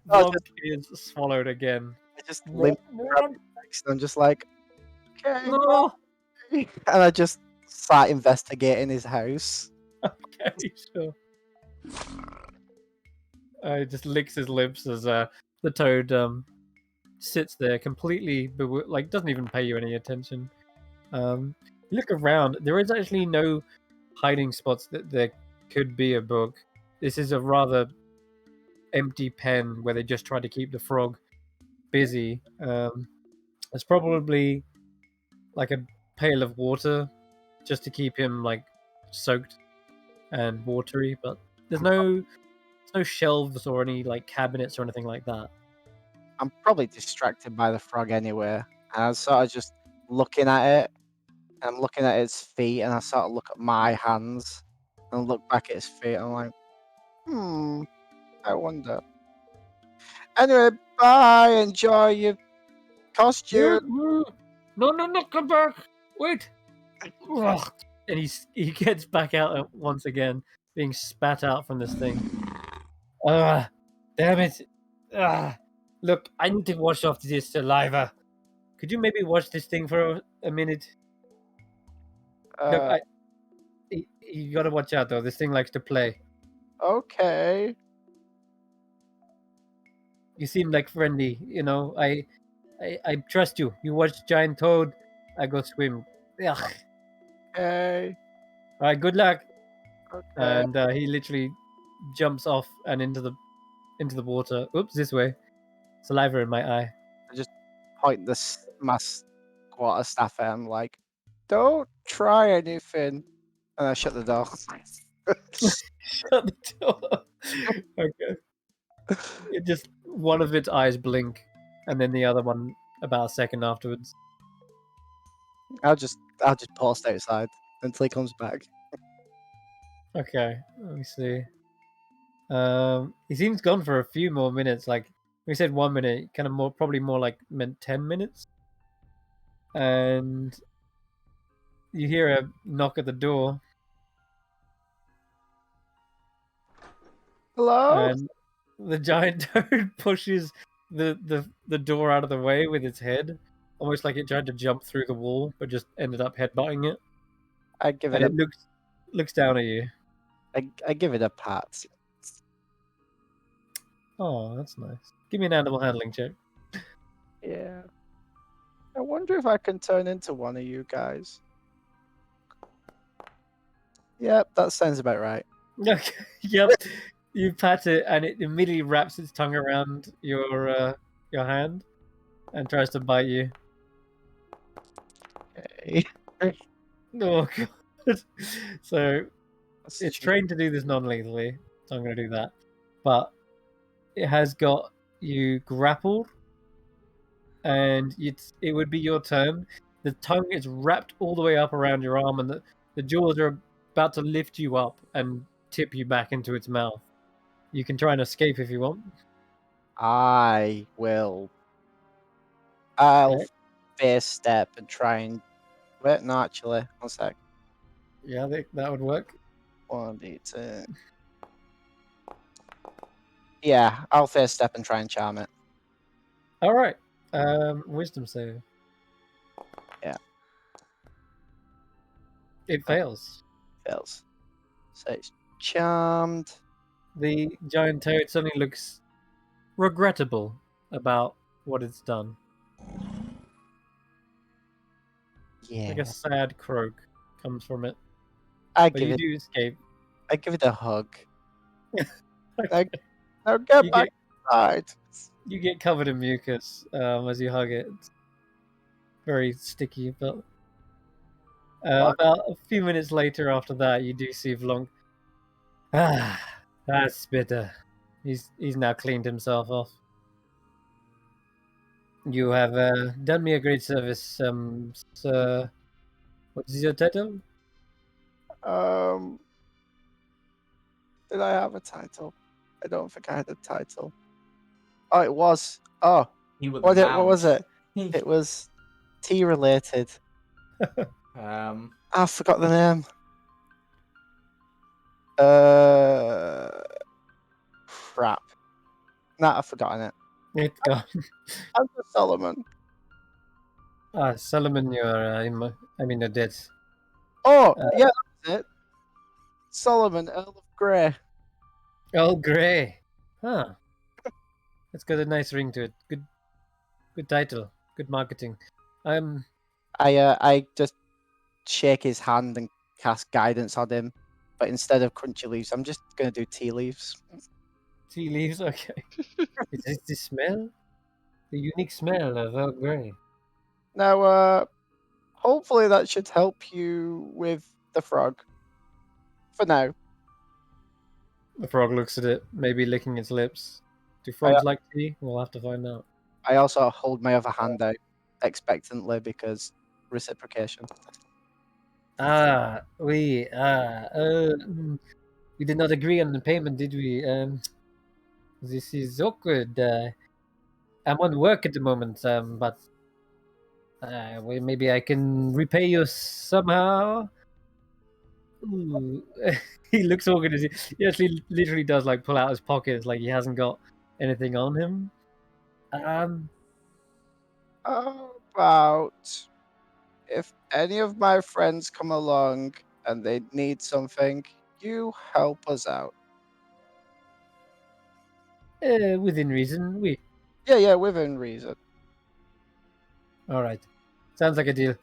Vlog is swallowed again. I just limp grab his legs and I'm just like, okay. No! And I just start investigating his house. Okay, sure. He just licks his lips as the toad sits there completely like doesn't even pay you any attention. You look around. There is actually no hiding spots that there could be a book. This is a rather empty pen where they just try to keep the frog busy. It's probably like a pail of water just to keep him like soaked and watery, but there's no shelves or any like cabinets or anything like that. I'm probably distracted by the frog anyway. And I'm sort of just looking at it. And I'm looking at its feet and I sort of look at my hands and look back at its feet. And I'm like, I wonder. Anyway, bye. Enjoy your costume. No, come back! Wait! Ugh. And he gets back out once again, being spat out from this thing. Damn it! Look, I need to wash off this saliva. Could you maybe wash this thing for a minute? Look, you gotta watch out though. This thing likes to play. Okay. You seem like friendly. You know, I trust you. You watch giant toad. I go swim. Ugh. Okay. All right, good luck. Okay. And he literally jumps off and into the water. Oops, this way. Saliva in my eye. I just point my quarter staff at him like, don't try anything. And I shut the door. Shut the door. Okay. It just one of its eyes blink, and then the other one about a second afterwards. I'll just post outside until he comes back. Okay, let me see. He seems gone for a few more minutes. Like we said, 1 minute, kind of more, probably more like meant 10 minutes. And you hear a knock at the door, Hello? and the giant toad pushes the door out of the way with its head, almost like it tried to jump through the wall, but just ended up headbutting it. I give And it it looks down at you. I give it a pat. Oh, that's nice. Give me an animal handling check. Yeah. I wonder if I can turn into one of you guys. Yep, that sounds about right. Okay. Yep. You pat it, and it immediately wraps its tongue around your hand and tries to bite you. Okay. Oh god. So That's it's cheap. trained to do this non-lethally, so I'm going to do that. But it has got you grappled, and it would be your turn. The tongue is wrapped all the way up around your arm, and the jaws are about to lift you up and tip you back into its mouth. You can try and escape if you want. I will. I'll Okay. face step and try and wait. No, actually, 1 sec. Yeah, that would work. 1d2. Yeah, I'll face step and try and charm it. All right. Wisdom save. Yeah. It fails. Fails. So it's charmed. The giant toad suddenly looks regrettable about what it's done. Yeah. Like a sad croak comes from it. I But give you it. do escape. I give it a hug. Okay. Now get You back inside. You get covered in mucus as you hug it. It's very sticky, but about a few minutes later after that, you do see Vlonk. Ah, that's bitter. He's now cleaned himself off. You have done me a great service, sir. What is your title? Did I have a title? I don't think I had a title. Oh, it was. Oh, You were the what was mount. it? It was tea related. I forgot the name. Crap. Nah, I've forgotten it. It's gone. I'm just Solomon. Ah, Solomon, you're you're dead. Oh, yeah, that's it. Solomon, Earl of Grey. Oh, Grey. Huh. It's got a nice ring to it. Good title. Good marketing. I just shake his hand and cast guidance on him, but instead of crunchy leaves, I'm just gonna do tea leaves. Tea leaves. Okay. Is this the smell? The unique smell of Earl Grey. Now, hopefully that should help you with the frog. For now. The frog looks at it, maybe licking its lips. Do frogs like tea? We'll have to find out. I also hold my other hand out expectantly because reciprocation. We did not agree on the payment, did we? This is awkward. I'm on work at the moment, but maybe I can repay you somehow. Ooh. He looks organized. He actually literally does like pull out his pockets like he hasn't got anything on him. How about if any of my friends come along and they need something, you help us out. Within reason, we. Yeah, within reason. All right. Sounds like a deal.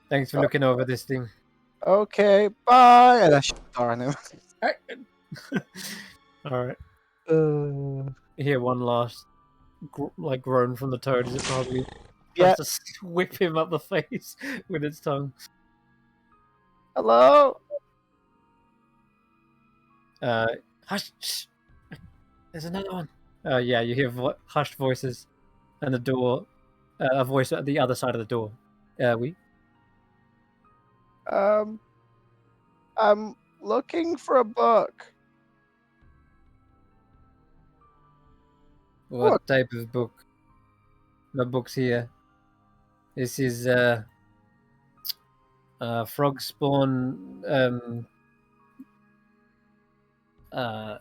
Thanks for looking over this thing. Okay, bye. And I shut the door on him. All right. You hear one last groan from the toad as it probably tries to whip him up the face with its tongue. Hello? Hush! Shh. There's another one. Yeah, you hear hushed voices, and the door, a voice at the other side of the door. We. looking for a book. What Look. type of book? The book's here. This is frog spawn.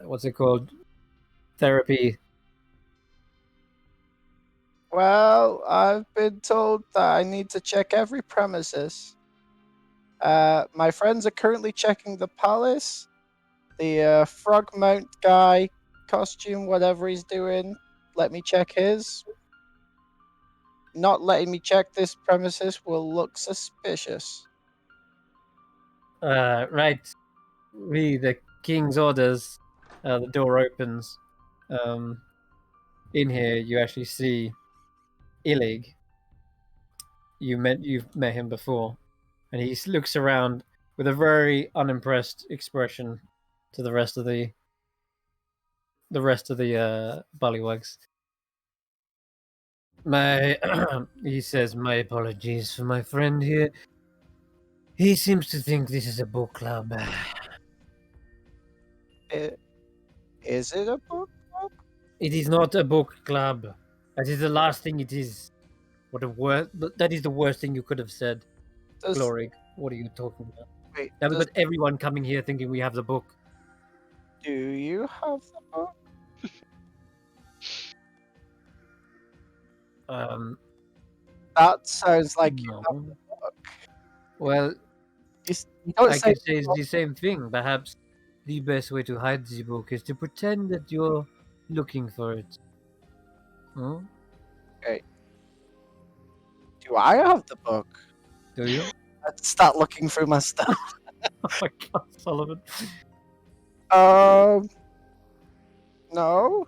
What's it called? Therapy. Well, I've been told that I need to check every premises. My friends are currently checking the palace, the frog mount guy costume, whatever he's doing. Let me check his. Not letting me check this premises will look suspicious. Right. The king's orders. The door opens. In here, you actually see Illig. You've met him before, and he looks around with a very unimpressed expression to the rest of the bullywugs. He says, my apologies for my friend here. He seems to think this is a book club. Is it a book club? It is not a book club. That is the last thing it is. That is the worst thing you could have said. Glory, what are you talking about? Wait, Now we've got everyone coming here thinking we have the book. do you have the book? That sounds like you have the book. Well, You don't I say could say it's the same thing. Perhaps the best way to hide the book is to pretend that you're looking for it. Hmm? Okay. Do I have the book? Do you? Let's start looking through my stuff. Oh my god, Sullivan. No,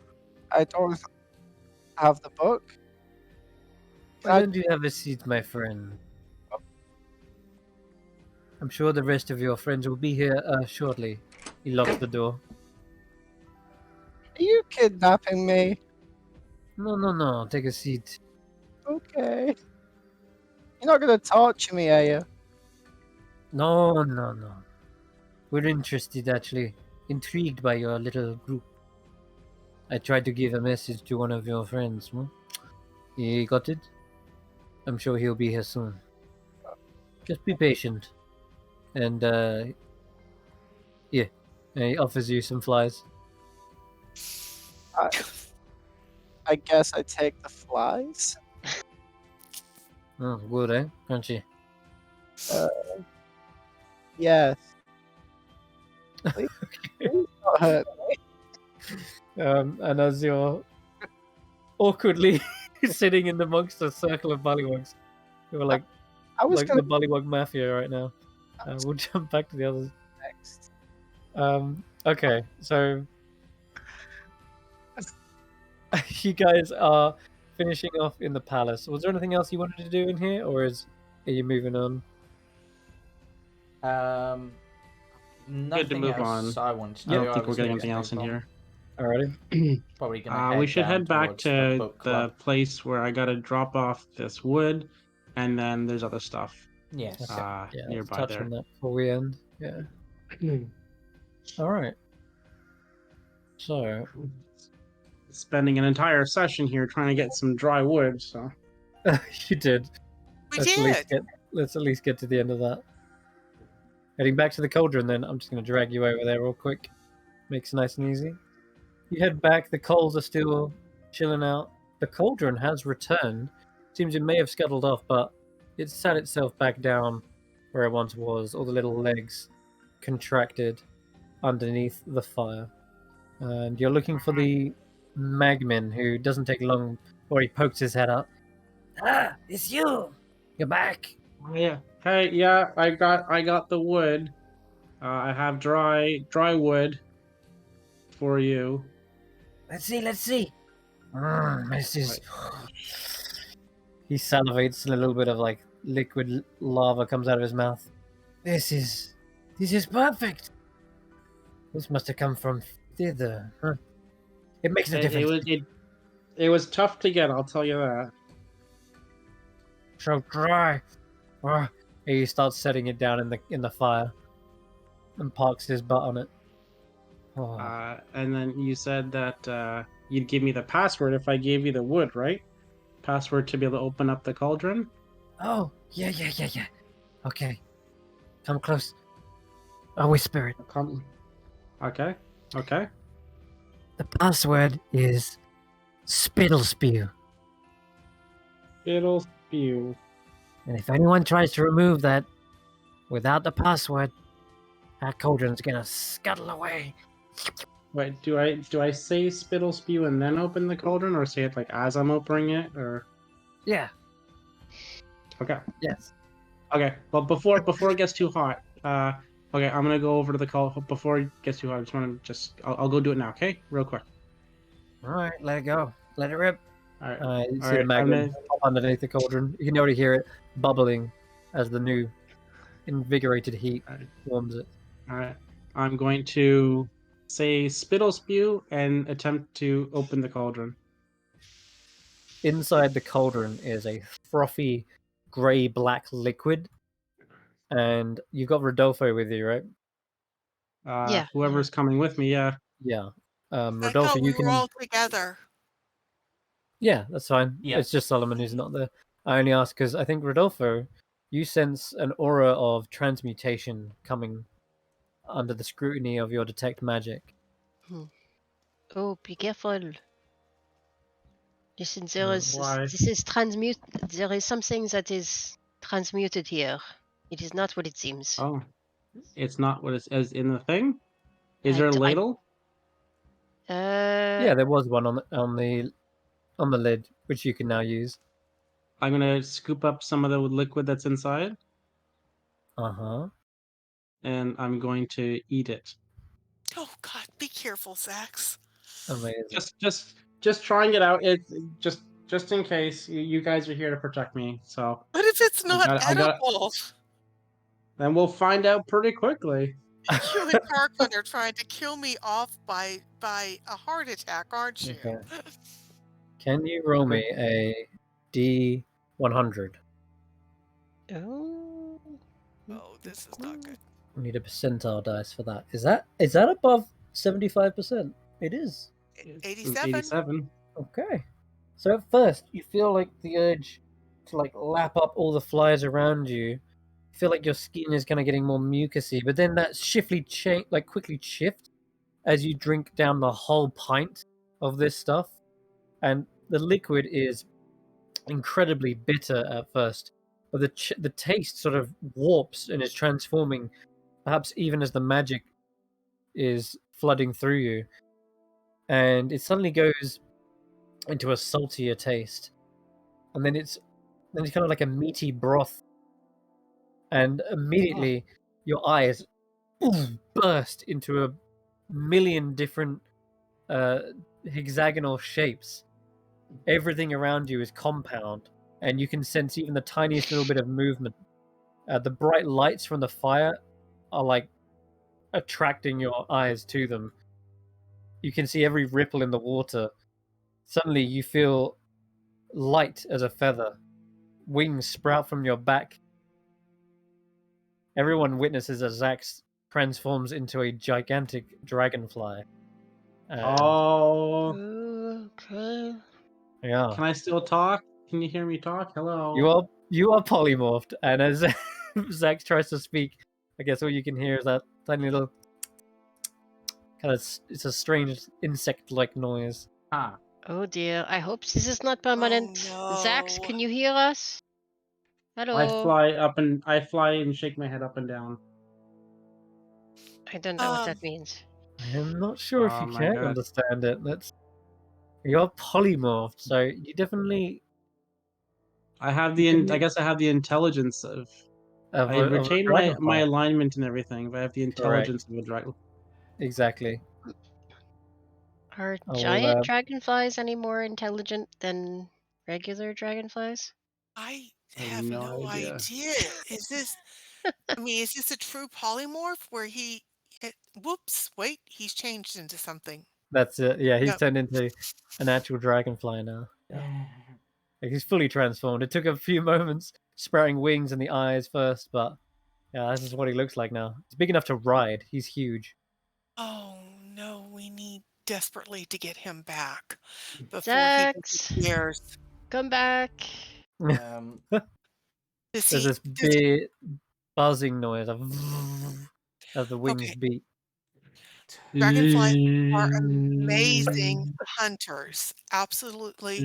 I don't have the book. Why don't you have a seat, my friend? I'm sure the rest of your friends will be here shortly. He locks the door. Are you kidnapping me? No. Take a seat. Okay. You're not gonna torture me, are you? No. We're interested, actually. Intrigued by your little group. I tried to give a message to one of your friends. He got it? I'm sure he'll be here soon. Just be patient. And, yeah. And he offers you some flies. I guess I take the flies. Oh, good, eh? Crunchy. Yes. Please don't hurt me. And as you're awkwardly sitting in amongst a circle of bullywugs, you're like the the bullywug mafia right now. We'll jump back to the others next. Okay, so you guys are finishing off in the palace. Was there anything else you wanted to do in here, or are you moving on? Nothing to move else on. I wanted to I do. don't think we're was getting gonna anything else in move on. here. Alrighty. Probably gonna We should down head back towards the to book the club. place where I gotta drop off this wood, and then there's other stuff Yes. Yeah, let's nearby touch there. on that before we end. Yeah. Alright. So Spending an entire session here trying to get some dry wood, so you did. We Let's at least get to the end of that. Heading back to the cauldron, then. I'm just going to drag you over there real quick. Makes it nice and easy. You head back. The coals are still chilling out. The cauldron has returned. Seems it may have scuttled off, but it sat itself back down where it once was. All the little legs contracted underneath the fire. And you're looking for the Magmin, who doesn't take long before he pokes his head up. Ah, it's you! You're back! yeah. Hey, yeah, I got the wood. I have dry wood for you. Let's see. This is. He salivates, and a little bit of like liquid lava comes out of his mouth. This is perfect. This must have come from thither, huh? It makes a difference. It was tough to get, I'll tell you that. So dry. He starts setting it down in the fire. and parks his butt on it. Oh, And then you said that you'd give me the password if I gave you the wood, right? Password to be able to open up the cauldron. oh, yeah. Okay, come close. I'll whisper it. Come. Okay. Okay. The password is Spittle Spew. It'll spew. And if anyone tries to remove that without the password, that cauldron's gonna scuttle away. Wait, do I say spittle spew and then open the cauldron, or say it like as I'm opening it, or? Yeah. Okay. Yes. Okay. Well, before it gets too hot, okay, I'm gonna go over to the call before it gets too hot. I just want to I'll go do it now. Okay, real quick. All right, let it go. Let it rip. All right. You All see the right, magma pop underneath the cauldron. You can already hear it bubbling as the new invigorated heat All right. warms it. All right. I'm going to say spittle spew and attempt to open the cauldron. Inside the cauldron is a frothy grey-black liquid, and you've got Rodolfo with you, right? Yeah. Whoever's coming with me, yeah. Yeah. I Rodolfo, thought we you were can. all together. Yeah, that's fine. Yeah. It's just Solomon who's not there. I only ask because I think Rodolfo, you sense an aura of transmutation coming under the scrutiny of your detect magic. Oh, be careful. Listen, Why? this is transmute. There is something that is transmuted here. It is not what it seems. Oh, it's not what it says in the thing. Is there a I- ladle? Yeah, there was one on the lid, which you can now use. I'm gonna scoop up some of the liquid that's inside, Uh-huh. and I'm going to eat it. Oh God, be careful, Xaxx. Amazing. Just trying it out. It just in case you guys are here to protect me. So What if it's not I got. edible? Then we'll find out pretty quickly. You and Tarquin are trying to kill me off by a heart attack, aren't you? Okay. Can you roll me a D100? Oh. Oh, this is not good. We need a percentile dice for that. Is that above 75%? It is. 87? 87. Okay. So at first, you feel like the urge to like lap up all the flies around you. You feel like your skin is kind of getting more mucousy, but then that quickly shift as you drink down the whole pint of this stuff, and the liquid is incredibly bitter at first, but the taste sort of warps and is transforming, perhaps even as the magic is flooding through you, and it suddenly goes into a saltier taste, and then it's kind of like a meaty broth, and immediately your eyes burst into a million different hexagonal shapes. Everything around you is compound, and you can sense even the tiniest little bit of movement. The bright lights from the fire are like attracting your eyes to them. You can see every ripple in the water. Suddenly you feel light as a feather. Wings sprout from your back. Everyone witnesses as Xaxx transforms into a gigantic dragonfly. Oh, Okay. Yeah. can I still talk? Can you hear me talk? Hello. You are polymorphed, and as Xaxx tries to speak, I guess all you can hear is that tiny little kind of, it's a strange insect-like noise. Ah, Oh dear. I hope this is not permanent. Oh, Xaxx, no. can you hear us? Hello. I fly and shake my head up and down. I don't know what that means. I am not sure if Oh you my can God. understand it. You're polymorphed, so you definitely I guess I have the intelligence of. I of a retain my dragonfly. alignment and everything, but I have the Correct. intelligence of a dragon. Exactly. Are I will, giant dragonflies any more intelligent than regular dragonflies? I I have have no no idea. idea. Is this is this a true polymorph where whoops, wait, he's changed into something. That's it. Yeah, he's Yep. turned into an actual dragonfly now. Yeah. Like, he's fully transformed. It took a few moments, sprouting wings in the eyes first, but Yeah, this is what he looks like now. He's big enough to ride. He's huge. Oh no, we need desperately to get him back before he Xaxx, disappears. come back. Um, Does There's he? this Does he? big buzzing noise of as the wings Okay. beat. Dragonflies are amazing hunters. Absolutely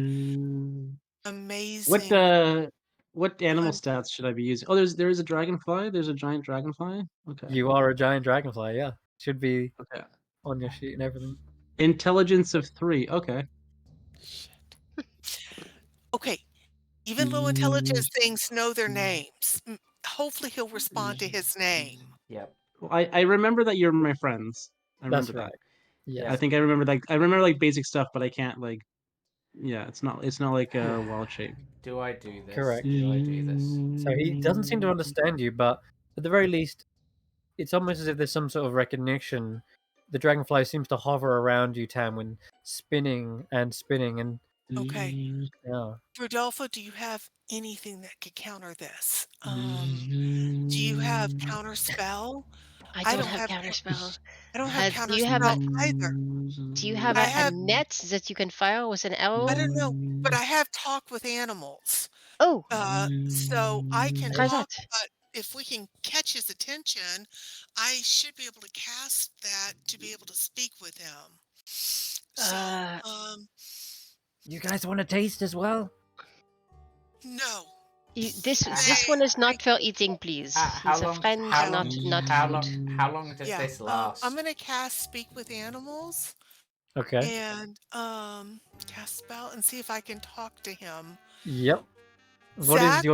What amazing what animal hunters. stats should I be using? Oh, there is a dragonfly. There's a giant dragonfly. Okay. You are a giant dragonfly, yeah. Should be Okay. on your sheet and everything. Intelligence of 3. Okay. Okay, even low intelligence things know their names. Hopefully, he'll respond to his name. yep. Well, I remember that you're my friends. I That's remember right. that. Yes. I think I remember like basic stuff, but I can't like. Yeah, it's not like a wild shape. Do I do this? Correct. Do I do this? So he doesn't seem to understand you, but at the very least, it's almost as if there's some sort of recognition. The dragonfly seems to hover around you, Tanwen, spinning and spinning, and Okay, yeah. Rodolfo, do you have anything that could counter this? Do you have counter spell? I I don't don't have have. counterspell. I don't have Do counter you have spell either. Do you have I a have. net that you can fire with an I arrow? don't know, but I have talk with animals. Oh, So I can try talk, that. but if we can catch his attention, I should be able to cast that to be able to speak with him. So, Uh, You guys want a taste as well? no. This one is not for eating, please. How He's a long? friend, How not long? not How food. long? How long does Yeah. this last? I'm gonna cast speak with animals Okay. and cast spell and see if I can talk to him. Yep. Zach?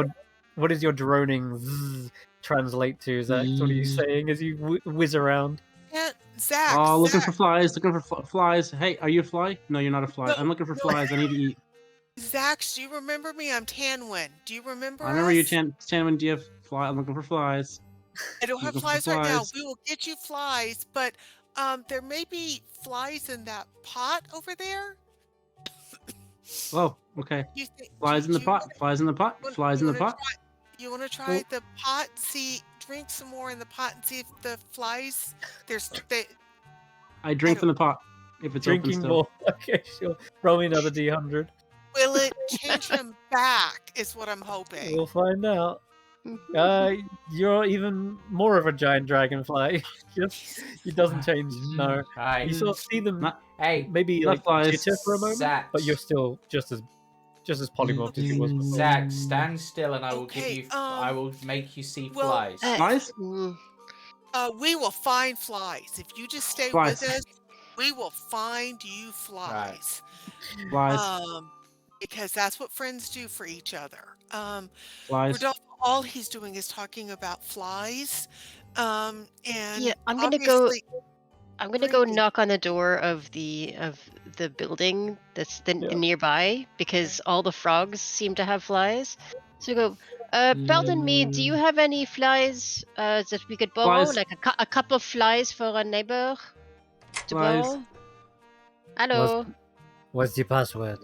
What is your droning zzz translate to, Xaxx? What are you saying as you whiz around? Yeah, Zach. Oh, looking for Zach, flies. Looking for flies. Hey, are you a fly? No, you're not a fly. No, I'm looking for no. flies. I need to eat. Zach, do you remember me? I'm Tanwen. Do you remember I remember you, us? Tanwen. Do you have fly? I'm looking for flies. I don't have Looking for flies right now. flies. We will get you flies, but there may be flies in that pot over there. Oh, okay. You think Flies in the pot. Flies in the pot. Flies in the pot. You want to try the pot? See, drink some more in the pot and see if the flies. I drink from the pot. If it's Drinking open still. more. Okay, sure. Roll me another D100. Will it change him back? Is what I'm hoping. We'll find out. You're even more of a giant dragonfly. It doesn't change. No, Right. you sort of see them Hey, maybe not like flies. jitter for a moment, Xaxx. but you're still just as polymorphed as you was before. Zach, stand still, and I will Okay, give you. I will make you see well, flies. Flies? We will find flies if you just stay Flies. with us. We will find you flies. Flies. Because that's what friends do for each other. Flies. Rodolfo, all he's doing is talking about flies. And Yeah, I'm gonna go drinking. knock on the door of the building that's nearby because all the frogs seem to have flies. So go. Pardon me. Do you have any flies that we could borrow? Flies. Like a couple of flies for a neighbor to Flies. borrow? Hello. What's the password?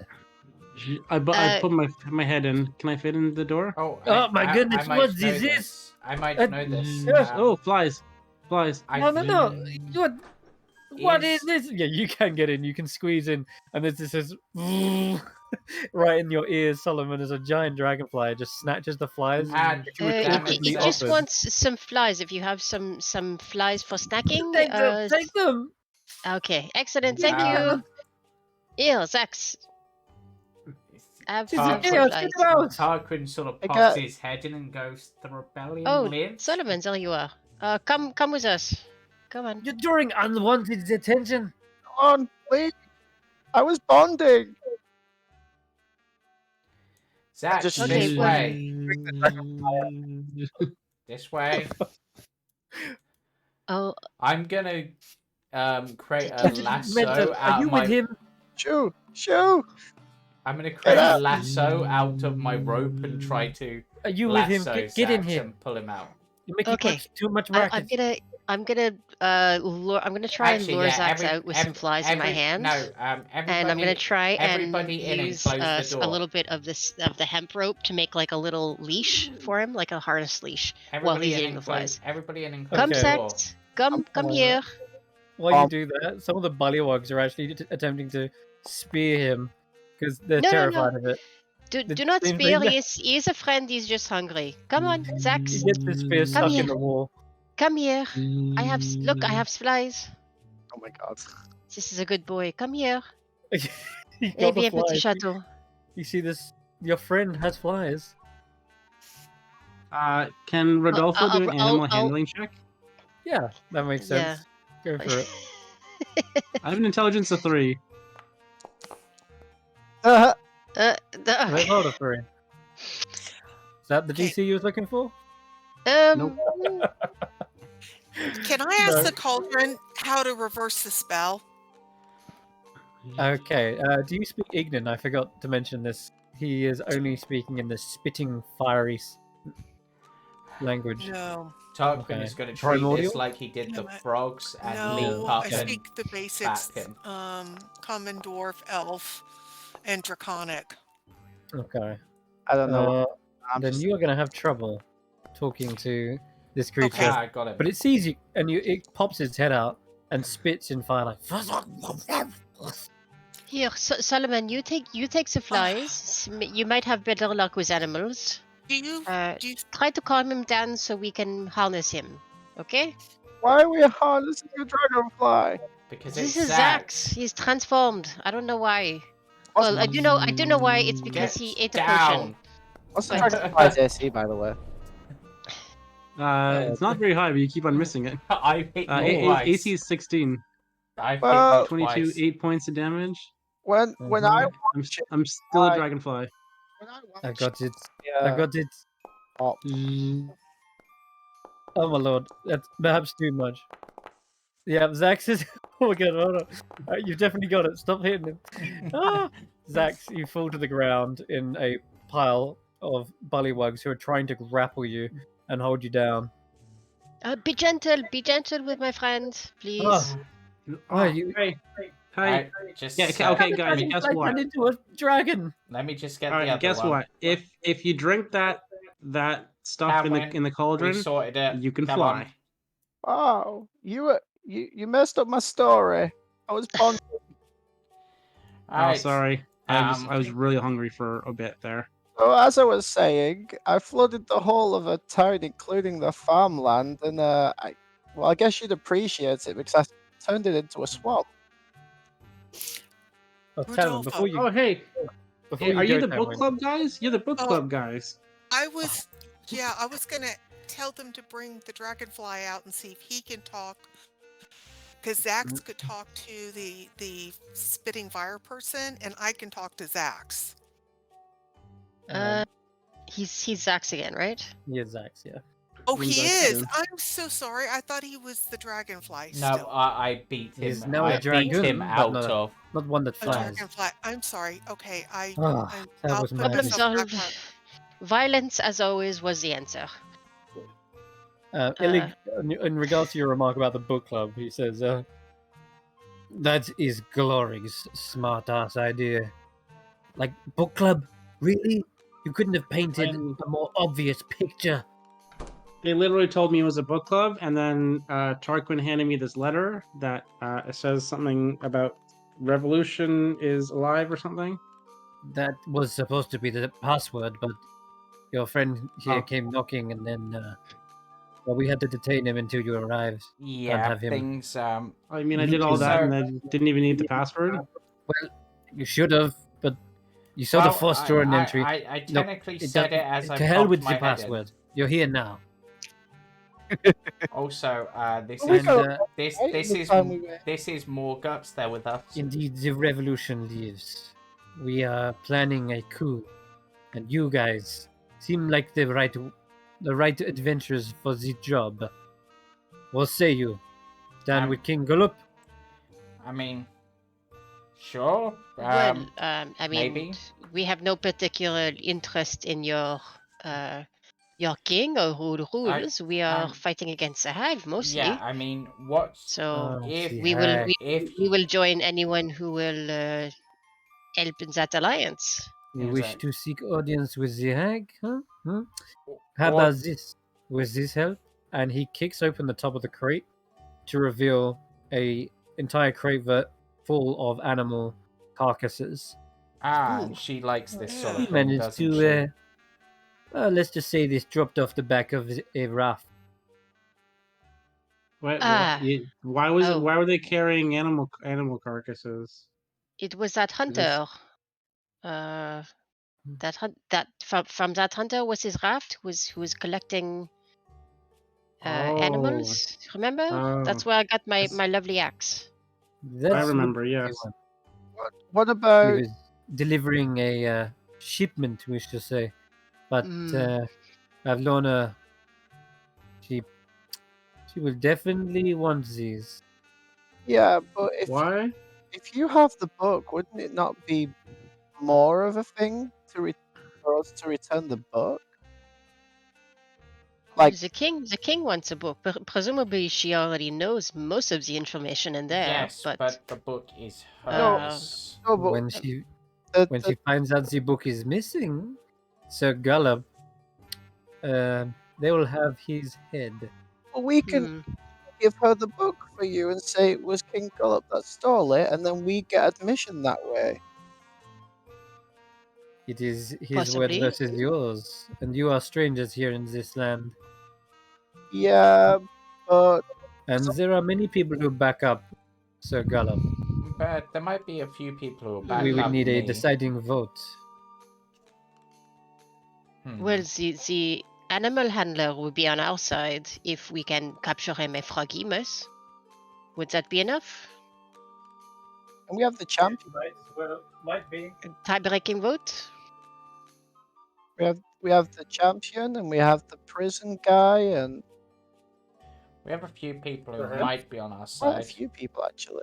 I put my head in. Can I fit in the door? Oh, my goodness, I might what know is this? I might know this. Yes. Oh, flies. Flies. No. What is Is- this? Yeah, you can get in. You can squeeze in, and there's this right in your ears, Solomon, as a giant dragonfly just snatches the flies. Ah, damn It it, just Xaxx. wants some flies. If you have some flies for snacking, Take them. Okay, excellent. Thank Ah. you. Here, Xaxx. Have This is some chaos. flies. Get them out. Tarquin sort of I pops got- his head in and goes, "The rebellion Oh, lives." Solomon, there you are. Come with us. Come on. You're drawing unwanted attention. Come on, please. I was bonding. Zach, Just- this Okay, way. This way. Oh, I'm gonna create a lasso Are out you of my. with him? Shoo, shoo. I'm gonna create a up. lasso out of my rope and try to Are you with him? lasso Get in Xaxx here. and pull him out. You're making Okay. too much I'm racket. I'm gonna try and lure Xaxx out with some flies in my hand. No, And I'm gonna try and everybody in and use close the a door. little bit of the hemp rope to make like a little leash for him, like a harness leash, while Everybody he's in eating and the flies. Everybody in and Come, close the door. Xaxx. Come here. While you do that, some of the bullywugs are actually attempting to spear him because they're No. terrified of it. Do not Seems spear. like- He is a friend. He's just hungry. Come on, Xaxx. He gets his spear Come stuck here. in the wall. Come here. I have flies. Oh my god. This is a good boy. Come here. He got Eh the bien, petit flies. chateau. You see this? Your friend has flies. Can Rodolfo do an animal I'll- handling check? Yeah, that makes Yeah. sense. Go for it. I have an intelligence of 3. Wait, hold a 3. Is that the Okay. DC you was looking for? Nope. Can I ask No. the cauldron how to reverse the spell? Okay. Do you speak Ignan? I forgot to mention this. He is only speaking in the spitting, fiery language. No. Tarquin Okay. is going to treat Primordial? this like he did the No, frogs and No, leap I up and speak the basics. back him. Common dwarf, elf, and draconic. Okay. I don't know. I'm Then just you are going to have trouble talking to this creature. Ah, I got him. But it sees you, and it pops its head out and spits in fire like. Here, Solomon, you take the flies. You might have better luck with animals. Do you Try to calm him down so we can harness him. Okay? Why are we harnessing a dragonfly? Because This it's is Xaxx. He's transformed. I don't know why. Well, I do know why. It's because he ate a potion. What's the But- dragonfly's AC, by the way? It's not very high, but you keep on missing it. I've hit you twice. AC is 16. I've Well, hit you 22, twice. 8 points of damage. When I I'm still a dragonfly. I got it. yeah, I got it. oh, Oh my lord, that's perhaps too much. Yeah, Xaxx is. Oh my god, hold on. You've definitely got it. Stop hitting him. Xaxx, you fall to the ground in a pile of bullywugs who are trying to grapple you and hold you down. Be gentle with my friend, please. Oh, Oh, you- hey. I just Yeah, okay, guys, guess what? Turned into a dragon. Let me just get All the right, other guess one. what? If you drink that stuff in Tanwen, the We cauldron, sorted it. you can Come fly. wow, you messed up my story. I was born. Oh, Alright, sorry. I was um, really hungry for a bit there. So as I was saying, I flooded the whole of a town, including the farmland, and I guess you'd appreciate it because I turned it into a swamp. Oh, Tanwen, Rodolfo. before you. Oh, hey, Before are you go, the book Tanwen, club guys? You're the book Oh. club guys. I was gonna tell them to bring the dragonfly out and see if he can talk. Because Xaxx could talk to the spitting fire person, and I can talk to Xaxx. He's Xaxx again, right? Yeah, Xaxx, yeah. Oh, Brings he us is. to- I'm so sorry. I thought he was the dragonfly. no, Still. I beat him. He's now I a beat dragon, him but out not of. Not one that A flies. dragonfly. I'm sorry. Okay, Ah, that I'll was put magic. Problem myself back solved. on. Violence, as always, was the answer. Illig, in regards to your remark about the book club, he says, that is Glory's smart-ass idea. Like, book club? Really? You couldn't have painted a more obvious picture. They literally told me it was a book club, and then Tarquin handed me this letter that it says something about revolution is alive or something. That was supposed to be the password, but your friend here Oh. came knocking, and then, well, we had to detain him until you arrived. Yeah, have him. things. I mean, I did all that, and I didn't even need the password. Well, you should have, but you sort of forced your own entry. I Look, technically It said does- it as I to hell popped with my the head in. password. You're here now. Also, this We is got- this Right, this the is time we were- this is more guts there with us. Indeed, the revolution lives. We are planning a coup, and you guys seem like the right adventurers for the job. What say you? Down with King Gullup? I mean, sure. Well, I mean, maybe. we have no particular interest in your your king or who rules. We are I'm- fighting against the hag mostly. Yeah, I mean, what So if the we will hag. we will join anyone who will help in that alliance. You wish Exactly. to seek audience with the hag, huh? How Or- about this? With this help? And he kicks open the top of the crate to reveal a entire crate full of animal carcasses. and Ooh. she likes this sort He of thing, managed doesn't to, she? let's just say this dropped off the back of a raft. Ah. Why were they carrying animal carcasses? It was that Is hunter. That from that hunter was his raft who was collecting animals. Remember? That's where I got my lovely axe. That's I what remember, they yes. want. What He about was delivering a shipment, we should say. But Avlona, she will definitely want these. yeah? But Why? if you have the book, wouldn't it not be more of a thing for us to return the book? Like, The king wants a book. Presumably, she already knows most of the information in there. Yes, but the book is hers. no, but When she the finds out the book is missing, Sir Gullop, they will have his head. we can give her the book for you and say it was King Gullop that stole it, and then we get admission that way. It is his word Possibly. versus yours, and you are strangers here in this land. Yeah, but And there are many people who back up Sir Gullop. But there might be a few people who will back We would up need a me. deciding vote. Well, the animal handler will be on our side if we can capture him a froggy mouse. Would that be enough? and we have the champion. Might be. Tie-breaking vote? We have the champion, and we have the prison guy, and We have a few people who Perhaps. might be on our quite a side. few people actually.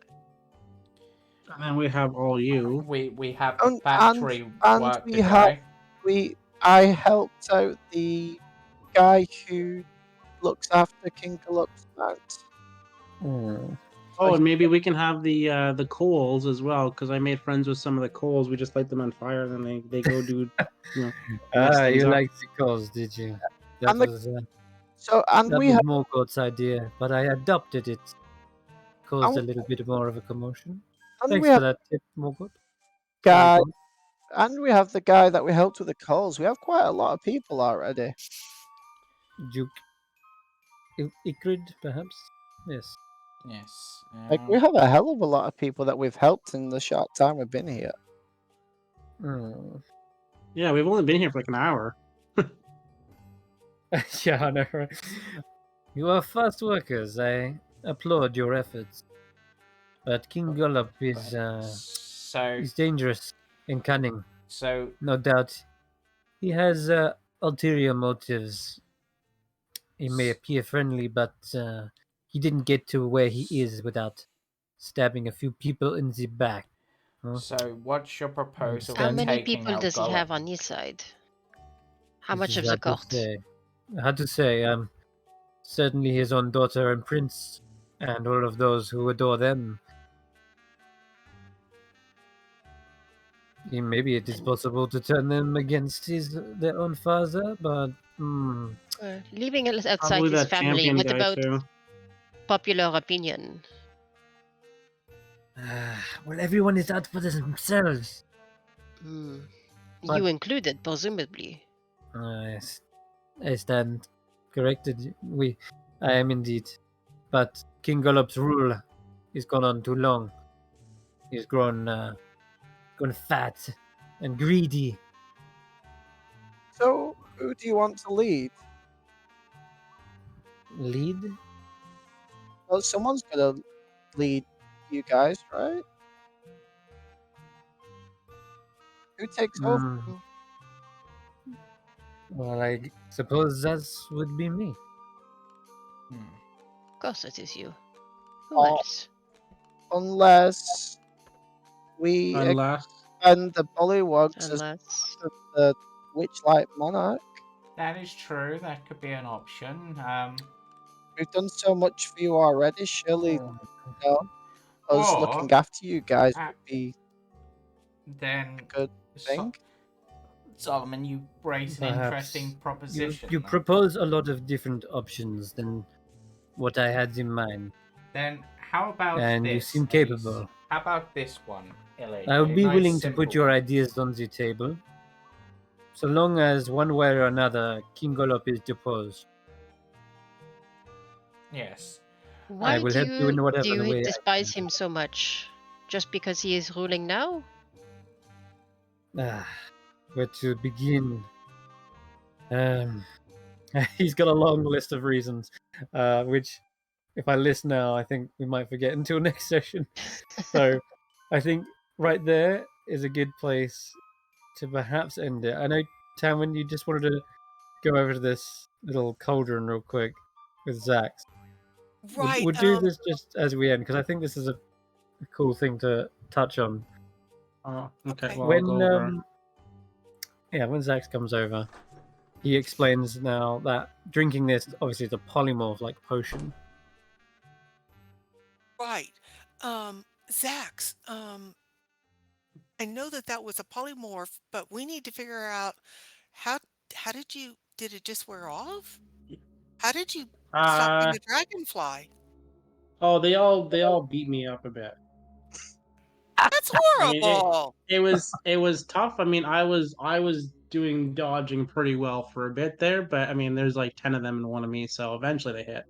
And then we have all you. We have the And factory and worker we have guy. I helped out the guy who looks after King Gullop's mount. Oh, and maybe we can have the coals as well, because I made friends with some of the coals. We just light them on fire, and then they go do, mess things You up. liked the cause, did you? That And the- was and that we was have Morgoth's idea, but I adopted it. Caused a little bit more of a commotion. and Thanks we for have that tip, Morgoth. guy and we have the guy that we helped with the coals. We have quite a lot of people already. Duke Ikrid, perhaps? Yes. Yes. Like we have a hell of a lot of people that we've helped in the short time we've been here. Yeah, we've only been here for like an hour. Yeah, I know, right? You are fast workers. I applaud your efforts. But King Gullop is dangerous and cunning. So No doubt. He has ulterior motives. He may appear friendly, but he didn't get to where he is without stabbing a few people in the back. Huh? So what's your proposal How for many taking people out does he Gullop? have on his side? How This much is of the hard to court? say. Hard to say. Certainly his own daughter and prince, and all of those who adore them. Maybe it is possible to turn them against their own father, but Leaving outside Probably his that family, champion what guy about too. popular opinion? well, everyone is out for themselves. You included, presumably. Yes, I stand corrected. I am indeed. But King Gullop's rule has gone on too long. He's grown fat and greedy. So who do you want to lead? Lead? Well, someone's gonna lead you guys, right? Who takes over? Well, I suppose that would be me. Of course it is you. Who else? Unless we expand the bullywugs as Unless part of the Witchlight Monarch. That is true. That could be an option. We've done so much for you already. Surely, you know, us Or looking after you guys uh, would be then a good thing. Solomon, you raise an interesting Perhaps proposition. you propose a lot of different options than what I had in mind, Then how about and you this, seem Ace? capable. How about this one, Illy? I would A be nice, willing to simple put your one. ideas on the table, so long as one way or another King Golop is deposed. Yes. I Why will do help you in you whatever do the you way I despise can. him so much? Just because he is ruling now? Where to begin? Um, he's got a long list of reasons, which, if I list now, I think we might forget until next session. So, I think right there is a good place to perhaps end it. I know, Tanwen, you just wanted to go over to this little cauldron real quick with Xaxx. Right. We'll do this just as we end because I think this is a cool thing to touch on. Oh, okay. Okay. Well, I'll go over. When Xaxx comes over, he explains now that drinking this obviously is a polymorph like potion. Right. Xaxx, I know that that was a polymorph, but we need to figure out how how did it just wear off? How did you stop being Uh a dragonfly? oh, they all beat me up a bit. That's I mean, horrible. it was tough. I mean, I was doing dodging pretty well for a bit there, but I mean, there's like 10 of them and one of me, so eventually they hit.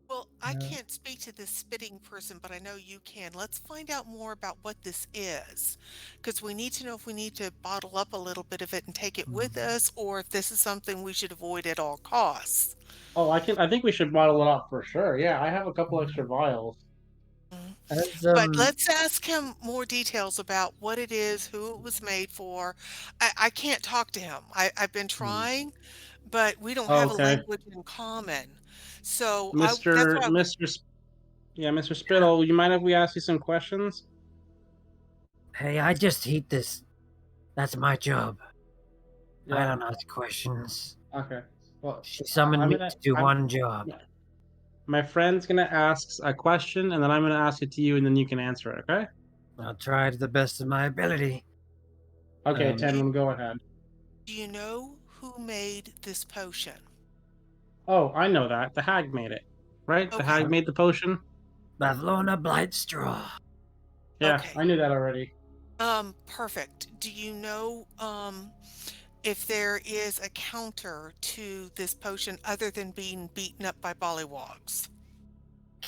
Well, I can't speak to this spitting person, but I know you can. Let's find out more about what this is, because we need to know if we need to bottle up a little bit of it and take it with us, or if this is something we should avoid at all costs. Oh, I think we should bottle it up for sure. Yeah, I have a couple extra vials. Mhm. As But let's ask him more details about what it is, who it was made for. I can't talk to him. I've been trying, but we don't Oh, have a okay. language in common. So that's Mr. why Mr. Yeah, Mr. Spittle, you mind if we ask you some questions? hey, I just heat this. That's my job. I Yeah. don't ask questions. Okay. Well, She summoned I'm me gonna. to do I'm. one job. My friend's gonna ask a question, and then I'm gonna ask it to you, and then you can answer it. Okay? I'll try to the best of my ability. Okay, Um, Tenwin, go ahead. do you know who made this potion? Oh, I know that. The hag made it, right? The hag Okay, made the potion. Bavlona Blightstraw. Yeah, okay. I knew that already. Perfect. Do you know, if there is a counter to this potion other than being beaten up by bollywogs? Is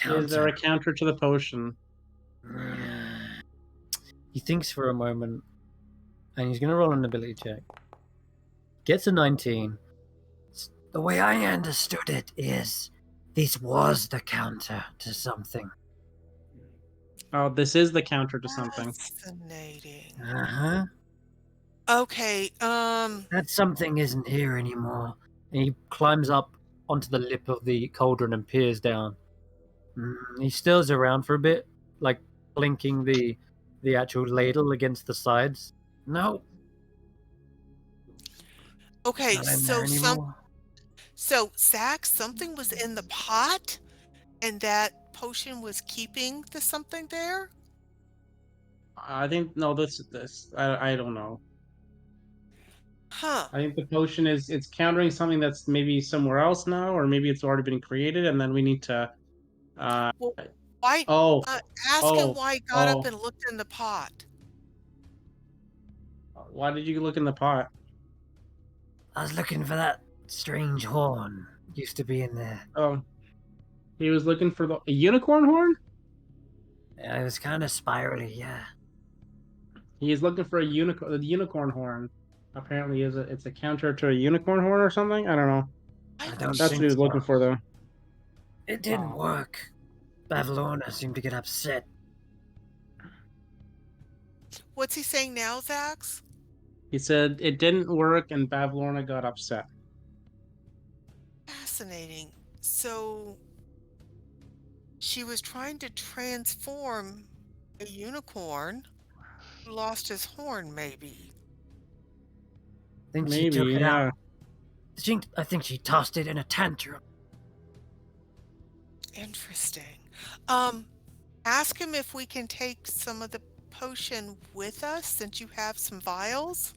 there Counter. a counter to the potion? He thinks for a moment, and he's going to roll an ability check. Gets a 19. The way I understood it is this was the counter to something. Oh, this is the counter to something. Fascinating. Uh-huh. Okay, That something isn't here anymore. And he climbs up onto the lip of the cauldron and peers down. He stirs around for a bit, like blinking the actual ladle against the sides. No, okay, not in there anymore. so Zach, something was in the pot and that potion was keeping the something there? I think no. This. I don't know. Huh. I think the potion is it's countering something that's maybe somewhere else now, or maybe it's already been created, and then we need to. Uh. Well, why Oh. uh, ask him Oh. why he got up Oh. and looked in the pot. Why did you look in the pot? I was looking for that strange horn. Used to be in there. Oh, he was looking for a unicorn horn. It was kind of spirally, yeah. He is looking for a unicorn. The unicorn horn apparently it's a counter to a unicorn horn or something. I don't know. I don't That's what he think was looking for, though. it didn't Oh. work. Bavlorna seemed to get upset. What's he saying now, Zax? He said it didn't work, and Bavlorna got upset. Fascinating. So she was trying to transform a unicorn who lost his horn, maybe. Think she Maybe, took it yeah. out. I think she tossed it in a tantrum. Interesting. Ask him if we can take some of the potion with us since you have some vials.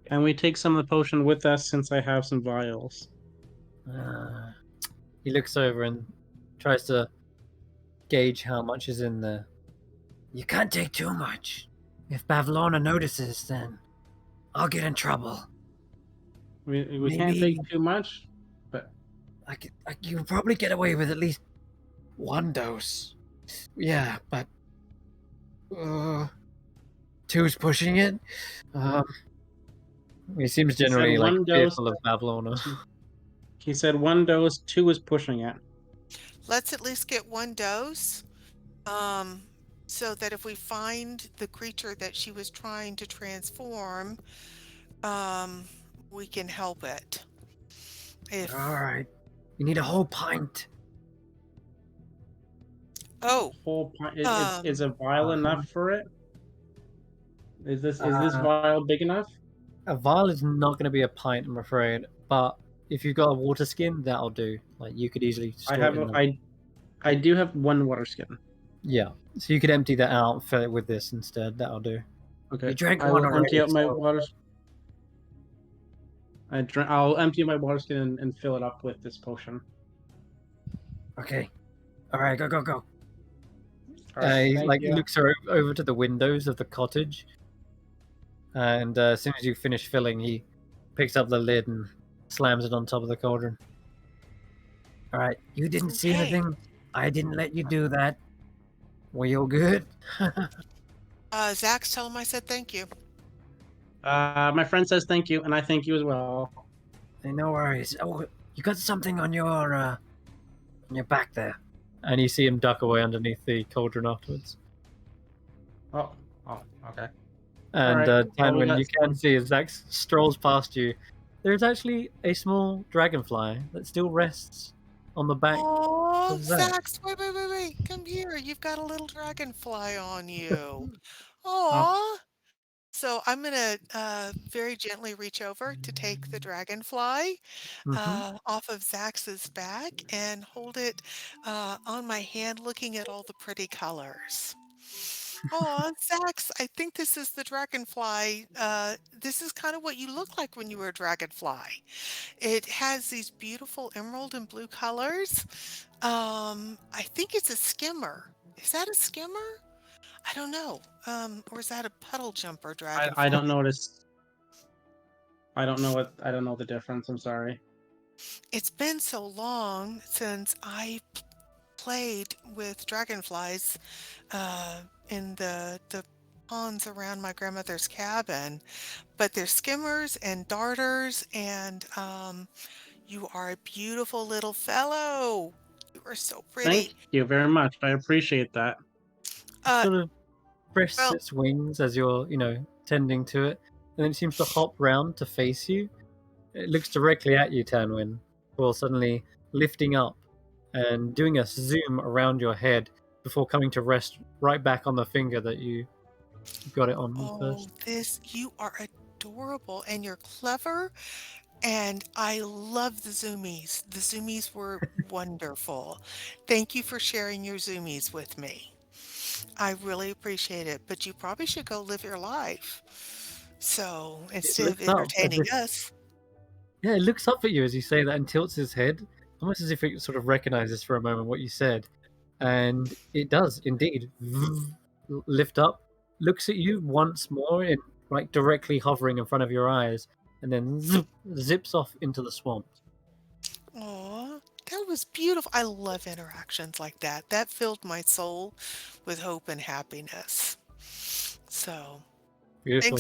Can we take some of the potion with us since I have some vials? He looks over and tries to gauge how much is in there. You can't take too much. If Pavlona notices, then I'll get in trouble. We can't take too much, but You can probably get away with at least one dose. Yeah, but two's pushing it. He seems generally like one dose. fearful of Pavlona. He said 1 dose, 2 is pushing it. Let's at least get 1 dose. So that if we find the creature that she was trying to transform, we can help it. All right, you need a whole pint. Oh, Whole pint. Is a vial enough for it? Is this vial big enough? A vial is not going to be a pint, I'm afraid. But if you've got a water skin, that'll do. Like you could easily. I do have 1 water skin. Yeah, so you could empty that out and fill it with this instead. That'll do. Okay. You drank I one will already. empty out my water. I'll empty my water skin and fill it up with this potion. Okay. All right, go. All right, He looks over to the windows of the cottage, and as soon as you finish filling, he picks up the lid and slams it on top of the cauldron. All right, you didn't see anything. I didn't let you do that. Were you good? Xaxx, tell him I said thank you. My friend says thank you, and I thank you as well. Hey, no worries. Oh, you got something on your back there. And you see him duck away underneath the cauldron afterwards. Oh, okay. And Tanwen, you can see as Xaxx strolls past you, there's actually a small dragonfly that still rests on the back. Oh, of Xaxx. Xaxx, wait. Come here. You've got a little dragonfly on you. Aw. So I'm going to very gently reach over to take the dragonfly off of Xaxx's back and hold it on my hand looking at all the pretty colors. Oh, Xaxx, I think this is the dragonfly. This is kind of what you look like when you were a dragonfly. It has these beautiful emerald and blue colors. I think it's a skimmer. Is that a skimmer? I don't know. Or is that a puddle jumper dragonfly? I don't notice. I don't know the difference. I'm sorry. It's been so long since I played with dragonflies in the ponds around my grandmother's cabin. But they're skimmers and darters, and you are a beautiful little fellow. You are so pretty. Thank you very much. I appreciate that. Sort of rests its wings as you're, tending to it, and then it seems to hop round to face you. It looks directly at you, Tanwen, before suddenly lifting up and doing a zoom around your head before coming to rest right back on the finger that you got it on first. You are adorable, and you're clever, and I love the zoomies. The zoomies were wonderful. Thank you for sharing your zoomies with me. I really appreciate it, but you probably should go live your life. So instead of entertaining us. Yeah, it looks up at you as you say that and tilts his head, almost as if it sort of recognizes for a moment what you said. And it does indeed lift up, looks at you once more, directly hovering in front of your eyes, and then zips off into the swamp. Aw, that was beautiful. I love interactions like that. That filled my soul with hope and happiness. So beautiful.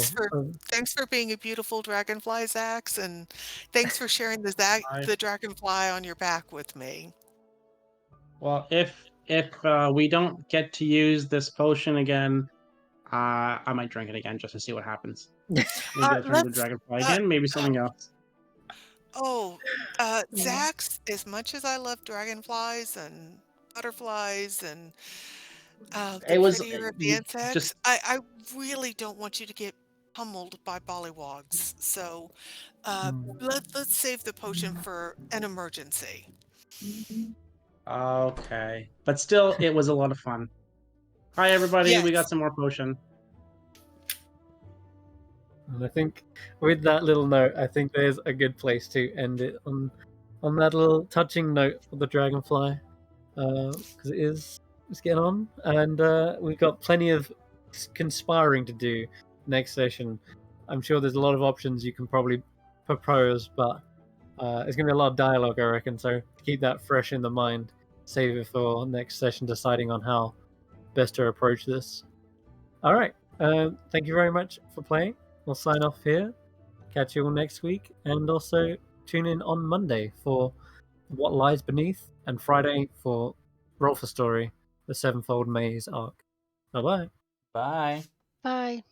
Thanks for being a beautiful dragonfly, Xaxx, and thanks for sharing the dragonfly on your back with me. Well, if we don't get to use this potion again, I might drink it again just to see what happens. Maybe I'll turn into dragonfly again. Maybe something else. Xaxx, as much as I love dragonflies and butterflies and the prettier of the insects, I really don't want you to get pummeled by bollywogs. So let's save the potion for an emergency. Okay. But still, it was a lot of fun. Hi, everybody. We Yes. got some more potion. And I think with that little note, I think there's a good place to end it on that little touching note for the dragonfly, because it's getting on, and we've got plenty of conspiring to do next session. I'm sure there's a lot of options you can probably propose, but it's going to be a lot of dialogue, I reckon. So keep that fresh in the mind. Save it for next session, deciding on how best to approach this. All right. Thank you very much for playing. We'll sign off here. Catch you all next week, and also tune in on Monday for What Lies Beneath, and Friday for Roll for Story, the Sevenfold Maze arc. Bye-bye. Bye. Bye.